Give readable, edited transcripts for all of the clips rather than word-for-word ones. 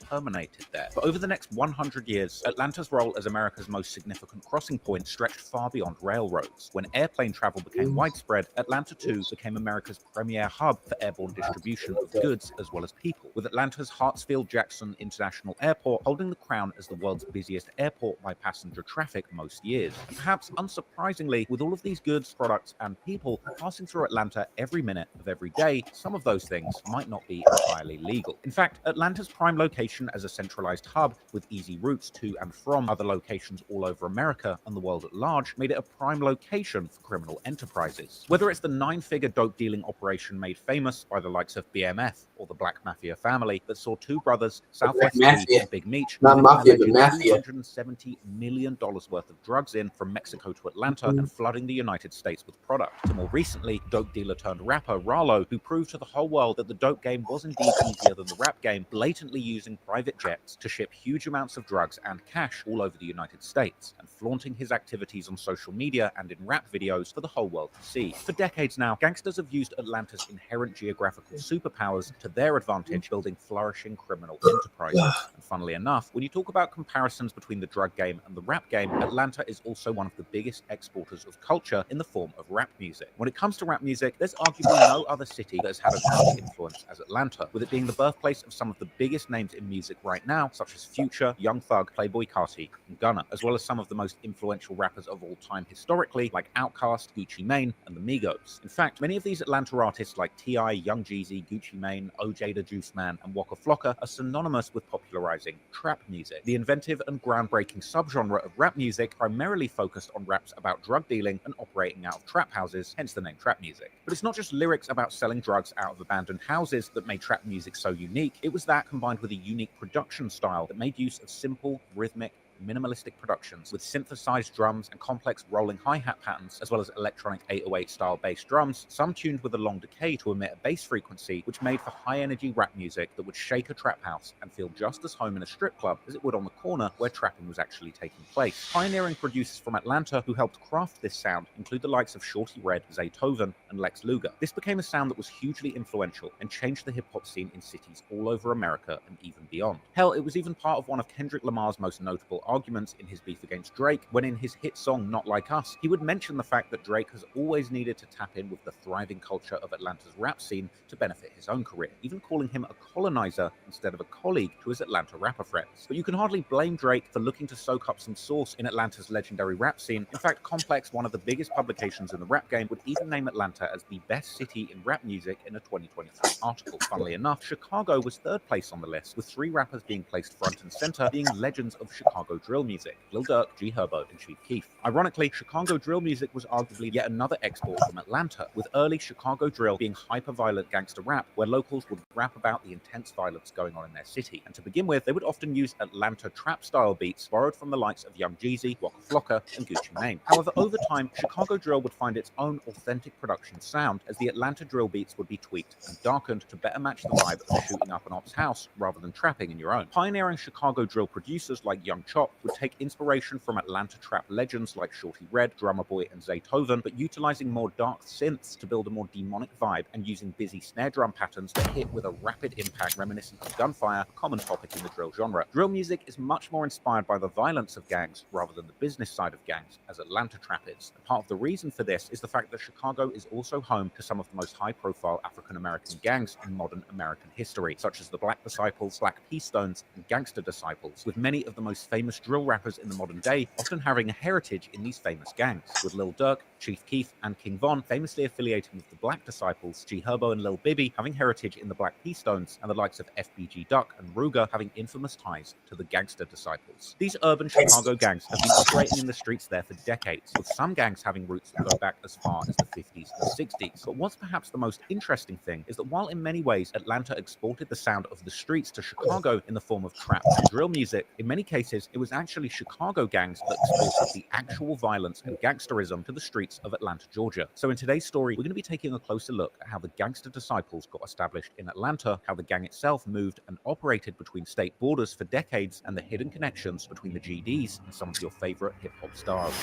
terminated there. But over the next 100 years, Atlanta's role as America's most significant crossing point stretched far beyond railroads. When airplane travel became widespread, Atlanta too became America's premier hub for airborne distribution of goods as well as people, with Atlanta's Hartsfield-Jackson International Airport holding the crown as the world's busiest airport by passenger traffic most years. And perhaps unsurprisingly, with all of these goods, products, and people passing through Atlanta every minute of every day, some of those things might not be entirely legal. In fact, Atlanta's prime location as a centralized hub with easy routes to and from other locations all over America and the world at large made it a prime location for criminal enterprises. Whether it's the 9-figure dope dealing operation made famous by the likes of BMF or the Black Mafia family that saw two brothers, Southwest T and Big Meech, not mafia, but alleged mafia. $270 million worth of drugs in from Mexico to Atlanta and flooding the United States with product. To more recently, dope dealer turned rapper Rallo, who proved to the whole world that the dope game was indeed easier than the rap game, blatantly using private jets to ship huge amounts of drugs and cash all over the United States, and flaunting his activities on social media and in rap videos for the whole world to see. For decades now, gangsters have used Atlanta's inherent geographical superpowers to their advantage, building flourishing criminal enterprises. And funnily enough, when you talk about comparisons between the drug game and the rap game, Atlanta is also one of the biggest exporters of culture in the form of rap music. When it comes to rap music, there's arguably no other city that has had as much influence as Atlanta, with it being the birthplace of some of the biggest names in music right now, such as Future, Young Thug, Playboi Carti, and Gunna, as well as some of the most influential rappers of all time historically, like Outkast, Gucci Mane, and the Migos. In fact, many of these Atlanta artists like T.I., Young Jeezy, Gucci Mane, OJ the Juice Man, and Waka Flocka are synonymous with popularizing trap music, the inventive and groundbreaking subgenre of rap music primarily focused on raps about drug dealing and operating out of trap houses, hence the name trap music. But it's not just lyrics about selling drugs out of abandoned houses that made trap music so unique. It was that combined with a unique production style that made use of simple, rhythmic, minimalistic productions with synthesized drums and complex rolling hi-hat patterns, as well as electronic 808 style bass drums, some tuned with a long decay to emit a bass frequency, which made for high energy rap music that would shake a trap house and feel just as home in a strip club as it would on the corner where trapping was actually taking place. Pioneering producers from Atlanta who helped craft this sound include the likes of Shorty Red, Zaytoven, and Lex Luger. This became a sound that was hugely influential and changed the hip-hop scene in cities all over America and even beyond. Hell, it was even part of one of Kendrick Lamar's most notable arguments in his beef against Drake, when in his hit song Not Like Us, he would mention the fact that Drake has always needed to tap in with the thriving culture of Atlanta's rap scene to benefit his own career, even calling him a colonizer instead of a colleague to his Atlanta rapper friends. But you can hardly blame Drake for looking to soak up some sauce in Atlanta's legendary rap scene. In fact, Complex, one of the biggest publications in the rap game, would even name Atlanta as the best city in rap music in a 2023 article. Funnily enough, Chicago was third place on the list, with 3 rappers being placed front and center, being legends of Chicago drill music: Lil Durk, G Herbo, and Chief Keef. Ironically, Chicago drill music was arguably yet another export from Atlanta, with early Chicago drill being hyper-violent gangster rap, where locals would rap about the intense violence going on in their city. And to begin with, they would often use Atlanta trap-style beats borrowed from the likes of Young Jeezy, Waka Flocka, and Gucci Mane. However, over time, Chicago drill would find its own authentic production sound, as the Atlanta drill beats would be tweaked and darkened to better match the vibe of shooting up an op's house rather than trapping in your own. Pioneering Chicago drill producers like Young Chop would take inspiration from Atlanta trap legends like Shorty Red, Drummer Boy, and Zaytoven, but utilizing more dark synths to build a more demonic vibe and using busy snare drum patterns that hit with a rapid impact reminiscent of gunfire, a common topic in the drill genre. Drill music is much more inspired by the violence of gangs rather than the business side of gangs, as Atlanta trap is. And part of the reason for this is the fact that Chicago is also home to some of the most high-profile African-American gangs in modern American history, such as the Black Disciples, Black P Stones, and Gangster Disciples, with many of the most famous drill rappers in the modern day often having a heritage in these famous gangs, with Lil Durk, Chief Keef, and King Von famously affiliating with the Black Disciples, G Herbo and Lil Bibby having heritage in the Black P Stones, and the likes of FBG Duck and Ruger having infamous ties to the Gangster Disciples. These urban Chicago gangs have been operating in the streets there for decades, with some gangs having roots that go back as far as the 50s and 60s. But what's perhaps the most interesting thing is that while in many ways Atlanta exported the sound of the streets to Chicago in the form of trap and drill music, in many cases it was actually Chicago gangs that exported the actual violence and gangsterism to the streets of Atlanta, Georgia. So in today's story, we're going to be taking a closer look at how the Gangster Disciples got established in Atlanta, how the gang itself moved and operated between state borders for decades, and the hidden connections between the GDs and some of your favorite hip-hop stars.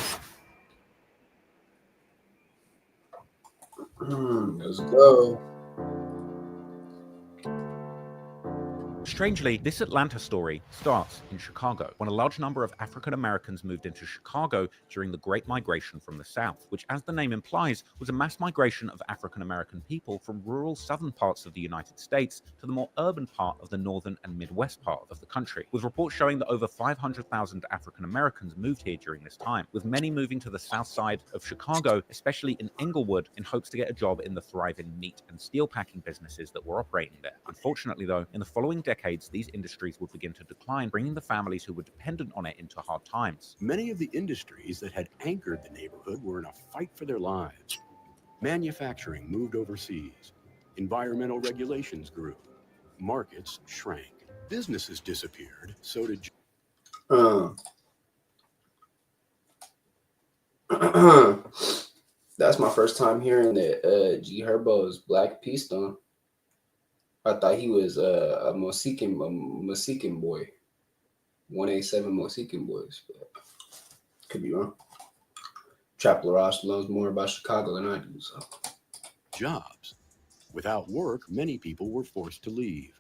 Let's go. Strangely, this Atlanta story starts in Chicago, when a large number of African Americans moved into Chicago during the Great Migration from the South, which, as the name implies, was a mass migration of African American people from rural southern parts of the United States to the more urban part of the northern and Midwest part of the country, with reports showing that over 500,000 African Americans moved here during this time, with many moving to the south side of Chicago, especially in Englewood, in hopes to get a job in the thriving meat and steel packing businesses that were operating there. Unfortunately, though, in the following decades, these industries would begin to decline, bringing the families who were dependent on it into hard times. Many of the industries that had anchored the neighborhood were in a fight for their lives. Manufacturing moved overseas. Environmental regulations grew. Markets shrank. Businesses disappeared, so did... That's my first time hearing that G Herbo's Black P. Stone. I thought he was a Mohican boy. 187 Mohican boys. But could be wrong. Trap LaRoche knows more about Chicago than I do. So Jobs. Without work, many people were forced to leave.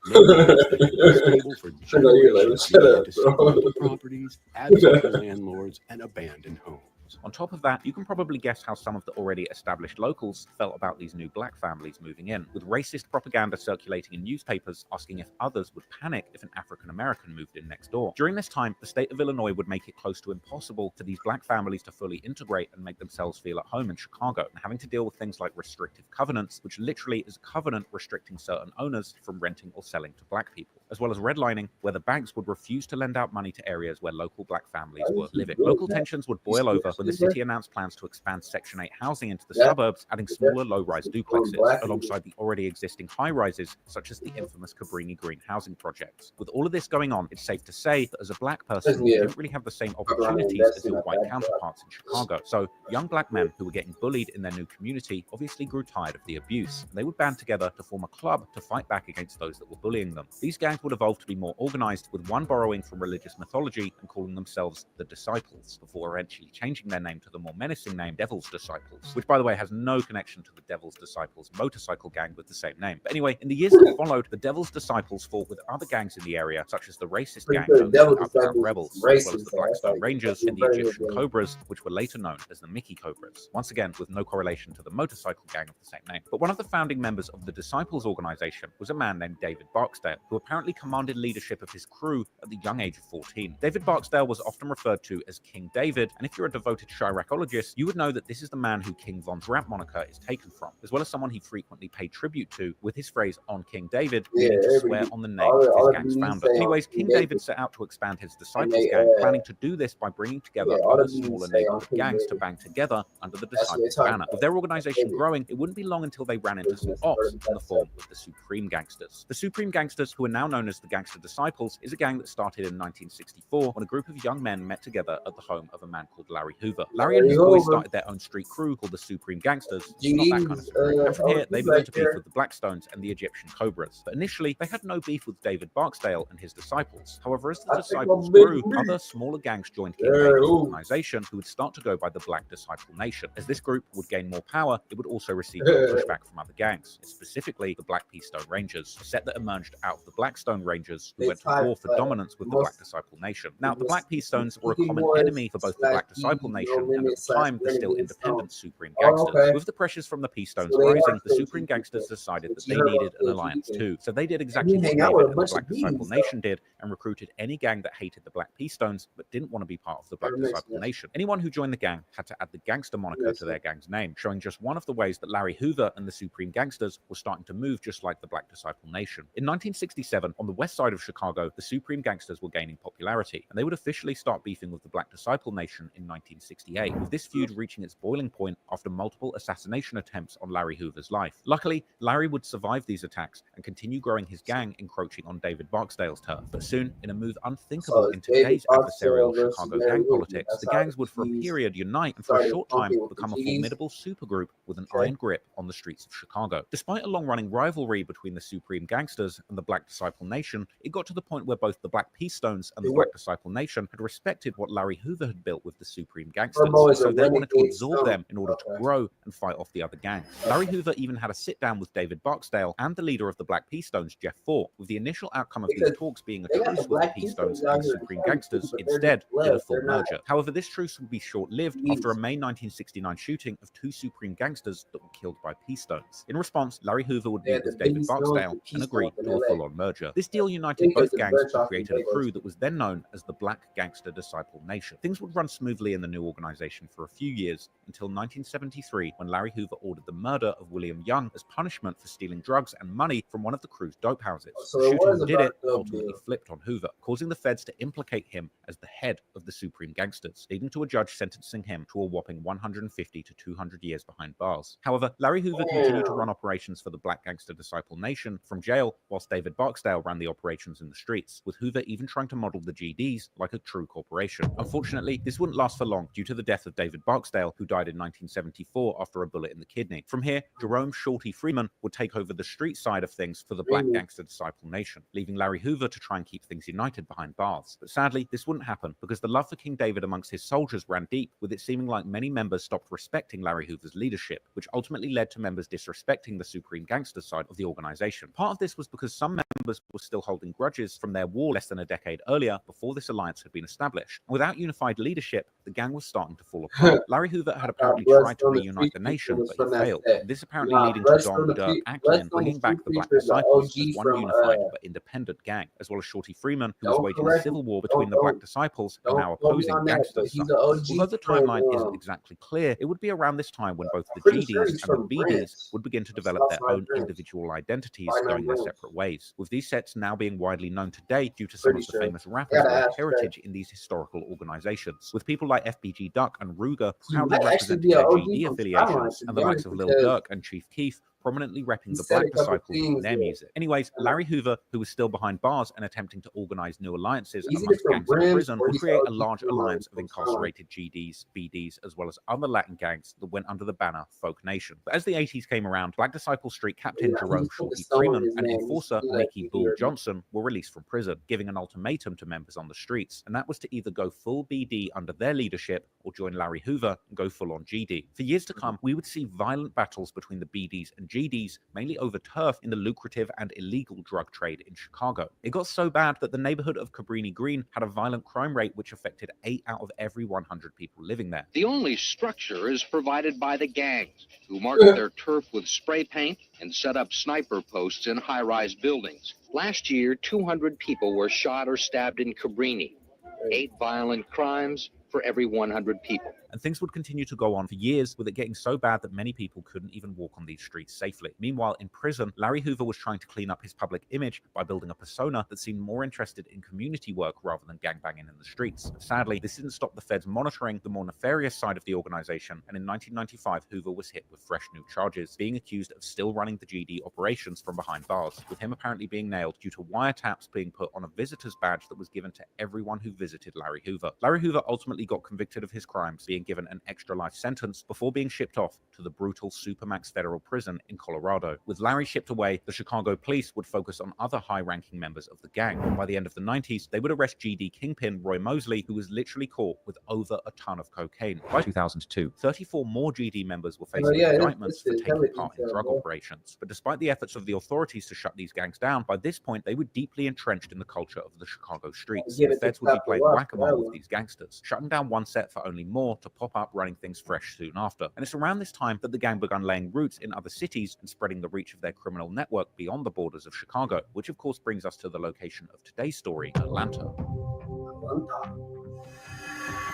Neighborhoods that had been stable for generations began to see rental properties, absentee landlords, and abandoned homes. On top of that, you can probably guess how some of the already established locals felt about these new black families moving in, with racist propaganda circulating in newspapers asking if others would panic if an African American moved in next door. During this time, the state of Illinois would make it close to impossible for these black families to fully integrate and make themselves feel at home in Chicago, and having to deal with things like restrictive covenants, which literally is a covenant restricting certain owners from renting or selling to black people, as well as redlining, where the banks would refuse to lend out money to areas where local black families were living. Local tensions would boil over when the city announced plans to expand Section 8 housing into the suburbs, adding smaller low-rise duplexes, alongside the already existing high-rises, such as the infamous Cabrini Green housing projects. With all of this going on, it's safe to say that as a black person, you didn't really have the same opportunities as your white counterparts in Chicago. So, young black men who were getting bullied in their new community obviously grew tired of the abuse, and they would band together to form a club to fight back against those that were bullying them. These gangs would evolve to be more organized, with one borrowing from religious mythology and calling themselves the Disciples, before eventually changing their name to the more menacing name Devil's Disciples, which by the way has no connection to the Devil's Disciples motorcycle gang with the same name. But anyway, in the years that followed, the Devil's Disciples fought with other gangs in the area, such as the racist gang known as the Uptown Rebels, as well as the Blackstone Rangers and the Egyptian Cobras, which were later known as the Mickey Cobras, once again with no correlation to the motorcycle gang of the same name. But one of the founding members of the Disciples organization was a man named David Barksdale, who apparently commanded leadership of his crew at the young age of 14. David Barksdale was often referred to as King David, and if you're a devoted Chiracologist, you would know that this is the man who King Von's rap moniker is taken from, as well as someone he frequently paid tribute to with his phrase "on King David," meaning to swear on the name of his gang's founder. Anyways, King David set out to expand his Disciples gang, planning to do this by bringing together other smaller neighborhood gangs to bang together under the Disciples banner. With their organization growing, it wouldn't be long until they ran into some odds in the form of the Supreme Gangsters. The Supreme Gangsters, who are now known as the Gangster Disciples, is a gang that started in 1964 when a group of young men met together at the home of a man called Larry Hoover. Larry and his boys started their own street crew called the Supreme Gangsters, not that kind of Supreme. And from here, they began to beef with the Blackstones and the Egyptian Cobras. But initially, they had no beef with David Barksdale and his disciples. However, as the disciples grew, other smaller gangs joined King David's organization, who would start to go by the Black Disciple Nation. As this group would gain more power, it would also receive more pushback from other gangs, specifically the Black P. Stone Rangers, a set that emerged out of the Blackstone Rangers, who went to war for dominance with the Black Disciple Nation. Now, the Black P. Stones were a common enemy for both the Black Disciple Nation and, at the time, the still independent Supreme Gangsters. With the pressures from the P. Stones rising, the Supreme Gangsters decided that they needed an alliance too. So they did exactly what David and the Black Disciple Nation did, and recruited any gang that hated the Black P. Stones but didn't want to be part of the Black Disciple Nation. Anyone who joined the gang had to add the gangster moniker to their gang's name, showing just one of the ways that Larry Hoover and the Supreme Gangsters were starting to move just like the Black Disciple Nation. In 1967, on the west side of Chicago, the Supreme Gangsters were gaining popularity, and they would officially start beefing with the Black Disciple Nation in 1968, with this feud reaching its boiling point after multiple assassination attempts on Larry Hoover's life. Luckily, Larry would survive these attacks and continue growing his gang, encroaching on David Barksdale's turf. But soon, in a move unthinkable in today's adversarial Chicago gang politics, the gangs would for a period unite and for a short time become a formidable supergroup with an iron grip on the streets of Chicago. Despite a long-running rivalry between the Supreme Gangsters and the Black Disciple Disciple Nation, it got to the point where both the Black Peace Stones and the They Black were- Disciple Nation had respected what Larry Hoover had built with the Supreme Gangsters, Herbo is a so they wanted to renegade absorb stone. them in order to Okay. grow and fight off the other gangs. Larry Hoover even had a sit-down with David Barksdale and the leader of the Black Peace Stones, Jeff Fort, with the initial outcome of these Because talks being a they got truce the with the Black Peace Peace Stones Stones out and here Supreme fighting Gangsters, too, but they're instead just did a left. full They're not merger. However, this truce would be short-lived after a elite. May 1969 shooting of 2 Supreme Gangsters that were killed by Peace Stones. In response, Larry Hoover would They meet had the with David Biggie Stones, Barksdale the Peace and agree Stones in to a LA. full-on merger. This deal I united think both it's the gangs Dutch and off created a Vegas. crew that was then known as the Black Gangster Disciple Nation. Things would run smoothly in the new organization for a few years until 1973, when Larry Hoover ordered the murder of William Young as punishment for stealing drugs and money from one of the crew's dope houses. So The it shooter was who did about it a dope ultimately deal. flipped on Hoover, causing the feds to implicate him as the head of the Supreme Gangsters, leading to a judge sentencing him to a whopping 150 to 200 years behind bars. However, Larry Hoover continued to run operations for the Black Gangster Disciple Nation from jail, whilst David Barksdale ran the operations in the streets, with Hoover even trying to model the GDs like a true corporation. Unfortunately, this wouldn't last for long due to the death of David Barksdale, who died in 1974 after a bullet in the kidney. From here, Jerome Shorty Freeman would take over the street side of things for the Black Gangster Disciple Nation, leaving Larry Hoover to try and keep things united behind bars. But sadly, this wouldn't happen because the love for King David amongst his soldiers ran deep, with it seeming like many members stopped respecting Larry Hoover's leadership, which ultimately led to members disrespecting the Supreme Gangster side of the organization. Part of this was because some members were still holding grudges from their war less than a decade earlier, before this alliance had been established. And without unified leadership, the gang was starting to fall apart. Larry Hoover had apparently tried to reunite the nation, but he failed. This apparently leading to Don Dirk Acklin bringing back the Black Disciples as one unified but independent gang, as well as Shorty Freeman, who was waging a civil war between the Black Disciples and now opposing gangster disciples. Although the timeline isn't exactly clear, it would be around this time when both the GDs and the BDs would begin to develop their own individual identities, going their separate ways, with these sets now being widely known today due to some of the famous rappers who have heritage in these historical organizations, with people like FBG Duck and Ruger proudly representing their GD affiliations, and the likes of Lil Durk and Chief Keef prominently repping the Black Disciples in their music. Anyways, Larry Hoover, who was still behind bars and attempting to organize new alliances amongst gangs in prison, would create a large alliance of incarcerated GDs, BDs, as well as other Latin gangs that went under the banner Folk Nation. But as the 80s came around, Black Disciple Street Captain Jerome Shorty Freeman and enforcer Nicky Bull Johnson were released from prison, giving an ultimatum to members on the streets, and that was to either go full BD under their leadership or join Larry Hoover and go full on GD. For years to come, we would see violent battles between the BDs and GDs, mainly over turf in the lucrative and illegal drug trade in Chicago. It got so bad that the neighborhood of Cabrini Green had a violent crime rate which affected 8 out of every 100 people living there. The only structure is provided by the gangs, who market their turf with spray paint and set up sniper posts in high-rise buildings. Last year, 200 people were shot or stabbed in Cabrini. 8 violent crimes for every 100 people. And things would continue to go on for years, with it getting so bad that many people couldn't even walk on these streets safely. Meanwhile, in prison, Larry Hoover was trying to clean up his public image by building a persona that seemed more interested in community work rather than gangbanging in the streets. But sadly, this didn't stop the feds monitoring the more nefarious side of the organization, and in 1995, Hoover was hit with fresh new charges, being accused of still running the GD operations from behind bars, with him apparently being nailed due to wiretaps being put on a visitor's badge that was given to everyone who visited Larry Hoover. Larry Hoover ultimately got convicted of his crimes, being given an extra life sentence before being shipped off to the brutal Supermax Federal Prison in Colorado. With Larry shipped away, the Chicago police would focus on other high-ranking members of the gang. By the end of the 90s, they would arrest GD kingpin Roy Mosley, who was literally caught with over a ton of cocaine. By 2002, 34 more GD members were facing indictments for taking part in drug operations. But despite the efforts of the authorities to shut these gangs down, by this point, they were deeply entrenched in the culture of the Chicago streets. The feds would be playing whack-a-mole with these gangsters, shutting down one set for only more to pop up running things fresh soon after. And it's around this time that the gang began laying roots in other cities and spreading the reach of their criminal network beyond the borders of Chicago, which of course brings us to the location of today's story, Atlanta.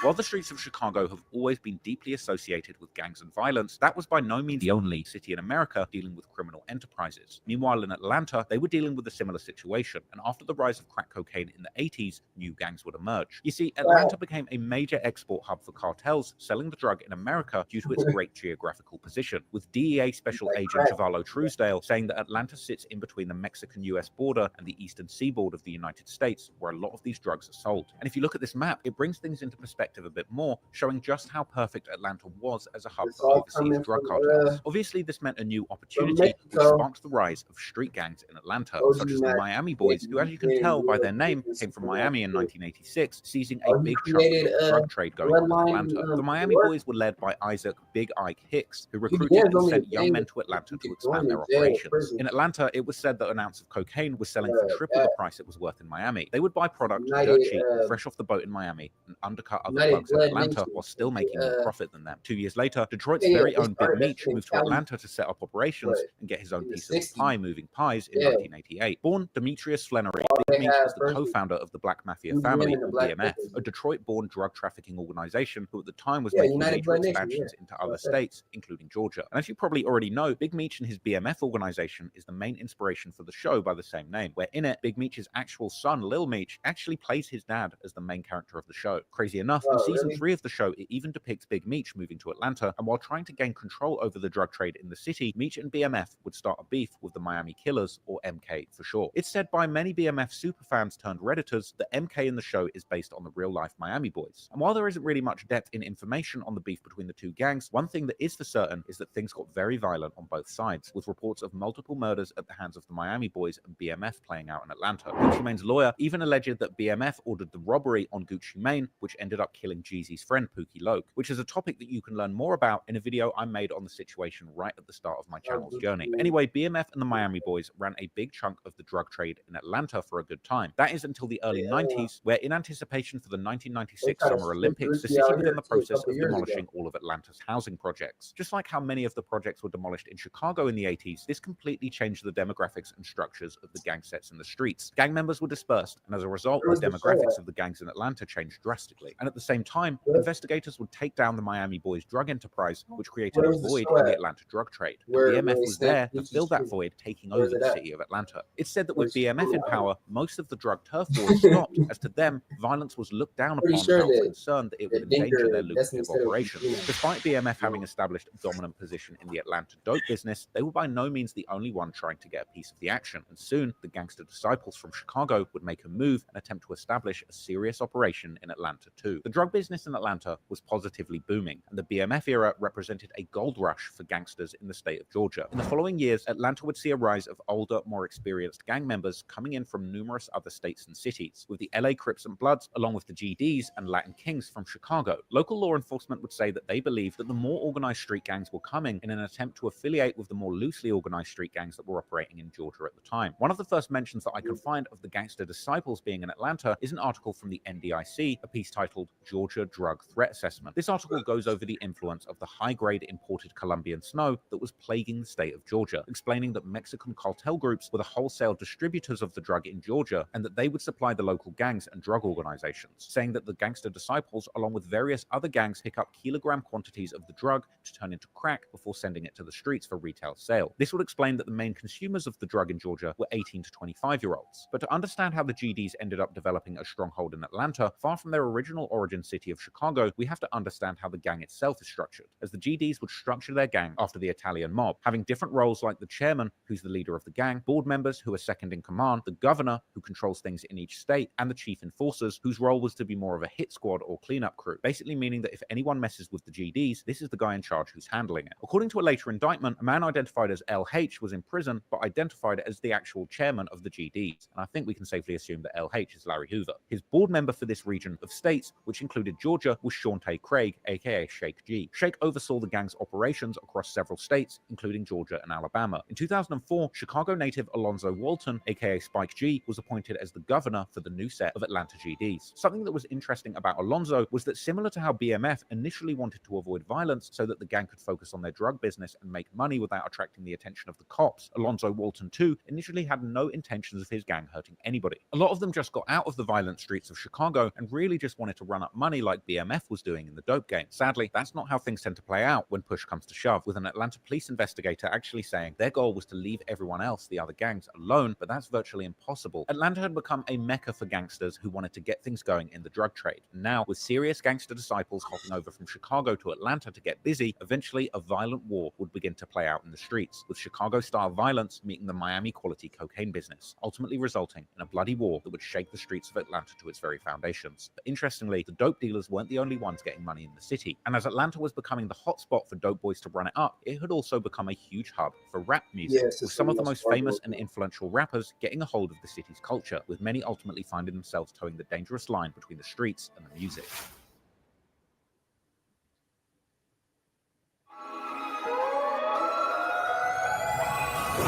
While the streets of Chicago have always been deeply associated with gangs and violence, that was by no means the only city in America dealing with criminal enterprises. Meanwhile, in Atlanta, they were dealing with a similar situation, and after the rise of crack cocaine in the 80s, new gangs would emerge. You see, Atlanta became a major export hub for cartels selling the drug in America due to its great geographical position, with DEA Special Agent Javallo Truesdale saying that Atlanta sits in between the Mexican-US border and the eastern seaboard of the United States, where a lot of these drugs are sold. And if you look at this map, it brings things into perspective perspective a bit more, showing just how perfect Atlanta was as a hub It's for all overseas coming drug from, cartels. Obviously, this meant a new opportunity, which Mexico. sparked the rise of street gangs in Atlanta, OG such as the Mac, Miami Boys, who, as you can tell by their name, came from Miami in 1986, seizing a Oh, he big chunk of created, the drug trade going on in Bloodline, Atlanta. The Miami York. Boys were led by Isaac Big Ike Hicks, who UBN recruited is and only a sent young gang men that to Atlanta you to can expand join their in jail or operations. prison. In Atlanta, it was said that an ounce of cocaine was selling for Yeah, triple the that. price it was worth in Miami. They would buy product dirt United, cheap, fresh off the boat in Miami, and undercut other United thugs in Blood Atlanta Nation. while still making more profit than them. 2 years later, Detroit's Yeah, very they own Big started that Meech shit in moved to Cali, Atlanta to set up operations but and get his own in the piece of the 60s, pie moving pies in yeah. 1988. Born Demetrius Flannery, All they Big Meech had is the first co-founder of the Black Mafia UBN Family, and the or Black BMF, Panthers. a Detroit-born drug trafficking organization who at the time was Yeah, making United major Blood Nation, expansions yeah. into other That's it. states, including Georgia. And as you probably already know, Big Meech and his BMF organization is the main inspiration for the show by the same name, where in it, Big Meech's actual son, Lil Meech, actually plays his dad as the main character of the show. Crazy enough, in Oh, season really? 3 of the show, it even depicts Big Meech moving to Atlanta, and while trying to gain control over the drug trade in the city, Meech and BMF would start a beef with the Miami Killers, or MK for short. It's said by many BMF superfans turned Redditors that MK in the show is based on the real-life Miami Boys. And while there isn't really much depth in information on the beef between the two gangs, one thing that is for certain is that things got very violent on both sides, with reports of multiple murders at the hands of the Miami Boys and BMF playing out in Atlanta. Gucci Mane's lawyer even alleged that BMF ordered the robbery on Gucci Mane, which ended up killing Jeezy's friend Pookie Loke, which is a topic that you can learn more about in a video I made on the situation right at the start of my channel's journey. But anyway, BMF and the Miami Boys ran a big chunk of the drug trade in Atlanta for a good time. That is until the early 90s, where in anticipation for the 1996 Summer Olympics, the city began the process of demolishing all of Atlanta's housing projects. Just like how many of the projects were demolished in Chicago in the 80s, this completely changed the demographics and structures of the gang sets in the streets. Gang members were dispersed, and as a result, the demographics of the gangs in Atlanta changed drastically. And at the same time, investigators would take down the Miami Boys drug enterprise, which created a void in the Atlanta drug trade. And BMF was there to fill that void, taking over the city of Atlanta. It's said that with BMF in power, most of the drug turf wars stopped, as to them, violence was looked down upon out of concern that it would endanger their lucrative operations. Despite BMF having established a dominant position in the Atlanta dope business, they were by no means the only one trying to get a piece of the action, and soon the gangster disciples from Chicago would make a move and attempt to establish a serious operation in Atlanta too. The drug business in Atlanta was positively booming, and the BMF era represented a gold rush for gangsters in the state of Georgia. In the following years, Atlanta would see a rise of older, more experienced gang members coming in from numerous other states and cities, with the LA Crips and Bloods, along with the GDs and Latin Kings from Chicago. Local law enforcement would say that they believed that the more organized street gangs were coming in an attempt to affiliate with the more loosely organized street gangs that were operating in Georgia at the time. One of the first mentions that I can find of the gangster disciples being in Atlanta is an article from the NDIC, a piece titled Georgia Drug Threat Assessment. This article goes over the influence of the high-grade imported Colombian snow that was plaguing the state of Georgia, explaining that Mexican cartel groups were the wholesale distributors of the drug in Georgia and that they would supply the local gangs and drug organizations, saying that the gangster disciples, along with various other gangs, pick up kilogram quantities of the drug to turn into crack before sending it to the streets for retail sale. This would explain that the main consumers of the drug in Georgia were 18 to 25-year-olds. But to understand how the GDs ended up developing a stronghold in Atlanta, far from their original origin city of Chicago, we have to understand how the gang itself is structured, as the GDs would structure their gang after the Italian mob, having different roles like the chairman, who's the leader of the gang, board members who are second in command, the governor, who controls things in each state, and the chief enforcers, whose role was to be more of a hit squad or cleanup crew, basically meaning that if anyone messes with the GDs, this is the guy in charge who's handling it. According to a later indictment, a man identified as LH was in prison, but identified as the actual chairman of the GDs, and I think we can safely assume that LH is Larry Hoover. His board member for this region of states, which included Georgia, was Shawntae Craig, aka Shake G. Shake oversaw the gang's operations across several states, including Georgia and Alabama. In 2004, Chicago native Alonzo Walton, aka Spike G, was appointed as the governor for the new set of Atlanta GDs. Something that was interesting about Alonzo was that, similar to how BMF initially wanted to avoid violence so that the gang could focus on their drug business and make money without attracting the attention of the cops, Alonzo Walton too initially had no intentions of his gang hurting anybody. A lot of them just got out of the violent streets of Chicago and really just wanted to run up money like BMF was doing in the dope game. Sadly, that's not how things tend to play out when push comes to shove, with an Atlanta police investigator actually saying their goal was to leave everyone else, the other gangs, alone, but that's virtually impossible. Atlanta had become a mecca for gangsters who wanted to get things going in the drug trade. And now, with serious gangster disciples hopping over from Chicago to Atlanta to get busy, eventually a violent war would begin to play out in the streets, with Chicago-style violence meeting the Miami-quality cocaine business, ultimately resulting in a bloody war that would shake the streets of Atlanta to its very foundations. But interestingly, the dope dealers weren't the only ones getting money in the city. And as Atlanta was becoming the hotspot for dope boys to run it up, it had also become a huge hub for rap music, Yes, with it's some of the almost most famous and Fargo. influential rappers getting a hold of the city's culture, with many ultimately finding themselves towing the dangerous line between the streets and the music.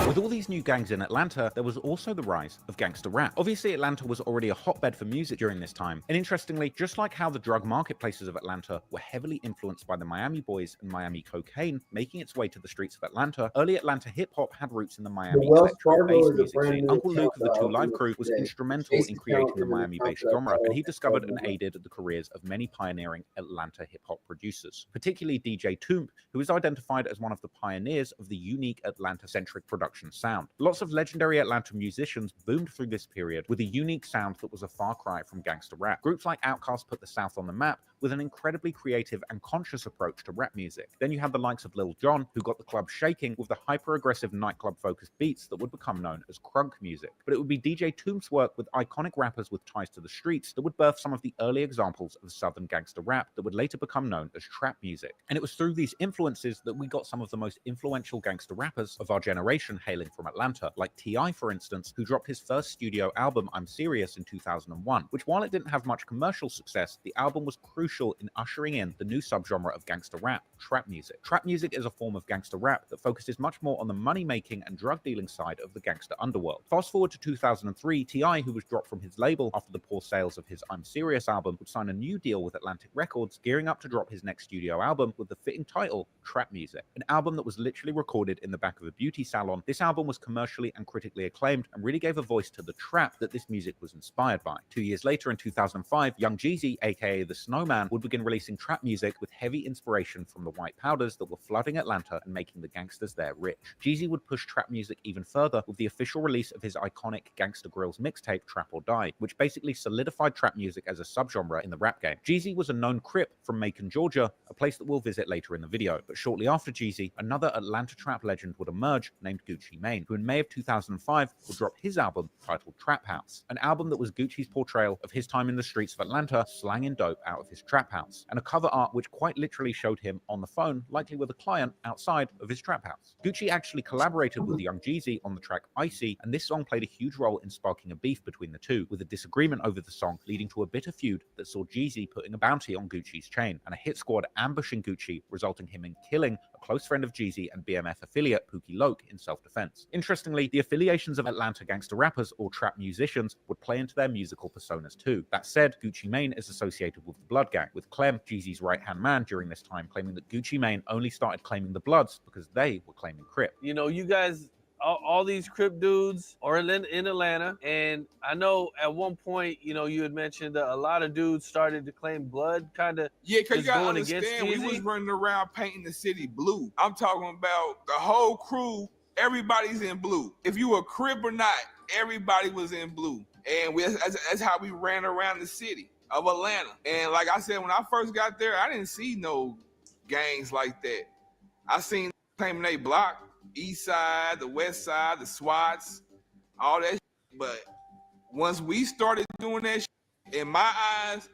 With all these new gangs in Atlanta, there was also the rise of gangster rap. Obviously, Atlanta was already a hotbed for music during this time, and interestingly, just like how the drug marketplaces of Atlanta were heavily influenced by the Miami Boys and Miami cocaine making its way to the streets of Atlanta, early Atlanta hip-hop had roots in the Miami Wells electro Fargo bass is a music brand scene. new Uncle Luke account of that the I Two opened Live up Crew was today. instrumental in Chase creating account the is an Miami account bass that I genre, and he followed discovered from and aided the careers of many pioneering Atlanta hip-hop producers, particularly DJ Toomp, who is identified as one of the pioneers of the unique Atlanta-centric production sound. Lots of legendary Atlanta musicians boomed through this period with a unique sound that was a far cry from gangster rap. Groups like Outkast put the South on the map with an incredibly creative and conscious approach to rap music. Then you had the likes of Lil Jon, who got the club shaking with the hyper-aggressive nightclub-focused beats that would become known as crunk music. But it would be DJ Toomp's work with iconic rappers with ties to the streets that would birth some of the early examples of Southern gangster rap that would later become known as trap music. And it was through these influences that we got some of the most influential gangster rappers of our generation hailing from Atlanta, like T.I., for instance, who dropped his first studio album, I'm Serious, in 2001, which, while it didn't have much commercial success, the album was crucial in ushering in the new subgenre of gangster rap, trap music. Trap music is a form of gangster rap that focuses much more on the money-making and drug-dealing side of the gangster underworld. Fast forward to 2003, T.I., who was dropped from his label after the poor sales of his I'm Serious album, would sign a new deal with Atlantic Records, gearing up to drop his next studio album with the fitting title, Trap Music, an album that was literally recorded in the back of a beauty salon. This album was commercially and critically acclaimed and really gave a voice to the trap that this music was inspired by. 2 years later, in 2005, Young Jeezy, aka The Snowman, would begin releasing trap music with heavy inspiration from the white powders that were flooding Atlanta and making the gangsters there rich. Jeezy would push trap music even further with the official release of his iconic Gangsta Grillz mixtape, Trap or Die, which basically solidified trap music as a subgenre in the rap game. Jeezy was a known Crip from Macon, Georgia, a place that we'll visit later in the video. But shortly after Jeezy, another Atlanta trap legend would emerge named Gucci Mane, who in May of 2005 would drop his album titled Trap House, an album that was Gucci's portrayal of his time in the streets of Atlanta slanging dope out of his trap house, and a cover art which quite literally showed him on the phone, likely with a client outside of his trap house. Gucci actually collaborated with Young Jeezy on the track Icy, and this song played a huge role in sparking a beef between the two, with a disagreement over the song leading to a bitter feud that saw Jeezy putting a bounty on Gucci's chain, and a hit squad ambushing Gucci, resulting him in killing a close friend of Jeezy and BMF affiliate Pookie Loke in self-defense. Interestingly, the affiliations of Atlanta gangster rappers or trap musicians would play into their musical personas too. That said, Gucci Mane is associated with the Blood Gang, with Clem, Jeezy's right-hand man during this time, claiming that Gucci Mane only started claiming the Bloods because they were claiming Crip. You know, you guys, all these Crip dudes are in Atlanta, and I know at one point, you know, you had mentioned that a lot of dudes started to claim Blood, kind of. Yeah, because you gotta going against understand, we Jeezy? was running around painting the city blue. I'm talking about the whole crew. Everybody's in blue. If you a Crip or not, everybody was in blue, and that's how we ran around the city of Atlanta. And like I said, when I first got there, I didn't see no gangs like that. I seen claiming they block, East Side, the West Side, the SWATs, all that shit. But once we started doing that shit, in my eyes,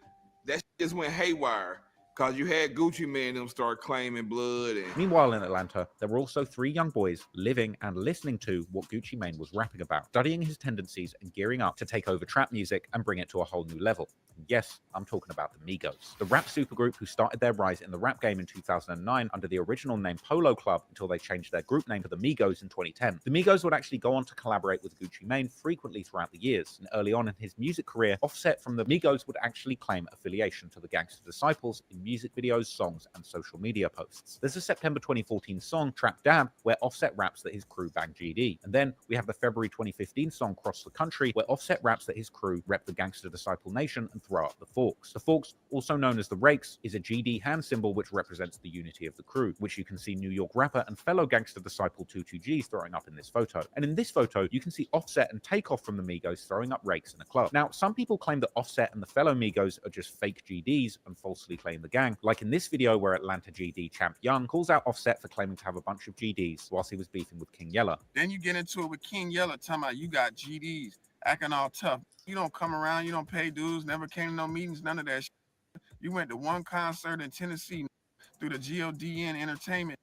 that shit just went haywire. Because you had Gucci Mane them start claiming Blood. And Meanwhile, in Atlanta, there were also 3 young boys living and listening to what Gucci Mane was rapping about, studying his tendencies and gearing up to take over trap music and bring it to a whole new level. And yes, I'm talking about the Migos, the rap supergroup who started their rise in the rap game in 2009 under the original name Polo Club until they changed their group name to the Migos in 2010. The Migos would actually go on to collaborate with Gucci Mane frequently throughout the years, and early on in his music career, Offset from the Migos would actually claim affiliation to the Gangsta Disciples in music videos, songs, and social media posts. There's a September 2014 song, Trap Dab, where Offset raps that his crew bang GD. And then we have the February 2015 song, Cross the Country, where Offset raps that his crew rep the Gangsta Disciple Nation and throw up the Forks. The Forks, also known as the Rakes, is a GD hand symbol which represents the unity of the crew, which you can see New York rapper and fellow Gangsta Disciple 22Gs throwing up in this photo. And in this photo, you can see Offset and Takeoff from the Migos throwing up rakes in a club. Now, some people claim that Offset and the fellow Migos are just fake GDs and falsely claim the gang, like in this video where Atlanta GD Champ Young calls out Offset for claiming to have a bunch of GDs whilst he was beefing with King Yeller. Then you get into it with King Yeller, talking about you got GDs, acting all tough. You don't come around, you don't pay dues, never came to no meetings, none of that shit. You went to one concert in Tennessee through the GODN Entertainment,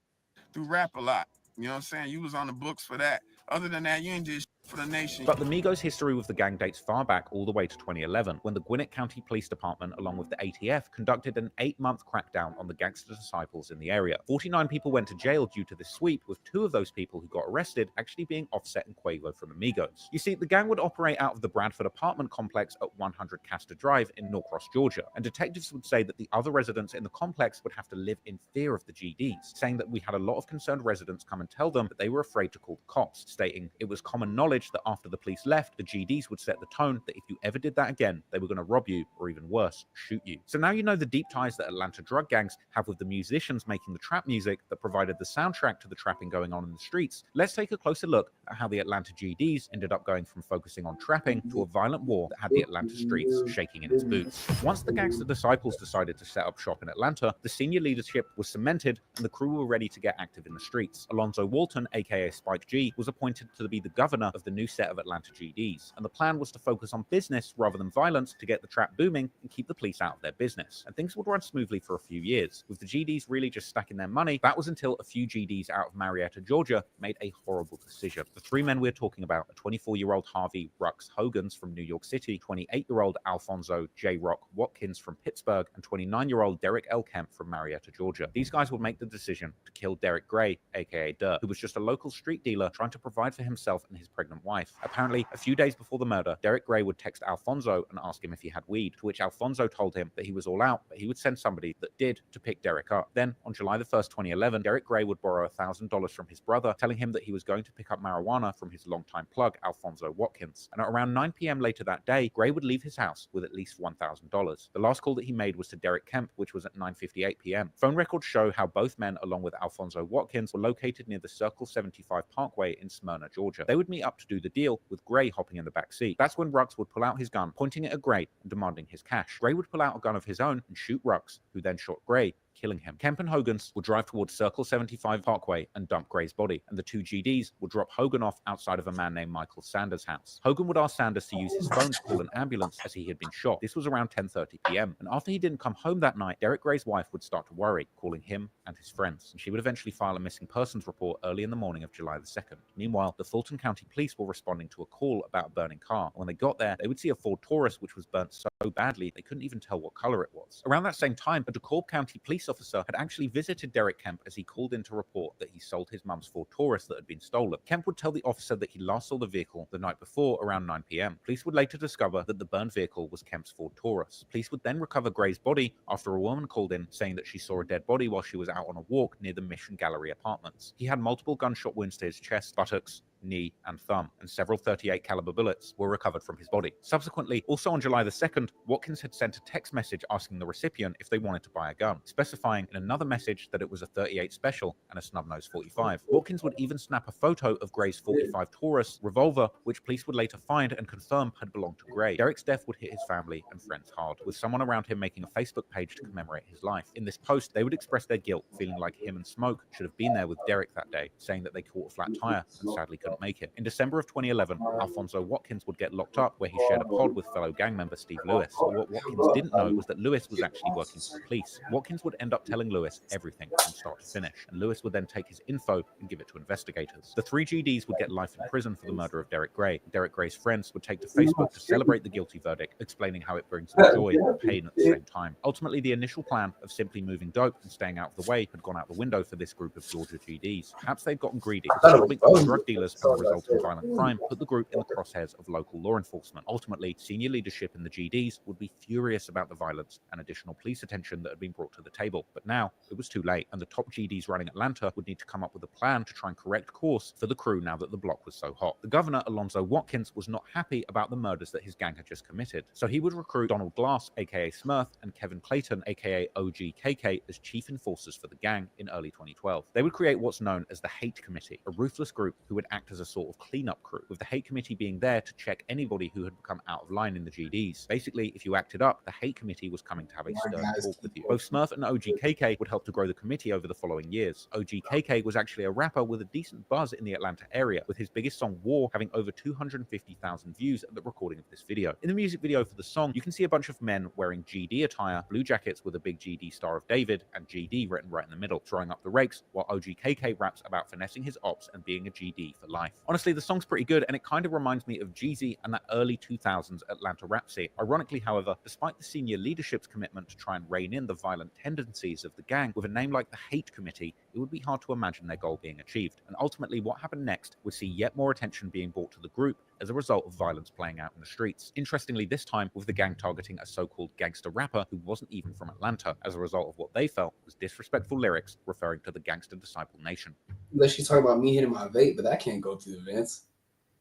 through Rap a Lot. You know what I'm saying? You was on the books for that. Other than that, you ain't did shit for the nation. But the Migos' history with the gang dates far back all the way to 2011, when the Gwinnett County Police Department, along with the ATF, conducted an 8-month crackdown on the gangster disciples in the area. 49 people went to jail due to this sweep, with 2 of those people who got arrested actually being Offset and Quavo from the Migos. You see, the gang would operate out of the Bradford apartment complex at 100 Castor Drive in Norcross, Georgia, and detectives would say that the other residents in the complex would have to live in fear of the GDs, saying that we had a lot of concerned residents come and tell them that they were afraid to call the cops, stating it was common knowledge that after the police left, the GDs would set the tone that if you ever did that again, they were going to rob you, or even worse, shoot you. So now you know the deep ties that Atlanta drug gangs have with the musicians making the trap music that provided the soundtrack to the trapping going on in the streets. Let's take a closer look at how the Atlanta GDs ended up going from focusing on trapping to a violent war that had the Atlanta streets shaking in its boots. Once the gangster disciples decided to set up shop in Atlanta, the senior leadership was cemented and the crew were ready to get active in the streets. Alonzo Walton, aka Spike G, was appointed to be the governor of the new set of Atlanta GDs, and the plan was to focus on business rather than violence to get the trap booming and keep the police out of their business. And things would run smoothly for a few years, with the GDs really just stacking their money. That was until a few GDs out of Marietta, Georgia made a horrible decision. The 3 men we're talking about are 24-year-old Harvey Rux Hogans from New York City, 28-year-old Alfonso J. Rock Watkins from Pittsburgh, and 29-year-old Derek L. Kemp from Marietta, Georgia. These guys would make the decision to kill Derek Gray, aka Durr, who was just a local street dealer trying to provide for himself and his pregnant wife. Apparently, a few days before the murder, Derek Gray would text Alfonso and ask him if he had weed, to which Alfonso told him that he was all out, but he would send somebody that did to pick Derek up. Then, on July the 1st, 2011, Derek Gray would borrow $1,000 from his brother, telling him that he was going to pick up marijuana from his longtime plug, Alfonso Watkins. And at around 9 p.m. later that day, Gray would leave his house with at least $1,000. The last call that he made was to Derek Kemp, which was at 9:58 p.m. Phone records show how both men, along with Alfonso Watkins, were located near the Circle 75 Parkway in Smyrna, Georgia. They would meet up to do the deal, with Gray hopping in the back seat. That's when Rux would pull out his gun, pointing it at Gray and demanding his cash. Gray would pull out a gun of his own and shoot Rux, who then shot Gray, killing him. Kemp and Hogans would drive towards Circle 75 Parkway and dump Gray's body, and the 2 GDs would drop Hogan off outside of a man named Michael Sanders' house. Hogan would ask Sanders to use his phone to call an ambulance as he had been shot. This was around 10:30 p.m. And after he didn't come home that night, Derek Gray's wife would start to worry, calling him and his friends, and she would eventually file a missing persons report early in the morning of July the 2nd. Meanwhile, the Fulton County Police were responding to a call about a burning car. When they got there, they would see a Ford Taurus which was burnt so badly they couldn't even tell what color it was. Around that same time, a DeKalb County police officer had actually visited Derek Kemp as he called in to report that he sold his mum's Ford Taurus that had been stolen. Kemp would tell the officer that he last saw the vehicle the night before around 9 p.m. Police would later discover that the burned vehicle was Kemp's Ford Taurus. Police would then recover Gray's body after a woman called in saying that she saw a dead body while she was out on a walk near the Mission Gallery apartments. He had multiple gunshot wounds to his chest, buttocks, knee, and thumb, and several .38 caliber bullets were recovered from his body. Subsequently, also on July the 2nd, Watkins had sent a text message asking the recipient if they wanted to buy a gun, specifying in another message that it was a .38 special and a snub-nose 45. Watkins would even snap a photo of Gray's 45 Taurus revolver, which police would later find and confirm had belonged to Gray. Derek's death would hit his family and friends hard, with someone around him making a Facebook page to commemorate his life. In this post, they would express their guilt, feeling like him and Smoke should have been there with Derek that day, saying that they caught a flat tire and sadly couldn't make it. In December of 2011, Alfonso Watkins would get locked up where he shared a pod with fellow gang member Steve Lewis. But what Watkins didn't know was that Lewis was actually working for the police. Watkins would end up telling Lewis everything from start to finish, and Lewis would then take his info and give it to investigators. The 3 GDs would get life in prison for the murder of Derek Gray. Derek Gray's friends would take to Facebook to celebrate the guilty verdict, explaining how it brings them joy and pain at the same time. Ultimately, the initial plan of simply moving dope and staying out of the way had gone out the window for this group of Georgia GDs. Perhaps they'd gotten greedy. Stopping other drug dealers and the resulting violent crime put the group in the crosshairs of local law enforcement. Ultimately, senior leadership in the GDs would be furious about the violence and additional police attention that had been brought to the table. But now, it was too late, and the top GDs running Atlanta would need to come up with a plan to try and correct course for the crew now that the block was so hot. The governor, Alonzo Watkins, was not happy about the murders that his gang had just committed, so he would recruit Donald Glass, aka Smurf, and Kevin Clayton, aka OGKK, as chief enforcers for the gang in early 2012. They would create what's known as the Hate Committee, a ruthless group who would act act as a sort of cleanup crew, with the hate committee being there to check anybody who had become out of line in the GDs. Basically, if you acted up, the hate committee was coming to have a stern talk with you. Both Smurf and OGKK would help to grow the committee over the following years. OGKK was actually a rapper with a decent buzz in the Atlanta area, with his biggest song War having over 250,000 views at the recording of this video. In the music video for the song, you can see a bunch of men wearing GD attire, blue jackets with a big GD Star of David and GD written right in the middle, throwing up the rakes, while OGKK raps about finessing his ops and being a GD for life. Honestly, the song's pretty good, and it kind of reminds me of Jeezy and that early 2000s Atlanta rap scene. Ironically, however, despite the senior leadership's commitment to try and rein in the violent tendencies of the gang, with a name like the Hate Committee, it would be hard to imagine their goal being achieved. And ultimately, what happened next would see yet more attention being brought to the group as a result of violence playing out in the streets. Interestingly, this time with the gang targeting a so-called gangster rapper who wasn't even from Atlanta, as a result of what they felt was disrespectful lyrics referring to the Gangsta Disciple Nation. Unless she's talking about me hitting my vape, but that can't go through the vents.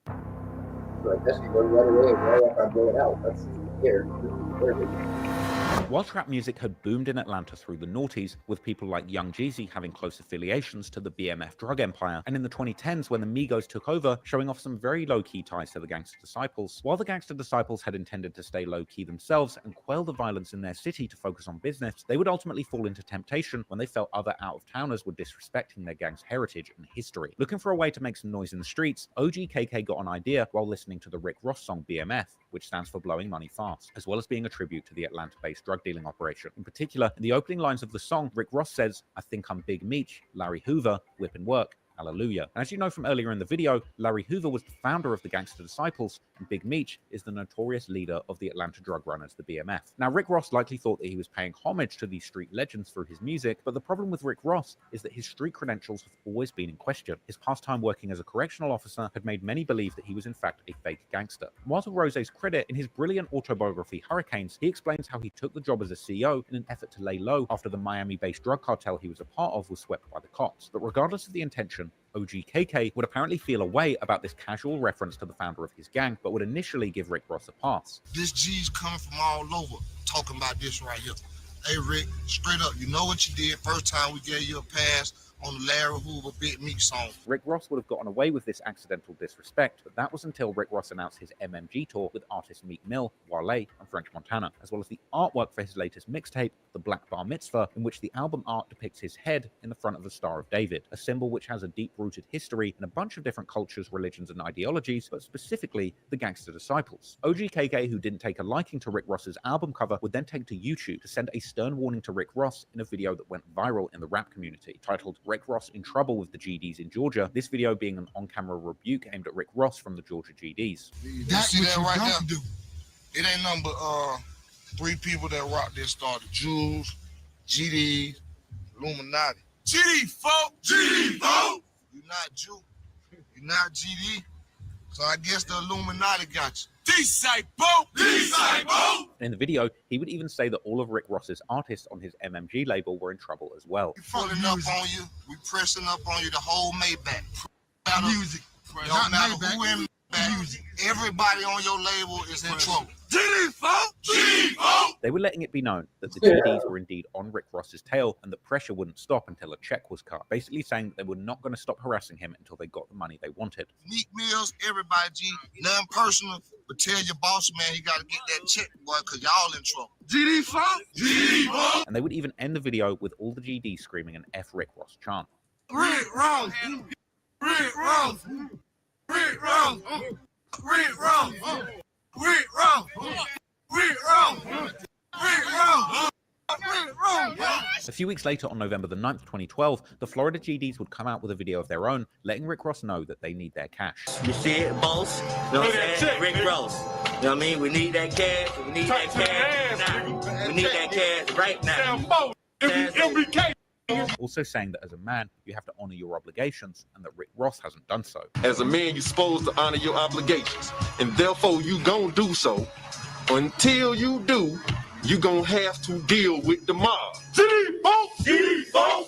Like that should go right away, right after I blow it out. That's here. While trap music had boomed in Atlanta through the noughties, with people like Young Jeezy having close affiliations to the BMF drug empire, and in the 2010s when the Migos took over, showing off some very low-key ties to the Gangsta Disciples. While the Gangsta Disciples had intended to stay low-key themselves and quell the violence in their city to focus on business, they would ultimately fall into temptation when they felt other out-of-towners were disrespecting their gang's heritage and history. Looking for a way to make some noise in the streets, OGKK got an idea while listening to the Rick Ross song BMF, which stands for Blowing Money Fast, as well as being a tribute to the Atlanta-based drug dealing operation. In particular, in the opening lines of the song, Rick Ross says, "I think I'm Big Meech, Larry Hoover, whip and work, hallelujah." And as you know from earlier in the video, Larry Hoover was the founder of the Gangsta Disciples, and Big Meech is the notorious leader of the Atlanta drug runners, the BMF. Now, Rick Ross likely thought that he was paying homage to these street legends through his music, but the problem with Rick Ross is that his street credentials have always been in question. His past time working as a correctional officer had made many believe that he was in fact a fake gangster. While to Rose's credit, in his brilliant autobiography Hurricanes, he explains how he took the job as a CO in an effort to lay low after the Miami-based drug cartel he was a part of was swept by the cops. But regardless of the intention, OGKK would apparently feel a way about this casual reference to the founder of his gang, but would initially give Rick Ross a pass. This G's coming from all over talking about this right here. Hey Rick, straight up, you know what you did first time we gave you a pass on the Larry Hoover Big Meech song. Rick Ross would have gotten away with this accidental disrespect, but that was until Rick Ross announced his MMG tour with artists Meek Mill, Wale, and French Montana, as well as the artwork for his latest mixtape, The Black Bar Mitzvah, in which the album art depicts his head in the front of the Star of David, a symbol which has a deep-rooted history in a bunch of different cultures, religions, and ideologies, but specifically the Gangsta Disciples. OGKK, who didn't take a liking to Rick Ross's album cover, would then take to YouTube to send a stern warning to Rick Ross in a video that went viral in the rap community, titled Rick Ross in Trouble with the GDs in Georgia, this video being an on-camera rebuke aimed at Rick Ross from the Georgia GDs. That's what you right don't do. It ain't nothing but 3 people that rock this star: the Jews, GDs, Illuminati. GD folk! GD folk! You're not Jew. You're not GD. So I guess the Illuminati got you. Disciple! Disciple! In the video, he would even say that all of Rick Ross's artists on his MMG label were in trouble as well. We pulling up on you. We pressing up on you the whole Maybach. Music. Not Don't matter Maybach. who in Maybach. Everybody on your label is in trouble. They were letting it be known that the GDs were indeed on Rick Ross's tail and that pressure wouldn't stop until a check was cut, basically saying that they were not going to stop harassing him until they got the money they wanted. Meek Mills, everybody, G. Nothing personal, but tell your boss, man, he got to get that check, boy, because y'all in trouble. GD folk? GD folk? And they would even end the video with all the GDs screaming an F Rick Ross chant. Rick Ross! Rick Ross! Rick Ross! Rick Ross! Rick Ross! Rick Ross! Rick Ross! A few weeks later, on November the 9th, 2012, the Florida GDs would come out with a video of their own, letting Rick Ross know that they need their cash. You see it, boss? You know what I'm saying? Rick Ross. You know what I mean? We need that cash. We need that cash now. We need that cash right now. Also saying that as a man, you have to honor your obligations, and that Rick Ross hasn't done so. As a man, you're supposed to honor your obligations, and therefore you gonna do so. Until you do, you gonna have to deal with the mob.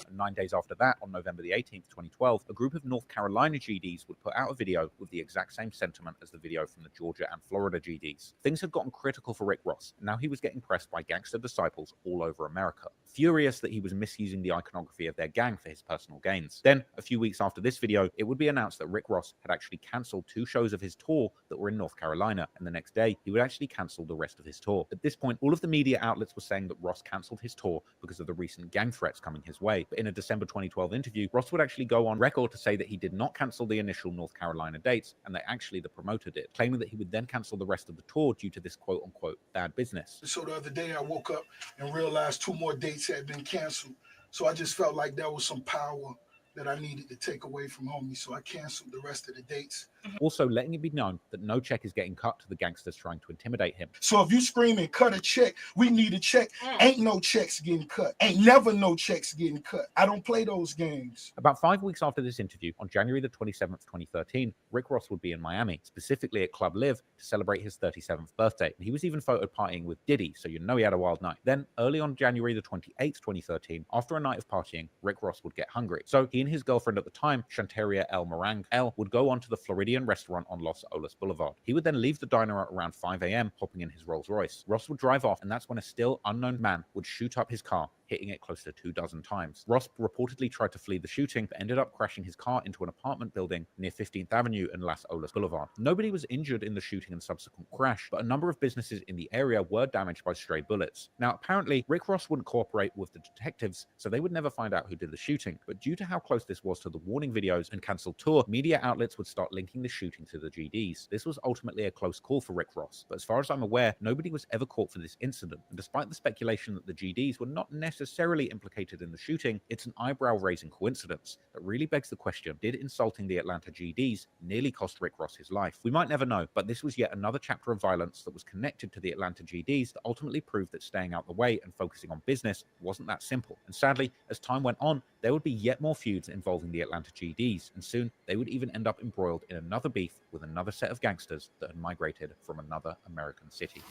And And 9 days after that, on November the 18th, 2012, a group of North Carolina GDs would put out a video with the exact same sentiment as the video from the Georgia and Florida GDs. Things had gotten critical for Rick Ross, and now he was getting pressed by gangster disciples all over America, furious that he was misusing the iconography of their gang for his personal gains. Then, a few weeks after this video, it would be announced that Rick Ross had actually cancelled 2 shows of his tour that were in North Carolina, and the next day, he would actually cancel the rest of his tour. At this point, all of the media outlets were saying that Ross cancelled his tour because of the recent gang threats coming his way. But in a December 2012 interview, Ross would actually go on record to say that he did not cancel the initial North Carolina dates, and that actually the promoter did, claiming that he would then cancel the rest of the tour due to this quote-unquote bad business. So the other day I woke up and realized 2 more dates had been canceled. So I just felt like there was some power that I needed to take away from homie, so I canceled the rest of the dates. Also letting it be known that no check is getting cut to the gangsters trying to intimidate him. So if you screaming, cut a check, we need a check, ain't no checks getting cut. Ain't never no checks getting cut. I don't play those games. About 5 weeks after this interview, on January the 27th, 2013, Rick Ross would be in Miami, specifically at Club Live, to celebrate his 37th birthday. And he was even photoed partying with Diddy, so you know he had a wild night. Then, early on January the 28th, 2013, after a night of partying, Rick Ross would get hungry. So he and his girlfriend at the time, Shantaria El Morang El, would go on to the Floridian restaurant on Los Olas Boulevard. He would then leave the diner at around 5 a.m., hopping in his Rolls Royce. Ross would drive off, and that's when a still unknown man would shoot up his car, hitting it close to 24 times. Ross reportedly tried to flee the shooting, but ended up crashing his car into an apartment building near 15th Avenue and Las Olas Boulevard. Nobody was injured in the shooting and subsequent crash, but a number of businesses in the area were damaged by stray bullets. Now, apparently, Rick Ross wouldn't cooperate with the detectives, so they would never find out who did the shooting. But due to how close this was to the warning videos and cancelled tour, media outlets would start linking the shooting to the GDs. This was ultimately a close call for Rick Ross, but as far as I'm aware, nobody was ever caught for this incident. And despite the speculation that the GDs were not necessarily implicated in the shooting, it's an eyebrow-raising coincidence that really begs the question, did insulting the Atlanta GDs nearly cost Rick Ross his life? We might never know, but this was yet another chapter of violence that was connected to the Atlanta GDs that ultimately proved that staying out the way and focusing on business wasn't that simple. And sadly, as time went on, there would be yet more feuds involving the Atlanta GDs, and soon they would even end up embroiled in another beef with another set of gangsters that had migrated from another American city.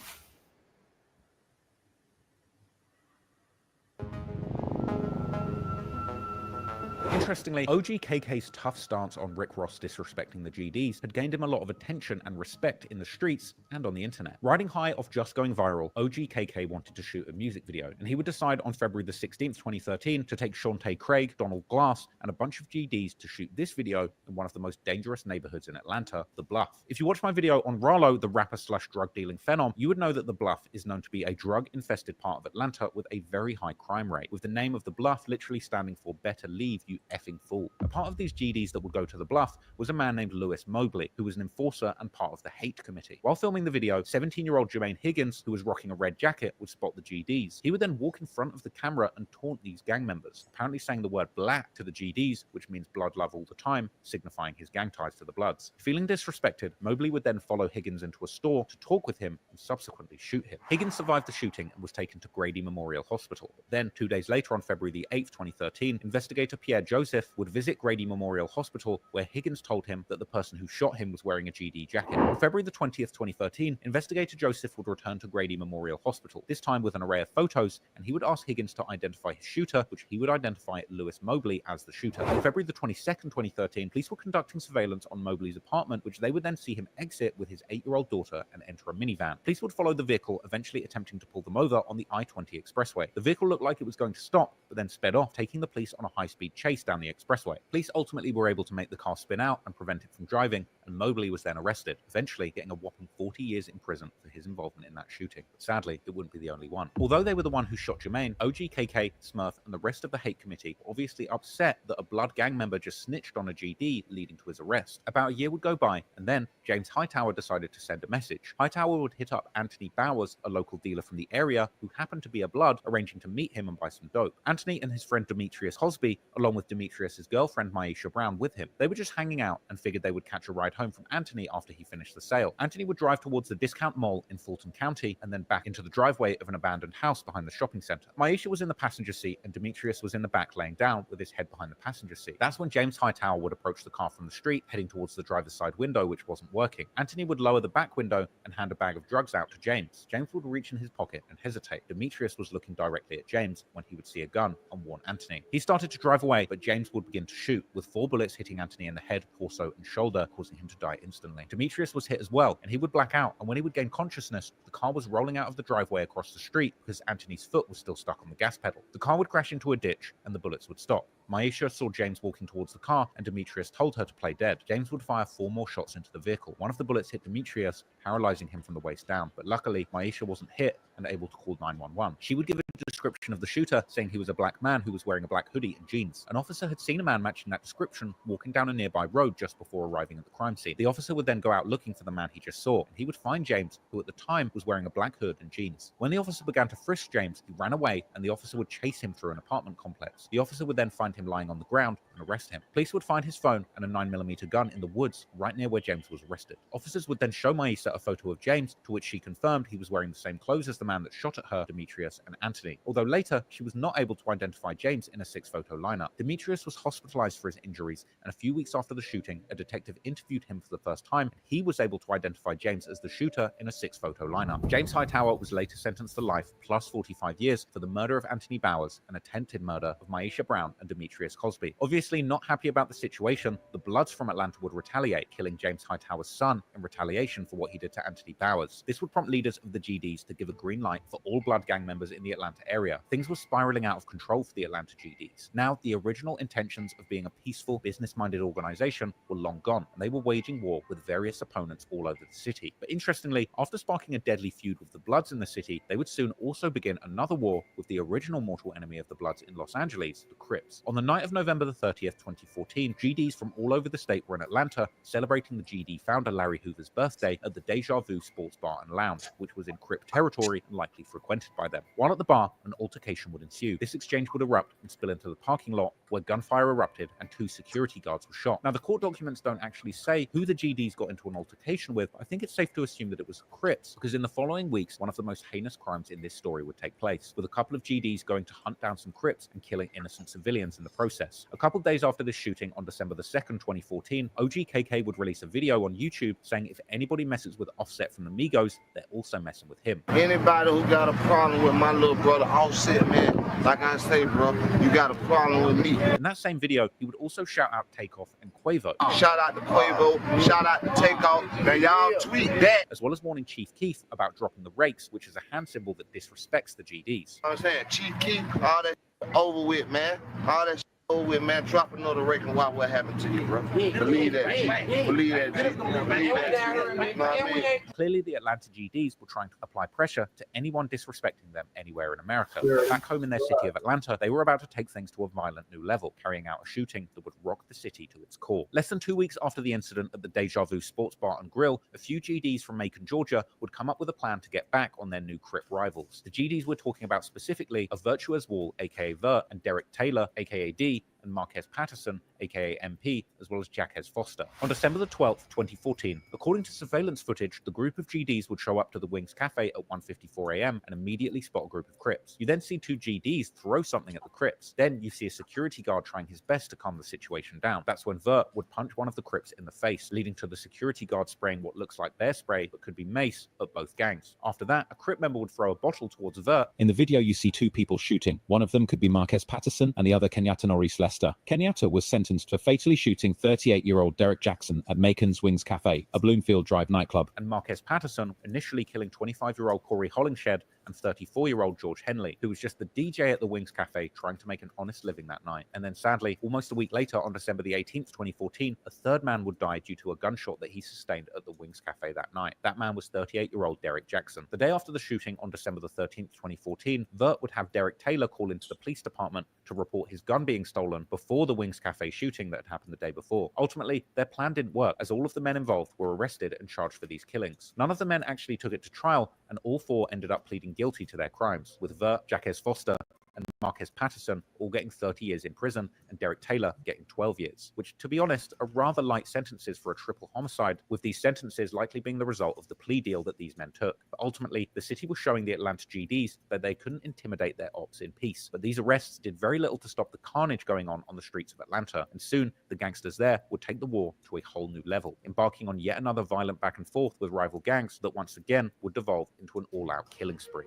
Interestingly, OGKK's tough stance on Rick Ross disrespecting the GDs had gained him a lot of attention and respect in the streets and on the internet. Riding high off just going viral, OGKK wanted to shoot a music video, and he would decide on February the 16th, 2013 to take Shantae Craig, Donald Glass, and a bunch of GDs to shoot this video in one of the most dangerous neighborhoods in Atlanta, The Bluff. If you watch my video on Rallo, the rapper/drug dealing phenom, you would know that The Bluff is known to be a drug-infested part of Atlanta with a very high crime rate, with the name of The Bluff literally standing for better leave, you effing fool. A part of these GDs that would go to The Bluff was a man named Lewis Mobley, who was an enforcer and part of the hate committee. While filming the video, 17-year-old Jermaine Higgins, who was rocking a red jacket, would spot the GDs. He would then walk in front of the camera and taunt these gang members, apparently saying the word black to the GDs, which means blood love all the time, signifying his gang ties to the Bloods. Feeling disrespected, Mobley would then follow Higgins into a store to talk with him and subsequently shoot him. Higgins survived the shooting and was taken to Grady Memorial Hospital. Then, 2 days later on February the 8th, 2013, investigator Pierre Joseph would visit Grady Memorial Hospital, where Higgins told him that the person who shot him was wearing a GD jacket. On February the 20th, 2013, investigator Joseph would return to Grady Memorial Hospital, this time with an array of photos, and he would ask Higgins to identify his shooter, which he would identify Lewis Mobley as the shooter. On February the 22nd, 2013, police were conducting surveillance on Mobley's apartment, which they would then see him exit with his 8-year-old daughter and enter a minivan. Police would follow the vehicle, eventually attempting to pull them over on the I-20 expressway. The vehicle looked like it was going to stop, but then sped off, taking the police on a high-speed chase down the expressway. Police ultimately were able to make the car spin out and prevent it from driving, and Mobley was then arrested, eventually getting a whopping 40 years in prison for his involvement in that shooting. But sadly, it wouldn't be the only one. Although they were the one who shot Jermaine, OGKK, Smurf, and the rest of the hate committee were obviously upset that a Blood gang member just snitched on a GD, leading to his arrest. About a year would go by, and then James Hightower decided to send a message. Hightower would hit up Anthony Bowers, a local dealer from the area, who happened to be a Blood, arranging to meet him and buy some dope. Anthony and his friend Demetrius Hosby, along with Demetrius Demetrius's girlfriend Maisha Brown with him. They were just hanging out and figured they would catch a ride home from Anthony after he finished the sale. Anthony would drive towards the Discount Mall in Fulton County and then back into the driveway of an abandoned house behind the shopping center. Maisha was in the passenger seat and Demetrius was in the back laying down with his head behind the passenger seat. That's when James Hightower would approach the car from the street, heading towards the driver's side window, which wasn't working. Anthony would lower the back window and hand a bag of drugs out to James. James would reach in his pocket and hesitate. Demetrius was looking directly at James when he would see a gun and warn Anthony. He started to drive away, but James would begin to shoot, with 4 bullets hitting Anthony in the head, torso, and shoulder, causing him to die instantly. Demetrius was hit as well, and he would black out, and when he would gain consciousness, the car was rolling out of the driveway across the street because Anthony's foot was still stuck on the gas pedal. The car would crash into a ditch, and the bullets would stop. Maisha saw James walking towards the car, and Demetrius told her to play dead. James would fire 4 more shots into the vehicle. One of the bullets hit Demetrius, paralyzing him from the waist down, but luckily, Maisha wasn't hit and able to call 911. She would give a description of the shooter, saying he was a black man who was wearing a black hoodie and jeans. An officer had seen a man matching that description walking down a nearby road just before arriving at the crime scene. The officer would then go out looking for the man he just saw, and he would find James, who at the time was wearing a black hood and jeans. When the officer began to frisk James, he ran away, and the officer would chase him through an apartment complex. The officer would then find him lying on the ground and arrest him. Police would find his phone and a 9mm gun in the woods right near where James was arrested. Officers would then show Maisha a photo of James, to which she confirmed he was wearing the same clothes as the man that shot at her, Demetrius, and Anthony. Although later, she was not able to identify James in a 6-photo lineup. Demetrius was hospitalized for his injuries, and a few weeks after the shooting, a detective interviewed him for the first time, and he was able to identify James as the shooter in a 6-photo lineup. James Hightower was later sentenced to life plus 45 years for the murder of Anthony Bowers and attempted murder of Maisha Brown and Demetrius Cosby. Obviously not happy about the situation, the Bloods from Atlanta would retaliate, killing James Hightower's son in retaliation for what he did to Anthony Bowers. This would prompt leaders of the GDs to give a green light for all Blood gang members in the Atlanta area. Things were spiraling out of control for the Atlanta GDs. Now, the original intentions of being a peaceful, business-minded organization were long gone, and they were waging war with various opponents all over the city. But interestingly, after sparking a deadly feud with the Bloods in the city, they would soon also begin another war with the original mortal enemy of the Bloods in Los Angeles, the Crips. On the night of November the 30th, 2014, GDs from all over the state were in Atlanta, celebrating the GD founder Larry Hoover's birthday at the Deja Vu Sports Bar and Lounge, which was in Crip territory and likely frequented by them. While at the bar, an altercation would ensue. This exchange would erupt and spill into the parking lot, where gunfire erupted and 2 security guards were shot. Now, the court documents don't actually say who the GDs got into an altercation with, but I think it's safe to assume that it was the Crips, because in the following weeks, one of the most heinous crimes in this story would take place, with a couple of GDs going to hunt down some Crips and killing innocent civilians in the process. A couple days after this shooting, on December the 2nd, 2014, OGKK would release a video on YouTube saying if anybody messes with Offset from the Migos, they're also messing with him. Anybody who got a problem with my little brother Offset, man, like I say, bro, you got a problem with me. In that same video, he would also shout out Takeoff and Quavo. Shout out to Quavo, shout out to Takeoff. Now y'all tweet that. As well as warning Chief Keef about dropping the rakes, which is a hand symbol that disrespects the GDs. I'm saying, Chief Keef, all that over with, man. All that over with, man. Drop another rake and watch what happened to you, bro. Believe that, G. Believe that, G. Believe that, G. You know what I mean? Clearly, the Atlanta GDs were trying to apply pressure to anyone disrespecting them anywhere in America. Back home in their city of Atlanta, they were about to take things to a violent new level, carrying out a shooting that would rock the city to its core. Less than 2 weeks after the incident at the Deja Vu Sports Bar and Grill, a few GDs from Macon, Georgia, would come up with a plan to get back on their new Crip rivals. The GDs we're talking about specifically are Virtuez Wall, aka Vert, and Derek Taylor, aka D, and Marquez Patterson, aka MP, as well as Jaquez Foster. On December the 12th, 2014, according to surveillance footage, the group of GDs would show up to the Wings Cafe at 1:54 a.m. and immediately spot a group of Crips. You then see 2 GDs throw something at the Crips. Then you see a security guard trying his best to calm the situation down. That's when Vert would punch one of the Crips in the face, leading to the security guard spraying what looks like bear spray but could be mace at both gangs. After that, a Crip member would throw a bottle towards Vert. In the video, you see 2 people shooting. One of them could be Marquez Patterson and the other Kenyatta Norris Lester. Kenyatta was sentenced for fatally shooting 38-year-old Derek Jackson at Macon's Wings Cafe, a Bloomfield Drive nightclub. And Marquez Patterson initially killing 25-year-old Corey Hollingshed and 34-year-old George Henley, who was just the DJ at the Wings Cafe trying to make an honest living that night. And then sadly, almost a week later, on December the 18th, 2014, a third man would die due to a gunshot that he sustained at the Wings Cafe that night. That man was 38-year-old Derek Jackson. The day after the shooting, on December the 13th, 2014, Vert would have Derek Taylor call into the police department to report his gun being stolen before the Wings Cafe shooting that had happened the day before. Ultimately, their plan didn't work, as all of the men involved were arrested and charged for these killings. None of the men actually took it to trial, and all 4 ended up pleading guilty to their crimes, with Vert, Jaquez Foster, and Marquez Patterson all getting 30 years in prison, and Derek Taylor getting 12 years, which, to be honest, are rather light sentences for a triple homicide, with these sentences likely being the result of the plea deal that these men took. But ultimately, the city was showing the Atlanta GDs that they couldn't intimidate their ops in peace. But these arrests did very little to stop the carnage going on the streets of Atlanta, and soon the gangsters there would take the war to a whole new level, embarking on yet another violent back and forth with rival gangs that once again would devolve into an all-out killing spree.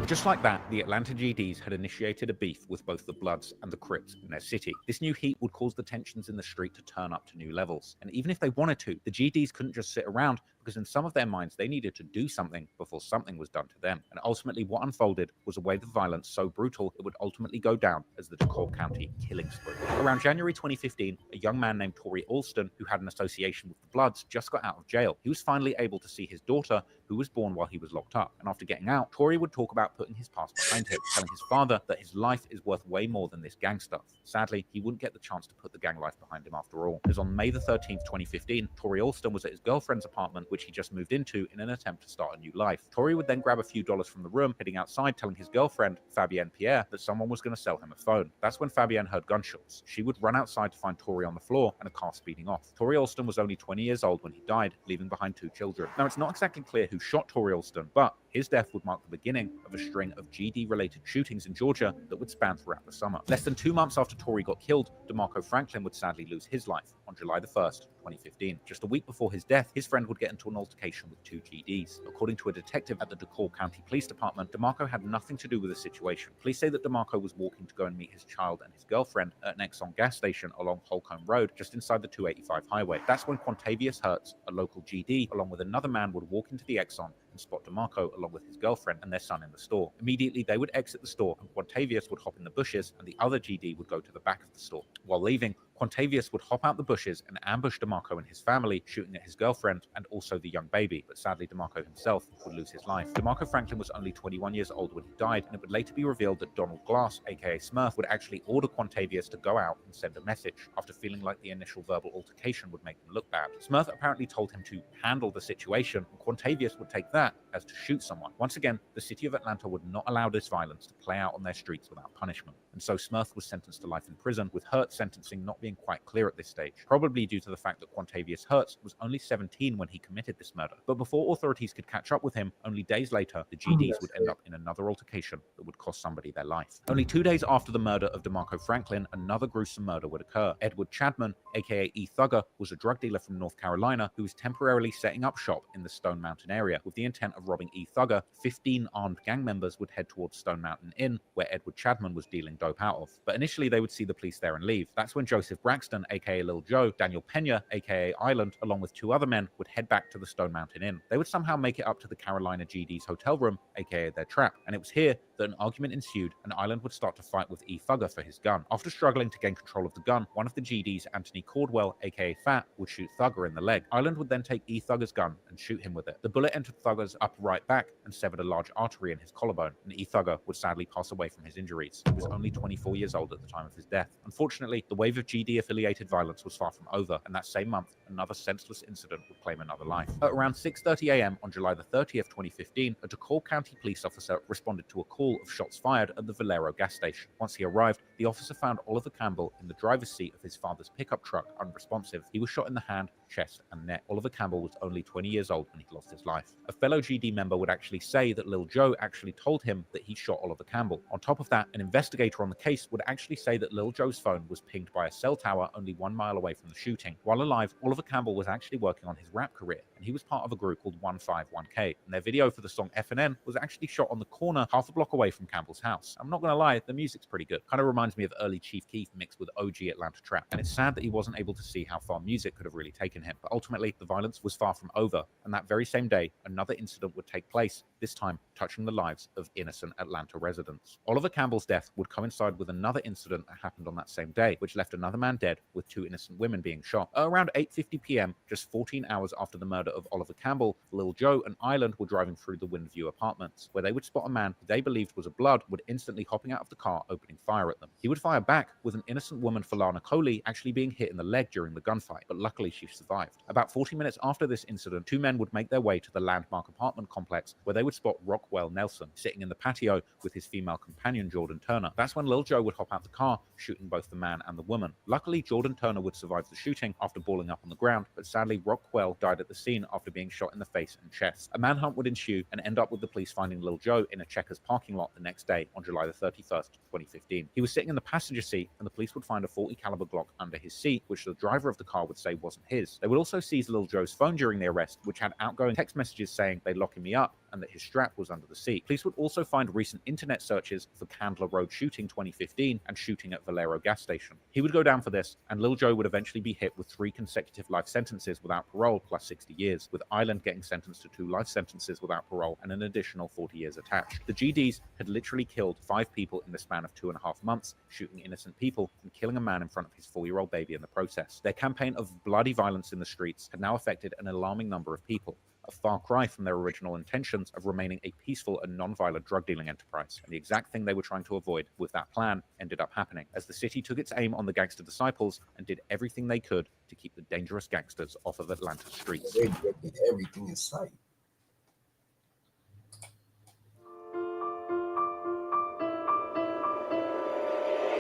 Just like that, the Atlanta GDs had initiated a beef with both the Bloods and the Crips in their city. This new heat would cause the tensions in the street to turn up to new levels. And even if they wanted to, the GDs couldn't just sit around, because in some of their minds, they needed to do something before something was done to them. And ultimately, what unfolded was a wave of violence so brutal, it would ultimately go down as the DeKalb County killing spree. Around January 2015, a young man named Torrey Alston, who had an association with the Bloods, just got out of jail. He was finally able to see his daughter, who was born while he was locked up. And after getting out, Torrey would talk about putting his past behind him, telling his father that his life is worth way more than this gang stuff. Sadly, he wouldn't get the chance to put the gang life behind him after all, as on May the 13th, 2015, Torrey Alston was at his girlfriend's apartment, which he just moved into in an attempt to start a new life. Torrey would then grab a few dollars from the room, heading outside, telling his girlfriend, Fabienne Pierre, that someone was going to sell him a phone. That's when Fabienne heard gunshots. She would run outside to find Torrey on the floor and a car speeding off. Torrey Alston was only 20 years old when he died, leaving behind 2 children. Now, it's not exactly clear who shot Torrey Alston, but his death would mark the beginning of a string of GD-related shootings in Georgia that would span throughout the summer. Less than 2 months after Torrey got killed, DeMarco Franklin would sadly lose his life on July the 1st, 2015. Just a week before his death, his friend would get into an altercation with 2 GDs. According to a detective at the DeKalb County Police Department, DeMarco had nothing to do with the situation. Police say that DeMarco was walking to go and meet his child and his girlfriend at an Exxon gas station along Holcomb Road, just inside the 285 highway. That's when Quantavious Hertz, a local GD, along with another man, would walk into the Exxon and spot DeMarco along with his girlfriend and their son in the store. Immediately, they would exit the store, and Quantavious would hop in the bushes, and the other GD would go to the back of the store. While leaving, Quantavious would hop out the bushes and ambush DeMarco and his family, shooting at his girlfriend and also the young baby, but sadly DeMarco himself would lose his life. DeMarco Franklin was only 21 years old when he died, and it would later be revealed that Donald Glass, aka Smurf, would actually order Quantavious to go out and send a message, after feeling like the initial verbal altercation would make him look bad. Smurf apparently told him to handle the situation, and Quantavious would take that as to shoot someone. Once again, the city of Atlanta would not allow this violence to play out on their streets without punishment, and so Smurf was sentenced to life in prison, with Hertz sentencing not being quite clear at this stage, probably due to the fact that Quantavious Hertz was only 17 when he committed this murder. But before authorities could catch up with him, only days later, the GDs would end up in another altercation that would cost somebody their life. Only 2 days after the murder of DeMarco Franklin, another gruesome murder would occur. Edward Chadman, aka E Thugger, was a drug dealer from North Carolina who was temporarily setting up shop in the Stone Mountain area. With the intent of robbing E Thugger, 15 armed gang members would head towards Stone Mountain Inn, where Edward Chadman was dealing dope out of. But initially, they would see the police there and leave. That's when Joseph Braxton, aka Lil Joe, Daniel Pena, aka Island, along with 2 other men, would head back to the Stone Mountain Inn. They would somehow make it up to the Carolina GD's hotel room, aka their trap, and it was here that an argument ensued, and Island would start to fight with E Thugger for his gun. After struggling to gain control of the gun, one of the GDs, Anthony Caldwell, aka Fat, would shoot Thugger in the leg. Island would then take E Thugger's gun and shoot him with it. The bullet entered Thugger's upper right back and severed a large artery in his collarbone, and E Thugger would sadly pass away from his injuries. He was only 24 years old at the time of his death. Unfortunately, the wave of GD-affiliated violence was far from over, and that same month, another senseless incident would claim another life. At around 6:30 a.m. on July the 30th, 2015, a DeKalb County police officer responded to a call of shots fired at the Valero gas station. Once he arrived, the officer found Oliver Campbell in the driver's seat of his father's pickup truck, unresponsive. He was shot in the hand, chest, and neck. Oliver Campbell was only 20 years old when he lost his life. A fellow GD member would actually say that Lil Joe actually told him that he shot Oliver Campbell. On top of that, an investigator on the case would actually say that Lil Joe's phone was pinged by a cell tower only 1 mile away from the shooting. While alive, Oliver Campbell was actually working on his rap career, and he was part of a group called 151K, and their video for the song FNN was actually shot on the corner half a block away from Campbell's house. I'm not gonna lie, the music's pretty good. Kind of reminds me of early Chief Keef mixed with OG Atlanta trap, and it's sad that he wasn't able to see how far music could have really taken him. But ultimately, the violence was far from over, and that very same day, another incident would take place, this time touching the lives of innocent Atlanta residents. Oliver Campbell's death would coincide with another incident that happened on that same day, which left another man dead with 2 innocent women being shot. At around 8:50 p.m., just 14 hours after the murder of Oliver Campbell, Lil Joe and Island were driving through the Windview apartments, where they would spot a man who they believed was a blood, would instantly hopping out of the car, opening fire at them. He would fire back, with an innocent woman, Falana Coley, actually being hit in the leg during the gunfight, but luckily she survived. About 40 minutes after this incident, two men would make their way to the landmark apartment complex, where they would spot Rockwell Nelson sitting in the patio with his female companion, Jordan Turner. That's when Lil Joe would hop out the car, shooting both the man and the woman. Luckily, Jordan Turner would survive the shooting after balling up on the ground, but sadly, Rockwell died at the scene after being shot in the face and chest. A manhunt would ensue and end up with the police finding Lil Joe in a Checkers parking lot the next day on July the 31st, 2015. He was sitting in the passenger seat, and the police would find a .40 caliber Glock under his seat, which the driver of the car would say wasn't his. They would also seize Lil Joe's phone during the arrest, which had outgoing text messages saying they're locking me up and that his strap was under the seat. Police would also find recent internet searches for Candler Road shooting 2015 and shooting at Valero gas station. He would go down for this, and Lil Joe would eventually be hit with 3 consecutive life sentences without parole plus 60 years, with Island getting sentenced to 2 life sentences without parole and an additional 40 years attached. The GDs had literally killed 5 people in the span of 2.5 months, shooting innocent people and killing a man in front of his 4-year-old baby in the process. Their campaign of bloody violence in the streets had now affected an alarming number of people, a far cry from their original intentions of remaining a peaceful and non-violent drug dealing enterprise. And the exact thing they were trying to avoid with that plan ended up happening, as the city took its aim on the gangster disciples and did everything they could to keep the dangerous gangsters off of Atlanta's streets. They did everything in sight.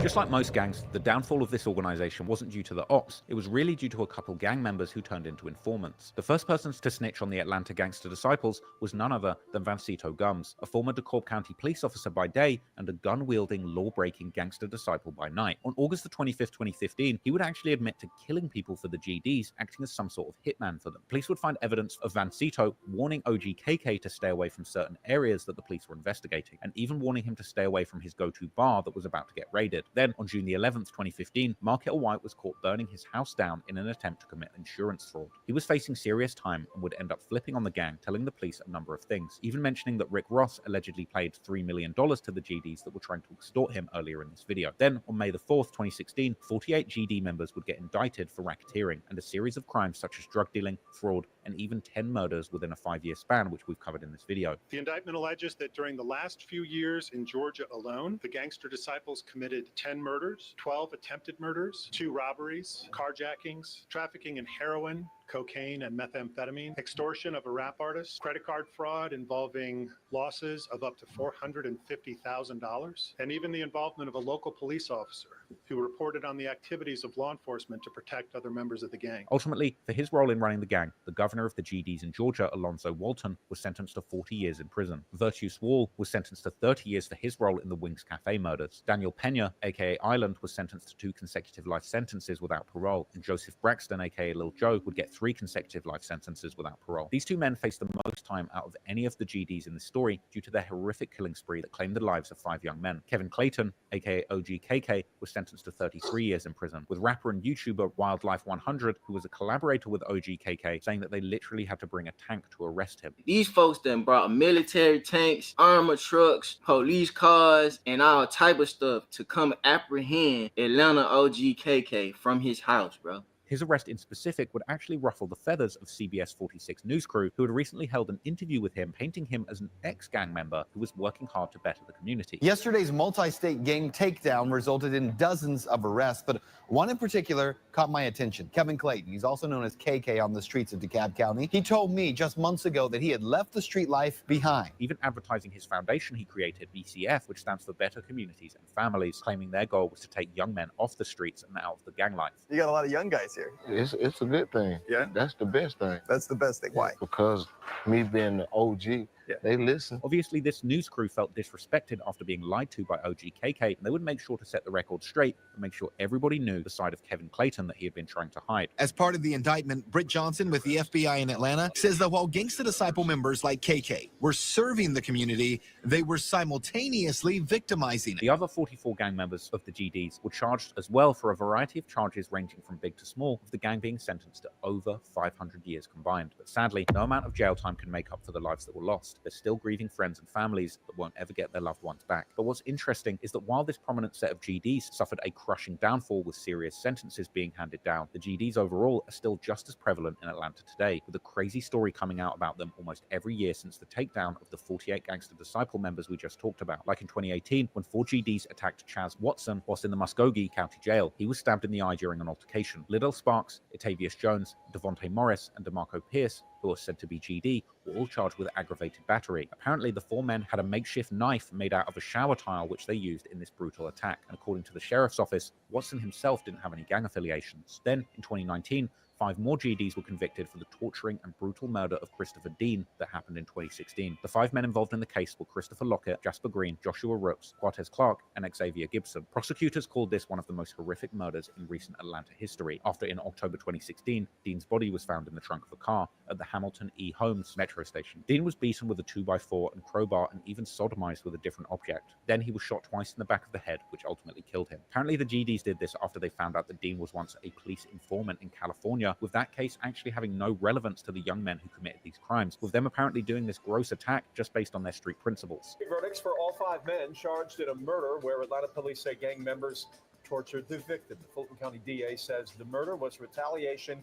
Just like most gangs, the downfall of this organization wasn't due to the ops, it was really due to a couple gang members who turned into informants. The first person to snitch on the Atlanta gangster disciples was none other than Vancito Gums, a former DeKalb County police officer by day and a gun-wielding, law-breaking gangster disciple by night. On August the 25th, 2015, he would actually admit to killing people for the GDs, acting as some sort of hitman for them. Police would find evidence of Vancito warning OGKK to stay away from certain areas that the police were investigating, and even warning him to stay away from his go-to bar that was about to get raided. Then, on June the 11th, 2015, Markell White was caught burning his house down in an attempt to commit insurance fraud. He was facing serious time and would end up flipping on the gang, telling the police a number of things, even mentioning that Rick Ross allegedly paid $3 million to the GDs that were trying to extort him earlier in this video. Then, on May the 4th, 2016, 48 GD members would get indicted for racketeering and a series of crimes such as drug dealing, fraud, and even 10 murders within a 5-year span, which we've covered in this video. The indictment alleges that during the last few years in Georgia alone, the gangster disciples committed 10 murders, 12 attempted murders, 2 robberies, carjackings, trafficking in heroin, cocaine and methamphetamine, extortion of a rap artist, credit card fraud involving losses of up to $450,000, and even the involvement of a local police officer who reported on the activities of law enforcement to protect other members of the gang. Ultimately, for his role in running the gang, the governor of the GDs in Georgia, Alonzo Walton, was sentenced to 40 years in prison. Virtues Wall was sentenced to 30 years for his role in the Wings Cafe murders. Daniel Pena, aka Island, was sentenced to 2 consecutive life sentences without parole, and Joseph Braxton, aka Lil Joe, would get 3 consecutive life sentences without parole. These 2 men faced the most time out of any of the GDs in the story due to their horrific killing spree that claimed the lives of 5 young men. Kevin Clayton, aka OGKK, was sentenced to 33 years in prison, with rapper and YouTuber Wildlife 100, who was a collaborator with OGKK, saying that they literally had to bring a tank to arrest him. These folks then brought military tanks, armored trucks, police cars, and all type of stuff to come apprehend Atlanta OGKK from his house, bro. His arrest in specific would actually ruffle the feathers of CBS 46 news crew, who had recently held an interview with him, painting him as an ex-gang member who was working hard to better the community. Yesterday's multi-state gang takedown resulted in dozens of arrests, but one in particular caught my attention. Kevin Clayton, he's also known as KK on the streets of DeKalb County. He told me just months ago that he had left the street life behind. Even advertising his foundation he created, BCF, which stands for Better Communities and Families, claiming their goal was to take young men off the streets and out of the gang life. You got a lot of young guys here. It's a good thing. Yeah? That's the best thing. That's the best thing. Why? Because me being the OG, they listen. Obviously, this news crew felt disrespected after being lied to by OGKK, and they would make sure to set the record straight and make sure everybody knew the side of Kevin Clayton that he had been trying to hide. As part of the indictment, Britt Johnson with the FBI in Atlanta says that while Gangsta Disciple members like KK were serving the community, they were simultaneously victimizing it. The other 44 gang members of the GDs were charged as well for a variety of charges ranging from big to small, with the gang being sentenced to over 500 years combined. But sadly, no amount of jail time can make up for the lives that were lost. lost. They're still grieving friends and families that won't ever get their loved ones back. But what's interesting is that while this prominent set of GDs suffered a crushing downfall with serious sentences being handed down, the GDs overall are still just as prevalent in Atlanta today, with a crazy story coming out about them almost every year since the takedown of the 48 Gangster Disciple members we just talked about. Like in 2018, when 4 GDs attacked Chaz Watson whilst in the Muskogee County Jail. He was stabbed in the eye during an altercation. Liddell Sparks, Atavius Jones, Devontae Morris, and DeMarco Pierce, who are said to be GD, were all charged with aggravated battery. Apparently, the 4 men had a makeshift knife made out of a shower tile which they used in this brutal attack. And according to the sheriff's office, Watson himself didn't have any gang affiliations. Then, in 2019, 5 more GDs were convicted for the torturing and brutal murder of Christopher Dean that happened in 2016. The 5 men involved in the case were Christopher Lockett, Jasper Green, Joshua Rooks, Cortez Clark, and Xavier Gibson. Prosecutors called this one of the most horrific murders in recent Atlanta history, after in October 2016, Dean's body was found in the trunk of a car at the Hamilton E. Holmes metro station. Dean was beaten with a 2x4 and crowbar and even sodomized with a different object. Then he was shot twice in the back of the head, which ultimately killed him. Apparently the GDs did this after they found out that Dean was once a police informant in California, with that case actually having no relevance to the young men who committed these crimes, with them apparently doing this gross attack just based on their street principles. Verdicts for all 5 men charged in a murder where Atlanta police say gang members tortured the victim. The Fulton County DA says the murder was retaliation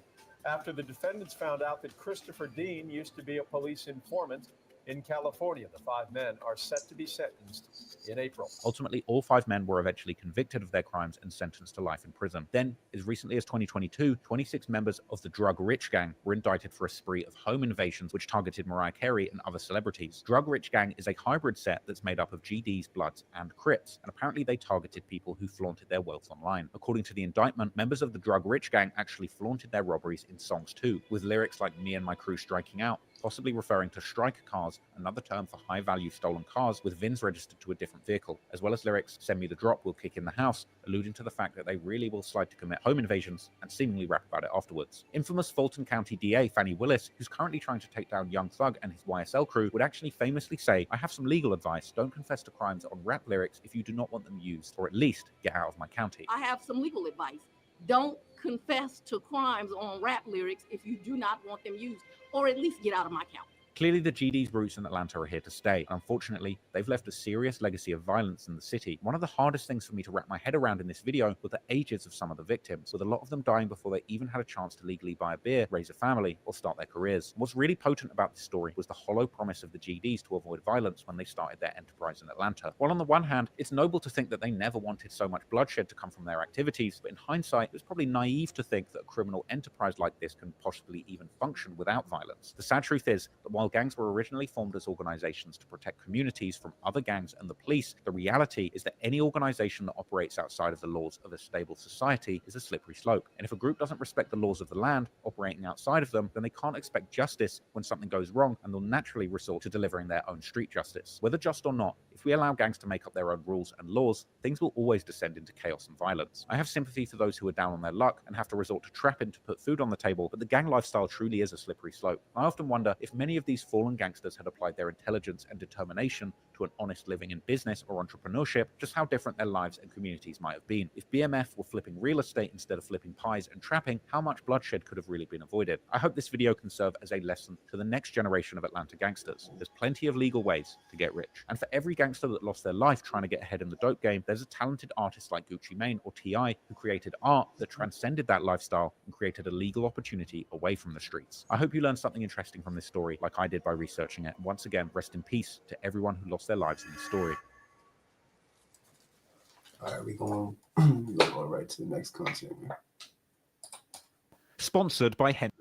after the defendants found out that Christopher Dean used to be a police informant in California. The 5 men are set to be sentenced in April. Ultimately, all 5 men were eventually convicted of their crimes and sentenced to life in prison. Then, as recently as 2022, 26 members of the Drug Rich Gang were indicted for a spree of home invasions which targeted Mariah Carey and other celebrities. Drug Rich Gang is a hybrid set that's made up of GDs, Bloods, and Crips, and apparently they targeted people who flaunted their wealth online. According to the indictment, members of the Drug Rich Gang actually flaunted their robberies in songs too, with lyrics like "Me and my crew striking out," possibly referring to striker cars, another term for high-value stolen cars with VINs registered to a different vehicle, as well as lyrics "Send me the drop, we'll kick in the house," alluding to the fact that they really will slide to commit home invasions and seemingly rap about it afterwards. Infamous Fulton County DA Fannie Willis, who's currently trying to take down Young Thug and his YSL crew, would actually famously say, "I have some legal advice. Don't confess to crimes on rap lyrics if you do not want them used, or at least get out of my county." I have some legal advice. Don't confess to crimes on rap lyrics if you do not want them used, or at least get out of my county. Clearly, the GD's roots in Atlanta are here to stay, and unfortunately, they've left a serious legacy of violence in the city. One of the hardest things for me to wrap my head around in this video were the ages of some of the victims, with a lot of them dying before they even had a chance to legally buy a beer, raise a family, or start their careers. What's really potent about this story was the hollow promise of the GDs to avoid violence when they started their enterprise in Atlanta. While on the one hand, it's noble to think that they never wanted so much bloodshed to come from their activities, but in hindsight, it was probably naive to think that a criminal enterprise like this can possibly even function without violence. The sad truth is that while gangs were originally formed as organizations to protect communities from other gangs and the police, the reality is that any organization that operates outside of the laws of a stable society is a slippery slope. And if a group doesn't respect the laws of the land operating outside of them, then they can't expect justice when something goes wrong, and they'll naturally resort to delivering their own street justice. Whether just or not, if we allow gangs to make up their own rules and laws, things will always descend into chaos and violence. I have sympathy for those who are down on their luck and have to resort to trapping to put food on the table, but the gang lifestyle truly is a slippery slope. I often wonder if many of these fallen gangsters had applied their intelligence and determination to an honest living in business or entrepreneurship, just how different their lives and communities might have been. If BMF were flipping real estate instead of flipping pies and trapping, how much bloodshed could have really been avoided? I hope this video can serve as a lesson to the next generation of Atlanta gangsters. There's plenty of legal ways to get rich. And for every gangster that lost their life trying to get ahead in the dope game, there's a talented artist like Gucci Mane or T.I. who created art that transcended that lifestyle and created a legal opportunity away from the streets. I hope you learned something interesting from this story like I did by researching it. And once again, rest in peace to everyone who lost their lives in this story. All right, we're going to go right to the next content. Sponsored by Henry.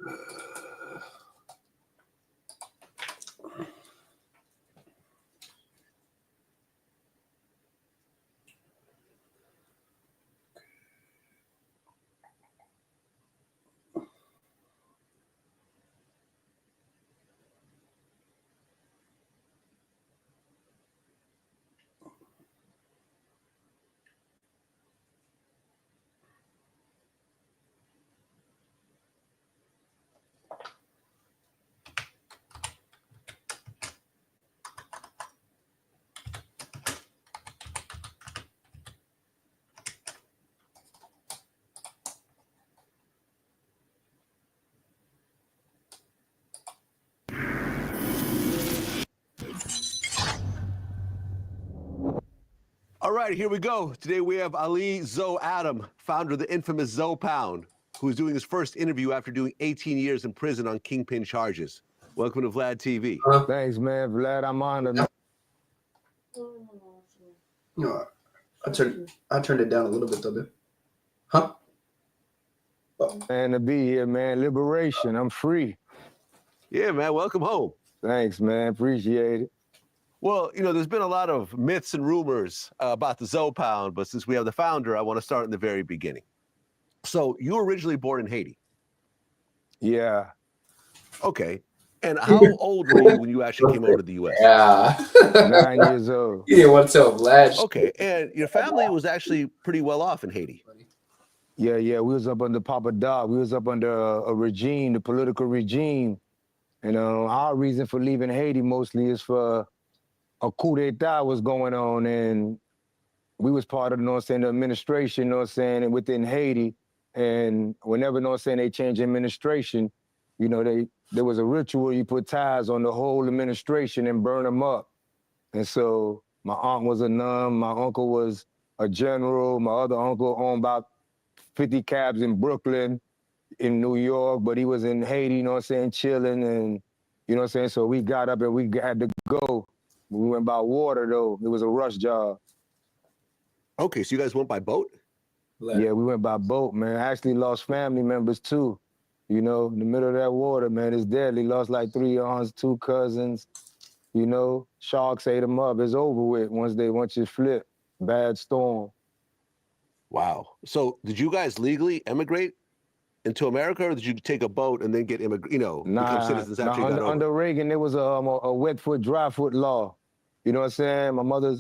All right, here we go. Today we have Ali Zoe Adam, founder of the infamous Zoe Pound, who's doing his first interview after doing 18 years in prison on kingpin charges. Welcome to Vlad TV. Thanks, man. Vlad, I'm honored. No, I turned it down a little bit though, babe. Huh? Man, to be here, man. Liberation. I'm free. Yeah, man. Welcome home. Thanks, man. Appreciate it. Well, you know, there's been a lot of myths and rumors about the Zoe Pound, but since we have the founder, I want to start in the very beginning. So you were originally born in Haiti. Yeah. Okay. And how old were you when you actually came over to the U.S.? Yeah. 9 years old. You didn't want to tell Vlad. Okay. And your family was actually pretty well off in Haiti. Yeah. We was up under Papa Doc. We was up under a regime, the political regime. And our reason for leaving Haiti mostly is for a coup d'etat was going on, and we was part of, the administration, and within Haiti. And whenever, they change administration, there was a ritual, you put ties on the whole administration and burn them up. And so my aunt was a nun, my uncle was a general, my other uncle owned about 50 cabs in Brooklyn, in New York, but he was in Haiti, chilling, and, so we got up and we had to go. We went by water, though. It was a rush job. Okay, so you guys went by boat? Yeah, we went by boat, man. I actually lost family members, too. In the middle of that water, man, it's deadly. Lost like 3 aunts, 2 cousins. Sharks ate them up. It's over with once you flip. Bad storm. Wow. So did you guys legally emigrate into America, or did you take a boat and then get become citizens after you got over? Under Reagan, there was a wet foot, dry foot law. You know what I'm saying? My mother,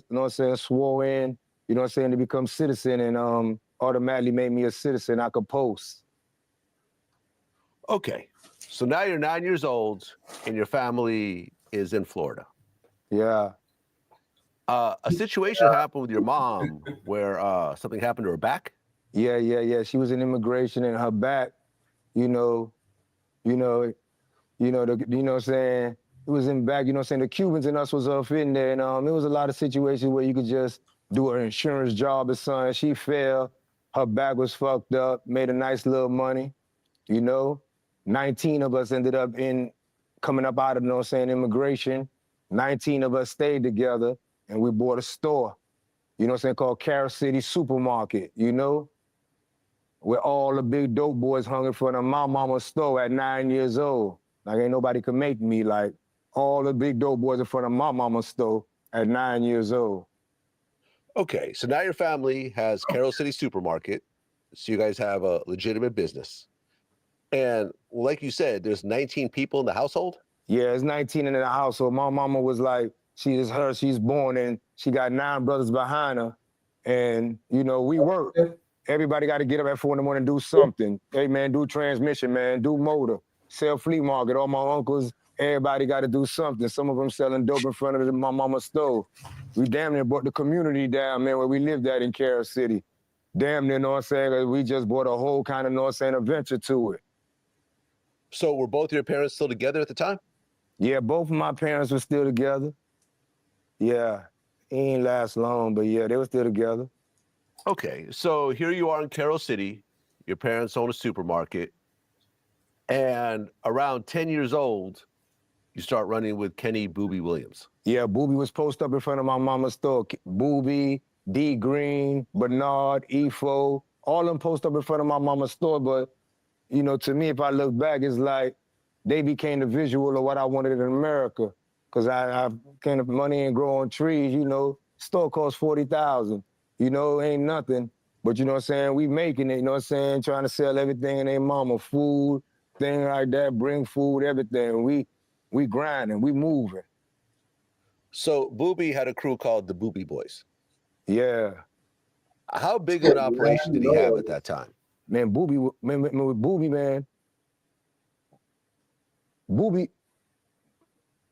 swore in, to become citizen, and automatically made me a citizen. I could post. Okay. So now you're 9 years old and your family is in Florida. Yeah. A situation happened with your mom where something happened to her back? Yeah. She was in immigration, and her back, what I'm saying? It was in back, the Cubans and us was up in there, and it was a lot of situations where you could just do an insurance job or something. She fell, her back was fucked up, made a nice little money, 19 of us ended up coming up out of, immigration. 19 of us stayed together, and we bought a store, called Carol City Supermarket, where all the big dope boys hung in front of my mama's store at 9 years old. Like, ain't nobody could make me, like, all the big dope boys in front of my mama's store at 9 years old. Okay, so now your family has Carol City Supermarket, so you guys have a legitimate business. And like you said, there's 19 people in the household? Yeah, it's 19 in the household. My mama was like, she's born, and she got 9 brothers behind her. And, we work. Everybody got to get up at 4 in the morning and do something. Hey, man, do transmission, man, do motor, sell flea market. All my uncles, everybody got to do something. Some of them selling dope in front of my mama's stove. We damn near brought the community down, man, where we lived at in Carol City. Damn near, we just brought a whole kind of, adventure to it. So were both your parents still together at the time? Yeah, both of my parents were still together. Yeah, it ain't last long, but yeah, they were still together. Okay, so here you are in Carol City. Your parents own a supermarket. And around 10 years old, you start running with Kenny Booby Williams. Yeah, Booby was posted up in front of my mama's store. Booby, D Green, Bernard, Efo, all of them posted up in front of my mama's store. But, to me, if I look back, it's like they became the visual of what I wanted in America. Because I kind of money and grow on trees, store costs $40,000. Ain't nothing. But we making it, trying to sell everything in their mama, food, thing like that, bring food, everything. We grinding, we moving. So Booby had a crew called the Booby Boys. Yeah. How big of an operation did he have at that time? Man, Booby,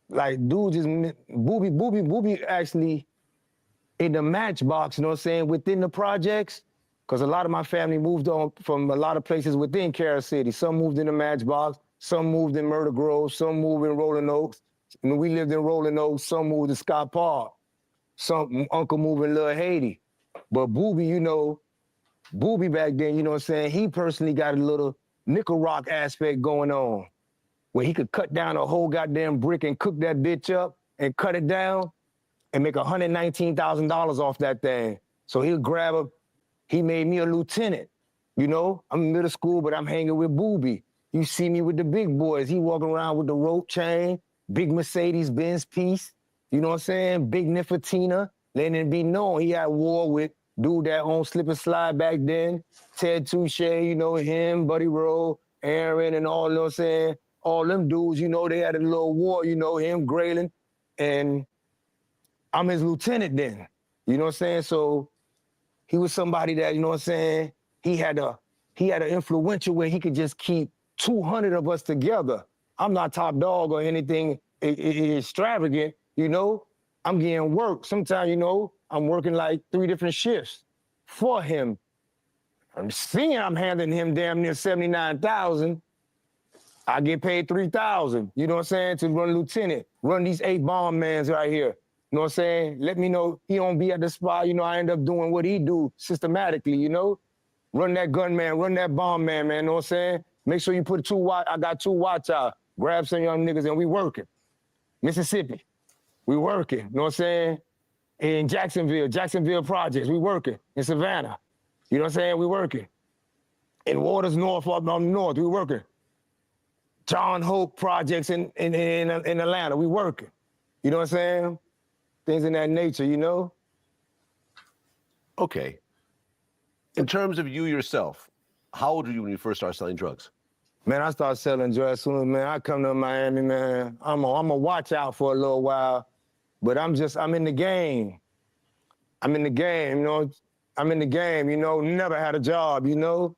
like, dude just, Booby actually in the Matchbox, within the projects, because a lot of my family moved on from a lot of places within Carol City. Some moved in the Matchbox, some moved in Myrtle Grove, some moved in Rolling Oaks. When we lived in Rolling Oaks, some moved to Scott Park. Some uncle moved in Little Haiti. But Booby, you know, Booby back then, you know what I'm saying? He personally got a little nickel rock aspect going on where he could cut down a whole goddamn brick and cook that bitch up and cut it down and make $119,000 off that thing. So he made me a lieutenant. You know, I'm in middle school, but I'm hanging with Booby. You see me with the big boys. He walking around with the rope chain, big Mercedes-Benz piece. You know what I'm saying? Big Nifotina, letting it be known. He had war with dude that owned Slip and Slide back then, Ted Touche, you know, him, Buddy Rowe, Aaron, and all, you know what I'm saying? All them dudes, you know, they had a little war, you know, him, Graylin, and I'm his lieutenant then. You know what I'm saying? So he was somebody that, you know what I'm saying? He had an influential where he could just keep 200 of us together. I'm not top dog or anything extravagant, you know? I'm getting work. Sometimes, you know, I'm working like 3 different shifts for him. I'm seeing I'm handing him damn near $79,000. I get paid $3,000, you know what I'm saying, to run lieutenant, run these 8 bomb mans right here. You know what I'm saying? Let me know he don't be at the spot, you know, I end up doing what he do systematically, you know? Run that gunman, run that bomb man, you know what I'm saying? Make sure you put 2 watch, I got 2 watch out. Grab some young niggas and we working. Mississippi, we working, you know what I'm saying? In Jacksonville projects, we working. In Savannah, you know what I'm saying? We working. In Waters North, up north, we working. John Hope projects in Atlanta, we working. You know what I'm saying? Things in that nature, you know? Okay. In terms of you yourself, how old were you when you first started selling drugs? Man, I started selling drugs as soon as, man, I come to Miami, man. I'm a watch out for a little while, but I'm in the game. I'm in the game, you know? I'm in the game, you know? Never had a job, you know?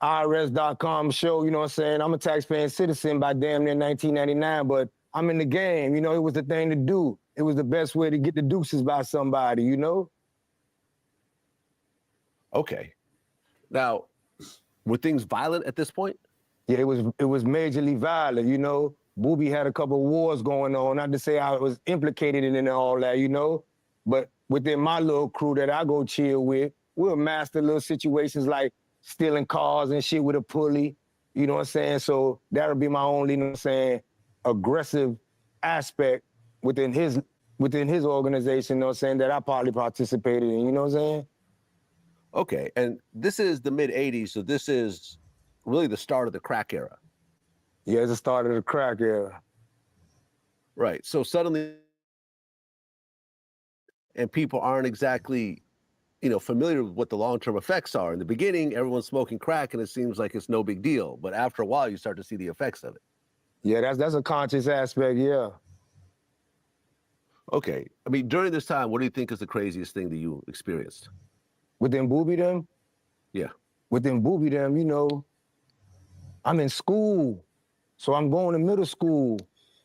IRS.com show, you know what I'm saying? I'm a taxpaying citizen by damn near 1999, but I'm in the game, you know? It was the thing to do. It was the best way to get the deuces by somebody, you know? Okay. Now, were things violent at this point? Yeah, it was majorly violent, you know? Booby had a couple of wars going on, not to say I was implicated in all that, you know? But within my little crew that I go chill with, we'll master little situations like stealing cars and shit with a pulley, you know what I'm saying? So that'll be my only, you know what I'm saying, aggressive aspect within his organization, you know what I'm saying, that I probably participated in, you know what I'm saying? Okay, and this is the mid-'80s, so this is really the start of the crack era. Yeah, it's the start of the crack era. Right, so suddenly, and people aren't exactly, you know, familiar with what the long-term effects are. In the beginning, everyone's smoking crack and it seems like it's no big deal, but after a while, you start to see the effects of it. Yeah, that's a conscious aspect, yeah. Okay, I mean, during this time, what do you think is the craziest thing that you experienced? Within Booby them? Yeah. Within Booby them, you know, I'm in school. So I'm going to middle school.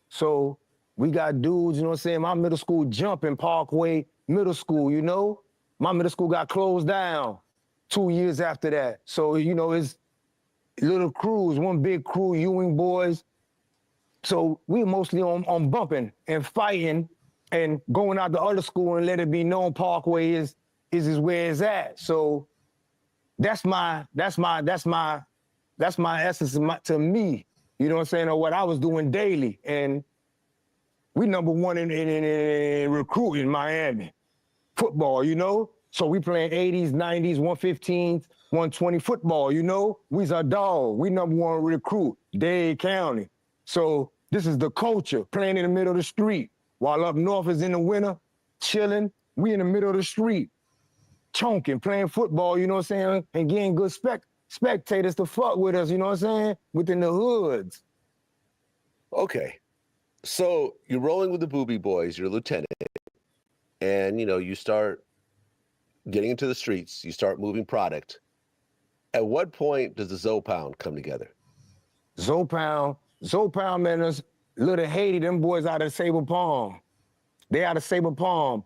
So we got dudes, you know what I'm saying? My middle school jumping Parkway Middle School, you know? My middle school got closed down 2 years after that. So, you know, it's little crews, one big crew, Ewing boys. So we're mostly on bumping and fighting and going out to other school and let it be known Parkway is where it's at. So that's my essence to me. You know what I'm saying? Or what I was doing daily. And we number one in recruiting in Miami. Football, you know? So we playing 80s, 90s, 115s, 120 football, you know? We's a dog. We number one recruit, Dade County. So this is the culture, playing in the middle of the street. While up north is in the winter, chilling, we in the middle of the street, chonking, playing football, you know what I'm saying? And getting good spectators to fuck with us, you know what I'm saying? Within the hoods. Okay. So you're rolling with the Booby Boys, you're a lieutenant, and, you know, you start getting into the streets, you start moving product. At what point does the Zopound come together? Zopound, man, is Little Haiti, them boys out of Sabre Palm. They out of Sabre Palm.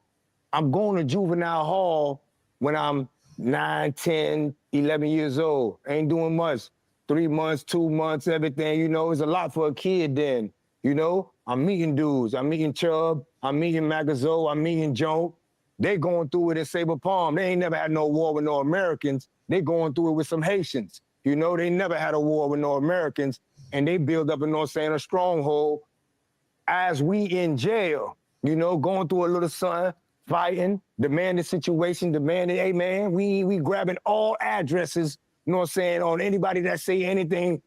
I'm going to juvenile hall when I'm 9, 10, 11 years old. Ain't doing much. 3 months, 2 months, everything, you know, it's a lot for a kid then, you know? I'm meeting dudes, I'm meeting Chubb, I'm meeting Magazo, I'm meeting Joe, they going through it in Sabre Palm. They ain't never had no war with no Americans. They going through it with some Haitians. You know, they never had a war with no Americans, and they build up, you know what I'm saying, a stronghold as we in jail, you know, going through a little something, fighting, demanding situation, demanding, hey man, we grabbing all addresses, you know what I'm saying, on anybody that say anything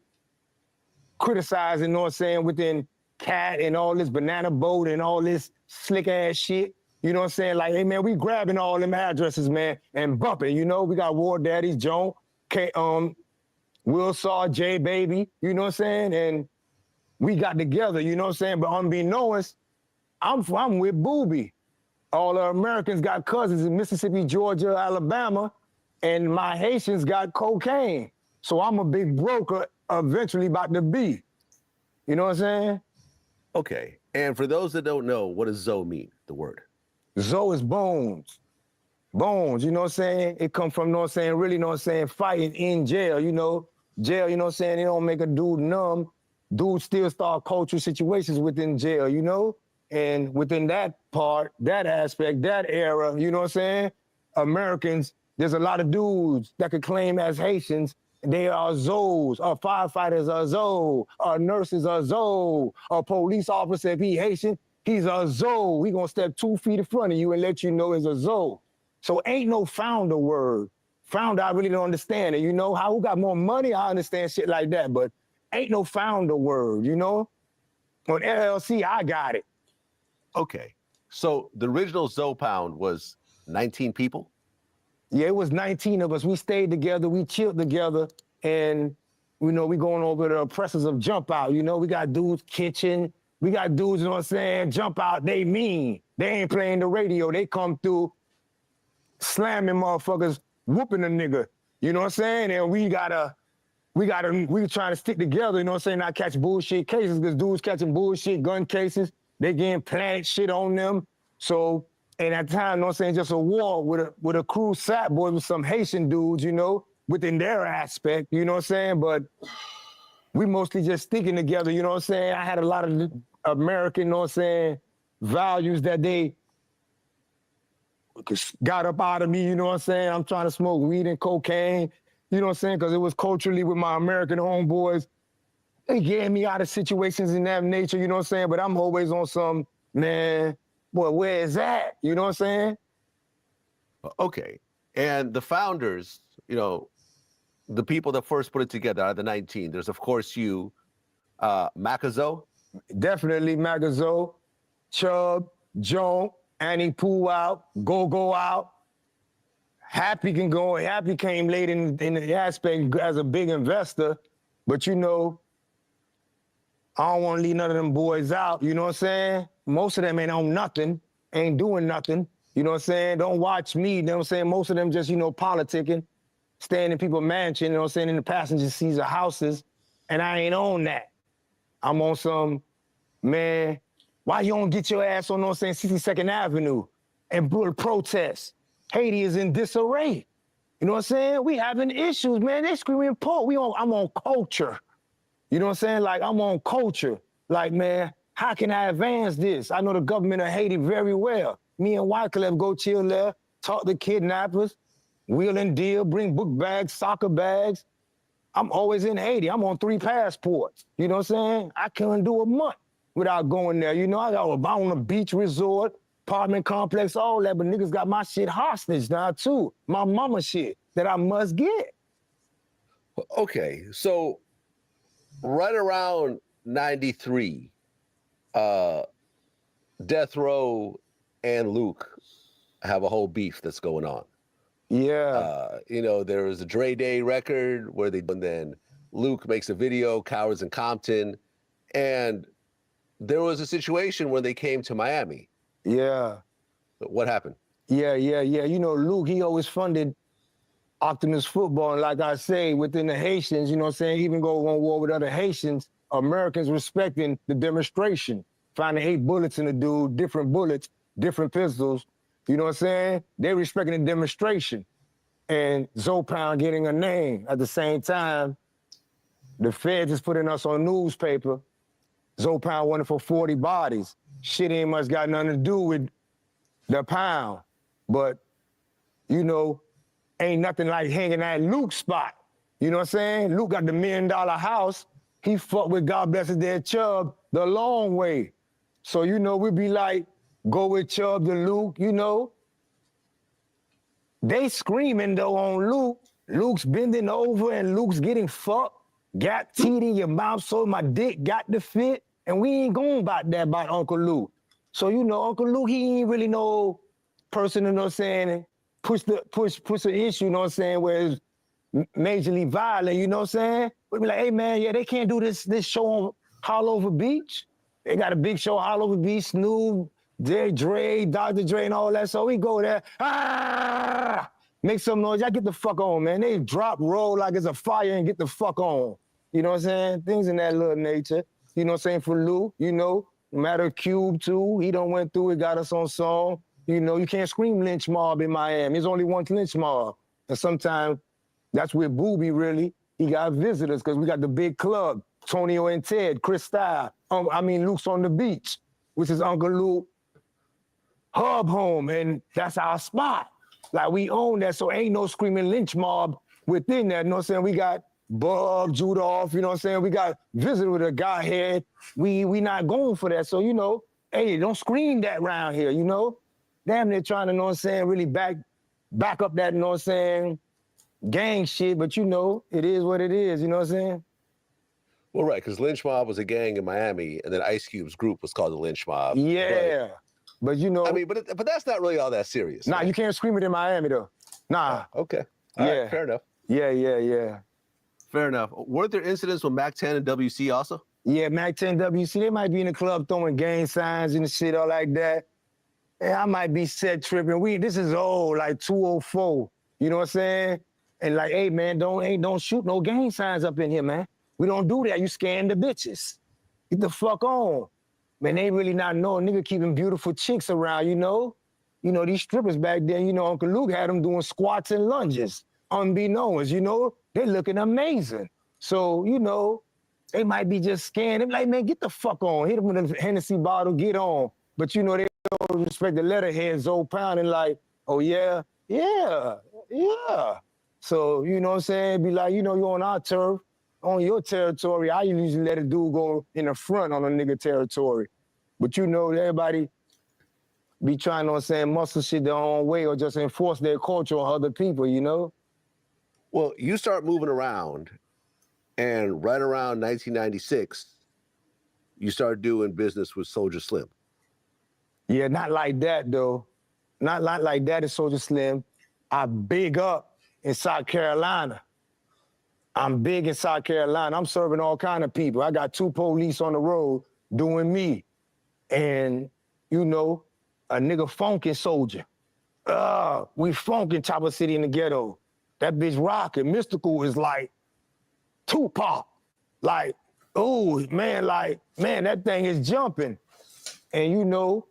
criticizing, you know what I'm saying, within Cat and all this banana boat and all this slick ass shit. You know what I'm saying? Like, hey man, we grabbing all them addresses, man, and bumping, you know, we got War Daddies, Joan, Will Saw, J Baby, you know what I'm saying? And we got together, you know what I'm saying? But unbeknownst, I'm with Booby. All the Americans got cousins in Mississippi, Georgia, Alabama, and my Haitians got cocaine. So I'm a big broker eventually about to be. You know what I'm saying? Okay. And for those that don't know, what does Zoe mean, the word? Zoe is bones. Bones, you know what I'm saying? It come from, you know what I'm saying, really, you know what I'm saying, fighting in jail, you know? Jail, you know what I'm saying, it don't make a dude numb. Dudes still start cultural situations within jail, you know? And within that part, that aspect, that era, you know what I'm saying? Americans, there's a lot of dudes that could claim as Haitians. They are Zoes. Our firefighters are Zoe. Our nurses are Zoe. Our police officer, if he Haitian, he's a Zoe. We gonna step 2 feet in front of you and let you know it's a Zoe. So ain't no founder word. Founder, I really don't understand it. You know, who got more money, I understand shit like that, but ain't no founder word, you know? On LLC, I got it. Okay. So the original Zoe Pound was 19 people? Yeah, it was 19 of us. We stayed together, we chilled together, and, you know, we going over the oppressors of Jump Out. You know, we got dudes kitchen, we got dudes, you know what I'm saying, Jump Out, they mean. They ain't playing the radio. They come through slamming motherfuckers, whooping a nigga. You know what I'm saying? And we trying to stick together, you know what I'm saying, not catch bullshit cases, because dudes catching bullshit gun cases, they getting planted shit on them. So, and at the time, you know what I'm saying, just a war with a crew sat boys with some Haitian dudes, you know, within their aspect, you know what I'm saying? But we mostly just sticking together, you know what I'm saying? I had a lot of American, you know what I'm saying, values that they got up out of me, you know what I'm saying? I'm trying to smoke weed and cocaine, you know what I'm saying? Because it was culturally with my American homeboys. They getting me out of situations in that nature, you know what I'm saying? But I'm always on some, man, boy, where is that? You know what I'm saying? Okay. And the founders, you know, the people that first put it together are the 19. There's, of course, you, Macazo. Definitely Macazo, Chubb, Joan, Annie Pooh out, Go out. Happy can go. Happy came late in the aspect as a big investor, but you know, I don't want to leave none of them boys out. You know what I'm saying? Most of them ain't on nothing, ain't doing nothing. You know what I'm saying? Don't watch me. You know what I'm saying? Most of them just, you know, politicking, staying in people's mansion, you know what I'm saying, in the passenger seats of houses, and I ain't on that. I'm on some, man, why you don't get your ass on, you know what I'm saying, 62nd Avenue and protest? Haiti is in disarray. You know what I'm saying? We having issues, man. They screaming poor. I'm on culture. You know what I'm saying? Like, I'm on culture. Like, man, how can I advance this? I know the government of Haiti very well. Me and Wyclef go chill there, talk to kidnappers, wheel and deal, bring book bags, soccer bags. I'm always in Haiti. I'm on 3 passports. You know what I'm saying? I couldn't do a month without going there. You know, I on a beach resort, apartment complex, all that, but niggas got my shit hostage now too. My mama shit that I must get. Okay, so right around 93, Death Row and Luke have a whole beef that's going on. Yeah. You know, there was a Dre Day record where and then Luke makes a video, Cowards in Compton, and there was a situation where they came to Miami. Yeah. What happened? Yeah. You know, Luke, he always funded Optimus football. And like I say, within the Haitians, you know what I'm saying, even go on war with other Haitians, Americans respecting the demonstration, finding 8 bullets in the dude, different bullets, different pistols. You know what I'm saying? They respecting the demonstration. And Zoe Pound getting a name. At the same time, the feds is putting us on newspaper. Zoe Pound wanted for 40 bodies. Shit ain't much got nothing to do with the pound. But, you know, ain't nothing like hanging at Luke's spot. You know what I'm saying? Luke got the $1 million house. He fucked with God bless his dead Chubb the long way. So, you know, we be like, go with Chubb to Luke, you know. They screaming though on Luke. Luke's bending over and Luke's getting fucked. Got teeth in your mouth so my dick got the fit. And we ain't going about that about Uncle Luke. So, you know, Uncle Luke, he ain't really no person, you know what I'm saying, push the issue, you know what I'm saying, where it's majorly violent, you know what I'm saying? We be like, hey man, yeah, they can't do this show on Hollover Beach. They got a big show on Hollover Beach, Snoop, Dre, Dr. Dre and all that. So we go there, make some noise. Y'all get the fuck on, man. They drop, roll like it's a fire and get the fuck on. You know what I'm saying? Things in that little nature. You know what I'm saying? For Lou, you know, no matter Cube too, he done went through it, got us on song. You know, you can't scream lynch mob in Miami. There's only one lynch mob. And sometimes that's where Booby really, he got visitors because we got the big club, Tonio and Ted, Chris Style. Luke's on the beach, which is Uncle Luke hub home, and that's our spot. Like, we own that, so ain't no screaming lynch mob within that, you know what I'm saying? We got Bub, Judoff, you know what I'm saying? We got visitor with a guy head. We not going for that, so, you know, hey, don't scream that around here, you know? Damn, they're trying to, you know what I'm saying, really back up that, you know what I'm saying, gang shit, but you know, it is what it is, you know what I'm saying? Well, right, because Lynch Mob was a gang in Miami, and then Ice Cube's group was called the Lynch Mob. Yeah, but you know... I mean, but that's not really all that serious. Nah, right? You can't scream it in Miami, though. Nah. Oh, okay. All right, fair enough. Yeah. Fair enough. Weren't there incidents with Mac 10 and WC also? Yeah, Mac 10, WC, they might be in the club throwing gang signs and shit all like that. And I might be set tripping. This is old, like 204. You know what I'm saying? And like, hey man, don't shoot no gang signs up in here, man. We don't do that. You scaring the bitches. Get the fuck on. Man, they really not know. Nigga keeping beautiful chicks around, you know? You know, these strippers back then, you know, Uncle Luke had them doing squats and lunges, unbeknownst, you know? They looking amazing. So, you know, they might be just scaring them. Like, man, get the fuck on. Hit them with a Hennessy bottle, get on. But, you know, they don't respect the letterhead, Zoe Pounding like, oh, yeah. So, you know what I'm saying? Be like, you know, you're on our turf, on your territory. I usually let a dude go in the front on a nigga territory. But, you know, everybody be trying, you know what I'm saying, muscle shit their own way or just enforce their culture on other people, you know? Well, you start moving around, and right around 1996, you start doing business with Soulja Slim. Yeah, not like that, though. Not like that is Soulja Slim. I big up in South Carolina. I'm big in South Carolina. I'm serving all kind of people. I got 2 police on the road doing me. And, you know, a nigga funkin' Soulja. We funkin' Chopper City in the ghetto. That bitch rockin'. Mystical is like Tupac. Like, oh, man, that thing is jumping. And, you know,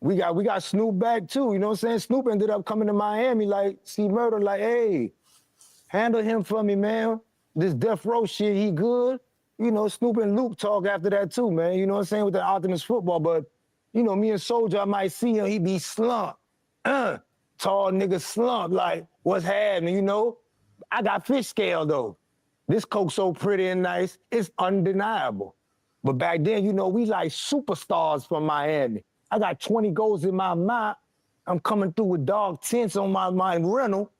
we got Snoop back too, you know what I'm saying? Snoop ended up coming to Miami, like, see Murder, like, hey, handle him for me, man. This death row shit, he good. You know, Snoop and Luke talk after that too, man. You know what I'm saying, with the Optimus football. But, you know, me and Soulja, I might see him, he be slumped. Tall nigga slumped, like, what's happening, you know? I got fish scale, though. This coke so pretty and nice, it's undeniable. But back then, you know, we like superstars from Miami. I got 20 goals in my mouth. I'm coming through with dog tents on my rental.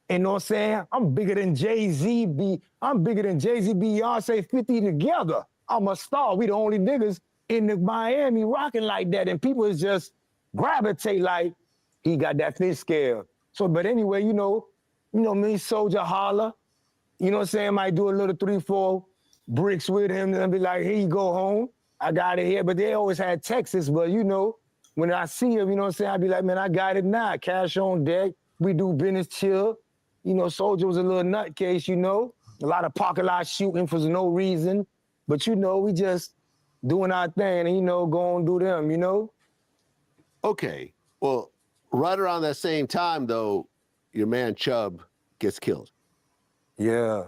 And you know what I'm saying? I'm bigger than Jay-Z, I'm bigger than Jay-Z, Beyonce, 50 together. I'm a star. We the only niggas in the Miami rocking like that. And people is just gravitate like, he got that fish scale. So, but anyway, you know me, Soulja holler. You know what I'm saying? Might do a little 3-4 bricks with him and be like, here you go home. I got it here. But they always had Texas. But, you know, when I see him, you know what I'm saying? I be like, man, I got it now. Cash on deck. We do business chill. You know, Soulja was a little nutcase, you know. A lot of pocket lot shooting for no reason. But, you know, we just doing our thing and, you know, go and do them, you know? Okay. Well, right around that same time, though, your man Chubb gets killed. Yeah.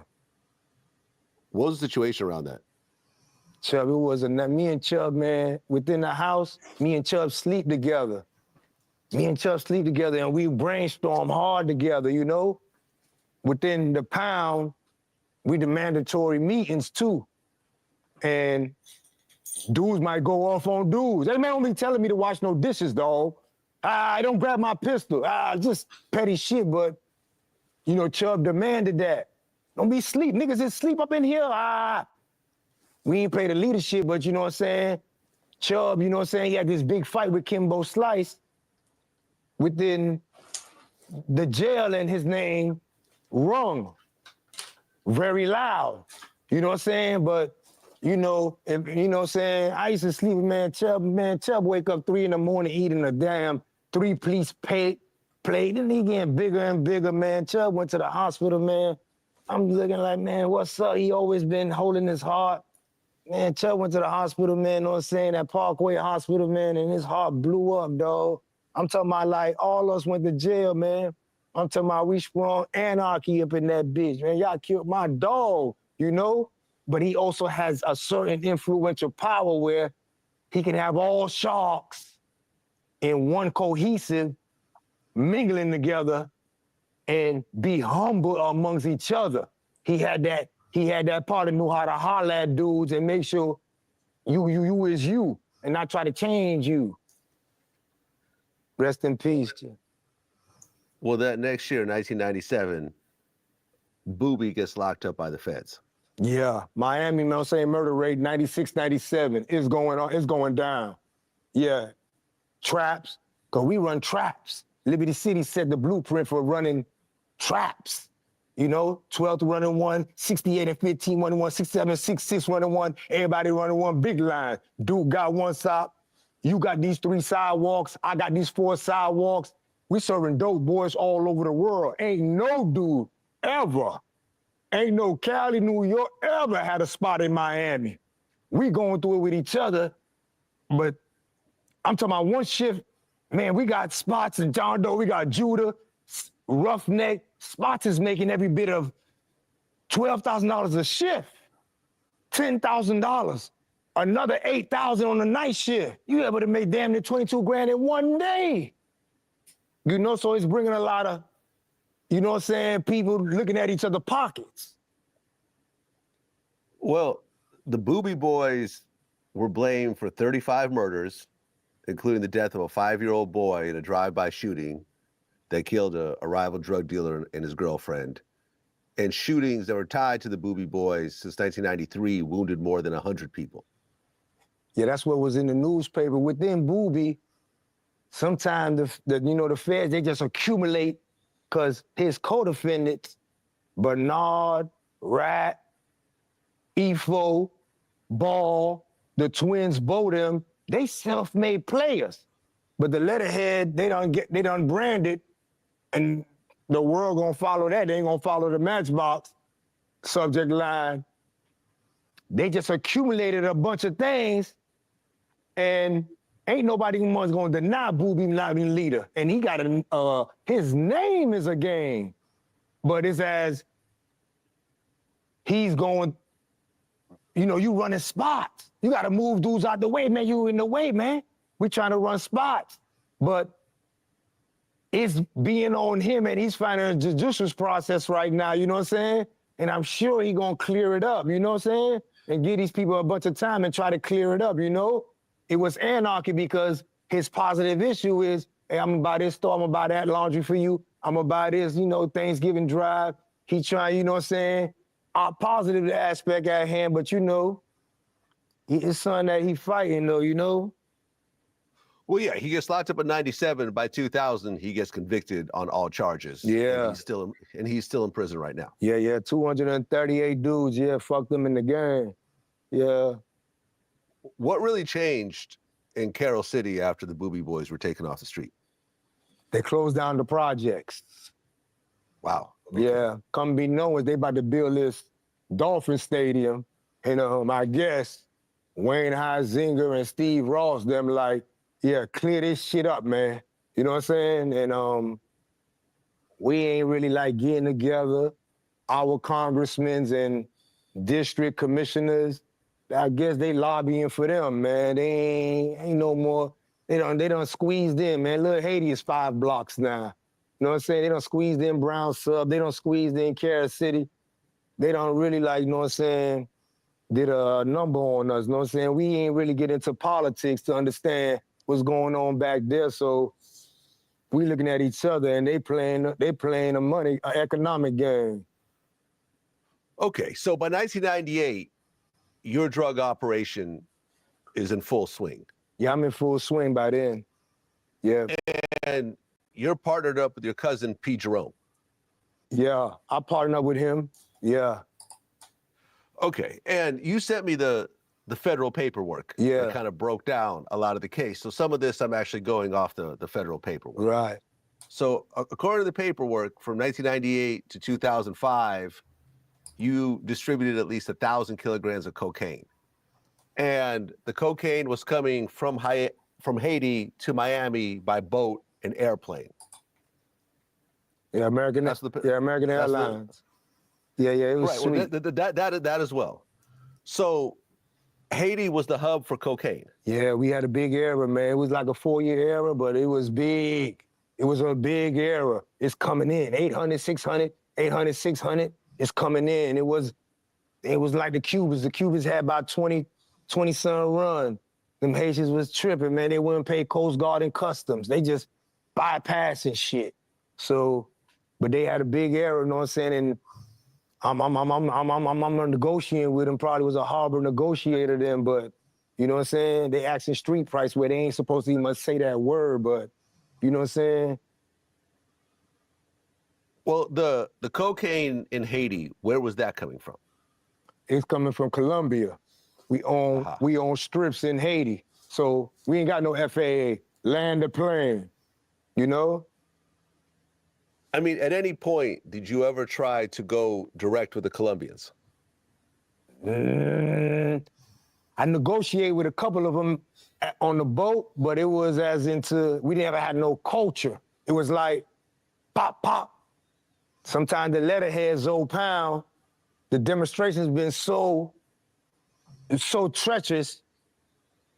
What was the situation around that? Chubb, me and Chubb, man, within the house, me and Chubb sleep together. Me and Chubb sleep together and we brainstorm hard together, you know? Within the pound, we do mandatory meetings too. And dudes might go off on dudes. That man don't be telling me to wash no dishes, dog. Don't grab my pistol. Just petty shit, but, you know, Chubb demanded that. Don't be sleep. Niggas is sleep up in here. We ain't play the leadership, but you know what I'm saying? Chubb, you know what I'm saying? He had this big fight with Kimbo Slice within the jail, and his name rung very loud. You know what I'm saying? But, you know, you know what I'm saying? I used to sleep with Chubb wake up 3 in the morning eating a damn 3-piece plate. Then he getting bigger and bigger, man. Chubb went to the hospital, man. I'm looking like, man, what's up? He always been holding his heart. Man, Chubb went to the hospital, man, you know what I'm saying? That Parkway Hospital, man, and his heart blew up, dog. I'm talking about, like, all of us went to jail, man. I'm talking about we sprung anarchy up in that bitch, man. Y'all killed my dog, you know? But he also has a certain influential power where he can have all sharks in one cohesive mingling together and be humble amongst each other. He had that part that knew how to holler at dudes and make sure you is you and not try to change you. Rest in peace, Jim. Well, that next year, 1997, Booby gets locked up by the feds. Yeah, Miami, man, I'm saying murder rate 96, 97 is going down. Yeah, traps, because we run traps. Liberty City set the blueprint for running traps. You know, 12th running one, 68 and 15 running one, 67, 66 running one, everybody running one big line. Dude got one stop, you got these 3 sidewalks, I got these 4 sidewalks. We serving dope boys all over the world. Ain't no dude ever, ain't no Cali, New York ever had a spot in Miami. We going through it with each other, but I'm talking about one shift, man, we got Spots in John Doe, we got Judah, Roughneck. Spots is making every bit of $12,000 a shift, $10,000, another $8,000 on the night shift. You able to make damn near 22 grand in one day. You know, so it's bringing a lot of, you know what I'm saying, people looking at each other's pockets. Well, the Booby Boys were blamed for 35 murders, including the death of a 5-year-old boy in a drive-by shooting that killed a rival drug dealer and his girlfriend. And shootings that were tied to the Booby Boys since 1993 wounded more than 100 people. Yeah, that's what was in the newspaper. Within Booby, sometimes the feds, they just accumulate because his co-defendants, Bernard, Rat, Efo, Ball, the twins, Bodem, they self-made players. But the letterhead, they done branded, and the world gonna follow that. They ain't gonna follow the Matchbox subject line. They just accumulated a bunch of things, and ain't nobody gonna deny Booby not being leader. And he got his name is a game, but it's as he's going, you know, you running spots. You gotta move dudes out the way, man. You in the way, man. We trying to run spots, but it's being on him, and he's finding a judicial process right now, you know what I'm saying? And I'm sure he gonna clear it up, you know what I'm saying? And give these people a bunch of time and try to clear it up, you know? It was anarchy because his positive issue is, hey, I'm gonna buy this store, I'm gonna buy that laundry for you, I'm gonna buy this, you know, Thanksgiving drive. He trying, you know what I'm saying? Positive aspect at hand, but you know, his son that he fighting though, you know? Well, yeah, he gets locked up in 97. By 2000, he gets convicted on all charges. Yeah. And he's still in prison right now. Yeah, 238 dudes, yeah, fucked them in the game. Yeah. What really changed in Carroll City after the Booby Boys were taken off the street? They closed down the projects. Wow. Okay. Yeah, come be known as they about to build this Dolphin Stadium. And I guess Wayne Huizenga and Steve Ross, them like, yeah, clear this shit up, man. You know what I'm saying? And we ain't really like getting together. Our congressmen and district commissioners, I guess they lobbying for them, man. They ain't no more They done squeezed in, man. Little Haiti is 5 blocks now. You know what I'm saying? They done squeezed in Brown Sub. They done squeezed in Carol City. They don't really you know what I'm saying, did a number on us. You know what I'm saying? We ain't really get into politics to understand what's going on back there. So we looking at each other and they playing a money, an economic game. Okay, so by 1998, your drug operation is in full swing. Yeah, I'm in full swing by then. Yeah. And you're partnered up with your cousin, P. Jerome. Yeah, I partnered up with him. Yeah. Okay, and you sent me the federal paperwork. Yeah. That kind of broke down a lot of the case. So some of this I'm actually going off the federal paperwork. Right. So according to the paperwork, from 1998 to 2005, you distributed at least 1,000 kilograms of cocaine. And the cocaine was coming from Haiti to Miami by boat and airplane. Yeah, American Airlines. It was right, sweet. Well, that as well. So Haiti was the hub for cocaine. Yeah, we had a big era, man. It was like a 4-year era, but it was big. It was a big era. It's coming in. 800, 600, 800, 600. It's coming in. It was like the Cubans. The Cubans had about 20-some run. Them Haitians was tripping, man. They wouldn't pay Coast Guard and Customs. They just bypassing shit. So, but they had a big era, you know what I'm saying? And I'm negotiating with them. Probably was a harbor negotiator then, but you know what I'm saying? They asking street price where they ain't supposed to even say that word, but you know what I'm saying? Well, the cocaine in Haiti, where was that coming from? It's coming from Colombia. We own strips in Haiti. So we ain't got no FAA, land the plane, you know? I mean, at any point, did you ever try to go direct with the Colombians? I negotiated with a couple of them on the boat, but it was we never had no culture. It was like, pop, pop. Sometimes the letterheads old pound, the demonstration's been so treacherous,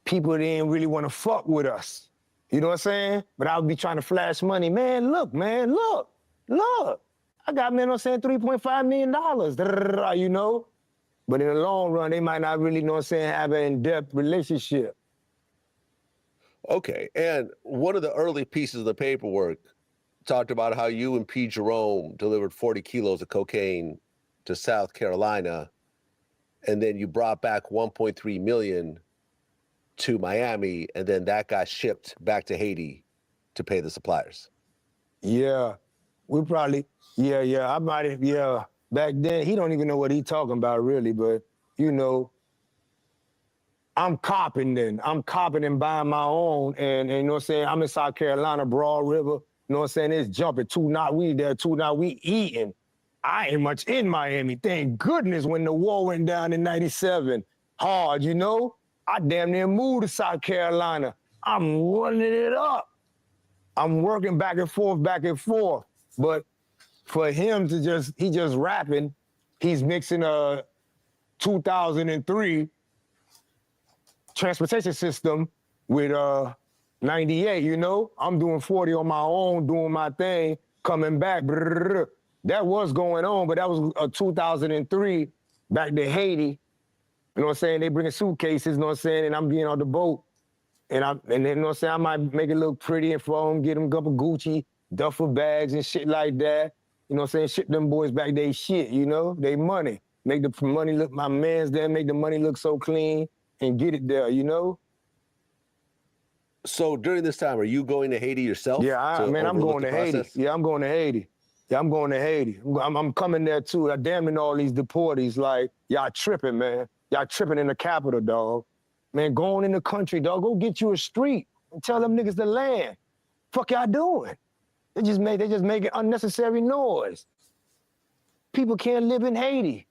people didn't really want to fuck with us. You know what I'm saying? But I would be trying to flash money. Man, look. I got, man, I'm saying, $3.5 million, you know? But in the long run, they might not really, know what I'm saying, have an in-depth relationship. Okay, and one of the early pieces of the paperwork talked about how you and P. Jerome delivered 40 kilos of cocaine to South Carolina, and then you brought back 1.3 million to Miami, and then that got shipped back to Haiti to pay the suppliers. Yeah, we probably, I might have, back then, he don't even know what he talking about really, but you know, I'm copping then. I'm copping and buying my own, and you know what I'm saying? I'm in South Carolina, Broad River, you know what I'm saying? It's jumping, 2 knot, we there, 2 knot, we eating. I ain't much in Miami, thank goodness when the war went down in 97, hard, you know? I damn near moved to South Carolina. I'm running it up. I'm working back and forth. But for him to he just rapping, he's mixing a 2003 transportation system with 98, you know? I'm doing 40 on my own, doing my thing, coming back. That was going on, but that was a 2003 back to Haiti. You know what I'm saying? They bringing suitcases, you know what I'm saying? And I'm being on the boat. And then, you know what I'm saying? I might make it look pretty and for them, get them a couple Gucci duffel bags and shit like that. You know what I'm saying? Ship them boys back they shit, you know? They money. Make the money look, my man's there, make the money look so clean and get it there, you know? So during this time, are you going to Haiti yourself? Yeah, I'm going to Haiti. Yeah, I'm going to Haiti. I'm coming there too. I damn in all these deportees, like, y'all tripping, man. Y'all tripping in the capital, dog. Man, going in the country, dog. Go get you a street and tell them niggas to land. Fuck y'all doing? They just making unnecessary noise. People can't live in Haiti.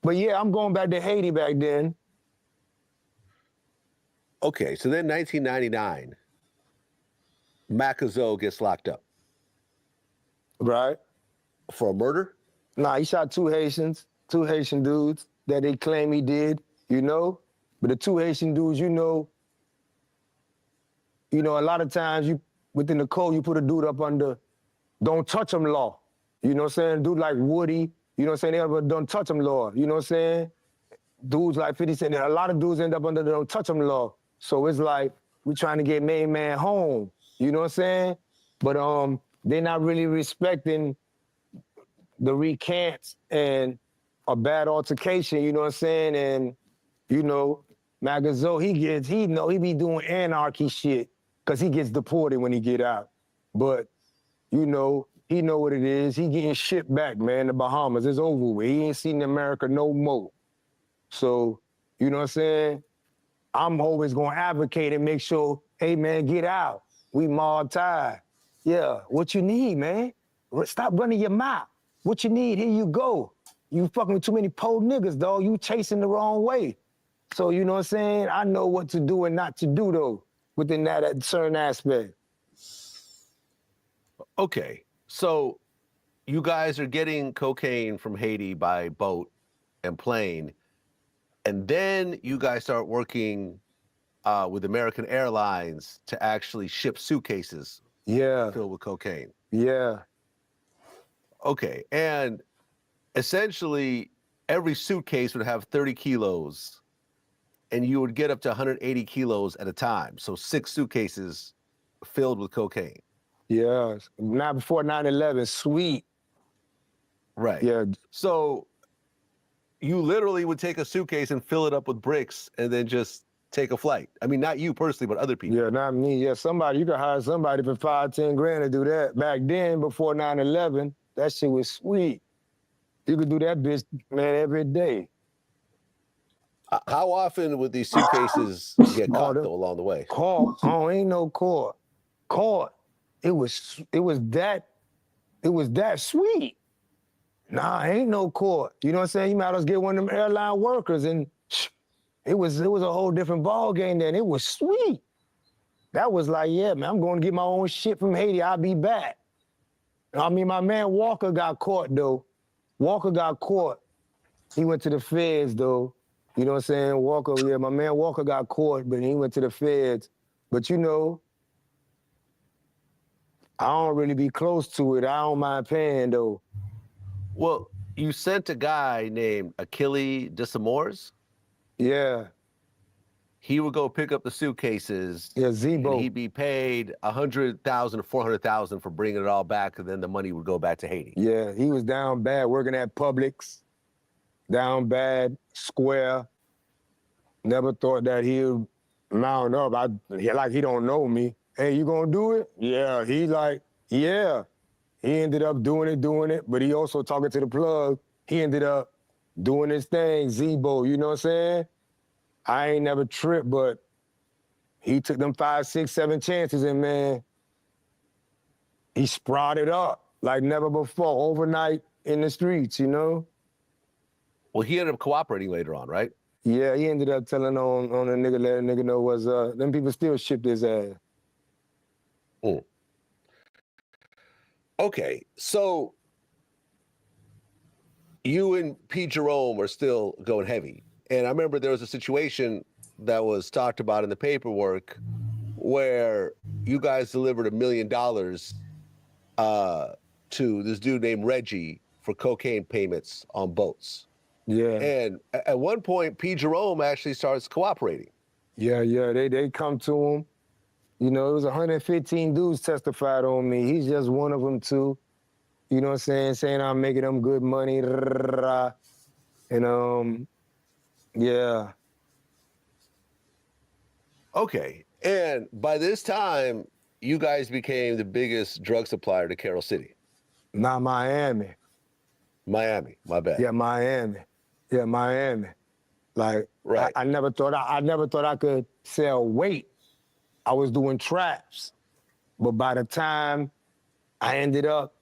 But yeah, I'm going back to Haiti back then. Okay, so then 1999, Macazo gets locked up. Right. For a murder? Nah, he shot 2 Haitian dudes that they claim he did, you know? But the 2 Haitian dudes, you know, You know, a lot of times within the code, you put a dude up under don't touch him law. You know what I'm saying? Dude like Woody, you know what I'm saying? They don't touch him law. You know what I'm saying? Dudes like 50 Cent, a lot of dudes end up under the don't touch him law. So it's like, we trying to get main man home. You know what I'm saying? But they're not really respecting the recants and a bad altercation, you know what I'm saying? And, you know, Magazo, he be doing anarchy shit because he gets deported when he get out. But, you know, he know what it is. He getting shipped back, man, to Bahamas. It's over with. He ain't seen America no more. So, you know what I'm saying? I'm always gonna advocate and make sure, hey man, get out. We mob tied. Yeah, what you need, man? Stop running your mouth. What you need, here you go. You fucking with too many po niggas, dog. You chasing the wrong way. So, you know what I'm saying? I know what to do and not to do, though, within that certain aspect. Okay, so you guys are getting cocaine from Haiti by boat and plane, and then you guys start working with American Airlines to actually ship suitcases filled with cocaine. Yeah. Okay, and essentially every suitcase would have 30 kilos, and you would get up to 180 kilos at a time. So 6 suitcases filled with cocaine. Yeah, not before 9/11, sweet. Right. Yeah. So you literally would take a suitcase and fill it up with bricks and then just take a flight. I mean, not you personally, but other people. Yeah, not me. Yeah, somebody, you could hire somebody for 5-10 grand to do that. Back then, before 9/11, that shit was sweet. You could do that bitch, man, every day. How often would these suitcases get caught though along the way? Caught? Oh, ain't no caught. Caught. It was that sweet. Nah, ain't no caught. You know what I'm saying? You might as well get one of them airline workers, and it was a whole different ball game then. It was sweet. That was like, yeah, man, I'm going to get my own shit from Haiti. I'll be back. I mean, my man Walker got caught though. Walker got caught. He went to the feds though. You know what I'm saying? Walker, yeah, my man Walker got caught, but he went to the feds. But you know, I don't really be close to it. I don't mind paying though. Well, you sent a guy named Achille Desamores? Yeah. He would go pick up the suitcases. Yeah, Zebo. And he'd be paid $100,000 or $400,000 for bringing it all back, and then the money would go back to Haiti. Yeah, he was down bad working at Publix, down bad, Square. Never thought that he'd mount up. Like he don't know me. Hey, you gonna do it? Yeah, he like, yeah. He ended up doing it, but he also talking to the plug. He ended up doing his thing, Zebo, you know what I'm saying? I ain't never tripped, but he took them 5, 6, 7 chances, and man, he sprouted up like never before, overnight in the streets, you know? Well, he ended up cooperating later on, right? Yeah, he ended up telling on a nigga, let a nigga know was, them people still shipped his ass. Okay, so you and P. Jerome are still going heavy. And I remember there was a situation that was talked about in the paperwork where you guys delivered $1 million to this dude named Reggie for cocaine payments on boats. Yeah. And at one point, P. Jerome actually starts cooperating. Yeah, they come to him. You know, it was 115 dudes testified on me. He's just one of them too. You know what I'm saying I'm making them good money. And yeah. Okay, and by this time, you guys became the biggest drug supplier to Carroll City. Not Miami. Miami, my bad. Yeah, Miami. Yeah, Miami. Like, right. I never thought I could sell weight. I was doing traps. But by the time I ended up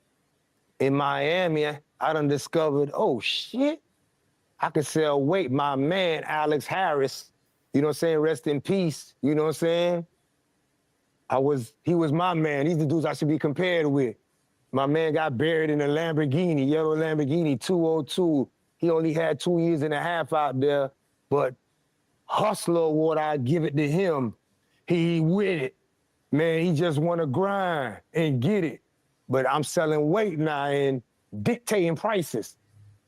in Miami, I done discovered, oh shit, I could sell weight. My man, Alex Harris, you know what I'm saying? Rest in peace, you know what I'm saying? He was my man. These are the dudes I should be compared with. My man got buried in a Lamborghini, yellow Lamborghini 202. He only had 2.5 years out there, but Hustler Award, I give it to him. He with it. Man, he just want to grind and get it. But I'm selling weight now and dictating prices.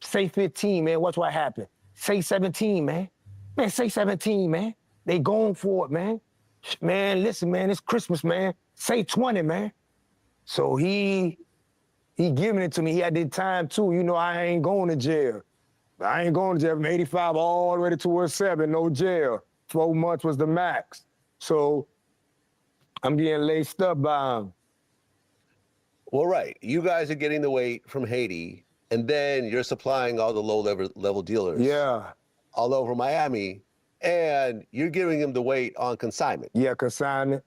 Say 15, man, watch what happened. Say 17, man. Man, say 17, man. They going for it, man. Man, listen, man, it's Christmas, man. Say 20, man. So he giving it to me. He had the time too. You know, I ain't going to jail. I ain't going to jail from 85 all the way to 207, no jail. 12 months was the max. So I'm getting laced up by him. Well, right. You guys are getting the weight from Haiti, and then you're supplying all the low level dealers. Yeah. All over Miami, and you're giving them the weight on consignment. Yeah, consignment.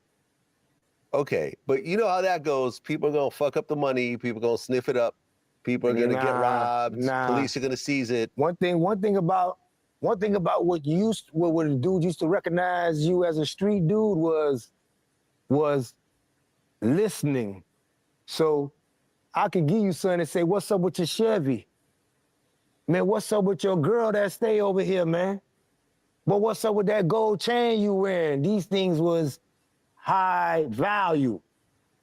Okay, but you know how that goes. People are gonna fuck up the money. People are gonna sniff it up. People are gonna get robbed. Police are gonna seize it. One thing about what a dude used to recognize you as a street dude was listening. So I could give you something and say, "What's up with your Chevy? Man, what's up with your girl that stay over here, man? But what's up with that gold chain you wearing?" These things was high value.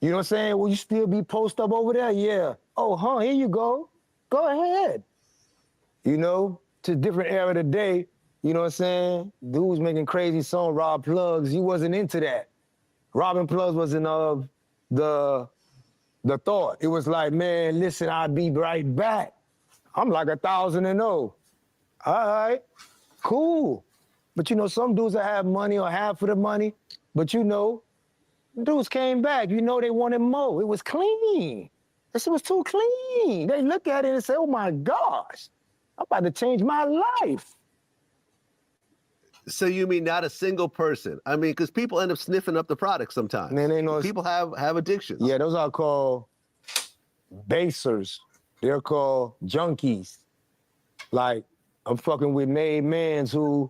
You know what I'm saying? Will you still be post up over there? Yeah. Oh, huh, here you go. Go ahead. You know, to a different era of the day, you know what I'm saying? Dudes making crazy songs, rob plugs. He wasn't into that. Robbing plugs wasn't of the thought. It was like, man, listen, I'll be right back. I'm like 1,000 All right, cool. But you know, some dudes that have money or half of the money, but you know, dudes came back. You know, they wanted more. It was clean. This was too clean. They look at it and say, oh my gosh, I'm about to change my life. So you mean not a single person? I mean, because people end up sniffing up the product sometimes. Man, they know people have addictions. Yeah, those are called basers. They're called junkies. Like, I'm fucking with made mans who,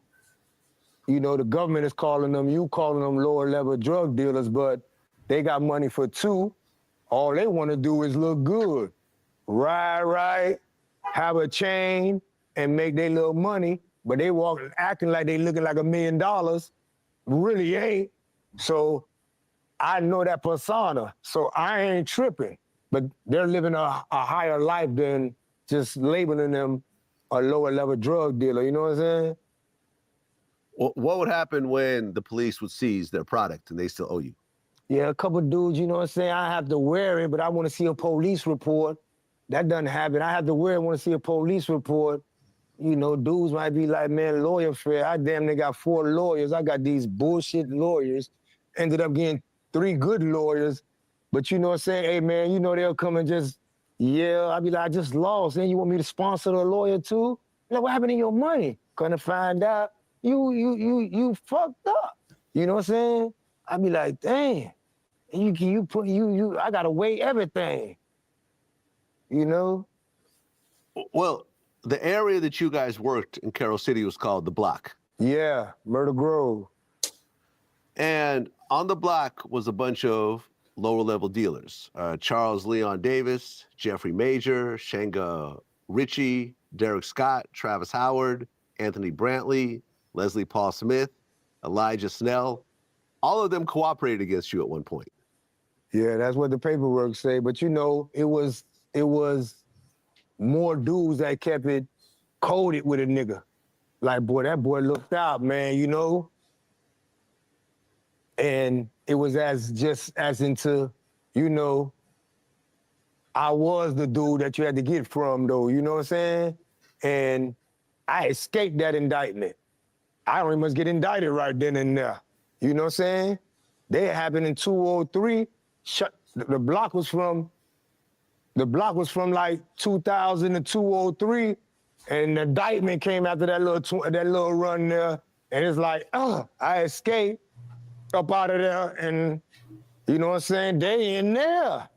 you know, the government is calling them, you calling them lower level drug dealers, but they got money for two. All they want to do is look good. Right, have a chain and make their little money, but they walking, acting like they looking like $1 million. Really ain't. So I know that persona, so I ain't tripping. But they're living a higher life than just labeling them a lower level drug dealer, you know what I'm saying? What would happen when the police would seize their product and they still owe you? Yeah, a couple dudes, you know what I'm saying? I have to wear it, but I want to see a police report. That doesn't happen. I have to wear it, want to see a police report. You know, dudes might be like, man, lawyer fair. I damn near got 4 lawyers. I got these bullshit lawyers. Ended up getting 3 good lawyers. But you know what I'm saying? Hey, man, you know, they'll come and just, yeah, I'll be like, I just lost. And you want me to sponsor the lawyer too? Like, what happened to your money? Gonna find out you fucked up. You know what I'm saying? I'll be like, dang. And I gotta weigh everything. You know? Well, the area that you guys worked in Carroll City was called The Block. Yeah, Murder Grove. And on the block was a bunch of lower level dealers. Charles Leon Davis, Jeffrey Major, Shenga Ritchie, Derek Scott, Travis Howard, Anthony Brantley, Leslie Paul Smith, Elijah Snell. All of them cooperated against you at one point. Yeah, that's what the paperwork say. But you know, it was more dudes that kept it coded with a nigga. Like, boy, that boy looked out, man, you know? And it was as into, you know, I was the dude that you had to get from, though, you know what I'm saying? And I escaped that indictment. I don't even must get indicted right then and there. You know what I'm saying? They happened in 203. The block was from like 2000 to 203, and the indictment came after that little run there, and it's like, I escaped up out of there, and you know what I'm saying? They in there.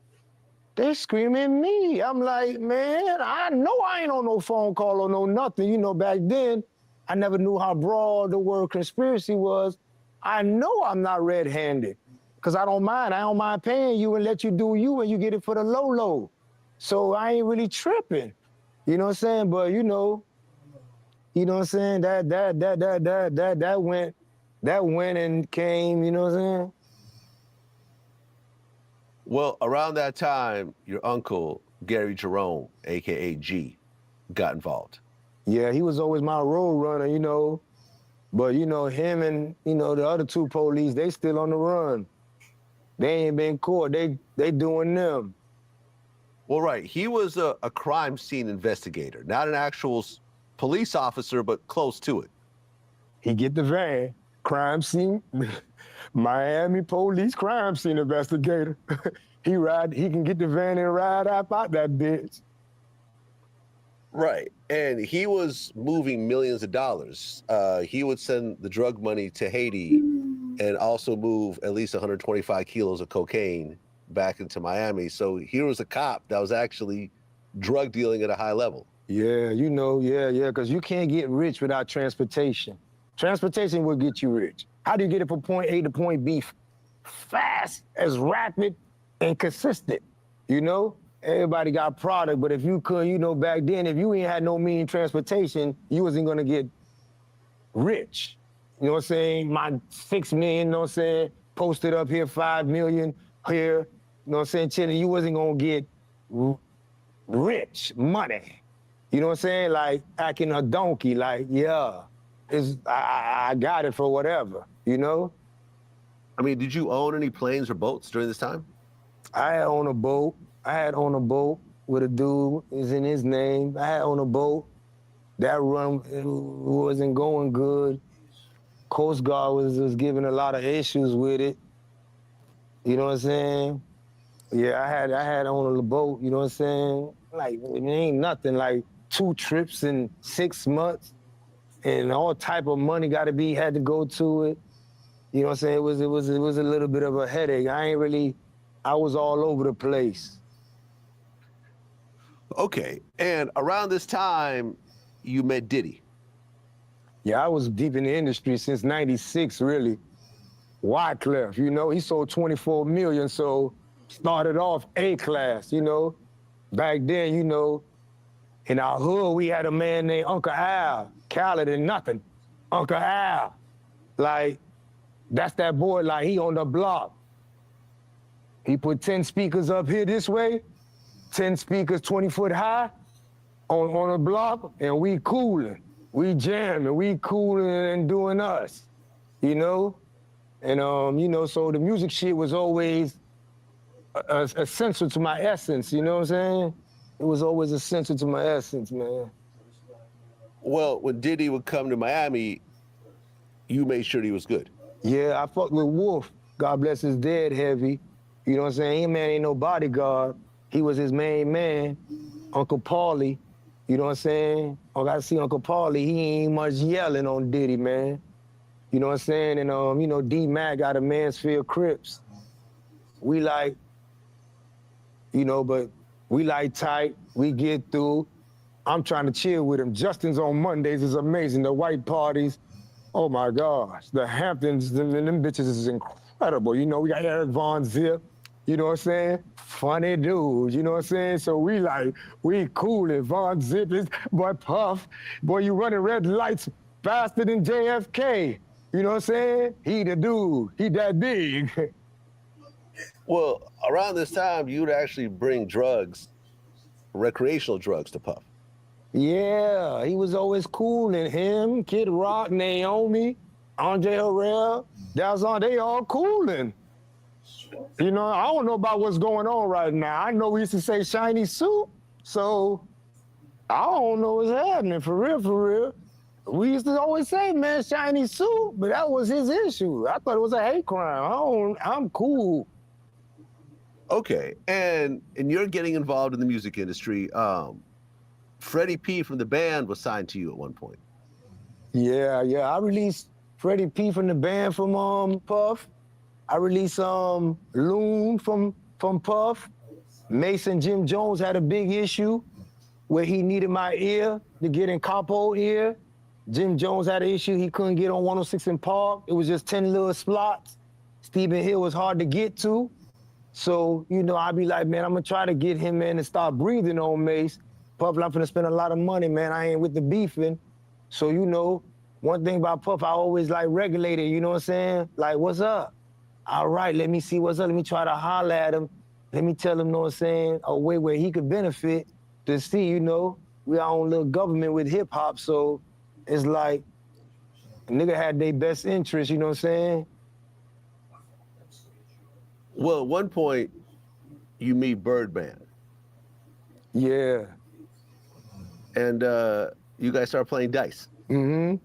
They screaming me. I'm like, man, I know I ain't on no phone call or no nothing. You know, back then, I never knew how broad the word conspiracy was. I know I'm not red-handed, because I don't mind paying you and let you do you, and you get it for the low. So I ain't really tripping. You know what I'm saying? But you know what I'm saying? That went and came, you know what I'm saying? Well, around that time, your uncle, Gary Jerome, aka G, got involved. Yeah, he was always my road runner, you know. But, you know, him and, you know, the other two police, they still on the run. They ain't been caught. They doing them. Well, right. He was a crime scene investigator, not an actual police officer, but close to it. He get the van, crime scene, Miami police crime scene investigator. He can get the van and ride out that bitch. Right. And he was moving millions of dollars. He would send the drug money to Haiti and also move at least 125 kilos of cocaine back into Miami. So here was a cop that was actually drug dealing at a high level. Yeah, you know, yeah, because you can't get rich without transportation. Transportation will get you rich. How do you get it from point A to point B fast, as rapid, and consistent? You know, everybody got product, but if you could, you know, back then, if you ain't had no mean transportation, you wasn't gonna get rich. You know what I'm saying? My 6 million, you know what I'm saying, posted up here, 5 million here, you know what I'm saying, chilling, you wasn't gonna get rich money. You know what I'm saying? Like acting a donkey, like, yeah, I got it for whatever, you know? I mean, did you own any planes or boats during this time? I had owned a boat. I had owned a boat with a dude, is in his name. I had owned a boat. That run wasn't going good. Coast Guard was giving a lot of issues with it. You know what I'm saying? Yeah, I had owned a boat, you know what I'm saying? Like, it ain't nothing, like 2 trips in 6 months and all type of money had to go to it. You know what I'm saying? It was a little bit of a headache. I was all over the place. Okay, and around this time, you met Diddy. Yeah, I was deep in the industry since '96, really. Wyclef, you know, he sold 24 million, so started off A-class, you know. Back then, you know, in our hood, we had a man named Uncle Al, Khaled and nothing. Uncle Al, like, that's that boy, like, he on the block. He put 10 speakers up here this way, 10 speakers 20 foot high on the block, and we cooling. We jamming, we cooling and doing us, you know? And, you know, so the music shit was always essential to my essence, you know what I'm saying? It was always essential to my essence, man. Well, when Diddy would come to Miami, you made sure he was good. Yeah, I fucked with Wolf. God bless his dead heavy. You know what I'm saying? He man ain't no bodyguard. He was his main man, Uncle Paulie. You know what I'm saying? I gotta see Uncle Paulie. He ain't much yelling on Diddy, man. You know what I'm saying? And you know, D-Mac out of Mansfield Crips. We like, you know, but we like tight. We get through. I'm trying to chill with him. Justin's on Mondays is amazing. The white parties, oh my gosh. The Hamptons, them bitches is incredible. You know, we got Eric Von Zip. You know what I'm saying? Funny dude, you know what I'm saying? So we cool it. Von Zip is, boy, Puff. Boy, you running red lights faster than JFK. You know what I'm saying? He the dude, he that big. Well, around this time, you'd actually bring drugs, recreational drugs to Puff. Yeah, he was always cool, and him, Kid Rock, Naomi, Andre Harrell, Dazon, they all coolin'. You know, I don't know about what's going on right now. I know we used to say shiny suit, so I don't know what's happening, for real, for real. We used to always say, man, shiny suit, but that was his issue. I thought it was a hate crime. I'm cool. Okay, and you're getting involved in the music industry. Freddie P from the band was signed to you at one point. Yeah, I released Freddie P from the band from Puff. I released Loon from Puff. Mason Jim Jones had a big issue where he needed my ear to get in Capo ear. Jim Jones had an issue, he couldn't get on 106 in Park. It was just 10 little slots. Stephen Hill was hard to get to. So, you know, I'd be like, man, I'm gonna try to get him in and start breathing on Mace. Puff, I'm gonna spend a lot of money, man. I ain't with the beefing. So, you know, one thing about Puff, I always like regulated, you know what I'm saying? Like, what's up? All right, let me see what's up. Let me try to holler at him. let me tell him, know what I'm saying, a way where he could benefit to see, you know, we our own little government with hip hop. So it's like, a nigga had their best interest, you know what I'm saying? Well, at one point, you meet Birdman. Yeah. And you guys start playing dice. Mm-hmm.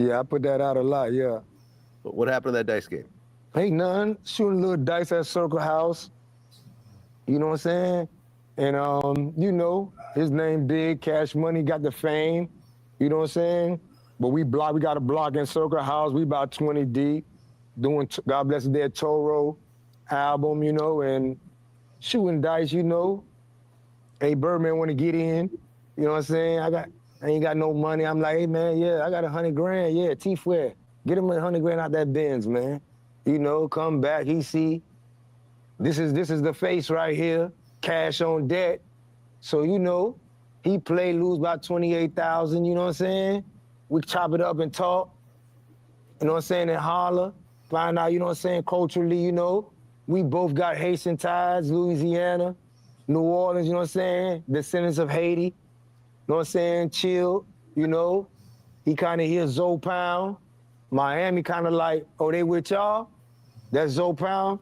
Yeah, I put that out a lot, yeah. What happened to that dice game? Ain't nothing. Shooting little dice at Circle House. You know what I'm saying? And, you know, his name Big, Cash Money, got the fame. You know what I'm saying? But we got a block in Circle House. We about 20 deep, doing God Bless the Dead Toro album, you know, and shooting dice, you know. Hey, Birdman want to get in. You know what I'm saying? I ain't got no money. I'm like, hey, man, yeah, I got 100 grand. Yeah, T-Fware. Get him 100 grand out that Benz, man. You know, come back, he see, this is the face right here, cash on debt. So, you know, he play, lose about 28,000, you know what I'm saying? We chop it up and talk, you know what I'm saying, and holler, find out, you know what I'm saying, culturally, you know, we both got Haitian ties, Louisiana, New Orleans, you know what I'm saying, descendants of Haiti, you know what I'm saying, chill, you know, he kind of hear Zoe Pound, Miami kind of like, oh, they with y'all? That's Zoe Pound.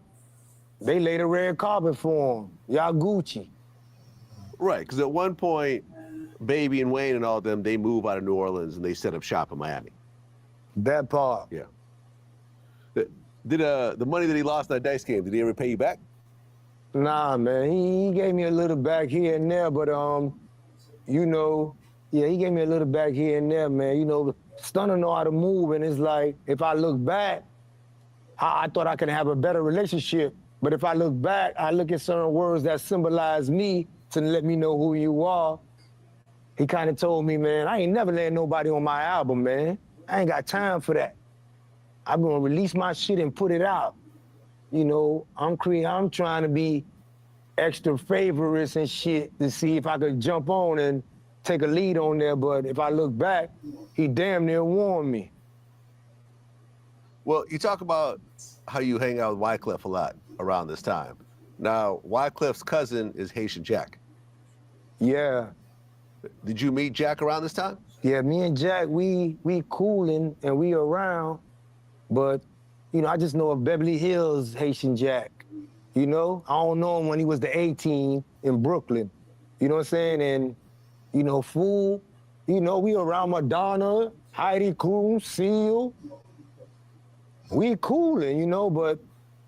They laid a red carpet for him. Y'all Gucci. Right, because at one point, Baby and Wayne and all them, they move out of New Orleans and they set up shop in Miami. That part. Yeah. Did the money that he lost in that dice game, did he ever pay you back? Nah, man, he gave me a little back here and there, but you know, yeah, he gave me a little back here and there, man. You know, Stunner know how to move, and it's like, if I look back, I thought I could have a better relationship. But if I look back, I look at certain words that symbolize me to let me know who you are. He kind of told me, man, I ain't never letting nobody on my album, man. I ain't got time for that. I'm gonna release my shit and put it out. You know, I'm trying to be extra favorites and shit to see if I could jump on and take a lead on there. But if I look back, he damn near warned me. Well, you talk about how you hang out with Wyclef a lot around this time. Now, Wyclef's cousin is Haitian Jack. Yeah. Did you meet Jack around this time? Yeah, me and Jack, we coolin' and we around, but, you know, I just know of Beverly Hills Haitian Jack, you know? I don't know him when he was the 18 in Brooklyn, you know what I'm saying? And, you know, Fool, you know, we around Madonna, Heidi Klum, Seal. We coolin', you know, but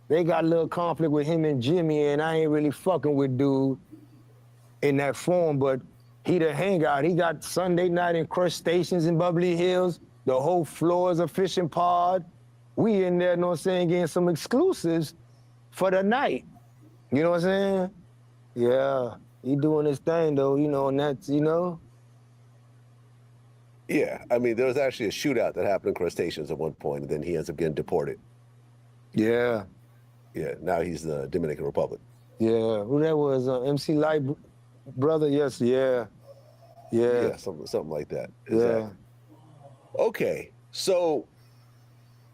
they got a little conflict with him and Jimmy, and I ain't really fucking with dude in that form, but he the hangout. He got Sunday night in Crustaceans in Beverly Hills. The whole floor is a fishing pod. We in there, you know what I'm saying, getting some exclusives for the night. You know what I'm saying? Yeah, he doing his thing though, you know, and that's, you know. Yeah, I mean, there was actually a shootout that happened in Crustaceans at one point, and then he ends up getting deported. Yeah. Yeah, now he's the Dominican Republic. Yeah, who that was? MC Light brother? Yes, yeah. Yeah. Yeah, something like that. Yeah. Exactly. Okay, so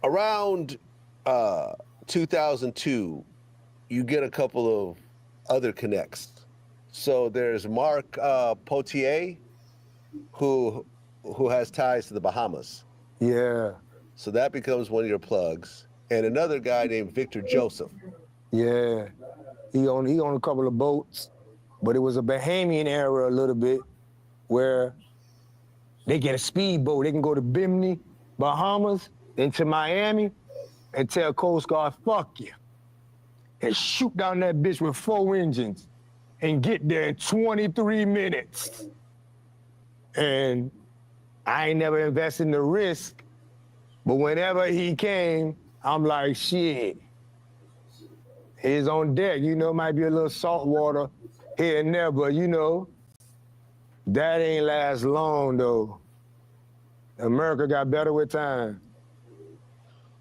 around 2002, you get a couple of other connects. So there's Mark Potier, who has ties to the Bahamas. Yeah. So that becomes one of your plugs. And another guy named Victor Joseph. Yeah. He owned a couple of boats, but it was a Bahamian era a little bit where they get a speedboat. They can go to Bimini, Bahamas, then to Miami, and tell Coast Guard, fuck you. And shoot down that bitch with 4 engines and get there in 23 minutes. And I ain't never invested in the risk, but whenever he came, I'm like, shit. He's on deck, you know, might be a little salt water here and there, but you know, that ain't last long though. America got better with time.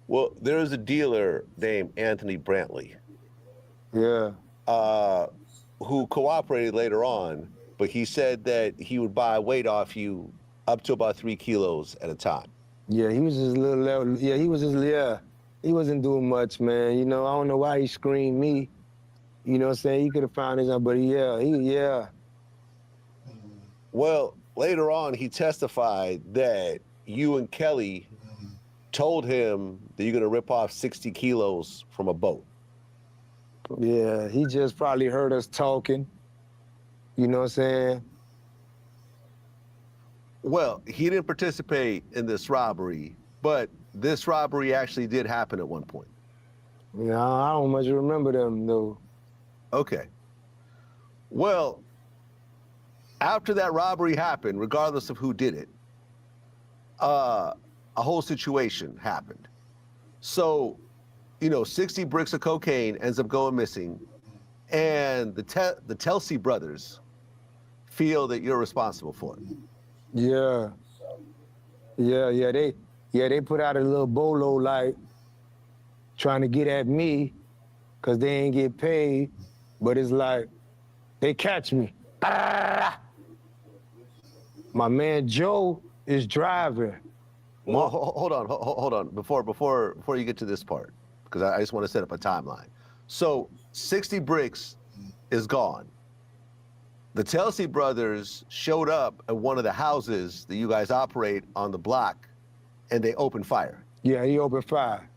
Well, there was a dealer named Anthony Brantley. Yeah. Who cooperated later on, but he said that he would buy weight off you up to about 3 kilos at a time. Yeah, he was just a little level. Yeah, he was just, yeah. He wasn't doing much, man. You know, I don't know why he screened me. You know what I'm saying? He could have found his, but yeah. Well, later on, he testified that you and Kelly told him that you're going to rip off 60 kilos from a boat. Yeah, he just probably heard us talking. You know what I'm saying? Well, he didn't participate in this robbery, but this robbery actually did happen at one point. Yeah, I don't much remember them, though. Okay. Well, after that robbery happened, regardless of who did it, a whole situation happened. So, 60 bricks of cocaine ends up going missing, and the Telsey brothers feel that you're responsible for it. Yeah. They put out a little bolo like trying to get at me because they ain't get paid, but it's like they catch me. My man Joe is driving. Well, hold on. Before you get to this part, because I just want to set up a timeline. So 60 bricks is gone. The Telsey brothers showed up at one of the houses that you guys operate on the block, and they opened fire. Yeah, he opened fire.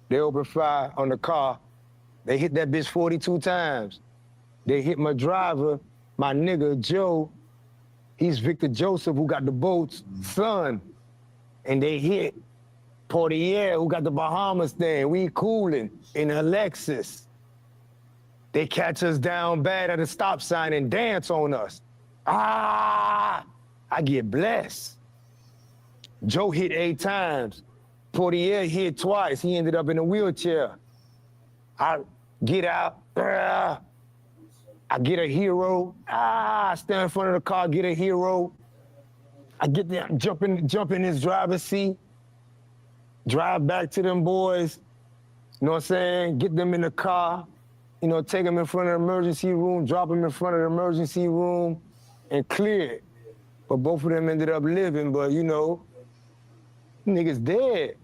They opened fire on the car. They hit that bitch 42 times. They hit my driver, my nigga Joe. He's Victor Joseph, who got the boat's son. And they hit Portier, who got the Bahamas thing. We cooling in a Lexus. They catch us down bad at a stop sign and dance on us. I get blessed. Joe hit 8 times. Portier hit twice. He ended up in a wheelchair. I get out. I get a hero. I stand in front of the car, get a hero. I get there, jump in his driver's seat, drive back to them boys, you know what I'm saying? Get them in the car, take them in front of the emergency room, drop them in front of the emergency room, and clear it. But both of them ended up living, but niggas dead,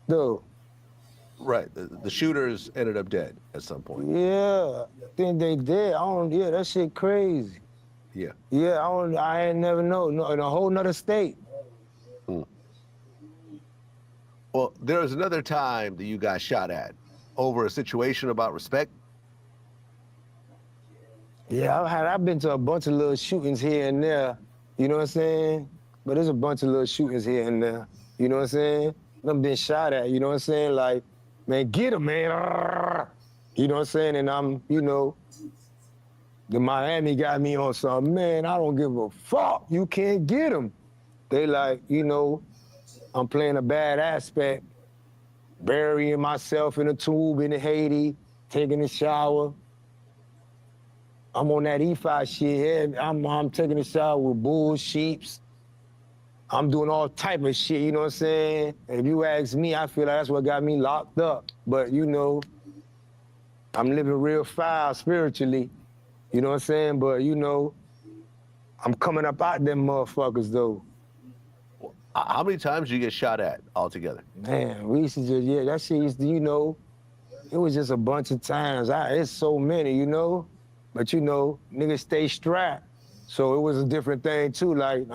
though. Right, the shooters ended up dead at some point. Yeah, I think they dead. That shit crazy. Yeah. Yeah, I ain't never know. No, in a whole nother state. Well, there was another time that you got shot at over a situation about respect. Yeah, I've been to a bunch of little shootings here and there. You know what I'm saying? But there's a bunch of little shootings here and there. You know what I'm saying? I've been shot at. You know what I'm saying? Like, man, get him, man. You know what I'm saying? And I'm, the Miami got me on something, man, I don't give a fuck. You can't get him. They like, I'm playing a bad aspect, burying myself in a tube in Haiti, taking a shower. I'm on that E5 shit. I'm taking a shower with bulls, sheeps. I'm doing all type of shit, you know what I'm saying? If you ask me, I feel like that's what got me locked up. But, I'm living real foul spiritually. You know what I'm saying? But, I'm coming up out them motherfuckers, though. How many times did you get shot at altogether? Man, we used to just, that shit used to, it was just a bunch of times. It's so many, But, niggas stay strapped. So it was a different thing, too. Like,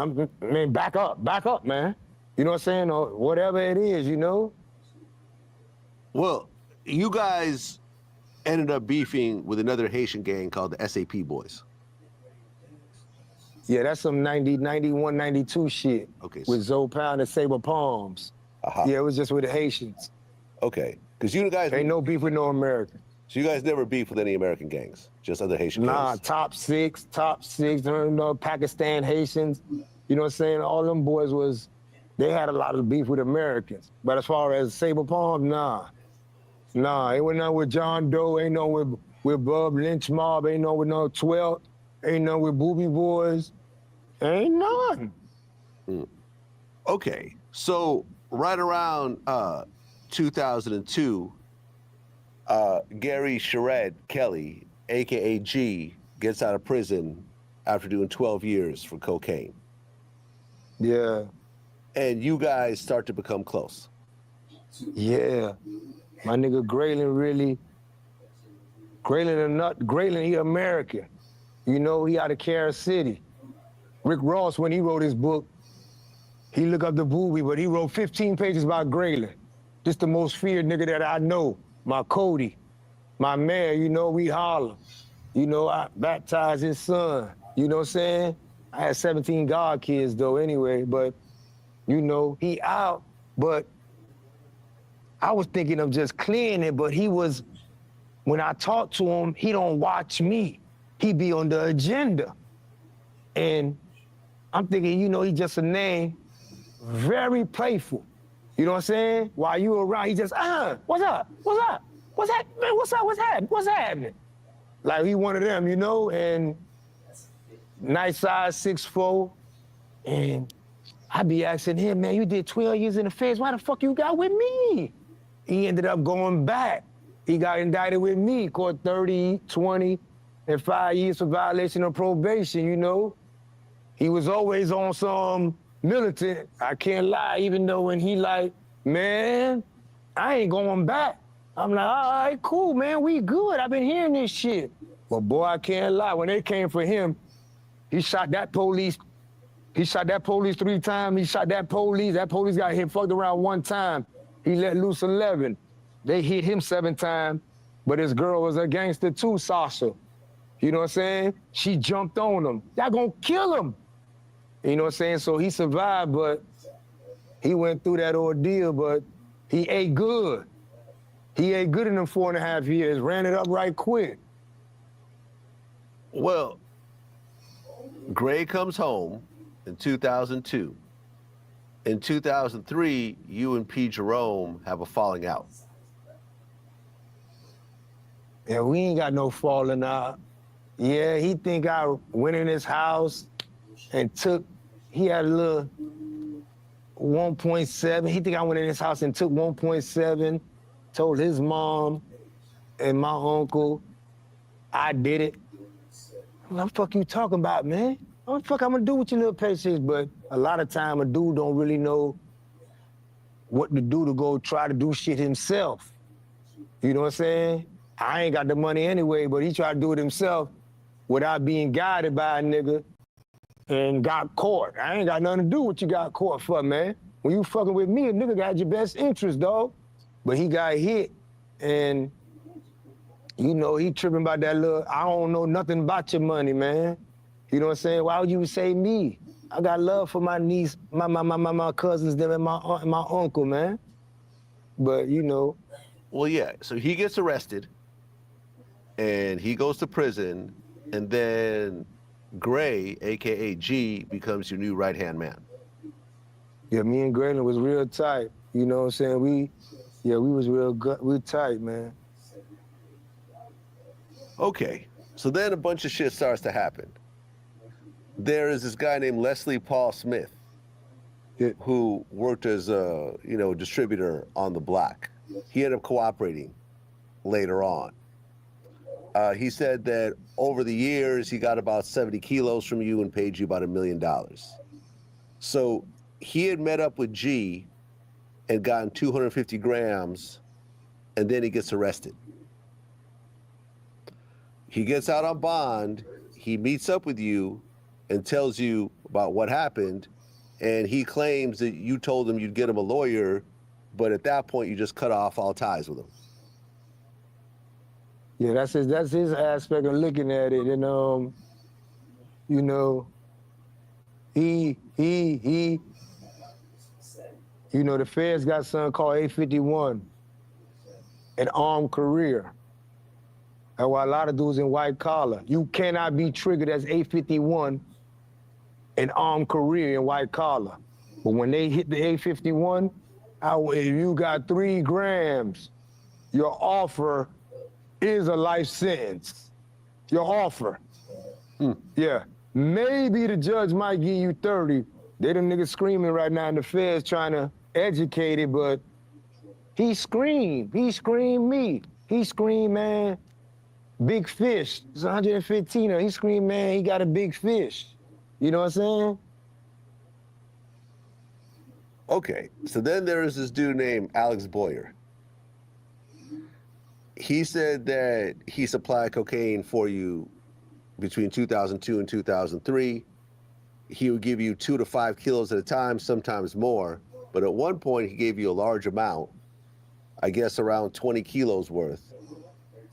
back up, man. You know what I'm saying? Or whatever it is, Well, you guys ended up beefing with another Haitian gang called the SAP Boys. Yeah, that's some 90, 91, 92 shit. Okay. With Zoe Pound and Saber Palms. Yeah, it was just with the Haitians. Okay. Because you guys... Ain't no beef with no American. So you guys never beef with any American gangs? Just other Haitian gangs? Nah, top six, Pakistan, Haitians. You know what I'm saying? All them boys they had a lot of beef with Americans. But as far as Saber Palms, nah. Nah, ain't none with John Doe, ain't none with Bub Lynch Mob, ain't none with no 12, ain't none with Booby Boys, ain't none. Okay, so right around 2002, Gary Sherrod Kelly, AKA G, gets out of prison after doing 12 years for cocaine. Yeah. And you guys start to become close. Yeah. My nigga Graylin really, Graylin, he American. You know, he out of Kansas City. Rick Ross, when he wrote his book, he looked up the booby, but he wrote 15 pages about Graylin. This the most feared nigga that I know. My Cody, my man, you know, we holler. You know, I baptized his son. You know what I'm saying? I had 17 God kids though anyway, but you know, he out. But I was thinking of just clearing it, but he was, when I talk to him, he don't watch me. He be on the agenda. And I'm thinking, you know, he just a name, very playful. You know what I'm saying? While you around, he just, what's up? What's up? What's that? Man, what's up? What's happening? What's happening? Like he one of them, you know, and nice size, 6'4", and I be asking him, man, you did 12 years in the feds, why the fuck you got with me? He ended up going back. He got indicted with me, caught 30, 20, and 5 years for violation of probation, you know? He was always on some militant, I can't lie, even though when he like, man, I ain't going back. I'm like, all right, cool, man, we good. I've been hearing this shit. But boy, I can't lie, when they came for him, he shot that police 3 times. He shot that police got hit fucked around 1 time. He let loose 11. They hit him 7 times, but his girl was a gangster too, Sasha. You know what I'm saying? She jumped on him. Y'all gonna kill him. You know what I'm saying? So he survived, but he went through that ordeal, but he ate good. He ate good in them 4.5 years, ran it up right quick. Well, Gray comes home in 2002. In 2003, you and P. Jerome have a falling out. Yeah, we ain't got no falling out. Yeah, he think I went in his house and he had a little 1.7. He think I went in his house and took 1.7, told his mom and my uncle I did it. What the fuck you talking about, man? What the fuck I'm gonna do with your little patience? But a lot of time a dude don't really know what to do to go try to do shit himself. You know what I'm saying? I ain't got the money anyway, but he tried to do it himself without being guided by a nigga and got caught. I ain't got nothing to do with what you got caught for, man. When you fucking with me, a nigga got your best interest, dog. But he got hit and you know, he tripping about that little, I don't know nothing about your money, man. You know what I'm saying? Why would you say me? I got love for my niece, my cousins, them, and my aunt and my uncle, man. But, you know. Well, yeah, so he gets arrested, and he goes to prison, and then Gray, a.k.a. G, becomes your new right-hand man. Yeah, me and Graylin was real tight. You know what I'm saying? We was real good, we tight, man. Okay, so then a bunch of shit starts to happen. There is this guy named Leslie Paul Smith, who worked as a distributor on the block. He ended up cooperating later on. He said that over the years he got about 70 kilos from you and paid you about $1 million. So he had met up with G and gotten 250 grams, and then he gets arrested. He gets out on bond, he meets up with you and tells you about what happened, and he claims that you told him you'd get him a lawyer, but at that point you just cut off all ties with him. Yeah, that's his aspect of looking at it, and you know, he you know, the feds got something called 851, an armed career. That's why a lot of dudes in white collar, you cannot be triggered as 851, an armed career in white collar. But when they hit the 851, if you got 3 grams, your offer is a life sentence. Your offer. Yeah. Maybe the judge might give you 30. They them niggas screaming right now in the feds trying to educate it, but he screamed. He screamed me. He screamed, man, big fish. It's 115. He screamed, man, he got a big fish. You know what I'm saying? Okay, so then there is this dude named Alex Boyer. He said that he supplied cocaine for you between 2002 and 2003. He would give you 2 to 5 kilos at a time, sometimes more. But at one point, he gave you a large amount, I guess around 20 kilos worth.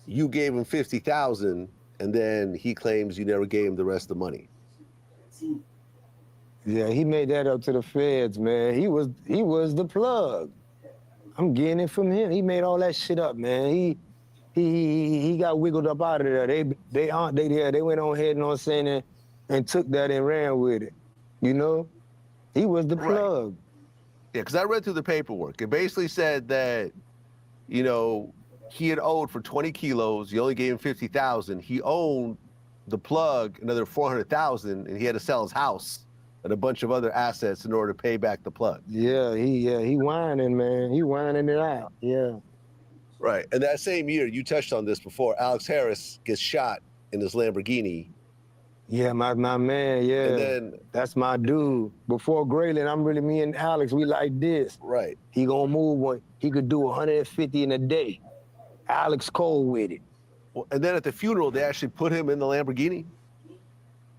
You gave him 50,000, and then he claims you never gave him the rest of the money. Yeah, he made that up to the feds, man. He was the plug. I'm getting it from him. He made all that shit up, man. He got wiggled up out of there. They went on ahead, you know what I'm saying, and took that and ran with it. You know? He was the plug. Yeah, because I read through the paperwork. It basically said that, you know, he had owed for 20 kilos. You only gave him 50,000. He owned the plug another 400,000, and he had to sell his house and a bunch of other assets in order to pay back the plug. Yeah, he whining, man. He whining it out. Yeah. Right. And that same year, you touched on this before, Alex Harris gets shot in his Lamborghini. Yeah, my man, yeah. And then that's my dude. Before Graylin, me and Alex, we like this. Right. He gonna move one. He could do 150 in a day. Alex cold with it. Well, and then at the funeral, they actually put him in the Lamborghini?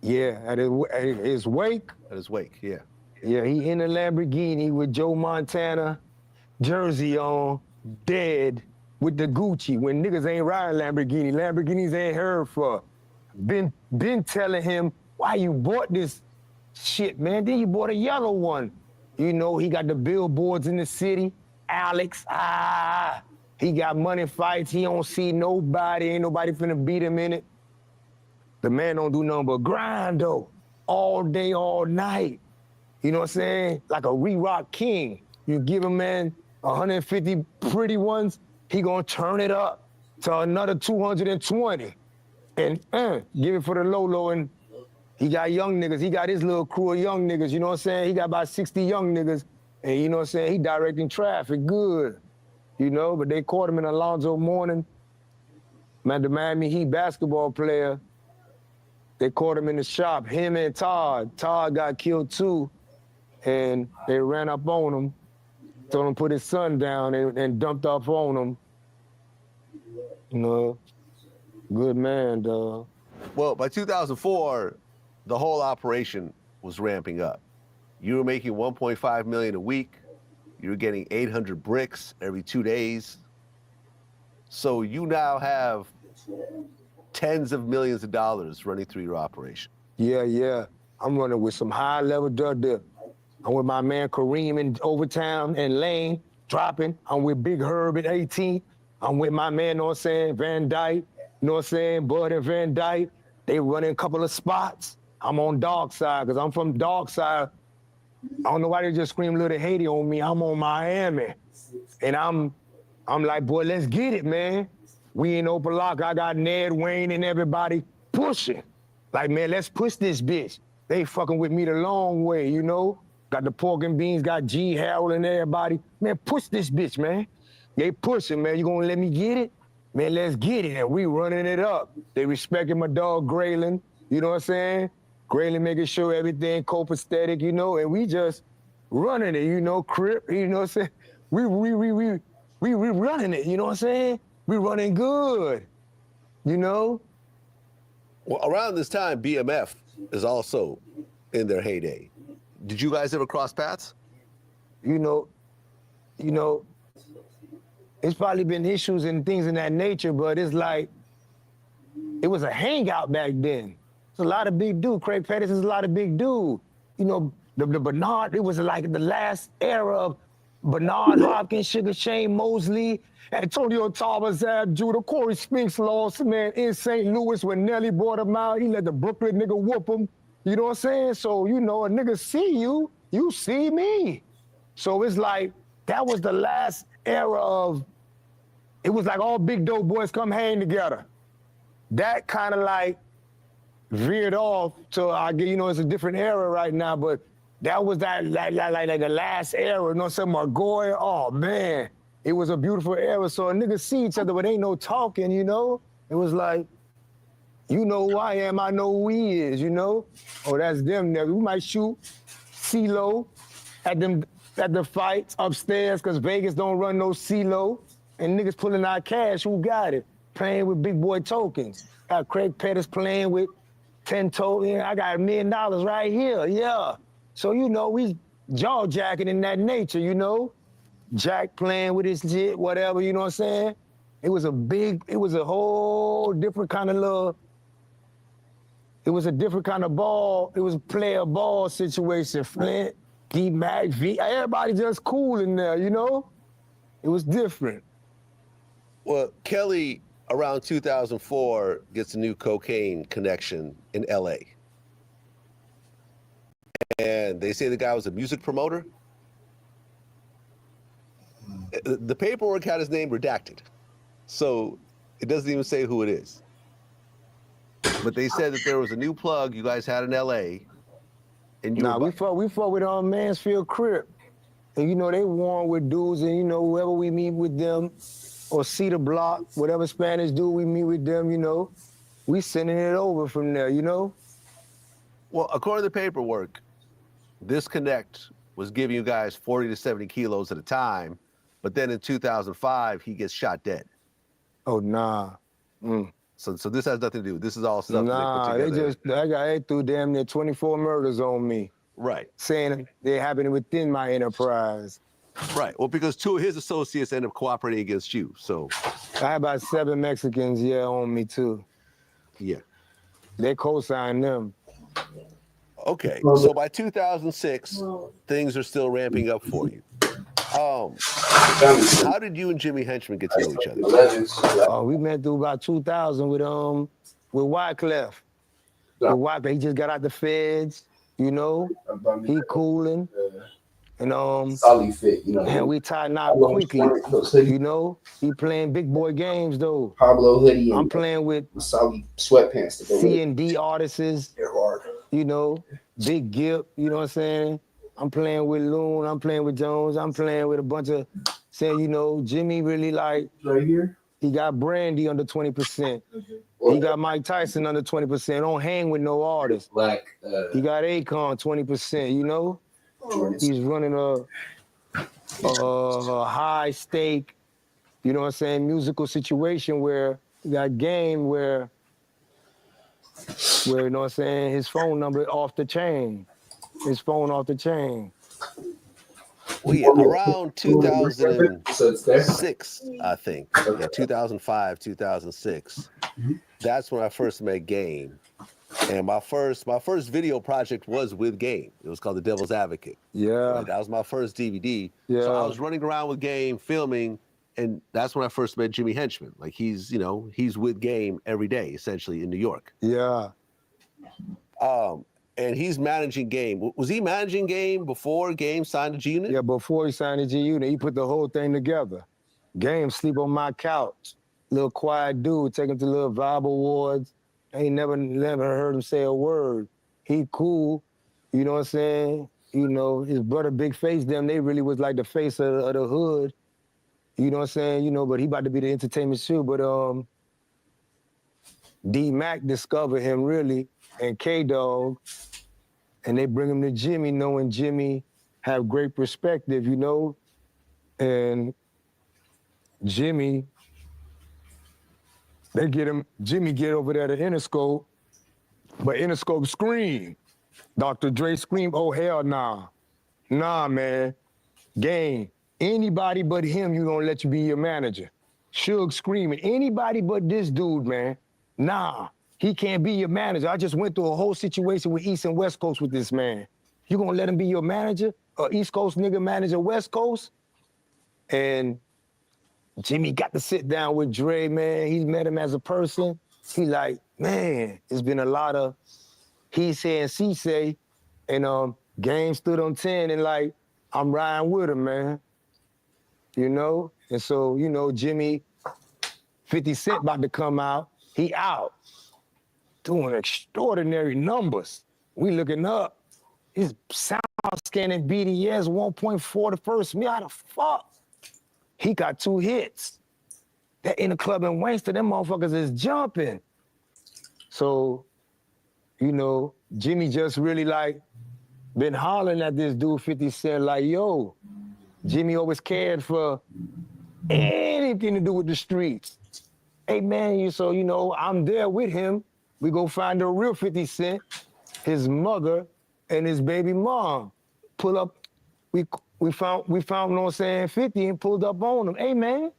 Yeah, at his wake. At his wake, yeah. Yeah, he in the Lamborghini with Joe Montana jersey on, dead with the Gucci. When niggas ain't riding Lamborghini, Lamborghinis ain't heard for. Been telling him, why you bought this shit, man? Then you bought a yellow one. You know, he got the billboards in the city. Alex, he got money fights. He don't see nobody. Ain't nobody finna beat him in it. The man don't do nothing but grind, though. All day, all night. You know what I'm saying? Like a re-rock king. You give a man 150 pretty ones, he gonna turn it up to another 220. And give it for the low, and he got young niggas. He got his little crew of young niggas, you know what I'm saying? He got about 60 young niggas, and you know what I'm saying? He directing traffic good, you know? But they caught him in Alonzo Mourning, man, the Miami Heat basketball player. They caught him in the shop, him and Todd. Todd got killed too, and they ran up on him, told him to put his son down and dumped off on him, you know? Good man, dog. Well, by 2004, the whole operation was ramping up. You were making $1.5 million a week. You were getting 800 bricks every 2 days. So you now have tens of millions of dollars running through your operation. Yeah. I'm running with some high-level dud. I'm with my man Kareem in Overtown and Lane, dropping. I'm with Big Herb at 18. I'm with my man, you know what I'm saying, Van Dyke. You know what I'm saying? Bud and Van Dyke, they running a couple of spots. I'm on Dark Side, because I'm from Dark Side. I don't know why they just scream Little Haiti on me. I'm on Miami. And I'm like, boy, let's get it, man. We in Open Lock. I got Ned, Wayne, and everybody pushing. Like, man, let's push this bitch. They fucking with me the long way, you know? Got the Pork and Beans, got G Harold and everybody. Man, push this bitch, man. They pushing, man. You gonna let me get it? Man, let's get it, and we running it up. They respecting my dog Graylin, you know what I'm saying? Graylin making sure everything copacetic, you know, and we just running it, you know, Crip, you know what I'm saying? We running it, you know what I'm saying? We running good, you know? Well, around this time, BMF is also in their heyday. Did you guys ever cross paths? You know, it's probably been issues and things in that nature, but it's like, it was a hangout back then. It's a lot of big dude. Craig Pettis is a lot of big dude. You know, the Bernard, it was like the last era of Bernard Hopkins, Sugar Shane Mosley, Antonio Thomas, Ab Judah, Corey Spinks lost, man, in St. Louis when Nelly brought him out. He let the Brooklyn nigga whoop him. You know what I'm saying? So, you know, a nigga see you, you see me. So it's like, that was the last era of, it was like all big dope boys come hang together. That kind of like veered off to, you know, it's a different era right now, but that was like the last era, you know, some Margoy, oh man, it was a beautiful era. So a nigga see each other, but ain't no talking, you know? It was like, you know who I am, I know who he is, you know? Oh, that's them niggas. We might shoot CeeLo at the fights upstairs, because Vegas don't run no CeeLo. and niggas pulling out cash. Who got it? Playing with big boy tokens. Got Craig Pettis playing with 10 tokens. I got $1 million right here. Yeah. So you know we jaw jacking in that nature. You know, Jack playing with his shit, whatever. You know what I'm saying? It was a whole different kind of little. It was a different kind of ball. It was a player ball situation. Flint, D-Mac, V, everybody just cool in there, you know? It was different. Well, Kelly, around 2004, gets a new cocaine connection in LA. And they say the guy was a music promoter. The paperwork had his name redacted. So it doesn't even say who it is. But they said that there was a new plug you guys had in LA. And we fought with Mansfield Crip. And you know, they warm with dudes, and you know, whoever we meet with them, or Cedar Block, whatever Spanish dude we meet with them, you know, we sending it over from there, you know? Well, according to the paperwork, this connect was giving you guys 40 to 70 kilos at a time, but then in 2005, he gets shot dead. Oh, nah. So this has nothing to do. This is all stuff Nah, that they put together. they threw damn near 24 murders on me. Right. Saying they're happening within my enterprise. Right. Well, because 2 of his associates end up cooperating against you, so. I had about 7 Mexicans, on me too. Yeah. They co-signed them. Okay, so by 2006, things are still ramping up for you. How did you and Jimmy Henchman get to know each other? We met through about 2000 with Wyclef. With Wyclef, he just got out the feds, you know. He cooling. And Solid fit, you know. And we tied knot quickly. You know, he playing big boy games though. Pablo hoodie. I'm playing with solid sweatpants. C&D artists. You know, Big Gip. You know what I'm saying? I'm playing with Loon. I'm playing with Jones. I'm playing with a bunch of saying, you know, Jimmy really like. Right here. He got Brandy under 20%. He got Mike Tyson under 20%. Don't hang with no artists. He got Akon 20%. You know. He's running a high stake, you know what I'm saying, musical situation where that game where you know what I'm saying, his phone number off the chain. His phone off the chain. Well, yeah, around 2006, I think. Yeah, 2005, 2006. That's when I first met Game. And my first video project was with Game. It was called The Devil's Advocate. Yeah. Right? That was my first DVD. Yeah. So I was running around with Game, filming, and that's when I first met Jimmy Henchman. Like he's with Game every day, essentially, in New York. Yeah. And he's managing Game. Was he managing Game before Game signed to G-Unit? Yeah, before he signed to G-Unit, he put the whole thing together. Game sleep on my couch. Little quiet dude, take him to little vibe awards. I ain't never heard him say a word. He cool, you know what I'm saying? You know, his brother Big Face, them, they really was like the face of the hood. You know what I'm saying? You know, but he about to be the entertainment shoe. But D-Mac discovered him really, and K-Dog, and they bring him to Jimmy, knowing Jimmy have great perspective, you know? And Jimmy get over there to Interscope, but Interscope scream. Dr. Dre scream, oh, hell nah. Nah, man. Game, anybody but him, you gonna let you be your manager. Suge screaming, anybody but this dude, man. Nah, he can't be your manager. I just went through a whole situation with East and West Coast with this man. You gonna let him be your manager? East Coast nigga manager West Coast? And Jimmy got to sit down with Dre, man. He met him as a person. He like, man, it's been a lot of he say and she say, and Game stood on 10 and like, I'm riding with him, man. You know? And so, you know, Jimmy, 50 Cent about to come out, he out. Doing extraordinary numbers. We looking up. His sound scanning BDS 1.4 the first me. How the fuck? He got 2 hits. That in the club in Wayster, them motherfuckers is jumping. So, you know, Jimmy just really like been hollering at this dude 50 Cent like, yo, Jimmy always cared for anything to do with the streets. Hey man, so I'm there with him. We go find the real 50 Cent, his mother, and his baby mom. Pull up, we found, you know what I'm saying, 50 and pulled up on him. Hey man,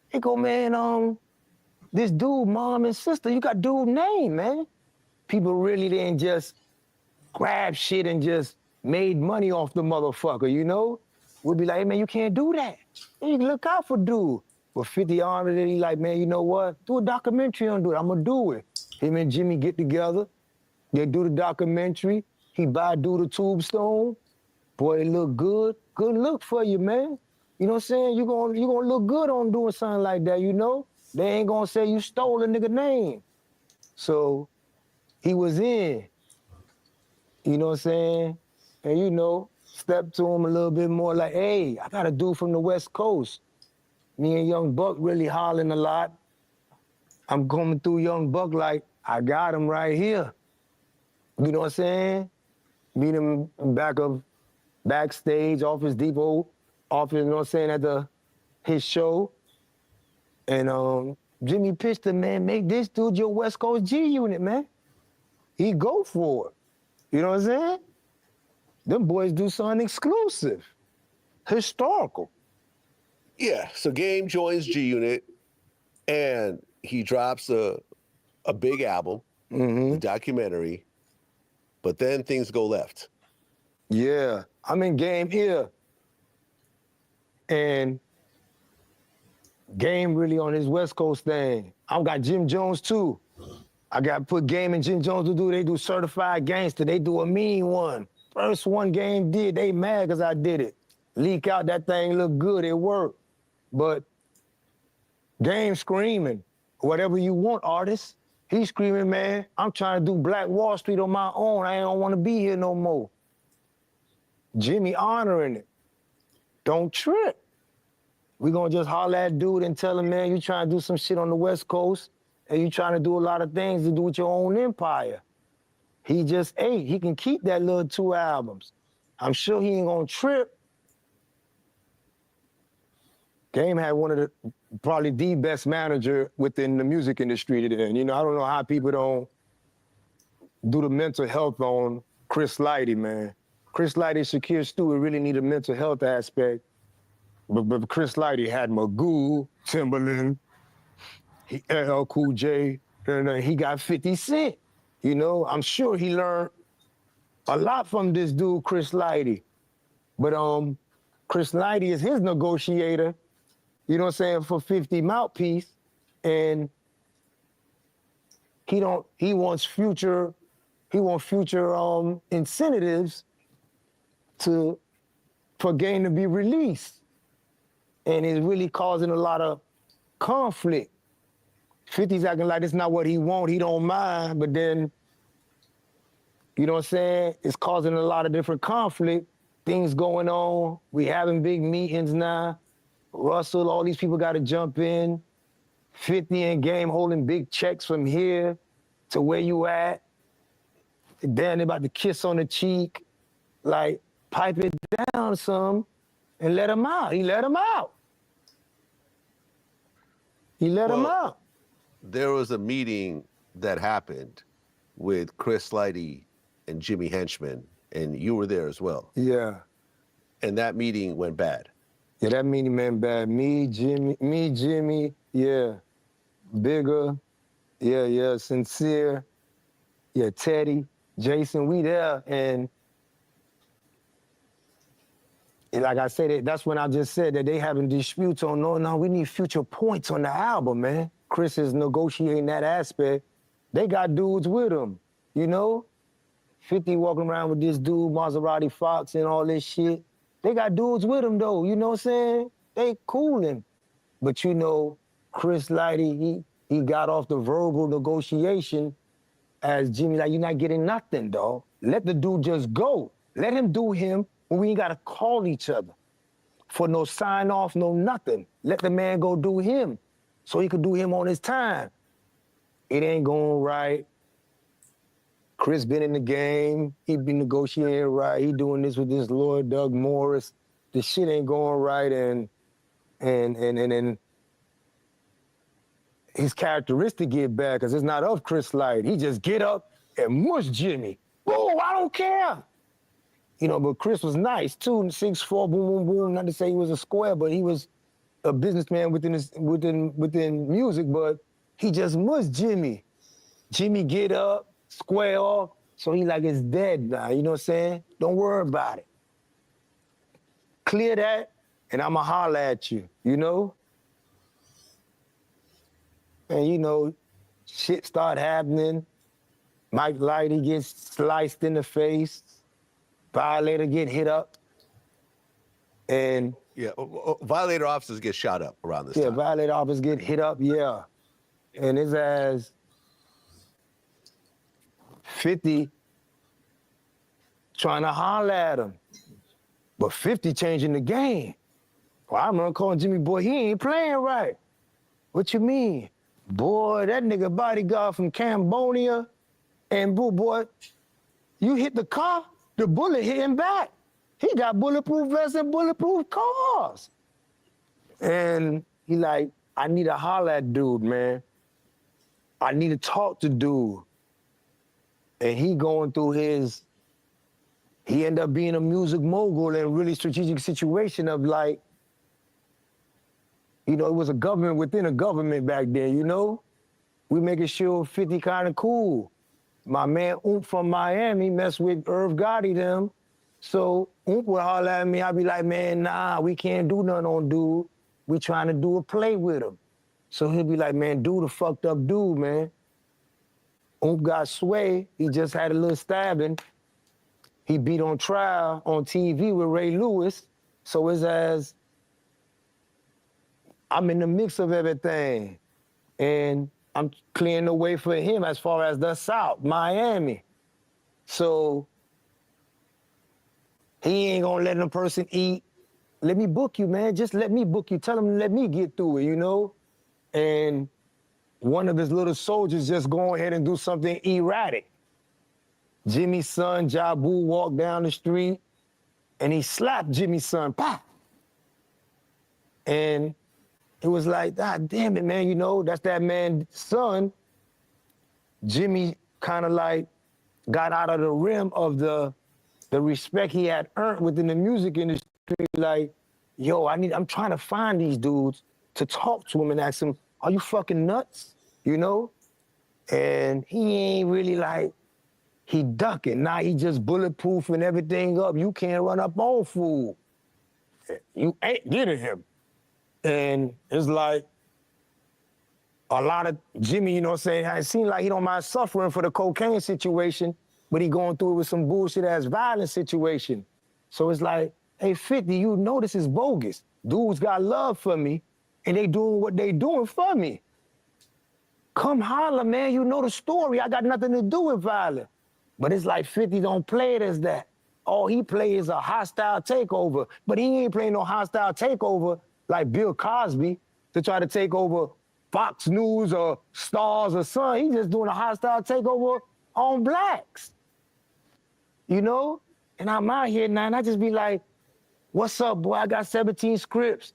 he go, man, this dude, mom and sister, you got dude name, man. People really didn't just grab shit and just made money off the motherfucker, you know? We'd be like, hey man, you can't do that. You look out for dude. But 50 honored it, he like, man, you know what? Do a documentary on dude, I'm gonna do it. Him and Jimmy get together, they do the documentary, he buy dude a tombstone. Boy, it look good. Good look for you, man. You know what I'm saying? You gonna look good on doing something like that, you know? They ain't gonna say you stole a nigga name. So he was in, you know what I'm saying? And stepped to him a little bit more like, hey, I got a dude from the West Coast. Me and Young Buck really hollering a lot. I'm coming through Young Buck like, I got him right here. You know what I'm saying? Meet him backstage, Office Depot, office, you know what I'm saying, at his show. And Jimmy pitched him, man, make this dude your West Coast G unit, man. He go for it. You know what I'm saying? Them boys do something exclusive, historical. Yeah, so Game joins G Unit, and he drops a big album, a documentary, but then things go left. Yeah, I'm in Game here, and Game really on his West Coast thing. I've got Jim Jones too. I got put Game and Jim Jones to do. They do Certified Gangster. They do a mean one. First one Game did. They mad because I did it. Leak out, that thing look good. It worked. But Game screaming, whatever you want, artist. He screaming, man, I'm trying to do Black Wall Street on my own. I don't want to be here no more. Jimmy honoring it. Don't trip. We gonna just holler at dude and tell him, man, you trying to do some shit on the West Coast and you trying to do a lot of things to do with your own empire. He just ate. He can keep that little 2 albums. I'm sure he ain't gonna trip. Game had one of probably the best manager within the music industry today. And I don't know how people don't do the mental health on Chris Lighty, man. Chris Lighty, Shakir Stewart really need a mental health aspect. But Chris Lighty had Magoo, Timbaland, LL Cool J, and he got 50 Cent. I'm sure he learned a lot from this dude, Chris Lighty. But Chris Lighty is his negotiator, you know what I'm saying, for 50 Mouthpiece. And he wants future incentives for Game to be released. And it's really causing a lot of conflict. 50's acting like it's not what he want, he don't mind, but then, you know what I'm saying, it's causing a lot of different conflict, things going on. We having big meetings now. Russell, all these people got to jump in. 50 and Game holding big checks from here to where you at. Then they about to kiss on the cheek, like pipe it down some and let him out. He let him out. He let him out. There was a meeting that happened with Chris Lighty and Jimmy Henchman, and you were there as well. Yeah. And that meeting went bad. Yeah, that meeting went bad. Me, Jimmy, yeah. Bigger, yeah, Sincere, yeah, Teddy, Jason, we there. And like I said, that's when I just said that they having disputes on, no, we need future points on the album, man. Chris is negotiating that aspect. They got dudes with him, 50 walking around with this dude, Maserati Fox and all this shit. They got dudes with him though, you know what I'm saying? They coolin'. But Chris Lighty, he got off the verbal negotiation as Jimmy, like, you're not getting nothing, dog. Let the dude just go. Let him do him when we ain't gotta call each other for no sign off, no nothing. Let the man go do him so he could do him on his time. It ain't going right. Chris been in the game. He been negotiating right. He doing this with this lawyer, Doug Morris. The shit ain't going right, and and his characteristic get bad because it's not of Chris Light. He just get up and mush Jimmy. Boom, I don't care. You know, but Chris was nice too, 6'4", boom, boom, boom. Not to say he was a square, but he was a businessman within music, but he just mushed Jimmy. Jimmy get up, square off, so he like it's dead now, you know what I'm saying? Don't worry about it. Clear that, and I'ma holler at you, you know? And you know, shit start happening. Mike Lighty gets sliced in the face. Violator get hit up. And yeah, Violator officers get shot up around this yeah, time. Violator officers get hit up, yeah. And his ass 50 trying to holler at him. But 50 changing the game. Well, I remember calling Jimmy, boy, he ain't playing right. What you mean? Boy, that nigga bodyguard from Cambodia, and boy, you hit the car, the bullet hit him back. He got bulletproof vests and bulletproof cars. And he like, I need to holler at dude, man. I need to talk to dude. And he going through he ended up being a music mogul in a really strategic situation of like, you know, it was a government within a government back then, you know? We making sure 50 kind of cool. My man Oomp from Miami messed with Irv Gotti them. So Oomp would holler at me, I'd be like, man, nah, we can't do nothing on dude. We trying to do a play with him. So he'll be like, man, dude a fucked up dude, man. Oomp got sway, he just had a little stabbing. He beat on trial on TV with Ray Lewis. So it's as, I'm in the mix of everything. And I'm clearing the way for him as far as the South, Miami. So he ain't gonna let a person eat. Let me book you, man. Just let me book you. Tell him to let me get through it, you know? And one of his little soldiers just go ahead and do something erratic. Jimmy's son, Jabu, walked down the street and he slapped Jimmy's son, pop. And it was like, God damn it, man, you know, that's that man's son. Jimmy kind of like got out of the rim of the respect he had earned within the music industry. Like, yo, I'm trying to find these dudes to talk to him and ask him, are you fucking nuts? You know? And he ain't really like, he ducking. Now he just bulletproofing everything up. You can't run up on fool. You ain't getting him. And it's like a lot of Jimmy, you know what I'm saying, it seems like he don't mind suffering for the cocaine situation, but he going through it with some bullshit ass violence situation. So it's like, hey, 50, you know this is bogus. Dudes got love for me, and they doing what they doing for me. Come holler, man, you know the story. I got nothing to do with violence. But it's like 50 don't play it as that. All he plays is a hostile takeover, but he ain't playing no hostile takeover like Bill Cosby to try to take over Fox News or Stars or Sun. He's just doing a hostile takeover on blacks, you know? And I'm out here now, and I just be like, what's up, boy? I got 17 scripts.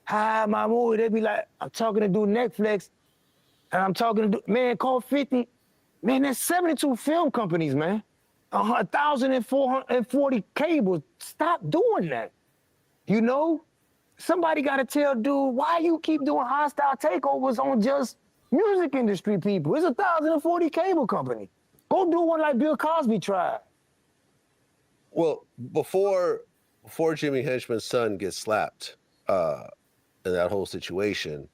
Hi, my movie. They be like, I'm talking to dude Netflix, and I'm talking to dude, man, call 50. Man, there's 72 film companies, man. 1,440 cables. Stop doing that, you know? Somebody got to tell dude, why you keep doing hostile takeovers on just music industry people? It's 1,040 cable company. Go do one like Bill Cosby tried. Well, before Jimmy Henchman's son gets slapped in that whole situation,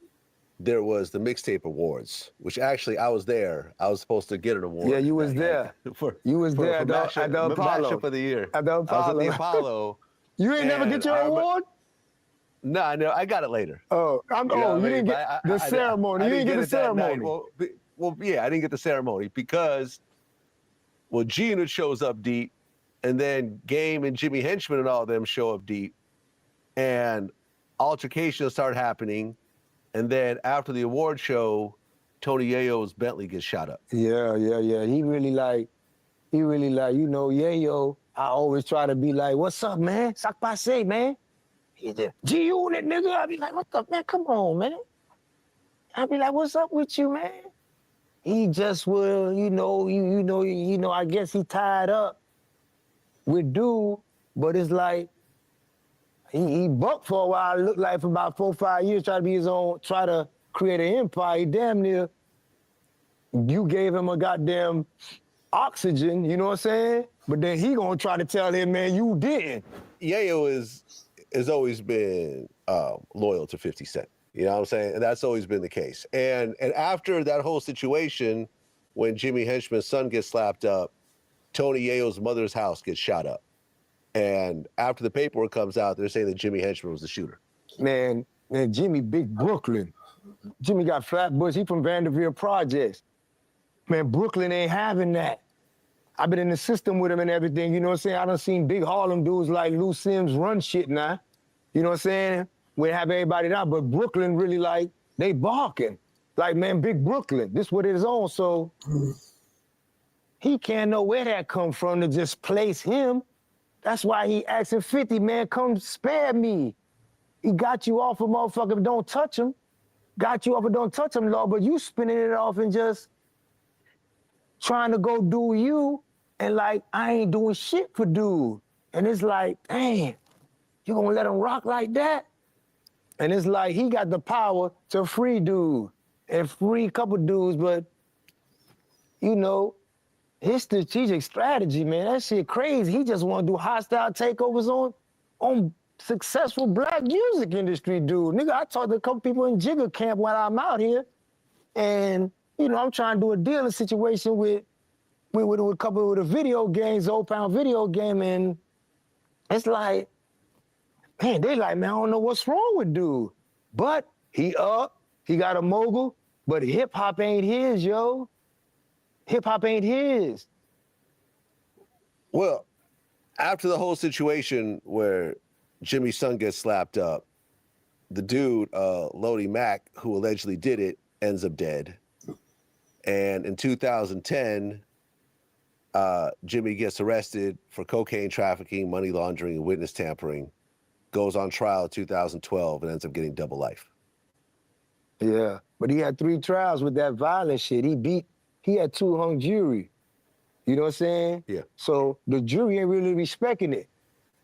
there was the Mixtape Awards, which actually I was there. I was supposed to get an award. Yeah, you was there. You was there at the Apollo. Mashup of the year. At the Apollo. I was at the Apollo. You ain't never get your award? No, I got it later. Oh, you didn't get the ceremony. You didn't get the ceremony. Well, yeah, I didn't get the ceremony because, well, G-Unit shows up deep, and then Game and Jimmy Henchman and all of them show up deep, and altercations start happening, and then after the award show, Tony Yayo's Bentley gets shot up. Yeah. He really like, you know, Yayo, I always try to be like, what's up, man? Sak passe, man. He just, G-Unit, nigga. I be like, what the, man, come on, man. I be like, what's up with you, man? He just will, I guess he tied up with dude, but it's like, he bucked for a while, looked like for about 4 or 5 years, try to be his own, try to create an empire. He damn near, you gave him a goddamn oxygen, you know what I'm saying? But then he gonna try to tell him, man, you didn't. Yayo has always been loyal to 50 Cent. You know what I'm saying? And that's always been the case. And after that whole situation, when Jimmy Henchman's son gets slapped up, Tony Yayo's mother's house gets shot up. And after the paperwork comes out, they're saying that Jimmy Henchman was the shooter. Man, Jimmy, big Brooklyn. Jimmy got Flatbush. He from Vanderbilt Projects. Man, Brooklyn ain't having that. I've been in the system with him and everything, you know what I'm saying? I done seen big Harlem dudes like Lou Sims run shit now. You know what I'm saying? We have everybody down, but Brooklyn really like, they barking. Like, man, big Brooklyn, this what it is on, so he can't know where that come from to just place him. That's why he asking 50, man, come spare me. He got you off of motherfucker, don't touch him. Got you off of don't touch him, Lord, but you spinning it off and just trying to go do you, and like, I ain't doing shit for dude. And it's like, dang, you gonna let him rock like that? And it's like, he got the power to free dude and free a couple dudes, but you know, his strategic strategy, man, that shit crazy. He just wanna do hostile takeovers on successful black music industry dude. Nigga, I talked to a couple people in Jigga Camp when I'm out here, and you know, I'm trying to do a dealing situation with a couple of the video games, Old Pound video game, and it's like, man, they like, man, I don't know what's wrong with dude. But he got a mogul, but hip hop ain't his, yo. Hip hop ain't his. Well, after the whole situation where Jimmy's son gets slapped up, the dude, Lodi Mack, who allegedly did it, ends up dead. And in 2010, Jimmy gets arrested for cocaine trafficking, money laundering, and witness tampering. Goes on trial in 2012 and ends up getting double life. Yeah, but he had 3 trials with that violent shit. He had 2 hung jury. You know what I'm saying? Yeah. So the jury ain't really respecting it.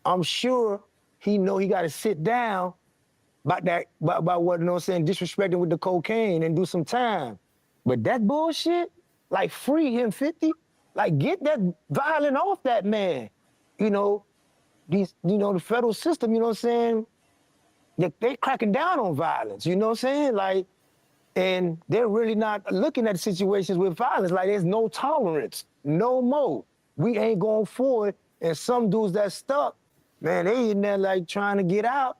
I'm sure he know he got to sit down about what, you know what I'm saying, disrespecting with the cocaine and do some time. But that bullshit, like free him 50, like get that violent off that man. You know, the federal system, you know what I'm saying, they cracking down on violence, you know what I'm saying? Like, and they're really not looking at situations with violence, like there's no tolerance, no more. We ain't going forward, and some dudes that stuck, man, they in there like trying to get out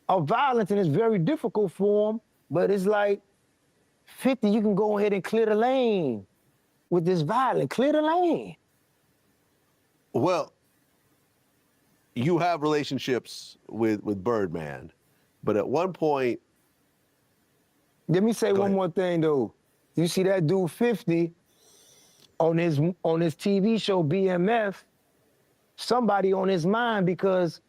of violence, and it's very difficult for them, but it's like, 50, you can go ahead and clear the lane with this violence. Clear the lane. Well, you have relationships with Birdman, but at one point... Let me say one more thing, though. You see that dude 50 on his TV show BMF, somebody on his mind because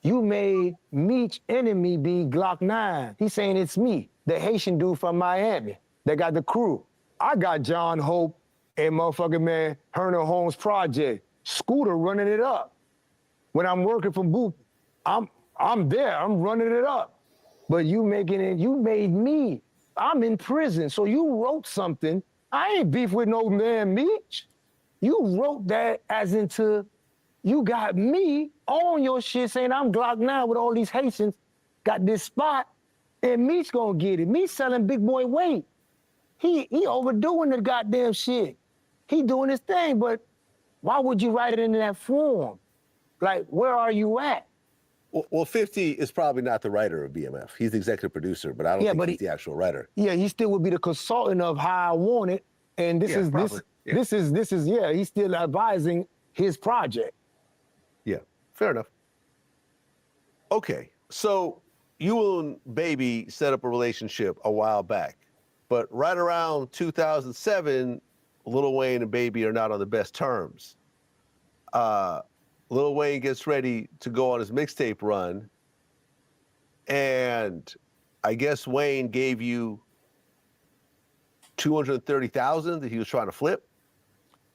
you made Meech enemy be Glock 9. He's saying it's me, the Haitian dude from Miami that got the crew. I got John Hope and motherfucking man, Herner Holmes Project, Scooter running it up. When I'm working for Boop, I'm there, I'm running it up. But you making it, you made me. I'm in prison, so you wrote something. I ain't beef with no man Meech. You wrote that as into, you got me on your shit saying I'm Glock 9 with all these Haitians, got this spot, and Meech gonna get it. Me selling big boy weight. He overdoing the goddamn shit. He doing his thing, but why would you write it in that form? Like, where are you at? Well, 50 is probably not the writer of BMF. He's the executive producer, but I don't think he's the actual writer. Yeah, he still would be the consultant of how I want it, and this is he's still advising his project. Yeah, fair enough. Okay, so you and Baby set up a relationship a while back, but right around 2007, Lil Wayne and Baby are not on the best terms. Lil Wayne gets ready to go on his mixtape run, And I guess Wayne gave you 230,000 that he was trying to flip.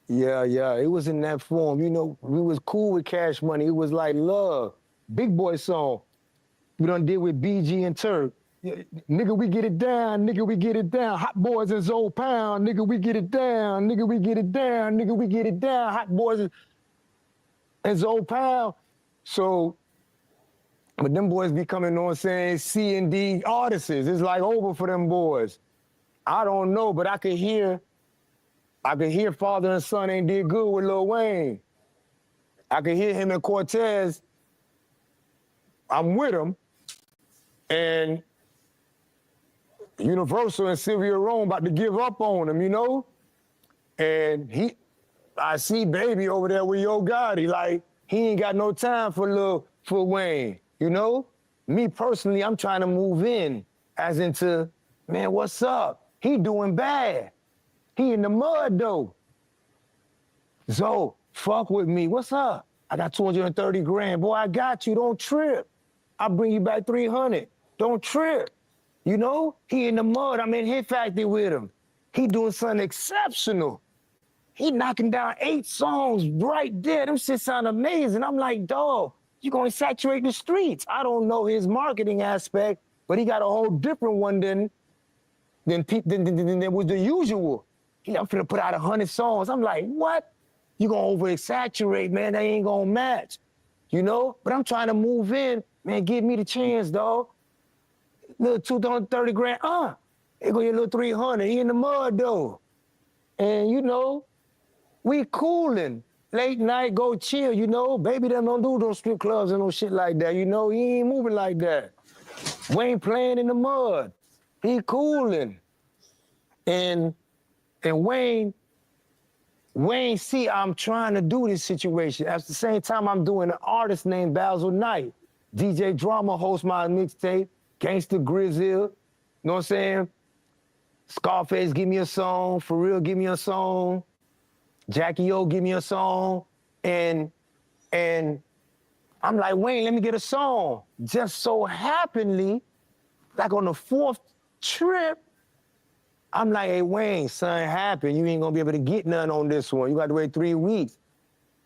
Yeah, it was in that form. You know, we was cool with Cash Money. It was like love. Big Boy song. We done did with BG and Turk. Yeah, nigga, we get it down. Nigga, we get it down. Hot Boys and Zoe Pound. Nigga, we get it down. Nigga, we get it down. Nigga, we get it down. Hot Boys and Zoe Pound. So, but them boys be coming on saying C and D artists. It's like over for them boys. I don't know, but I could hear Father and Son ain't did good with Lil Wayne. I could hear him and Cortez. I'm with him. And Universal and Sylvia Rome about to give up on him, you know? And I see Baby over there with Yo Gotti. Like, he ain't got no time for Wayne, you know? Me personally, I'm trying to move in as into, man, what's up? He doing bad. He in the mud, though. So, fuck with me. What's up? I got 230 grand. Boy, I got you. Don't trip. I'll bring you back 300. Don't trip. You know? He in the mud. I'm in Hit Factory with him. He doing something exceptional. He knocking down 8 songs right there. Them shit sound amazing. I'm like, dog, you gonna saturate the streets. I don't know his marketing aspect, but he got a whole different one than was the usual. I'm finna put out 100 songs. I'm like, what? You gonna over-exaggerate, man. They ain't gonna match, you know? But I'm trying to move in. Man, give me the chance, dog. Little 230 grand, it go your little 300. He in the mud, though. And, you know, we coolin'. Late night, go chill, you know? Baby them don't do those strip clubs and no shit like that, you know? He ain't moving like that. Wayne playing in the mud. He coolin'. And Wayne see I'm trying to do this situation. At the same time, I'm doing an artist named Basil Knight. DJ Drama hosts my mixtape. Gangsta Grizzle, you know what I'm saying? Scarface, give me a song. For Real, give me a song. Jackie O, give me a song. And I'm like, Wayne, let me get a song. Just so happenly, like on the 4th trip, I'm like, hey, Wayne, something happened. You ain't gonna be able to get none on this one. You got to wait 3 weeks.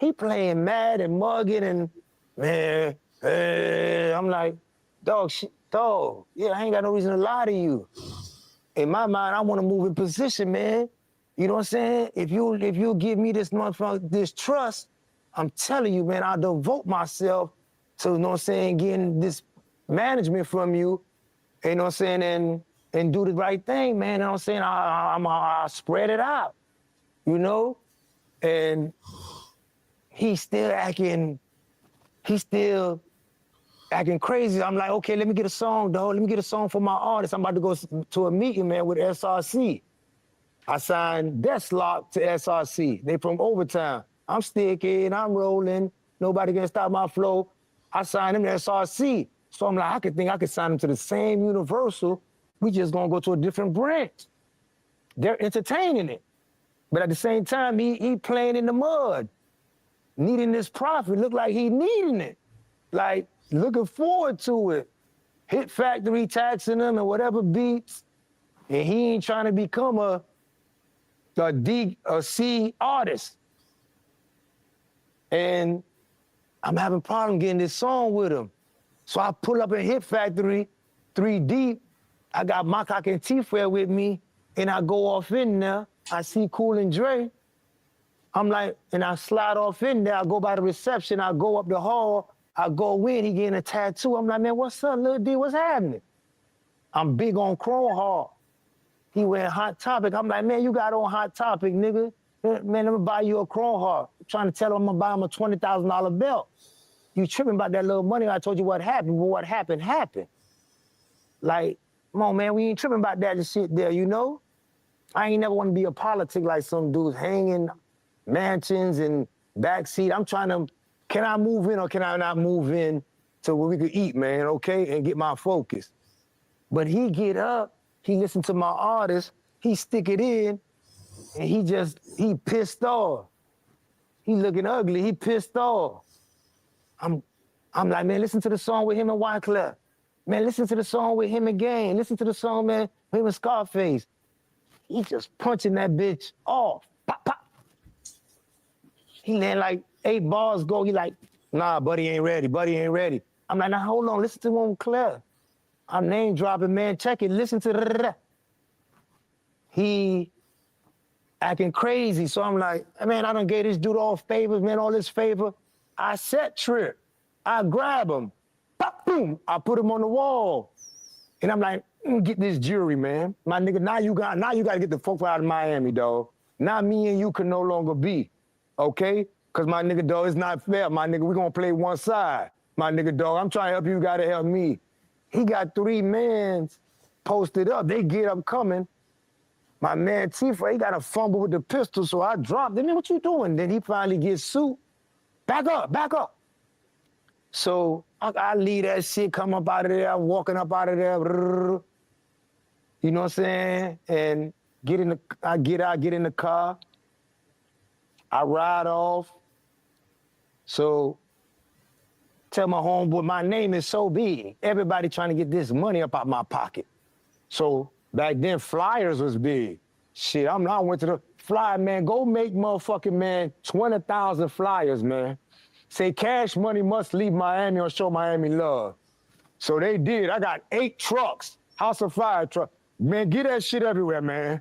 He playing mad and mugging and, man, I'm like, dog, yeah, I ain't got no reason to lie to you. In my mind, I want to move in position, man. You know what I'm saying? If you give me this motherfucker, this trust, I'm telling you, man, I'll devote myself to, you know what I'm saying, getting this management from you, you know what I'm saying, and do the right thing, man. You know what I'm saying? I'll spread it out, you know? And he's still acting crazy. I'm like, okay, let me get a song, dog. Let me get a song for my artist. I'm about to go to a meeting, man, with SRC. I signed Deathlock to SRC. They from Overtown. I'm sticking, I'm rolling. Nobody can stop my flow. I signed him to SRC. So I'm like, I could sign him to the same Universal. We just gonna go to a different branch. They're entertaining it. But at the same time, he playing in the mud, needing this profit. Look like he needing it. Like, looking forward to it. Hit Factory taxing him and whatever beats. And he ain't trying to become a C artist. And I'm having a problem getting this song with him. So I pull up at Hit Factory, 3 deep. I got Makak and T-Fair with me, and I go off in there. I see Cool and Dre. I'm like, and I slide off in there. I go by the reception. I go up the hall. I go in. He getting a tattoo. I'm like, man, what's up, Lil D? What's happening? I'm big on Chrome Hall. He wearing Hot Topic. I'm like, man, you got on Hot Topic, nigga. Man, let me buy you a Chrome Hall. I'm trying to tell him I'm gonna buy him a $20,000 belt. You tripping about that little money. I told you what happened, but what happened, happened. Like, come on, man, we ain't tripping about that shit there, you know? I ain't never want to be a politic like some dudes hanging mansions and backseat. I'm trying to, can I move in or can I not move in to where we could eat, man, okay, and get my focus? But he get up, he listen to my artist, he stick it in, and he pissed off. He looking ugly, he pissed off. I'm like, man, listen to the song with him and Wyclef. Man, listen to the song with him again. Listen to the song, man, with him and Scarface. He just punching that bitch off. Pop, pop. He let like 8 bars go. He like, nah, buddy ain't ready. Buddy ain't ready. I'm like, nah, hold on. Listen to one clear. I'm name dropping, man. Check it. Listen to the. He acting crazy. So I'm like, man, I done gave this dude all favors, man, all this favor. I set trip. I grab him. Pop, boom. I put him on the wall. And I'm like, get this jury, man. My nigga, now you got to get the fuck out of Miami, dog. Now me and you can no longer be, okay? Because my nigga, dog, it's not fair. My nigga, we going to play one side. My nigga, dog, I'm trying to help you. You got to help me. He got 3 mans posted up. They get up coming. My man Tifa, he got a fumble with the pistol, so I dropped him. Man, what you doing? Then he finally gets sued. Back up, back up. So I leave that shit, come up out of there, I'm walking up out of there. You know what I'm saying? And I get out, get in the car. I ride off. So tell my homeboy, my name is so big. Everybody trying to get this money up out my pocket. So back then, flyers was big. Shit, I went to the flyer, man. Go make motherfucking, man, 20,000 flyers, man. Say Cash Money must leave Miami or show Miami love. So they did. I got 8 trucks, House of Fire truck. Man, get that shit everywhere, man.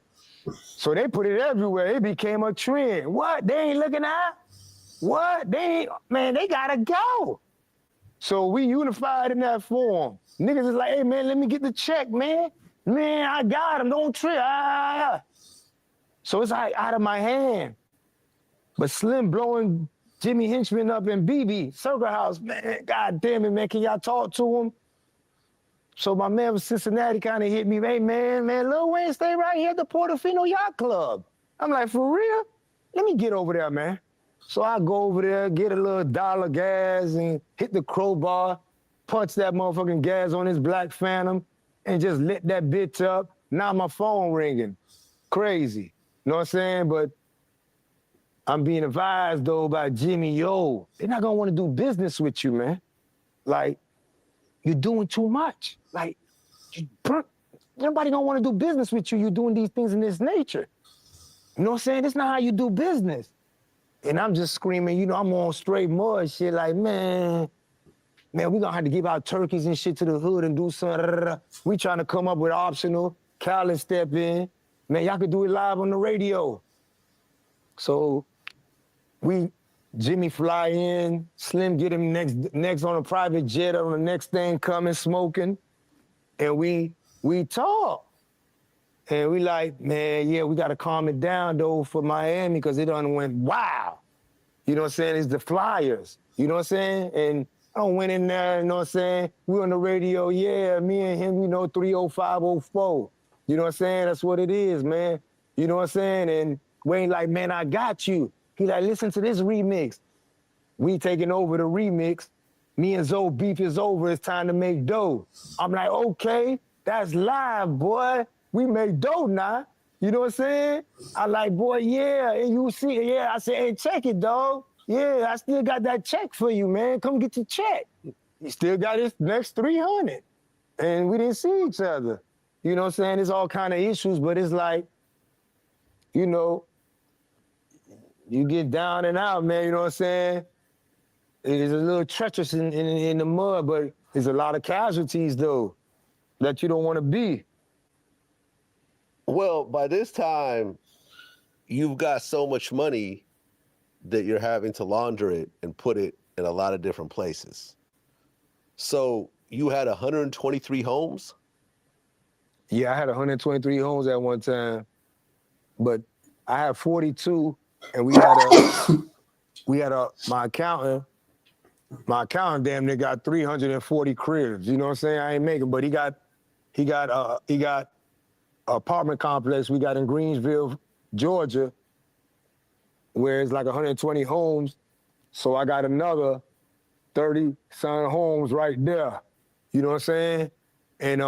So they put it everywhere. It became a trend. What? They ain't looking at? What? They ain't, man, they gotta go. So we unified in that form. Niggas is like, hey, man, let me get the check, man. Man, I got him, don't trip. So it's like out of my hand. But Slim blowing Jimmy Henchman up in BB, Circle House, man, God damn it, man, can y'all talk to him? So my man from Cincinnati kind of hit me, hey, man, Lil Wayne stay right here at the Portofino Yacht Club. I'm like, for real? Let me get over there, man. So I go over there, get a little $1 gas and hit the crowbar, punch that motherfucking gas on his Black Phantom, and just lit that bitch up. Now my phone ringing. Crazy. You know what I'm saying? But I'm being advised, though, by Jimmy, yo, they're not going to want to do business with you, man. Like, you're doing too much. Like, nobody going to want to do business with you. You're doing these things in this nature. You know what I'm saying? That's not how you do business. And I'm just screaming, you know, I'm on straight mud shit like, man, we gonna have to give out turkeys and shit to the hood and do something. We trying to come up with optional. Khaled step in. Man, y'all could do it live on the radio. So Jimmy fly in, Slim get him next on a private jet on the next thing coming, smoking. And we talk. And we like, man, yeah, we got to calm it down, though, for Miami, because it done went wow. You know what I'm saying? It's the Flyers. You know what I'm saying? And I went in there, you know what I'm saying? We on the radio, yeah, me and him, you know, 30504. You know what I'm saying? That's what it is, man. You know what I'm saying? And Wayne like, man, I got you. He like, listen to this remix. We taking over the remix. Me and Zoe beef is over. It's time to make dough. I'm like, okay, that's live, boy. We make dough now. You know what I'm saying? I like, boy, yeah, and you see, yeah. I said, hey, check it, dog. Yeah, I still got that check for you, man. Come get your check. He still got his next 300. And we didn't see each other. You know what I'm saying? There's all kind of issues, but it's like, you know, you get down and out, man, you know what I'm saying? It is a little treacherous in the mud, but there's a lot of casualties, though, that you don't want to be. Well, by this time, you've got so much money that you're having to launder it and put it in a lot of different places. So you had 123 homes? Yeah, I had 123 homes at one time, but I had 42, and my accountant damn near got 340 cribs. You know what I'm saying? I ain't making, but he got apartment complex we got in Greensville, Georgia, where it's like 120 homes. So I got another 30-some homes right there. You know what I'm saying? And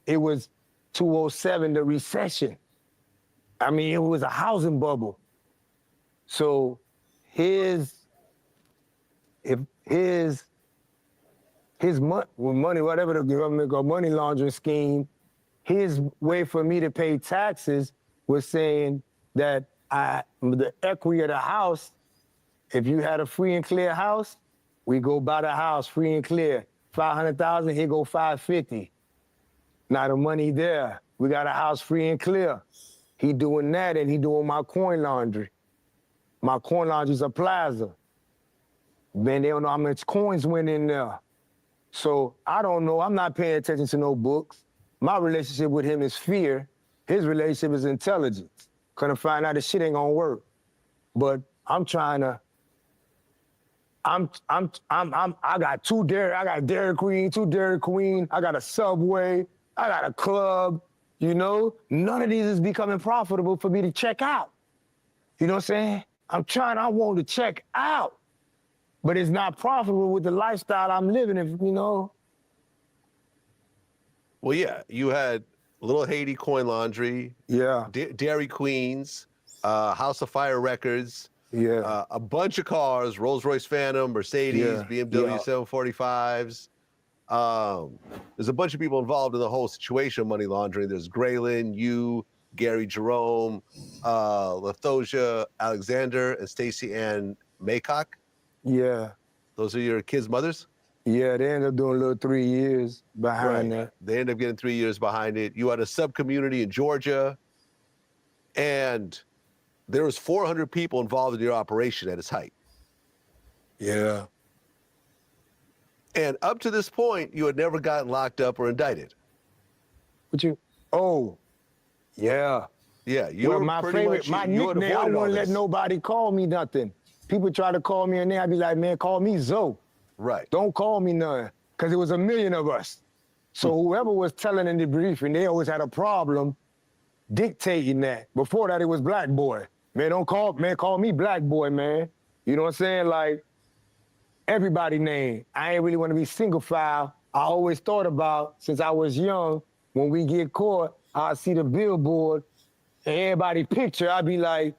it was 2007, the recession. I mean, it was a housing bubble. So his his money, whatever the government got money laundering scheme, his way for me to pay taxes was saying that the equity of the house, if you had a free and clear house, we go buy the house free and clear. 500,000, here go 550. Now the money there, we got a house free and clear. He doing that and he doing my coin laundry. My coin laundry's a plaza. Man, they don't know how much coins went in there. So I don't know, I'm not paying attention to no books. My relationship with him is fear. His relationship is intelligence. Couldn't find out the shit ain't gonna work. But I'm trying to, I got I got Dairy Queen, I got a Subway, I got a club, you know? None of these is becoming profitable for me to check out. You know what I'm saying? I want to check out, but it's not profitable with the lifestyle I'm living, if you know. Well, yeah, you had Little Haiti Coin Laundry, yeah, Dairy Queens, House of Fire Records, yeah, a bunch of cars, Rolls-Royce Phantom, Mercedes, Yeah, BMW yeah. 745s. There's a bunch of people involved in the whole situation of money laundering. There's Graylin, you, Gary Jerome, Lathosia Alexander, and Stacey Ann Maycock. Yeah. Those are your kids' mothers? Yeah, they ended up doing a little 3 years behind that. They ended up getting 3 years behind it. You had a sub-community in Georgia, and there was 400 people involved in your operation at its height. Yeah. And up to this point, you had never gotten locked up or indicted. Oh, yeah. Yeah, you Well, were my pretty favorite, much, my you had nickname, I avoided all wouldn't let this. nobody call me nothing. People try to call me and then I'd be like, man, call me Zoe. Right. Don't call me none, because it was a million of us. So whoever was telling in the briefing, they always had a problem dictating that. Before that, it was Black Boy. Man, call me Black Boy, man. You know what I'm saying? Like, everybody name. I ain't really want to be single file. I always thought about, since I was young, when we get caught, I see the billboard and everybody picture, I'd be like,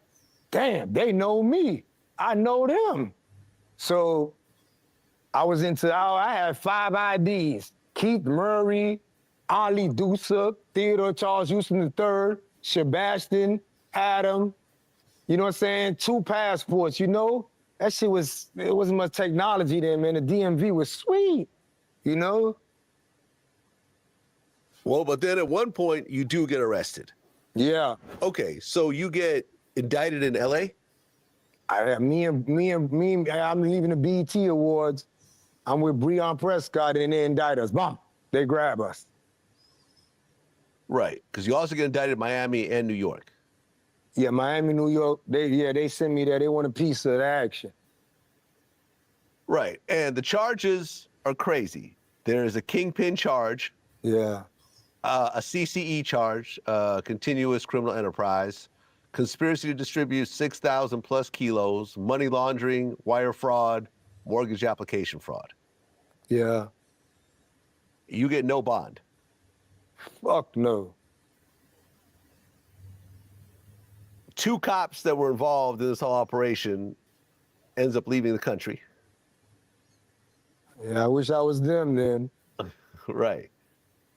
damn, they know me. I know them. So I had 5 IDs. Keith Murray, Ali Dusa, Theodore Charles Houston III, Sebastian, Adam, you know what I'm saying? 2 passports, you know? That shit it wasn't much technology then, man. The DMV was sweet, you know? Well, but then at one point, you do get arrested. Yeah. Okay, so you get indicted in LA? I'm leaving the BET Awards. I'm with Breon Prescott and they indict us. Bum, they grab us. Right, because you also get indicted in Miami and New York. Yeah, Miami, New York, they send me there. They want a piece of the action. Right, and the charges are crazy. There is a kingpin charge. Yeah. A CCE charge, continuous criminal enterprise, conspiracy to distribute 6,000 plus kilos, money laundering, wire fraud, mortgage application fraud. Yeah. You get no bond. Fuck no. 2 cops that were involved in this whole operation ends up leaving the country. Yeah, I wish I was them then. Right.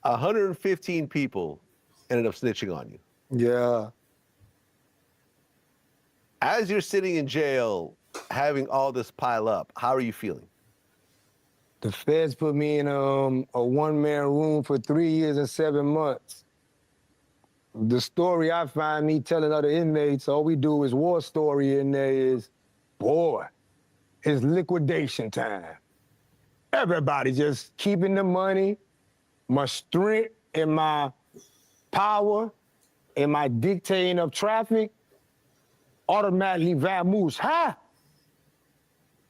115 people ended up snitching on you. Yeah. As you're sitting in jail, having all this pile up, how are you feeling? The feds put me in a one-man room for 3 years and 7 months. The story I find me telling other inmates, all we do is war story in there is, boy, it's liquidation time. Everybody just keeping the money, my strength and my power and my dictating of traffic automatically vamoose. Ha!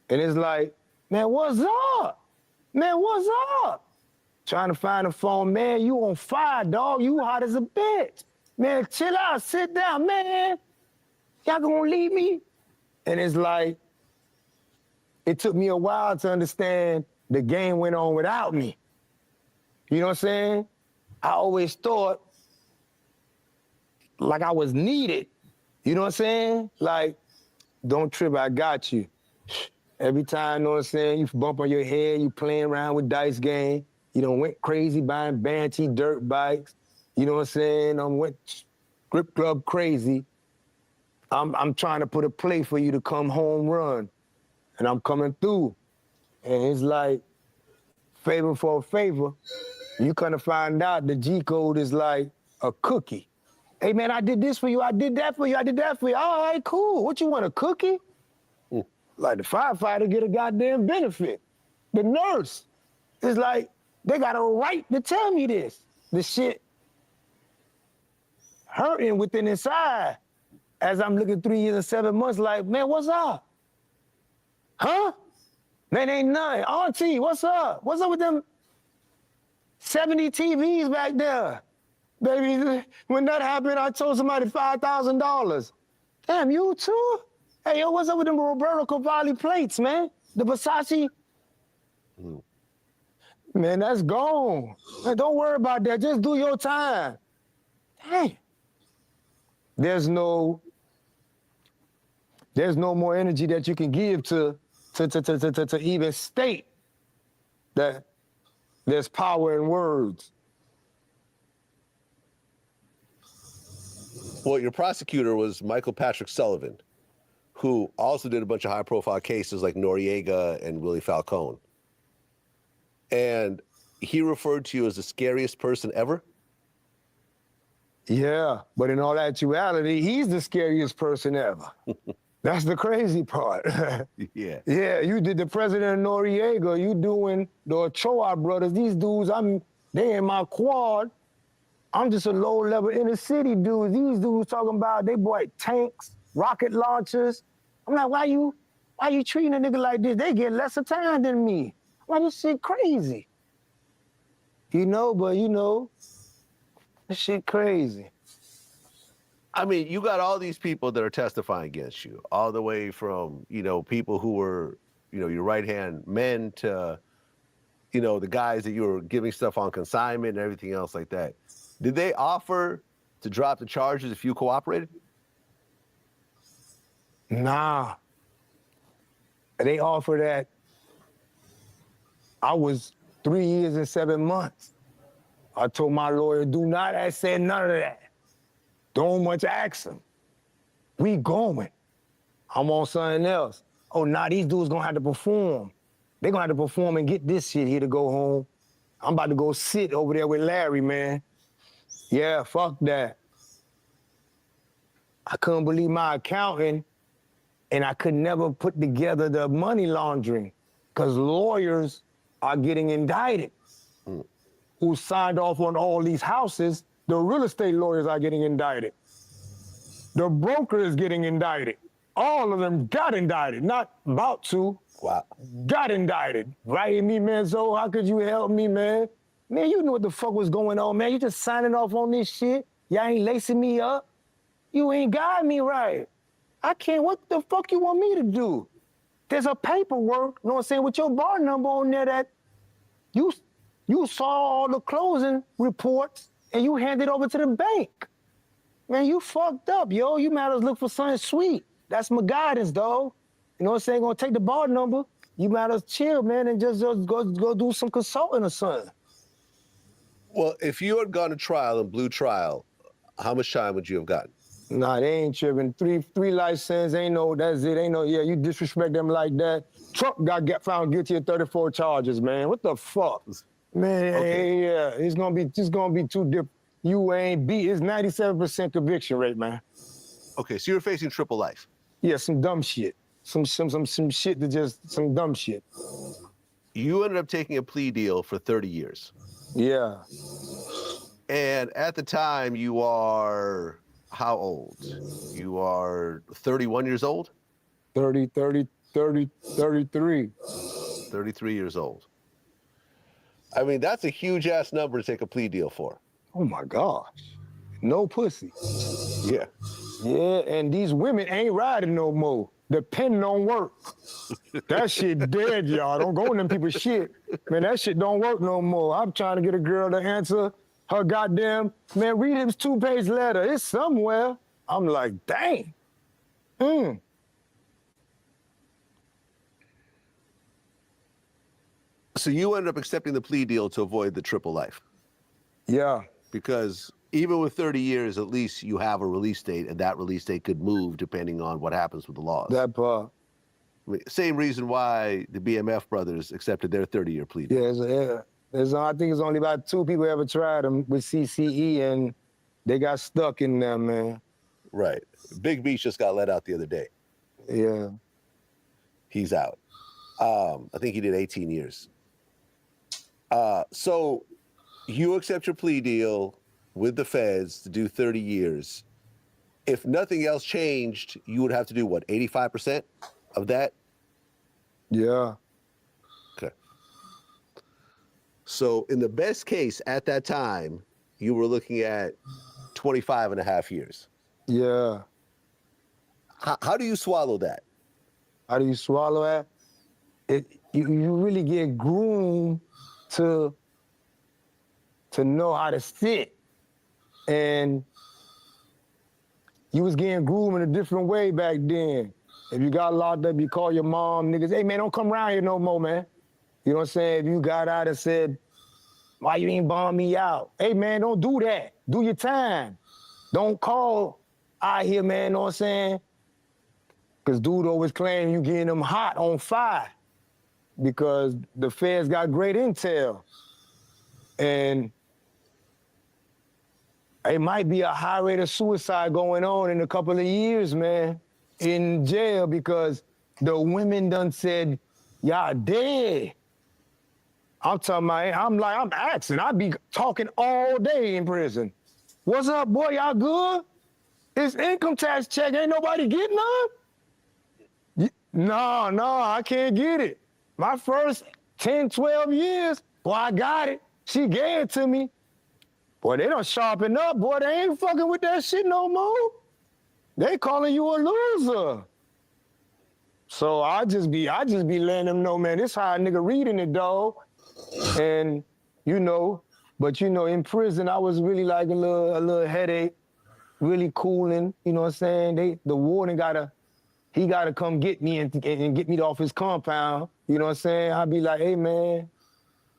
And it's like, man, what's up? Man, what's up? Trying to find a phone, man, you on fire, dog. You hot as a bitch. Man, chill out, sit down, man. Y'all gonna leave me? And it's like, it took me a while to understand the game went on without me. You know what I'm saying? I always thought like I was needed. You know what I'm saying? Like, don't trip, I got you. Every time, you know what I'm saying, you bump on your head, you playing around with dice game. You done went crazy buying Banshee dirt bikes. You know what I'm saying? I went strip club crazy. I'm trying to put a play for you to come home run. And I'm coming through. And it's like, favor for a favor. You kind of find out the G code is like a cookie. Hey man, I did this for you, I did that for you, I did that for you. All right, cool. What you want, a cookie? Like the firefighter get a goddamn benefit. The nurse is like, they got a right to tell me this. The shit hurting within inside. As I'm looking 3 years and 7 months, like, man, what's up? Huh? Man, ain't nothing. Auntie, what's up? What's up with them 70 TVs back there? Baby, when that happened, I told somebody $5,000. Damn, you too? Hey, yo, what's up with them Roberto Cavalli plates, man? The Versace? Man, that's gone. Man, don't worry about that. Just do your time. Dang. There's no more energy that you can give to even state that there's power in words. Well, your prosecutor was Michael Patrick Sullivan, who also did a bunch of high-profile cases like Noriega and Willie Falcone. And he referred to you as the scariest person ever? Yeah, but in all actuality, he's the scariest person ever. That's the crazy part. Yeah. Yeah, you did the president of Noriega, you doing the Ochoa brothers. These dudes, they in my quad. I'm just a low-level inner-city dude. These dudes talking about they bought tanks, rocket launchers. I'm like, why you treating a nigga like this? They get lesser time than me. I'm like, this shit crazy. This shit crazy. I mean, you got all these people that are testifying against you, all the way from, people who were, your right-hand men to, the guys that you were giving stuff on consignment and everything else like that. Did they offer to drop the charges if you cooperated? Nah. They offered that. I was 3 years and 7 months. I told my lawyer, do not say none of that. Don't much ask him. We going. I'm on something else. Oh, these dudes gonna have to perform. They gonna have to perform and get this shit here to go home. I'm about to go sit over there with Larry, man. Yeah, fuck that. I couldn't believe my accountant, and I could never put together the money laundering, because lawyers are getting indicted. Who signed off on all these houses, the real estate lawyers are getting indicted. The broker is getting indicted. All of them got indicted, not about to. Wow. Got indicted. Right, me, man, so how could you help me, man? Man, you knew what the fuck was going on, man. You just signing off on this shit. Y'all ain't lacing me up. You ain't guiding me right. I can't, what the fuck you want me to do? There's a paperwork, you know what I'm saying, with your bar number on there that you saw all the closing reports and you handed over to the bank. Man, you fucked up, yo. You might as well look for something sweet. That's my guidance, though. You know what I'm saying? Gonna take the bar number. You might as well chill, man, and just go do some consulting or something. Well, if you had gone to trial and blew trial, how much time would you have gotten? Nah, they ain't tripping. Three life sentences, ain't no, that's it. Ain't no, yeah, you disrespect them like that. Trump got found guilty of 34 charges, man. What the fuck? Man, okay. Yeah, it's gonna be too different. You ain't beat. It's 97% conviction rate, man. Okay, so you're facing triple life. Yeah, some dumb shit. Some shit that just some dumb shit. You ended up taking a plea deal for 30 years. Yeah. And at the time, you are how old? You are 31 years old? 33. 33 years old. I mean, that's a huge-ass number to take a plea deal for. Oh, my gosh. No pussy. Yeah. Yeah, and these women ain't riding no more. The pen don't work. That shit dead, y'all. Don't go in them people's shit. Man, that shit don't work no more. I'm trying to get a girl to answer her goddamn, man, read his 2-page letter. It's somewhere. I'm like, dang. So you ended up accepting the plea deal to avoid the triple life. Yeah. Because even with 30 years, at least you have a release date, and that release date could move depending on what happens with the laws. That part. I mean, same reason why the BMF brothers accepted their 30-year plea deal. I think it's only about 2 people ever tried them with CCE, and they got stuck in there, man. Right. Big Beach just got let out the other day. Yeah. He's out. I think he did 18 years. So you accept your plea deal with the feds to do 30 years. If nothing else changed, you would have to do what, 85% of that? Yeah. Okay. So in the best case at that time, you were looking at 25 and a half years. Yeah. How do you swallow that? How do you swallow that? You really get groomed to know how to sit. And you was getting groomed in a different way back then. If you got locked up, you call your mom, niggas, hey man, don't come around here no more, man. You know what I'm saying? If you got out and said, why you ain't bomb me out? Hey man, don't do that. Do your time. Don't call out here, man, know what I'm saying? Because dude always claim you getting them hot on fire because the feds got great intel. And it might be a high rate of suicide going on in a couple of years, man, in jail because the women done said, y'all dead. I'm talking about, I'm asking. I be talking all day in prison. What's up, boy? Y'all good? It's income tax check. Ain't nobody getting none? No, I can't get it. My first 10, 12 years, boy, I got it. She gave it to me. Boy, they done sharpen up, boy. They ain't fucking with that shit no more. They calling you a loser. So I just be letting them know, man, this how a nigga reading it, dog. And, but in prison, I was really like a little headache, really cooling, you know what I'm saying? The warden he gotta come get me and get me off his compound, you know what I'm saying? I'd be like, hey man,